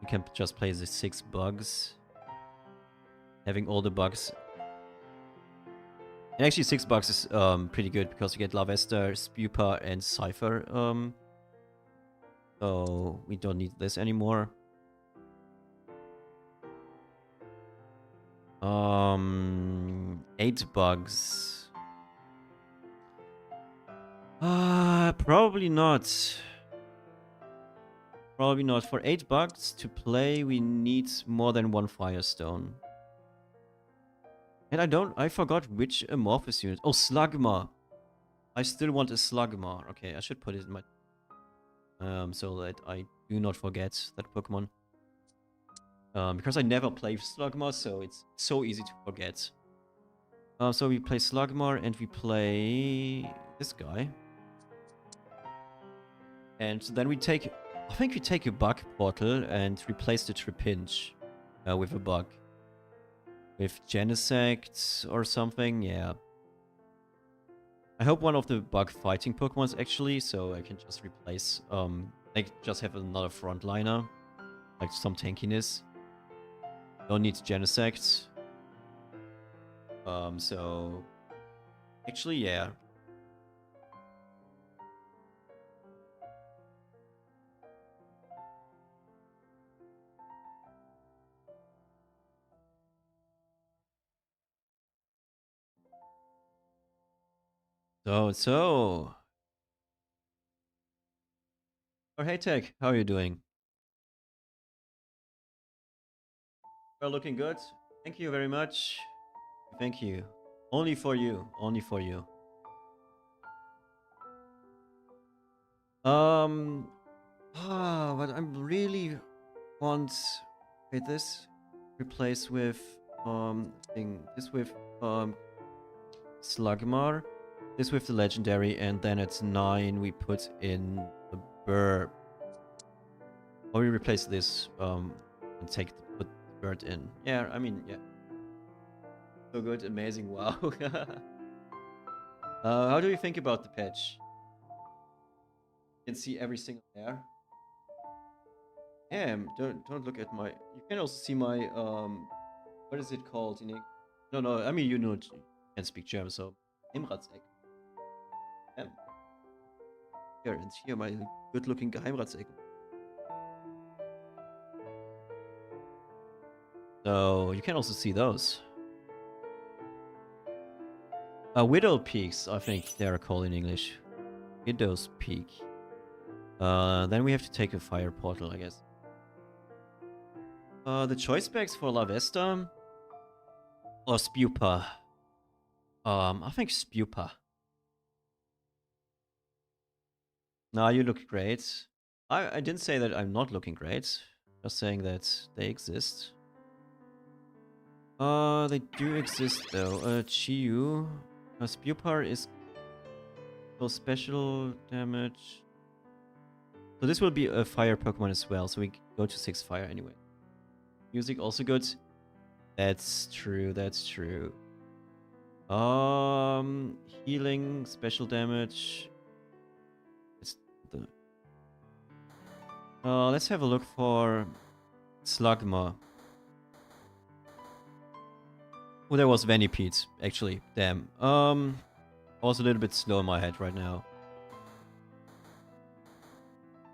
Speaker 1: We can just play the 6 bugs. Having all the bugs. And actually 6 bugs is pretty good because you get Lavesta, Spupa, and Cypher. So we don't need this anymore. 8 bugs. Probably not. Probably not. For 8 bugs to play, we need more than 1 Firestone. And I forgot which Amorphous unit. Oh, Slugma. I still want a Slugma. Okay, I should put it in my... so that I do not forget that Pokemon. Because I never play Slugma, so it's so easy to forget. So we play Slugmar and we play this guy. And then we take, I think we take a bug portal and replace the Tripinch with a bug. With Genesect or something, yeah. I hope one of the bug fighting Pokemons actually, so I can just replace, like just have another frontliner. Like some tankiness. Don't need Genesect. So actually, yeah. So. Oh, hey Tech, how are you doing? Well, looking good. Thank you very much. Thank you. Only for you. Only for you. Um. But I really want this replace with this with Slugmar, this with the legendary, and then at 9 we put in the bird. Or we replace this and put the bird in. Yeah, I mean, yeah. So good, amazing, wow. How do you think about the patch? You can see every single hair. Yeah, don't look at my. You can also see my what is it called in English? No, I mean you know you can speak German, so Geheimratseck. Here and here my good-looking Geheimratseck. So you can also see those. Widow peaks, I think they are called in English. Widow's peak. Then we have to take a fire portal, I guess. The choice specs for La Vesta or Spupa. I think Spupa. Nah, you look great. I didn't say that I'm not looking great. Just saying that they exist. They do exist though. Chiyu. Spupar is so special damage. So this will be a fire Pokemon as well. So we go to 6 fire anyway. Music also good. That's true. That's true. Healing, special damage. It's the. Let's have a look for Slugma. Oh, there was Venipede, actually. Damn. I was a little bit slow in my head right now.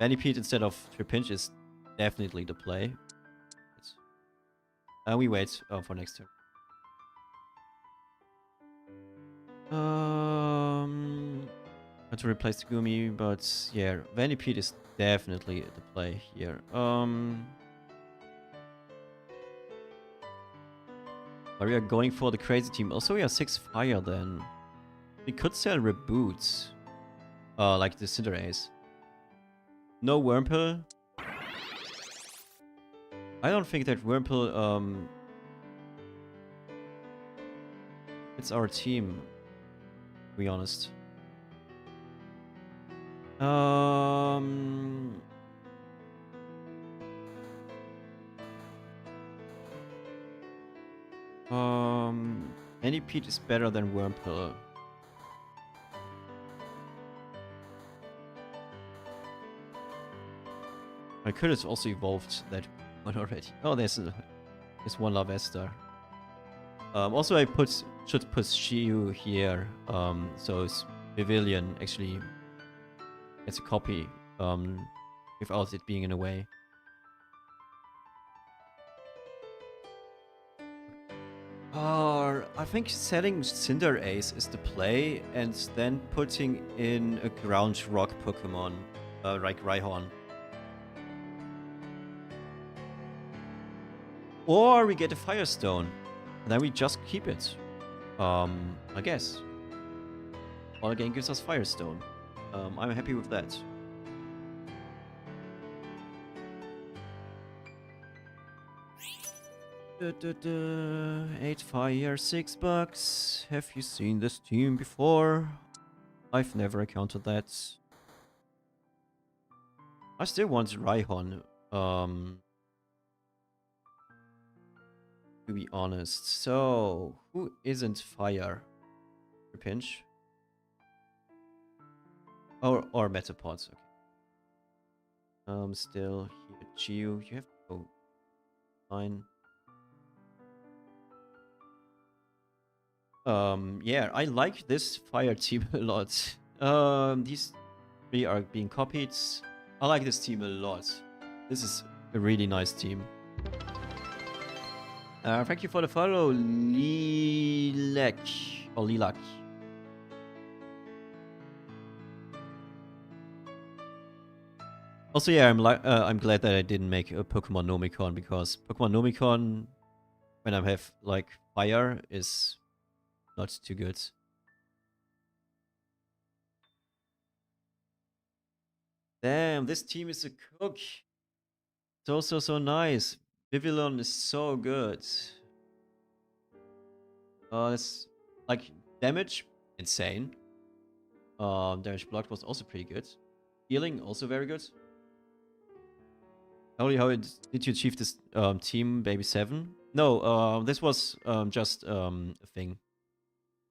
Speaker 1: Venipede instead of Tripinch is definitely the play. We wait for next turn. Not to replace the Gumi, but yeah, Venipede is definitely the play here. But we are going for the crazy team. Also, we are 6 fire then. We could sell reboots. Like the Cinderace. No Wurmple. I don't think that Wurmple, it's our team, to be honest. Venipede is better than Wurmple. I could have also evolved that one already. Oh, there's one Lavesta. Also, I should put Shiyu here. So Pavilion actually gets a copy. Without it being in a way. I think setting Cinderace is the play, and then putting in a ground rock Pokemon, like Rhyhorn. Or we get a Firestone, and then we just keep it. I guess. All again gives us Firestone. I'm happy with that. 8 fire, $6. Have you seen this team before? I've never encountered that. I still want Raihon. To be honest. So, who isn't fire? Pinch? Or Metapods, okay. Still here. Geo, you have to go. Fine. Yeah, I like this fire team a lot. These three are being copied. I like this team a lot. This is a really nice team. Thank you for the follow, Lilek or Lilak. Also, yeah, I'm glad that I didn't make a Pokemon Nomicon because Pokemon Nomicon, when I have like fire, is not too good. Damn, this team is a cook. So nice. Vivillon is so good. It's like damage, insane. Damage blocked was also pretty good. Healing, also very good. Holy, how did you achieve this team, Baby 7? No, this was just a thing.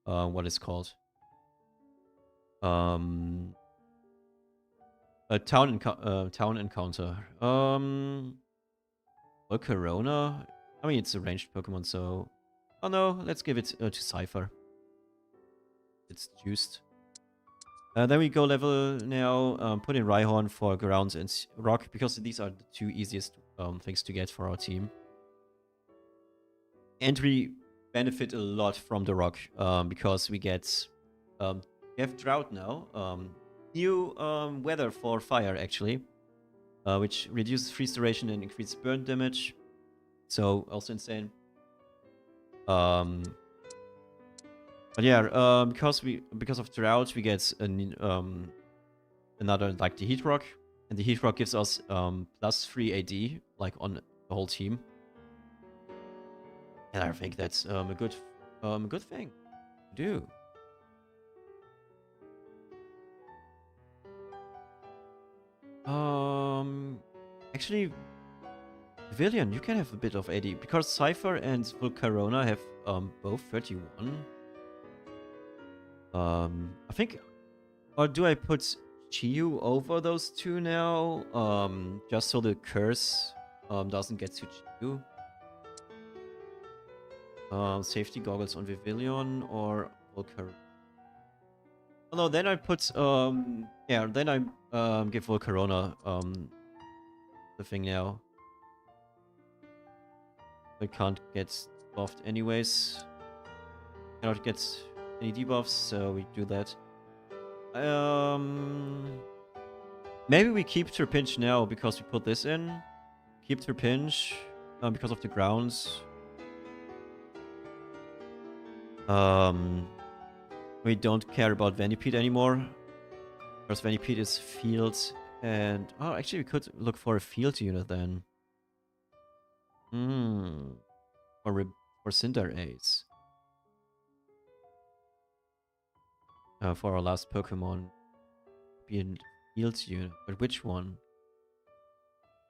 Speaker 1: What is called? A town encounter. Volcarona? I mean, it's a ranged Pokemon, so... Oh no, let's give it to Cypher. It's juiced. Then we go level now, put in Rhyhorn for ground and rock, because these are the two easiest things to get for our team. And we benefit a lot from the rock, because we get... we have drought now. New weather for fire, actually. Which reduces freeze duration and increases burn damage. So, also insane. But yeah, because of drought, we get another, like, the heat rock, and the heat rock gives us plus 3 AD, like, on the whole team. And I think that's a good thing to do. Actually, Villian, you can have a bit of AD because Cypher and Volcarona have both 31. I think, or do I put Chiyu over those two now? Just so the curse doesn't get to Chiyu. Safety goggles on Vivillon or Volcarona. Oh no, then I put yeah, then I give Volcarona the thing now. I can't get buffed anyways. Cannot get any debuffs, so we do that. Maybe we keep Trapinch now because we put this in. Keep Trapinch because of the grounds. We don't care about Venipede anymore. Because Venipede is field and... Oh, actually we could look for a field unit then. For Cinderace. For our last Pokemon. Be a field unit. But which one?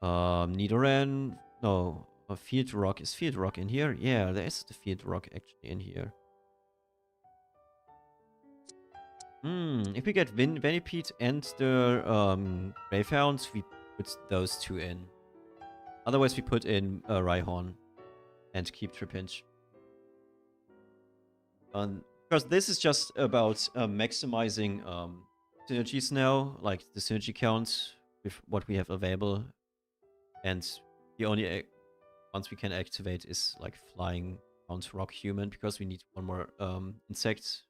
Speaker 1: Nidoran? No. Field Rock. Is Field Rock in here? Yeah, there is the Field Rock actually in here. If we get Venipede and the Greyhound, we put those two in. Otherwise, we put in Rhyhorn and keep Trapinch. Because this is just about maximizing synergies now, like the synergy count with what we have available. And the only ones we can activate is like Flying, Count, Rock, Human, because we need one more insect.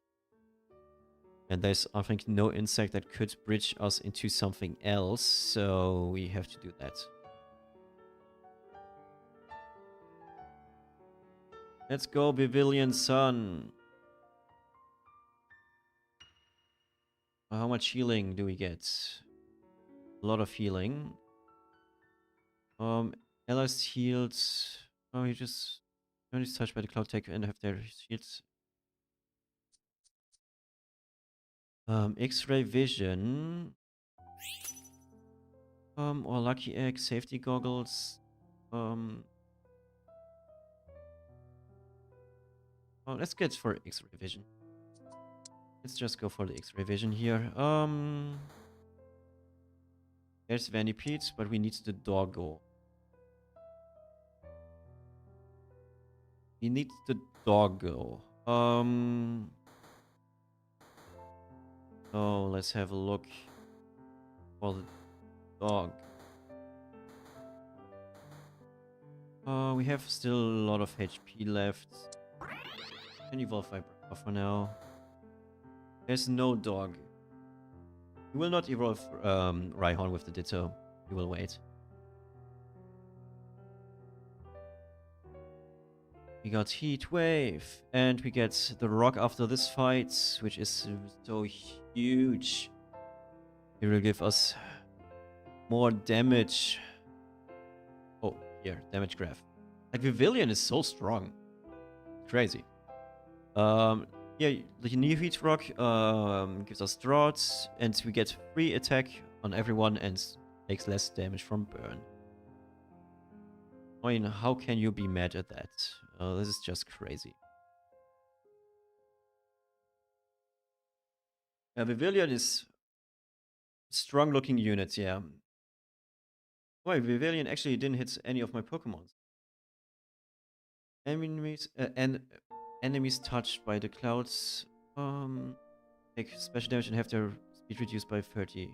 Speaker 1: And there's, I think, no insect that could bridge us into something else, so we have to do that. Let's go, Pavilion Sun. How much healing do we get? A lot of healing. Alice healed. Oh, he just Enemies touched by the cloud take and have their shields. X-ray vision. Or lucky egg, safety goggles. Well, let's get for X-ray vision. Let's just go for the X-ray vision here. There's Vanipede, but we need the doggo. We need the doggo. So let's have a look for the dog. We have still a lot of HP left. Can evolve Viper for now. There's no dog. We will not evolve Rhyhorn with the Ditto. We will wait. We got Heat Wave, and we get the Rock after this fight, which is so huge. It will give us more damage. Oh, here, damage graph. Like, Vivillon is so strong. Crazy. Yeah, the new Heat Rock gives us drought, and we get free attack on everyone and takes less damage from burn. I mean, how can you be mad at that? This is just crazy. Vivillon is strong looking unit, yeah. Wait, Vivillon actually didn't hit any of my Pokemons. Enemies touched by the clouds take special damage and have their speed reduced by 30.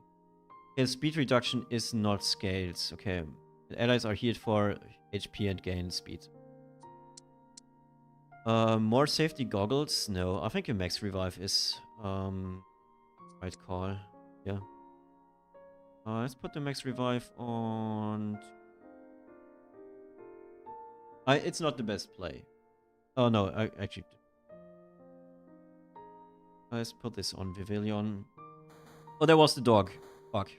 Speaker 1: Okay, speed reduction is not scaled. Okay, the allies are healed for HP and gain speed. More safety goggles? No, I think a max revive is right call. Yeah. Let's put the max revive on. It's not the best play. Oh no, I actually. Let's put this on Vivillon. Oh, there was the dog. Fuck.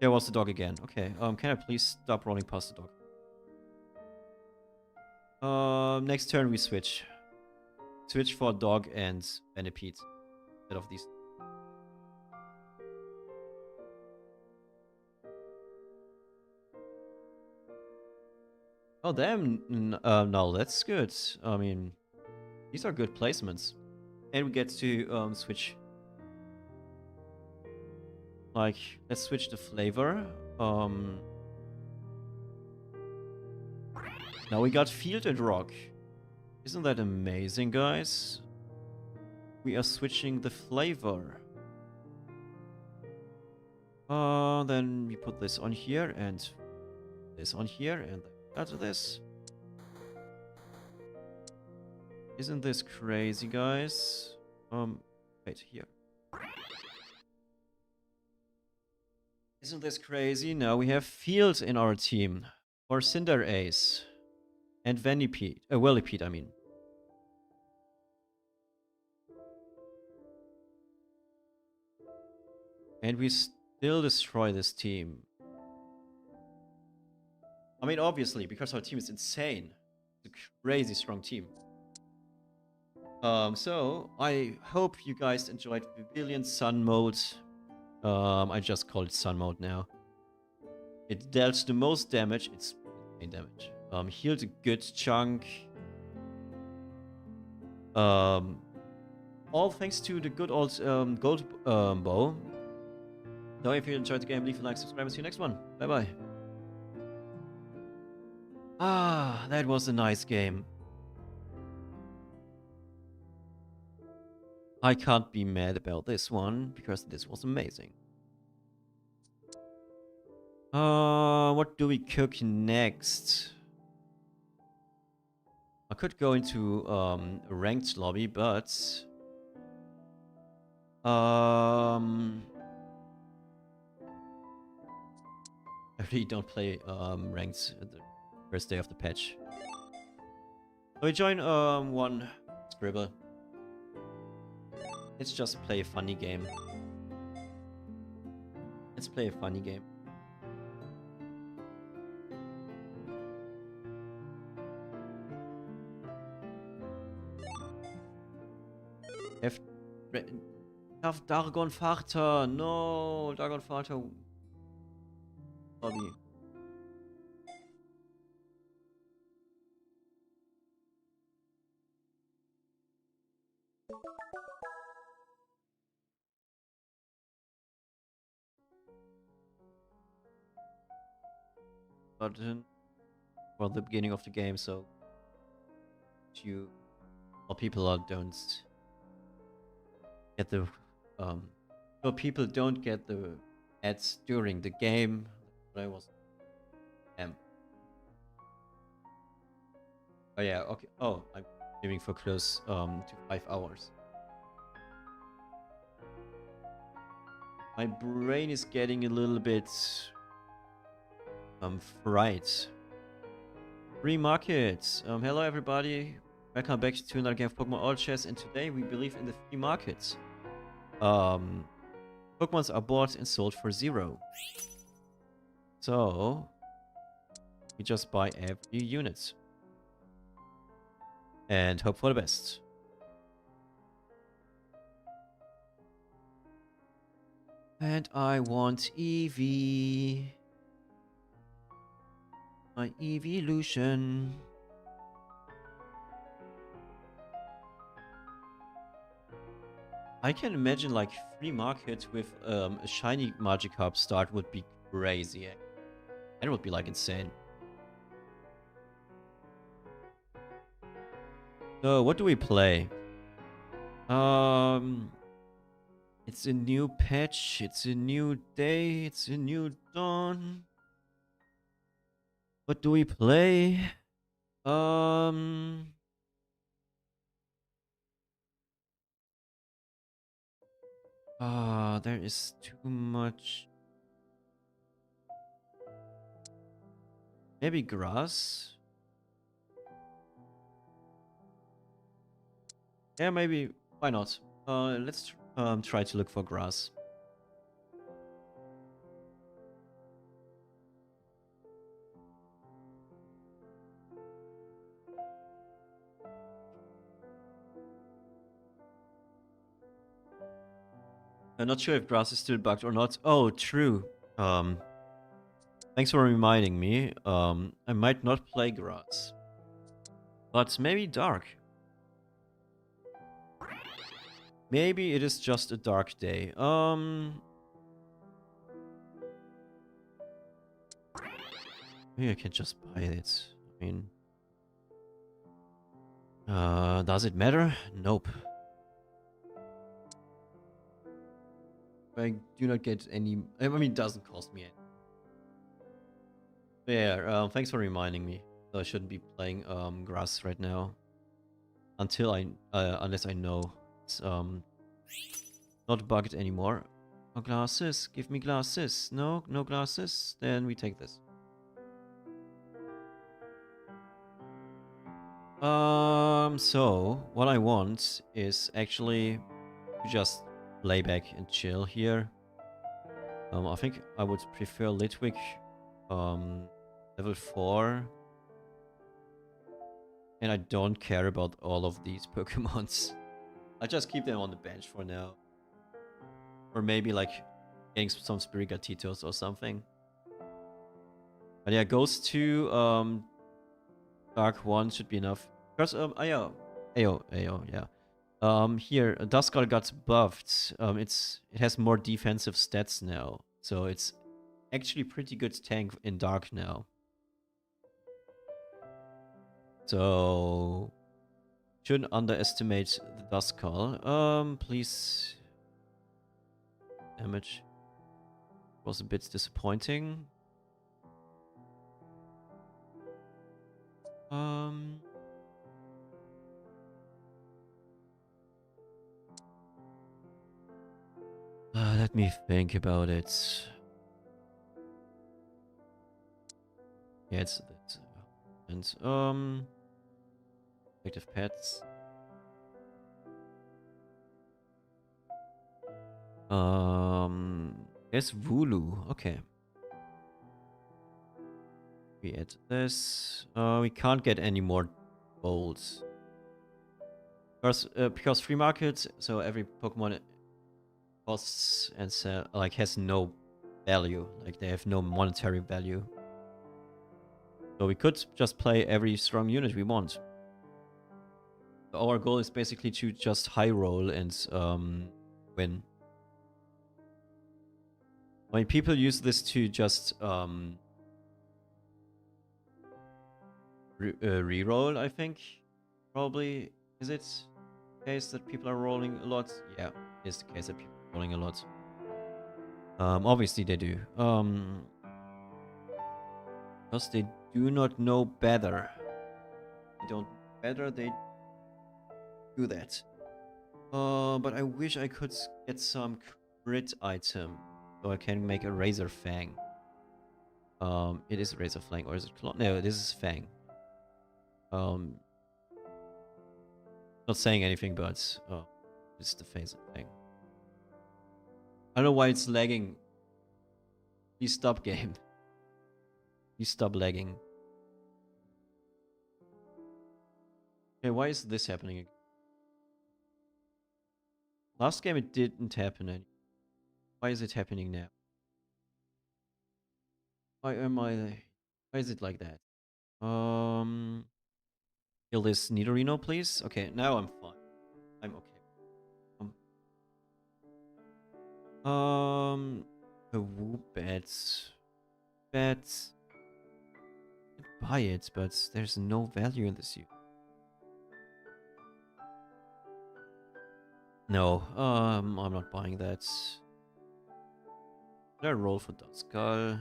Speaker 1: There was the dog again. Okay. Can I please stop rolling past the dog? Next turn we switch. Switch for dog and Venipede instead of these. Oh damn! No, that's good. I mean, these are good placements, and we get to switch. Like, let's switch the flavor. Now we got Field and Rock. Isn't that amazing, guys? We are switching the flavor. Then we put this on here and this on here and after this. Isn't this crazy, guys? Wait, here. Isn't this crazy? Now we have Field in our team. Or Cinderace. And Venipede. Whirlipede, I mean. And we still destroy this team. I mean, obviously, because our team is insane. It's a crazy strong team. So, I hope you guys enjoyed Vivillon Sun Mode. I just call it Sun Mode now. It dealt the most damage. It's main damage. Healed a good chunk. All thanks to the good old gold bow. So if you enjoyed the game, leave a like, subscribe, and see you next one. Bye bye. Ah, that was a nice game. I can't be mad about this one, because this was amazing. What do we cook next? I could go into a ranked lobby, but I really don't play ranked at the first day of the patch. So we join one scribble. Let's just play a funny game. Let's play a funny game. Have Dargon Vater. No, Dargon Vater. Bobby. Button for the beginning of the game, so you or people don't get the so people don't get the ads during the game. But I was oh yeah, okay. Oh, I'm aiming for close to 5 hours. My brain is getting a little bit fried. Free markets. Hello everybody. Welcome back to another game of Pokemon All Chess, and today we believe in the free markets. Pokemons are bought and sold for 0. So we just buy every unit and hope for the best. And I want Eevee. My evolution. I can imagine like free market with a shiny Magikarp start would be crazy. That would be like insane. So what do we play? It's a new patch, it's a new day, it's a new dawn. What do we play? There is too much. Maybe grass? Yeah, maybe. Why not? Let's try to look for grass. I'm not sure if grass is still bugged or not. Oh, true. Thanks for reminding me. I might not play grass. But maybe dark. Maybe it is just a dark day. Maybe I can just buy it. I mean... does it matter? Nope. I do not get any... I mean, it doesn't cost me any. Yeah, thanks for reminding me. So I shouldn't be playing grass right now. Until unless I know it's not bugged anymore. Oh, glasses. Give me glasses. No, no glasses. Then we take this. So what I want is actually to just lay back and chill here. I think I would prefer Litwick, level 4. And I don't care about all of these Pokemons. I'll just keep them on the bench for now. Or maybe like getting some Spirigatitos or something. But yeah, goes to Dark 1 should be enough. Because Ayo, yeah. Here, Duskull got buffed. It has more defensive stats now. So it's actually pretty good tank in Dark now. So shouldn't underestimate the Duskull. Please. Damage was a bit disappointing. Let me think about it. Yeah, it's that. And active pets. Yes, Vulu. Okay. We add this. We can't get any more bolts. Because free market, so every Pokemon costs and like has no value, like they have no monetary value. So we could just play every strong unit we want. Our goal is basically to just high roll and win. I mean, people use this to just re-roll, I think. Probably. Is it the case that people are rolling a lot? Yeah, it is the case that people are rolling a lot. Obviously they do. Because they do not know better. They don't know better, they do that. But I wish I could get some crit item so I can make a Razor Fang. It is Razor Fang, or is it Claw? No, this is Fang. Not saying anything, but it's the phase thing. I don't know why it's lagging. Please stop, game. Please stop lagging. Okay, why is this happening again? Last game it didn't happen. Why is it happening now? Why am I? Why is it like that? Kill this Nidorino, please. Okay, now I'm fine. I'm okay. A whoop bats. Bats. Buy it, but there's no value in this. No, I'm not buying that. Did I roll for Duskull?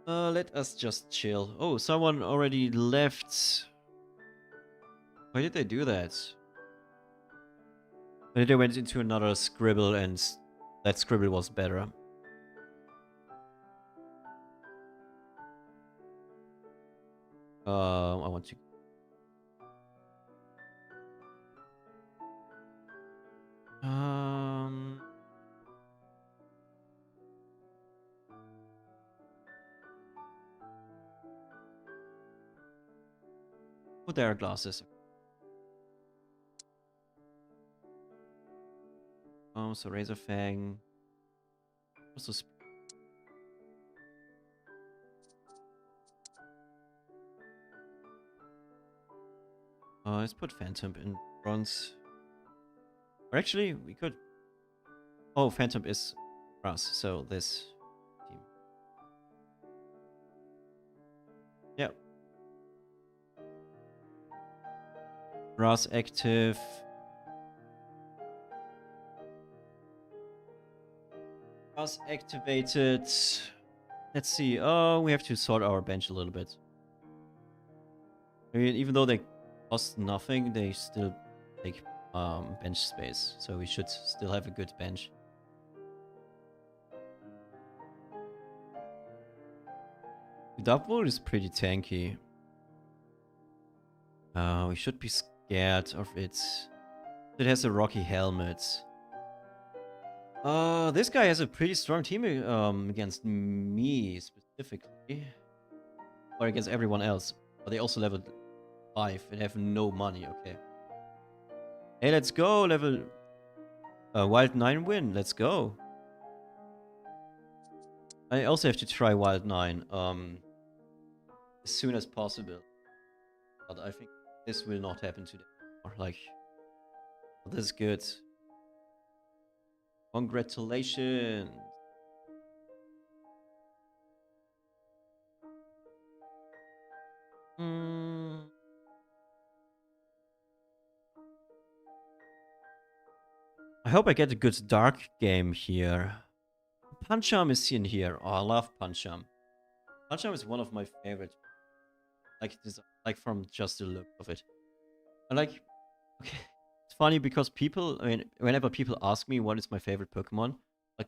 Speaker 1: No. Let us just chill. Oh, someone already left. Why did they do that? Maybe they went into another scribble and that scribble was better. I want to... Oh, there are glasses. Oh, so Razor Fang. Also, let's put Phantom in bronze. Or actually, we could. Oh, Phantom is grass, so this team. Yep. Grass active. Grass activated. Let's see. Oh, we have to sort our bench a little bit. I mean, even though they cost nothing, they still take bench space. So we should still have a good bench. Dubwool is pretty tanky. We should be scared of it. It has a rocky helmet. This guy has a pretty strong team against me specifically. Or against everyone else. But they also level 5 and have no money, okay. Hey, let's go, level... Wild 9 win, let's go. I also have to try Wild 9 as soon as possible. But I think this will not happen today. Or like... This is good. Congratulations. I hope I get a good dark game here. Pancham is in here. Oh, I love Pancham. Pancham is one of my favorite. Like from just the look of it. I like. Okay, it's funny because people. I mean, whenever people ask me what is my favorite Pokemon, I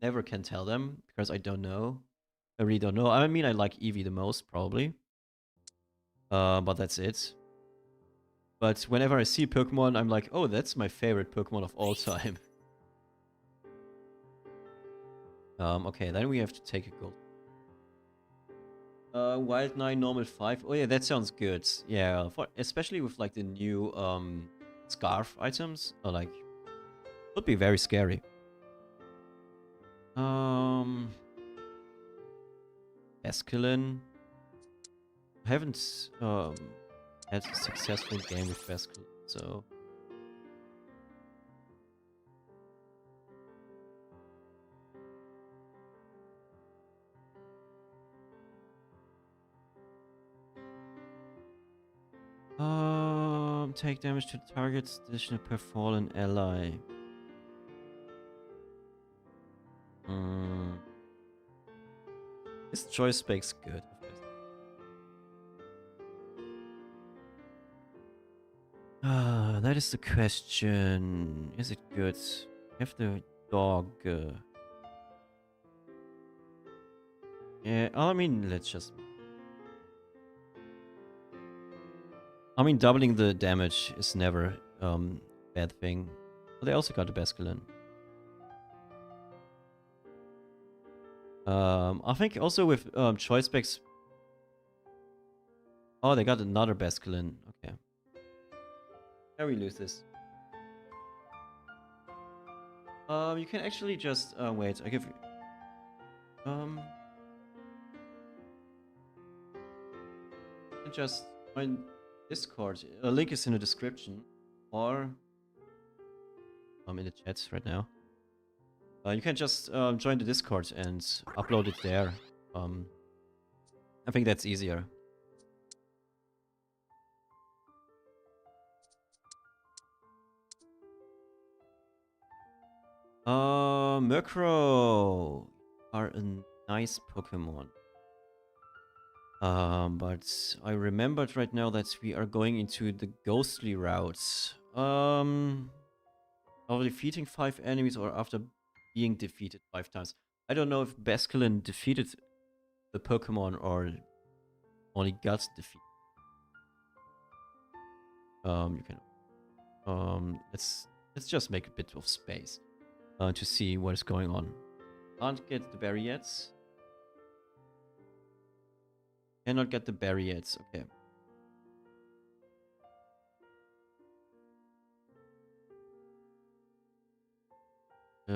Speaker 1: never can tell them because I don't know. I really don't know. I mean, I like Eevee the most probably. But that's it. But whenever I see Pokemon, I'm like, oh, that's my favorite Pokemon of all time. Okay, then we have to take a gold. Wild 9, normal 5. Oh yeah, that sounds good. Yeah, for especially with like the new scarf items, or like would be very scary. Um Escalin. I haven't had a successful game with Escalin, so take damage to targets additional per fallen ally. Hmm. This choice specs good. That is the question. Is it good? Have the dog. Yeah, I mean, let's just. I mean, doubling the damage is never bad thing. But they also got the Basculin. I think also with choice specs. Oh, they got another Basculin. Okay. How we lose this? You can actually just wait. I give you. You can just join Discord. A link is in the description, or I'm in the chat right now. You can just join the Discord and upload it there. I think that's easier. Murkrow are a nice Pokemon. But I remembered right now that we are going into the ghostly routes. After defeating 5 enemies or after being defeated 5 times. I don't know if Basculin defeated the Pokemon or only got defeated. You can let's just make a bit of space to see what is going on. Can't get the berry yet. Cannot get the berry yet. Okay.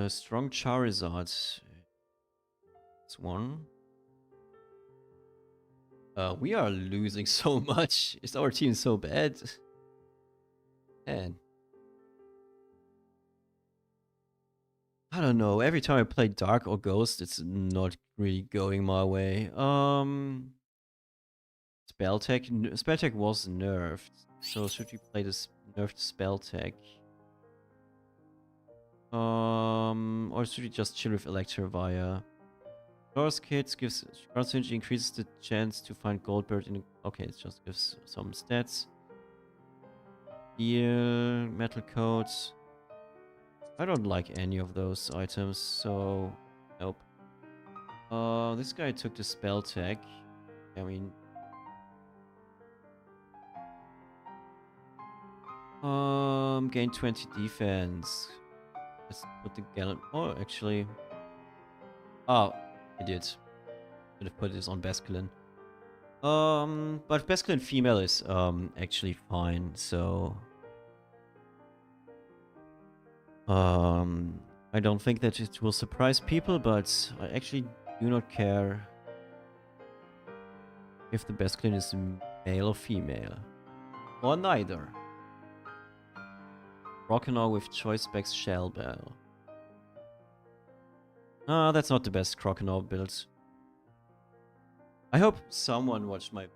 Speaker 1: Strong Charizard. It's one. We are losing so much. Is our team so bad? Man. I don't know. Every time I play Dark or Ghost, it's not really going my way. Spell tech. Spell tech was nerfed. So should we play this nerfed spell tech? Or should we just chill with Electivire? Source Kit gives Carcinch increases the chance to find Goldbird in. Okay, it just gives some stats. Here, Metal Coats. I don't like any of those items, so nope. This guy took the spell tech. I mean, gain 20 defense. Let's put the Gallon. Oh, actually, oh, idiot. Should have put this on Basculin. But Basculin female is actually fine. So I don't think that it will surprise people, but I actually do not care if the Basculin is male or female. Or neither. Croconaw with choice specs Shell Bell. Ah, that's not the best Croconaw build. I hope someone watched my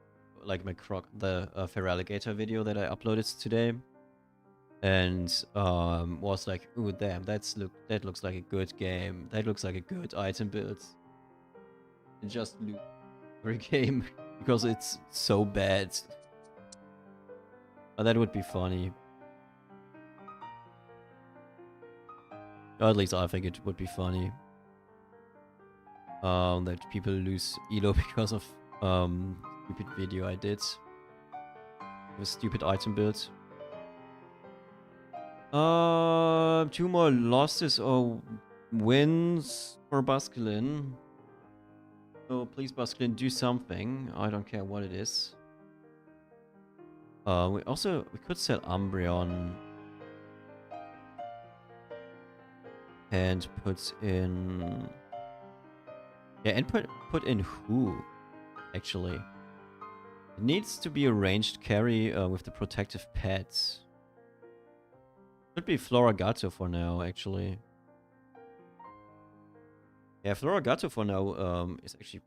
Speaker 1: Feraligatr video that I uploaded today, and was like, "Ooh, damn, that looks like a good game. That looks like a good item build." And just lose every game because it's so bad. That would be funny. Or at least I think it would be funny. That people lose Elo because of stupid video I did. With stupid item build. 2 more losses or wins for Basculin. So please, Basculin, do something. I don't care what it is. We could sell Umbreon and put in and put in who actually. It needs to be a ranged carry with the protective pets. Could be Floragato for now, actually. Yeah, Floragato for now is actually.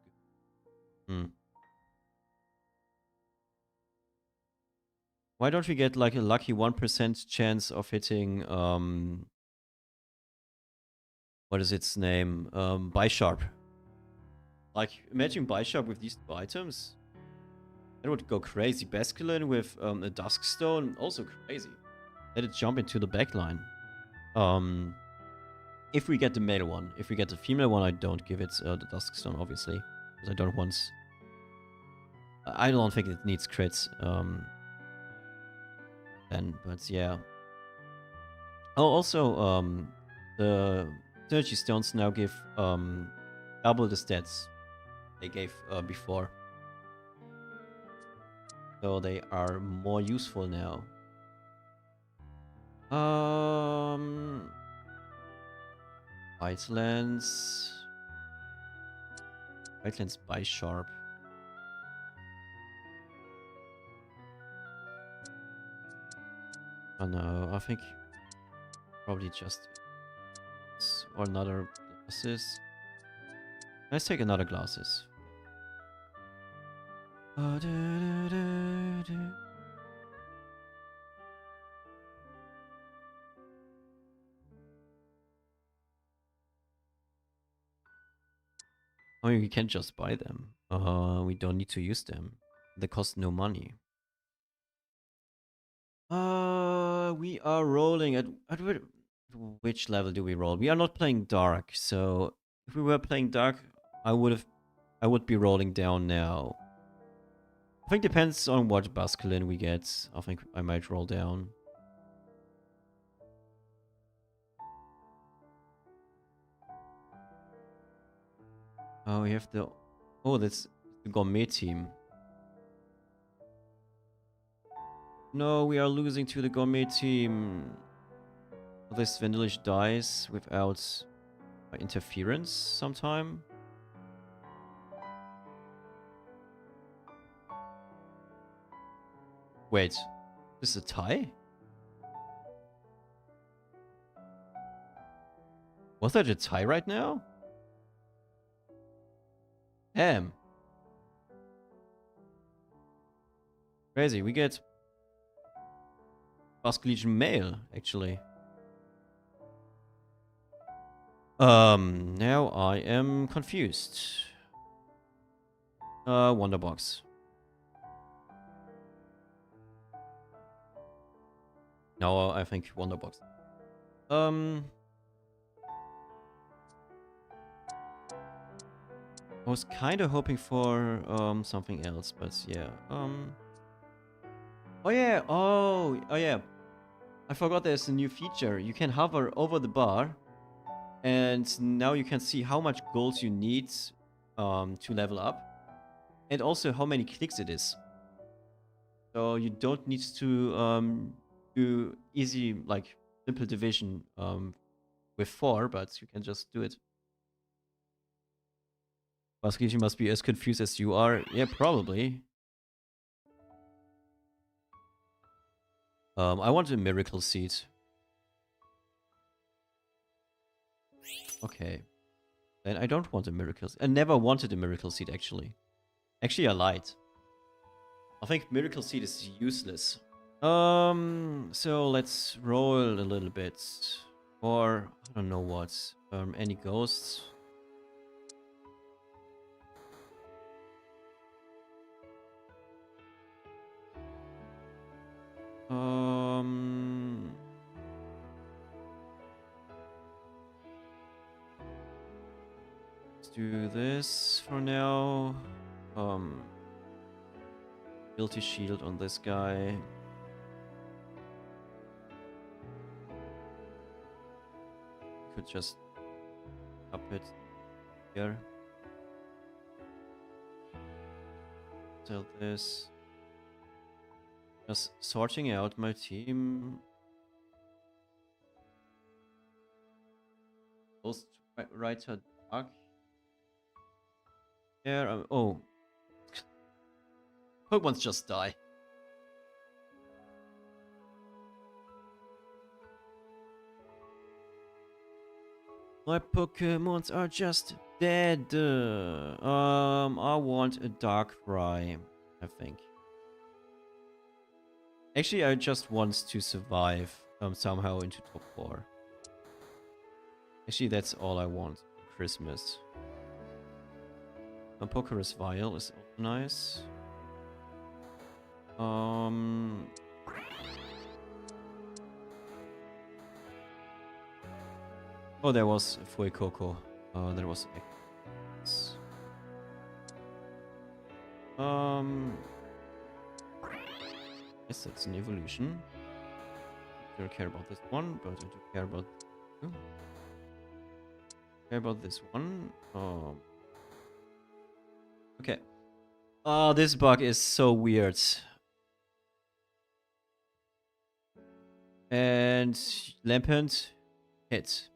Speaker 1: Why don't we get like a lucky 1% chance of hitting what is its name? Bisharp. Like, imagine Bisharp with these two items. That would go crazy. Basculin with a Duskstone, also crazy. Let it jump into the backline. If we get the male one. If we get the female one, I don't give it the Duskstone, obviously. Because I don't want... I don't think it needs crits. Then, but yeah. Oh, also, the Synergy Stones now give double the stats they gave before. So they are more useful now. Whitelands. Whitelands Bisharp. Oh no, I think probably just or another glasses. Let's take another glasses. Oh, you can just buy them. We don't need to use them. They cost no money. We are rolling at which level do we roll? We are not playing dark, so if we were playing dark, I would be rolling down now. I think depends on what Basculin we get. I think I might roll down. Oh, we have the... Oh, that's the gourmet team. No, we are losing to the gourmet team. This Vanillish dies without interference sometime. Wait, this is a tie? Was that a tie right now? Damn. Crazy, we get Basque Legion male, actually. Now I am confused. Wonderbox. No, I think Wonderbox. I was kind of hoping for something else, but yeah. Oh yeah. Oh yeah. I forgot there's a new feature. You can hover over the bar, and now you can see how much gold you need to level up, and also how many clicks it is. So you don't need to do easy, like simple division with 4, but you can just do it. Baskishi must be as confused as you are. Yeah, probably. I want a miracle seed. Okay. Then I don't want a miracle seed. I never wanted a miracle seed, actually. Actually, I lied. I think miracle seed is useless. So let's roll a little bit. Or, I don't know what. Any ghosts? Let's do this for now. Guilty shield on this guy. Could just up it here. sell this. Just sorting out my team. Ghost Writer Dark. Yeah, oh. Pokemon's just die. My Pokemons are just dead. I want a Darkrai, I think. Actually, I just want to survive somehow into top 4. Actually, that's all I want for Christmas. A Pokerus Vial is also nice. Oh, there was Fuecoco. There was X. Yes, that's an evolution. I don't care about this one, but I do care about this one. Okay. Oh, this bug is so weird. And Lampent hit.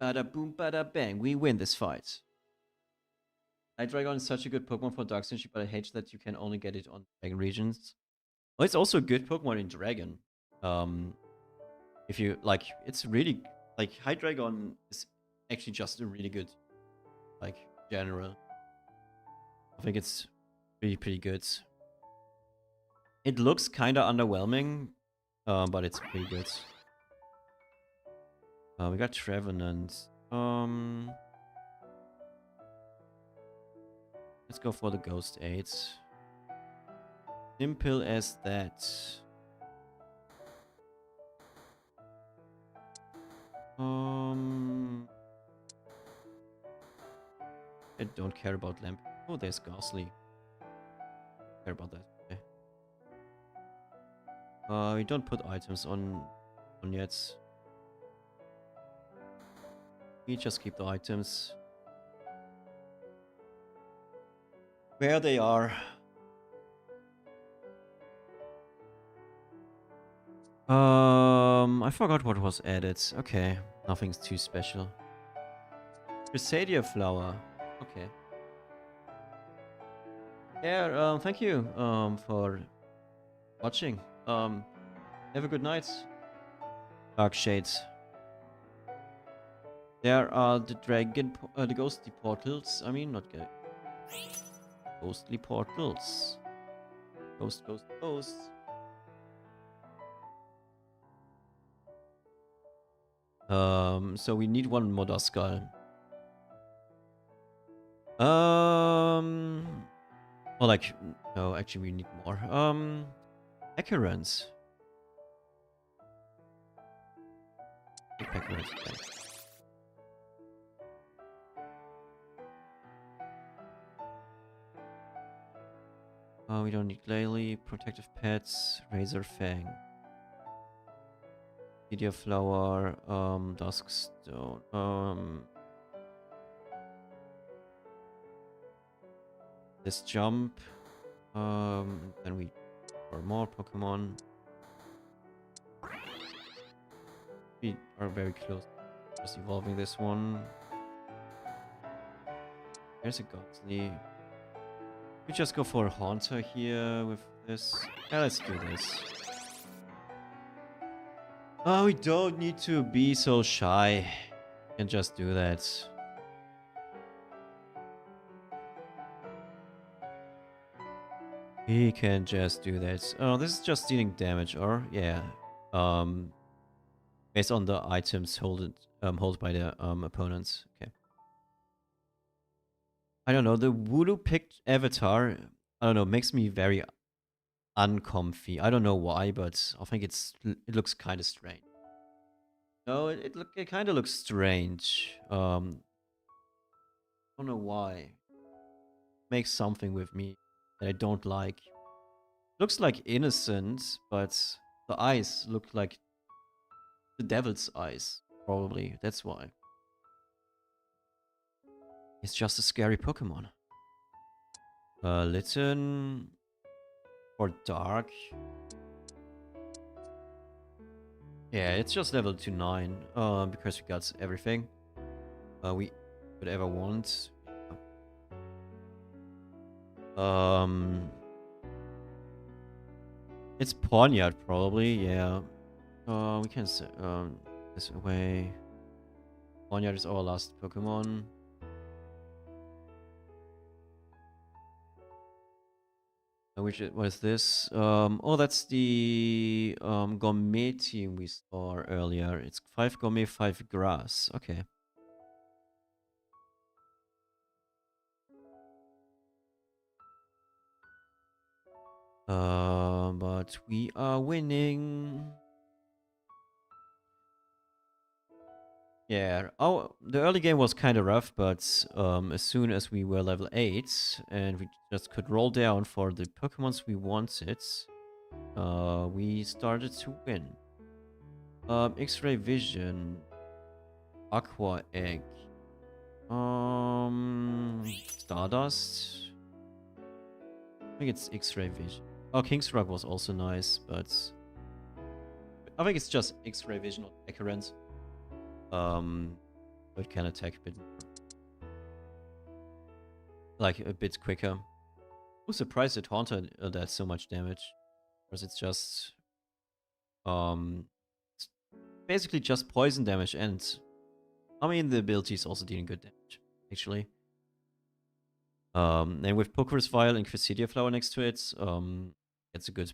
Speaker 1: Bada boom, bada bang. We win this fight. Hydreigon is such a good Pokemon for Dark Century, but I hate that you can only get it on Dragon regions. Well, it's also a good Pokemon in Dragon. If you like, it's really like Hydreigon is actually just a really good, like, general. I think it's really pretty good. It looks kind of underwhelming, but it's pretty good. We got Trevenant. Let's go for the Ghost 8. Simple as that. I don't care about Lamp. Oh, there's Ghastly. Care about that. Okay. We don't put items on yet. We just keep the items where they are. I forgot what was added. Okay, nothing's too special. Crusadia flower. Okay. Yeah, thank you for watching. Have a good night. Dark Shades. There are the the ghostly portals. I mean, not ghostly portals. Ghost. So we need one Modaskull. Well, like, no, actually we need more. Acarans. Acarans, okay. We don't need Glalie, Protective Pets, Razor Fang. Media Flower, Duskstone, this jump, then we for more Pokemon. We are very close to just evolving this one. There's a Godly. We just go for a Haunter here with this. Yeah, let's do this. Oh, we don't need to be so shy. We can just do that. He can just do that. Oh, this is just dealing damage, or yeah. Based on the items held by the opponents. Okay. I don't know, the Wooloo picked avatar, I don't know, makes me very uncomfy. I don't know why, but I think it looks kind of strange. No, it kind of looks strange. I don't know why. Makes something with me that I don't like. Looks like innocent, but the eyes look like the devil's eyes. Probably, that's why. It's just a scary Pokemon. Litten. or dark. Yeah, it's just level to 9. Because we got everything we could ever want. It's Ponyard probably. Yeah. We can say this away. Ponyard is our last Pokemon. Which was this? Oh, that's the gourmet team we saw earlier. It's 5 gourmet, 5 grass. Okay. But we are winning. Yeah. Oh, the early game was kind of rough, but as soon as we were level 8 and we just could roll down for the Pokemons we wanted, we started to win. X-ray vision, aqua egg, Stardust. I think it's X-ray vision. Oh, King's Rock was also nice, but I think it's just X-ray vision or Accurant. It can attack a bit, like a bit quicker. I was surprised it haunted that so much damage, because it's just it's basically just poison damage, and I mean the ability is also dealing good damage actually. And with Poker's Vial and Quisidia Flower next to it, it's a good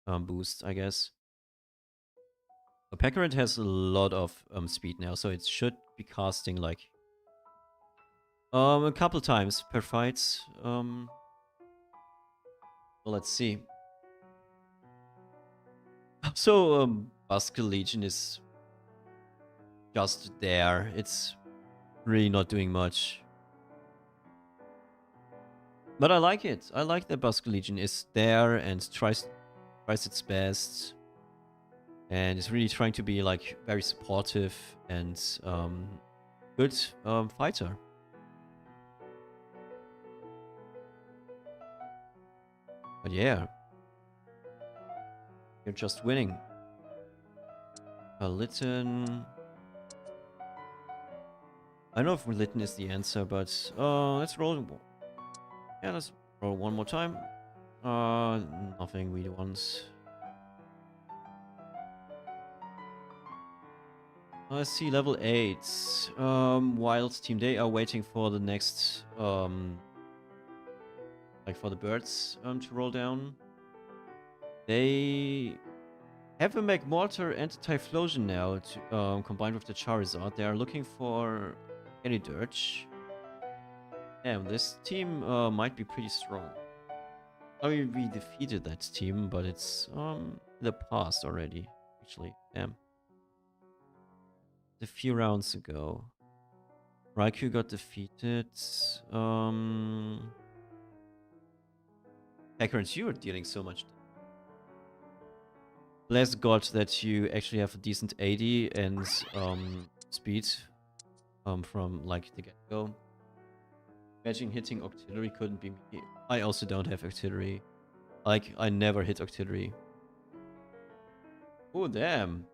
Speaker 1: boost, I guess. So Peckerant has a lot of speed now, so it should be casting like a couple times per fight. Well, let's see. So Busker Legion is just there. It's really not doing much. But I like it. I like that Busker Legion is there and tries its best. And is really trying to be like very supportive and good fighter. But yeah, you're just winning. Litten. I don't know if Litten is the answer, but let's roll. Yeah, let's roll one more time. Nothing we want. Let's see, level 8. Wild team, they are waiting for the next, like for the birds to roll down. They have a Magmortar and a Typhlosion now, to, combined with the Charizard. They are looking for any Dirge. Damn, this team might be pretty strong. I mean, we defeated that team, but it's the past already, actually. Damn. A few rounds ago. Raikou got defeated. Hackerant, you are dealing so much. Bless God that you actually have a decent AD and speed from like the get-go. Imagine hitting Octillery couldn't be me. I also don't have Octillery. Like, I never hit Octillery. Oh, damn.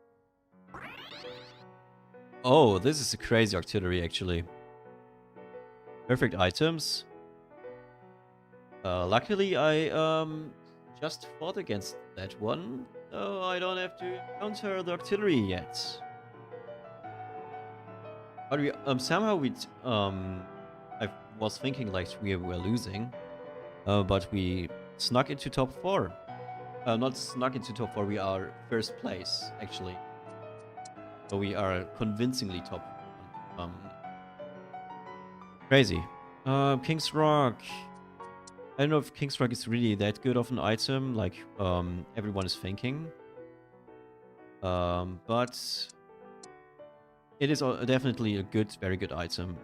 Speaker 1: Oh, this is a crazy Octillery, actually. Perfect items. Luckily, I just fought against that one, so I don't have to counter the Octillery yet. But we somehow I was thinking like we were losing, but we snuck into top 4. Not snuck into top 4. We are first place actually. So we are convincingly top. Crazy. King's Rock. I don't know if King's Rock is really that good of an item, like everyone is thinking. But it is definitely a good, very good item.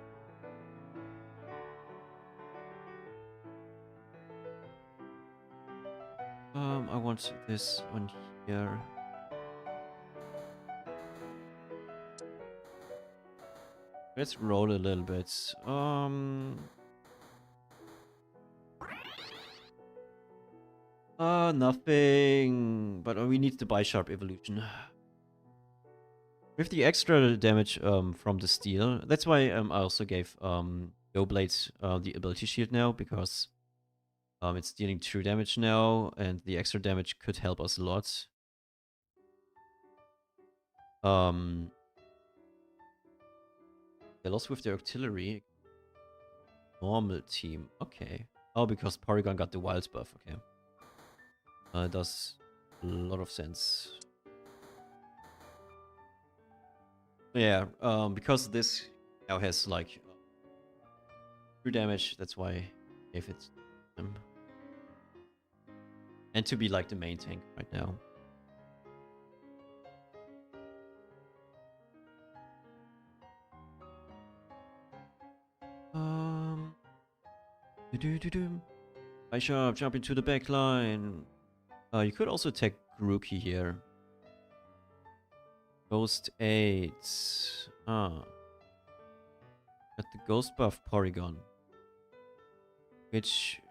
Speaker 1: I want this one here. Let's roll a little bit. Nothing. But we need the Bisharp evolution. With the extra damage from the steel, that's why I also gave Go Blades the ability shield now, because it's dealing true damage now, and the extra damage could help us a lot. They lost with their artillery. Normal team. Okay. Oh, because Porygon got the wild buff. Okay. It does a lot of sense. Yeah, because this now has like true damage, that's why I gave it to him. And to be like the main tank right now. I shall jump into the back line. You could also attack Grookey here. Ghost 8. Got the Ghost buff Porygon. Which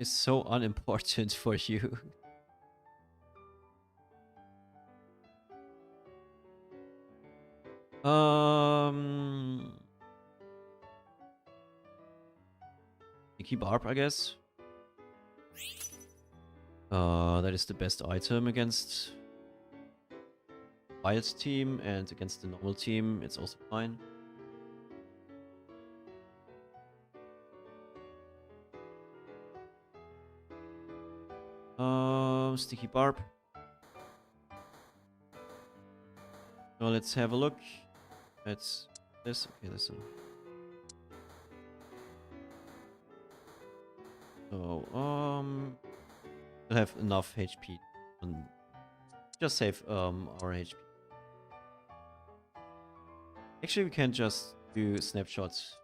Speaker 1: is so unimportant for you. Sticky Barb, I guess. That is the best item against Wild team, and against the normal team, it's also fine. Sticky Barb. So let's have a look. It's this. Okay, this one. So, we'll have enough HP. And just save our HP. Actually, we can just do snapshots.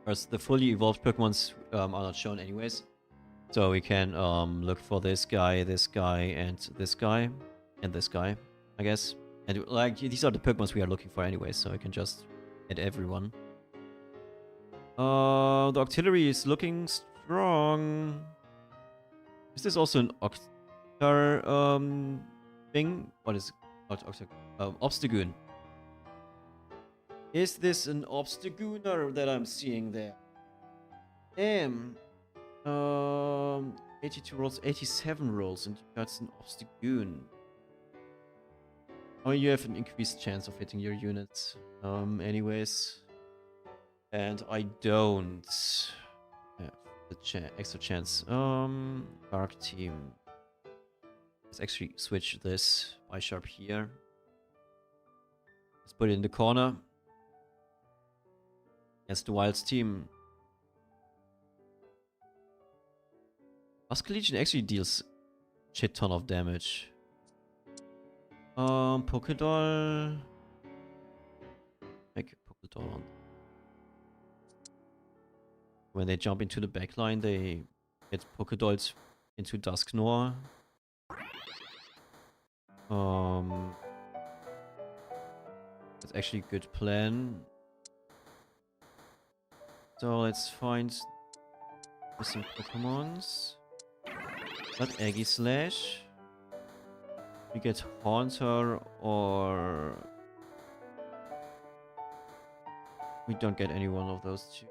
Speaker 1: Because the fully evolved Pokemons are not shown anyways. So we can look for this guy, and this guy, and this guy, I guess. And like these are the Pokemons we are looking for anyways, so I can just add everyone. The artillery is looking strong. Is this also an Octar thing? What is not Octar? Obstagoon. Is this an Obstagooner that I'm seeing there? Damn. 82 rolls, 87 rolls, and you got an Obstagoon. Oh, you have an increased chance of hitting your units. Anyways. And I don't have the extra chance. Dark team. Let's actually switch this Bisharp here. Let's put it in the corner. Against the Wilds team. Legion actually deals shit ton of damage. Pokédoll. Make a Pokédoll on. When they jump into the backline, they get Pokédolls into Dusknoir. That's actually a good plan. So let's find some Pokémons. Not Aegislash. We get Haunter, or we don't get any one of those two.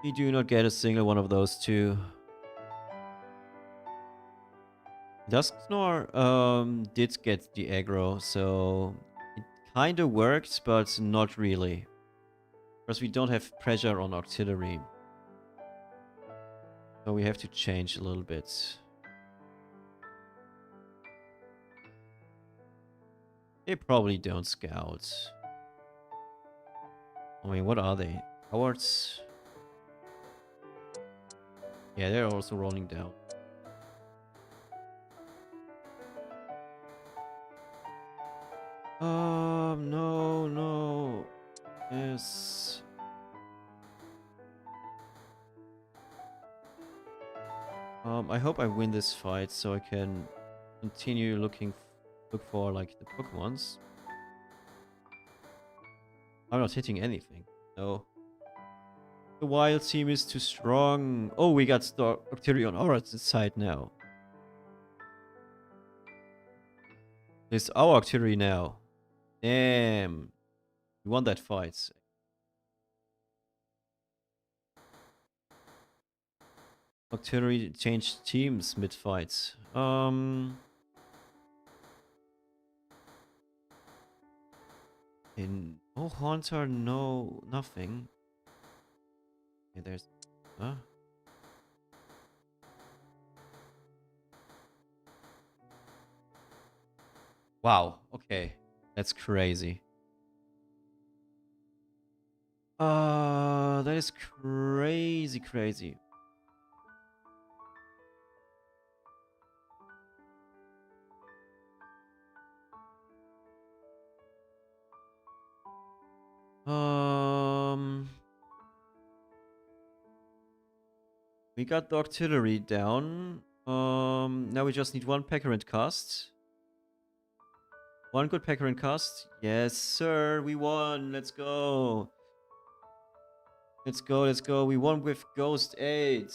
Speaker 1: We do not get a single one of those two. Dusknoir did get the aggro, so it kind of worked, but not really. Because we don't have pressure on artillery. So we have to change a little bit. They probably don't scout. I mean, what are they? Cowards? Yeah, they're also rolling down. No. Yes. I hope I win this fight so I can continue look for like the Pokemons. I'm not hitting anything. No. The wild team is too strong. Oh, we got Octillery on our side now. It's our Octillery now. Damn. We won that fight. Octillery changed teams mid-fight. No Haunter, no nothing. Okay, there's... Huh? Wow, okay. That's crazy. That is crazy. We got the artillery down. Now we just need one Pecker and cast. One good Pecker and cast. Yes, sir. We won. Let's go. Let's go. We won with Ghost 8.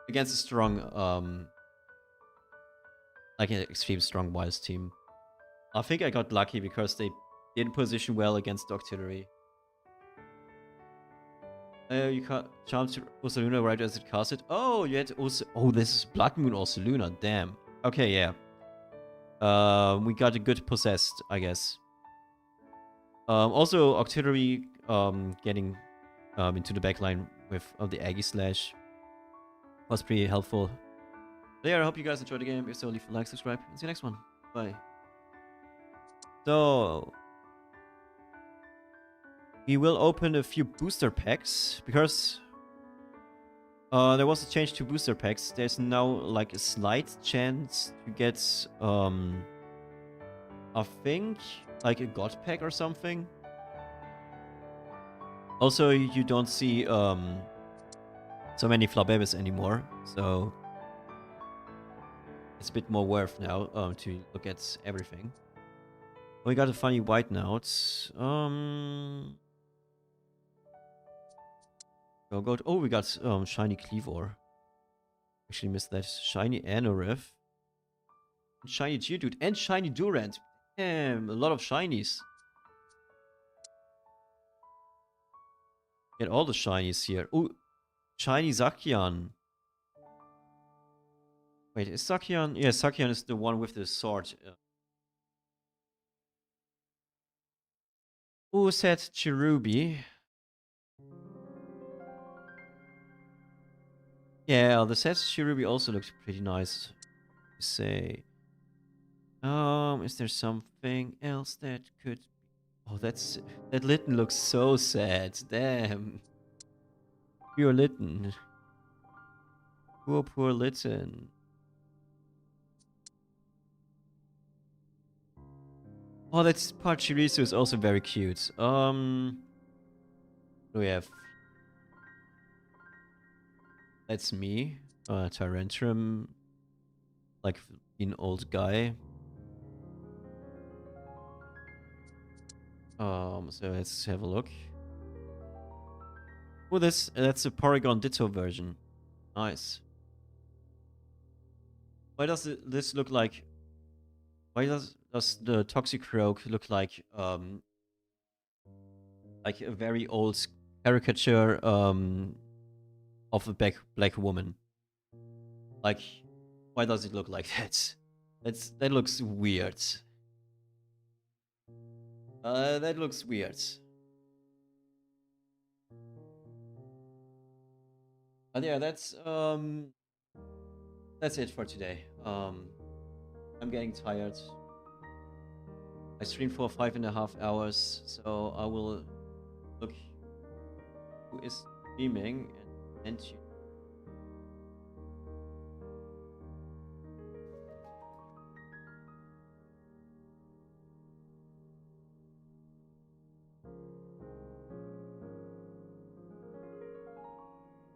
Speaker 1: Against a strong, like an extreme strong Wilds team. I think I got lucky because they didn't position well against the artillery. You can't charm Ursaluna right as it cast it. Oh, you had also. Oh, this is Blood Moon Ursaluna. Damn. Okay, yeah. We got a good possessed, I guess. Also, artillery getting into the backline with the Aggie Slash was pretty helpful. So yeah, I hope you guys enjoyed the game. If so, leave a like, subscribe, and see you next one. Bye. So we will open a few booster packs because there was a change to booster packs. There's now like a slight chance to get I think like a god pack or something. Also, you don't see so many Flabebes anymore, so it's a bit more worth now to look at everything. We got a funny white note. Oh, we got shiny Cleavor. Actually missed that. Shiny Anorith. Shiny Geodude and shiny Durant. Damn, a lot of shinies. Get all the shinies here. Oh, shiny Zacian. Wait, is Zacian? Yeah, Zacian is the one with the sword. Who said Cherubi? Yeah, the set Cherubi also looks pretty nice. To say. Is there something else that could? Oh, that Litten looks so sad. Damn. Poor Litten. Poor Litten. Oh, that's Pachirisu is also very cute. What do we have? That's me. Tyrantrum. Like an old guy. So let's have a look. Oh, that's a Porygon Ditto version. Nice. Why does this look like? Why does the Toxicroak look like a very old caricature of a black woman? Like, why does it look like that? That looks weird. That looks weird. But yeah, that's it for today. I'm getting tired. I streamed for 5.5 hours, so I will look who is streaming and end you.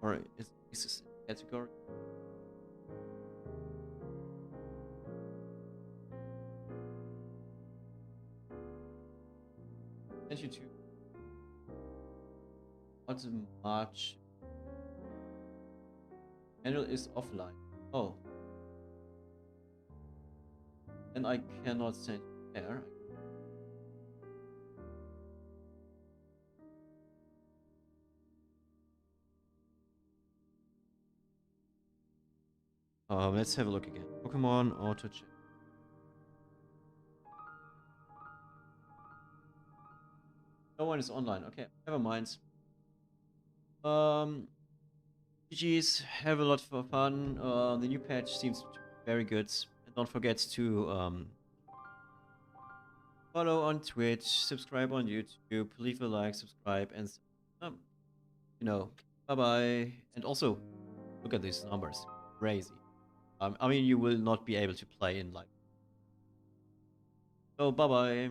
Speaker 1: Or is this a category? And you too. What's March? Manual is offline. Oh, and I cannot send there. Let's have a look again. Pokemon auto check. No one is online. Okay, never mind. GG's, have a lot of fun. The new patch seems to be very good. And don't forget to follow on Twitch, subscribe on YouTube, leave a like, subscribe, and um, you know, bye bye. And also, look at these numbers, crazy. I mean, you will not be able to play in like. So bye bye.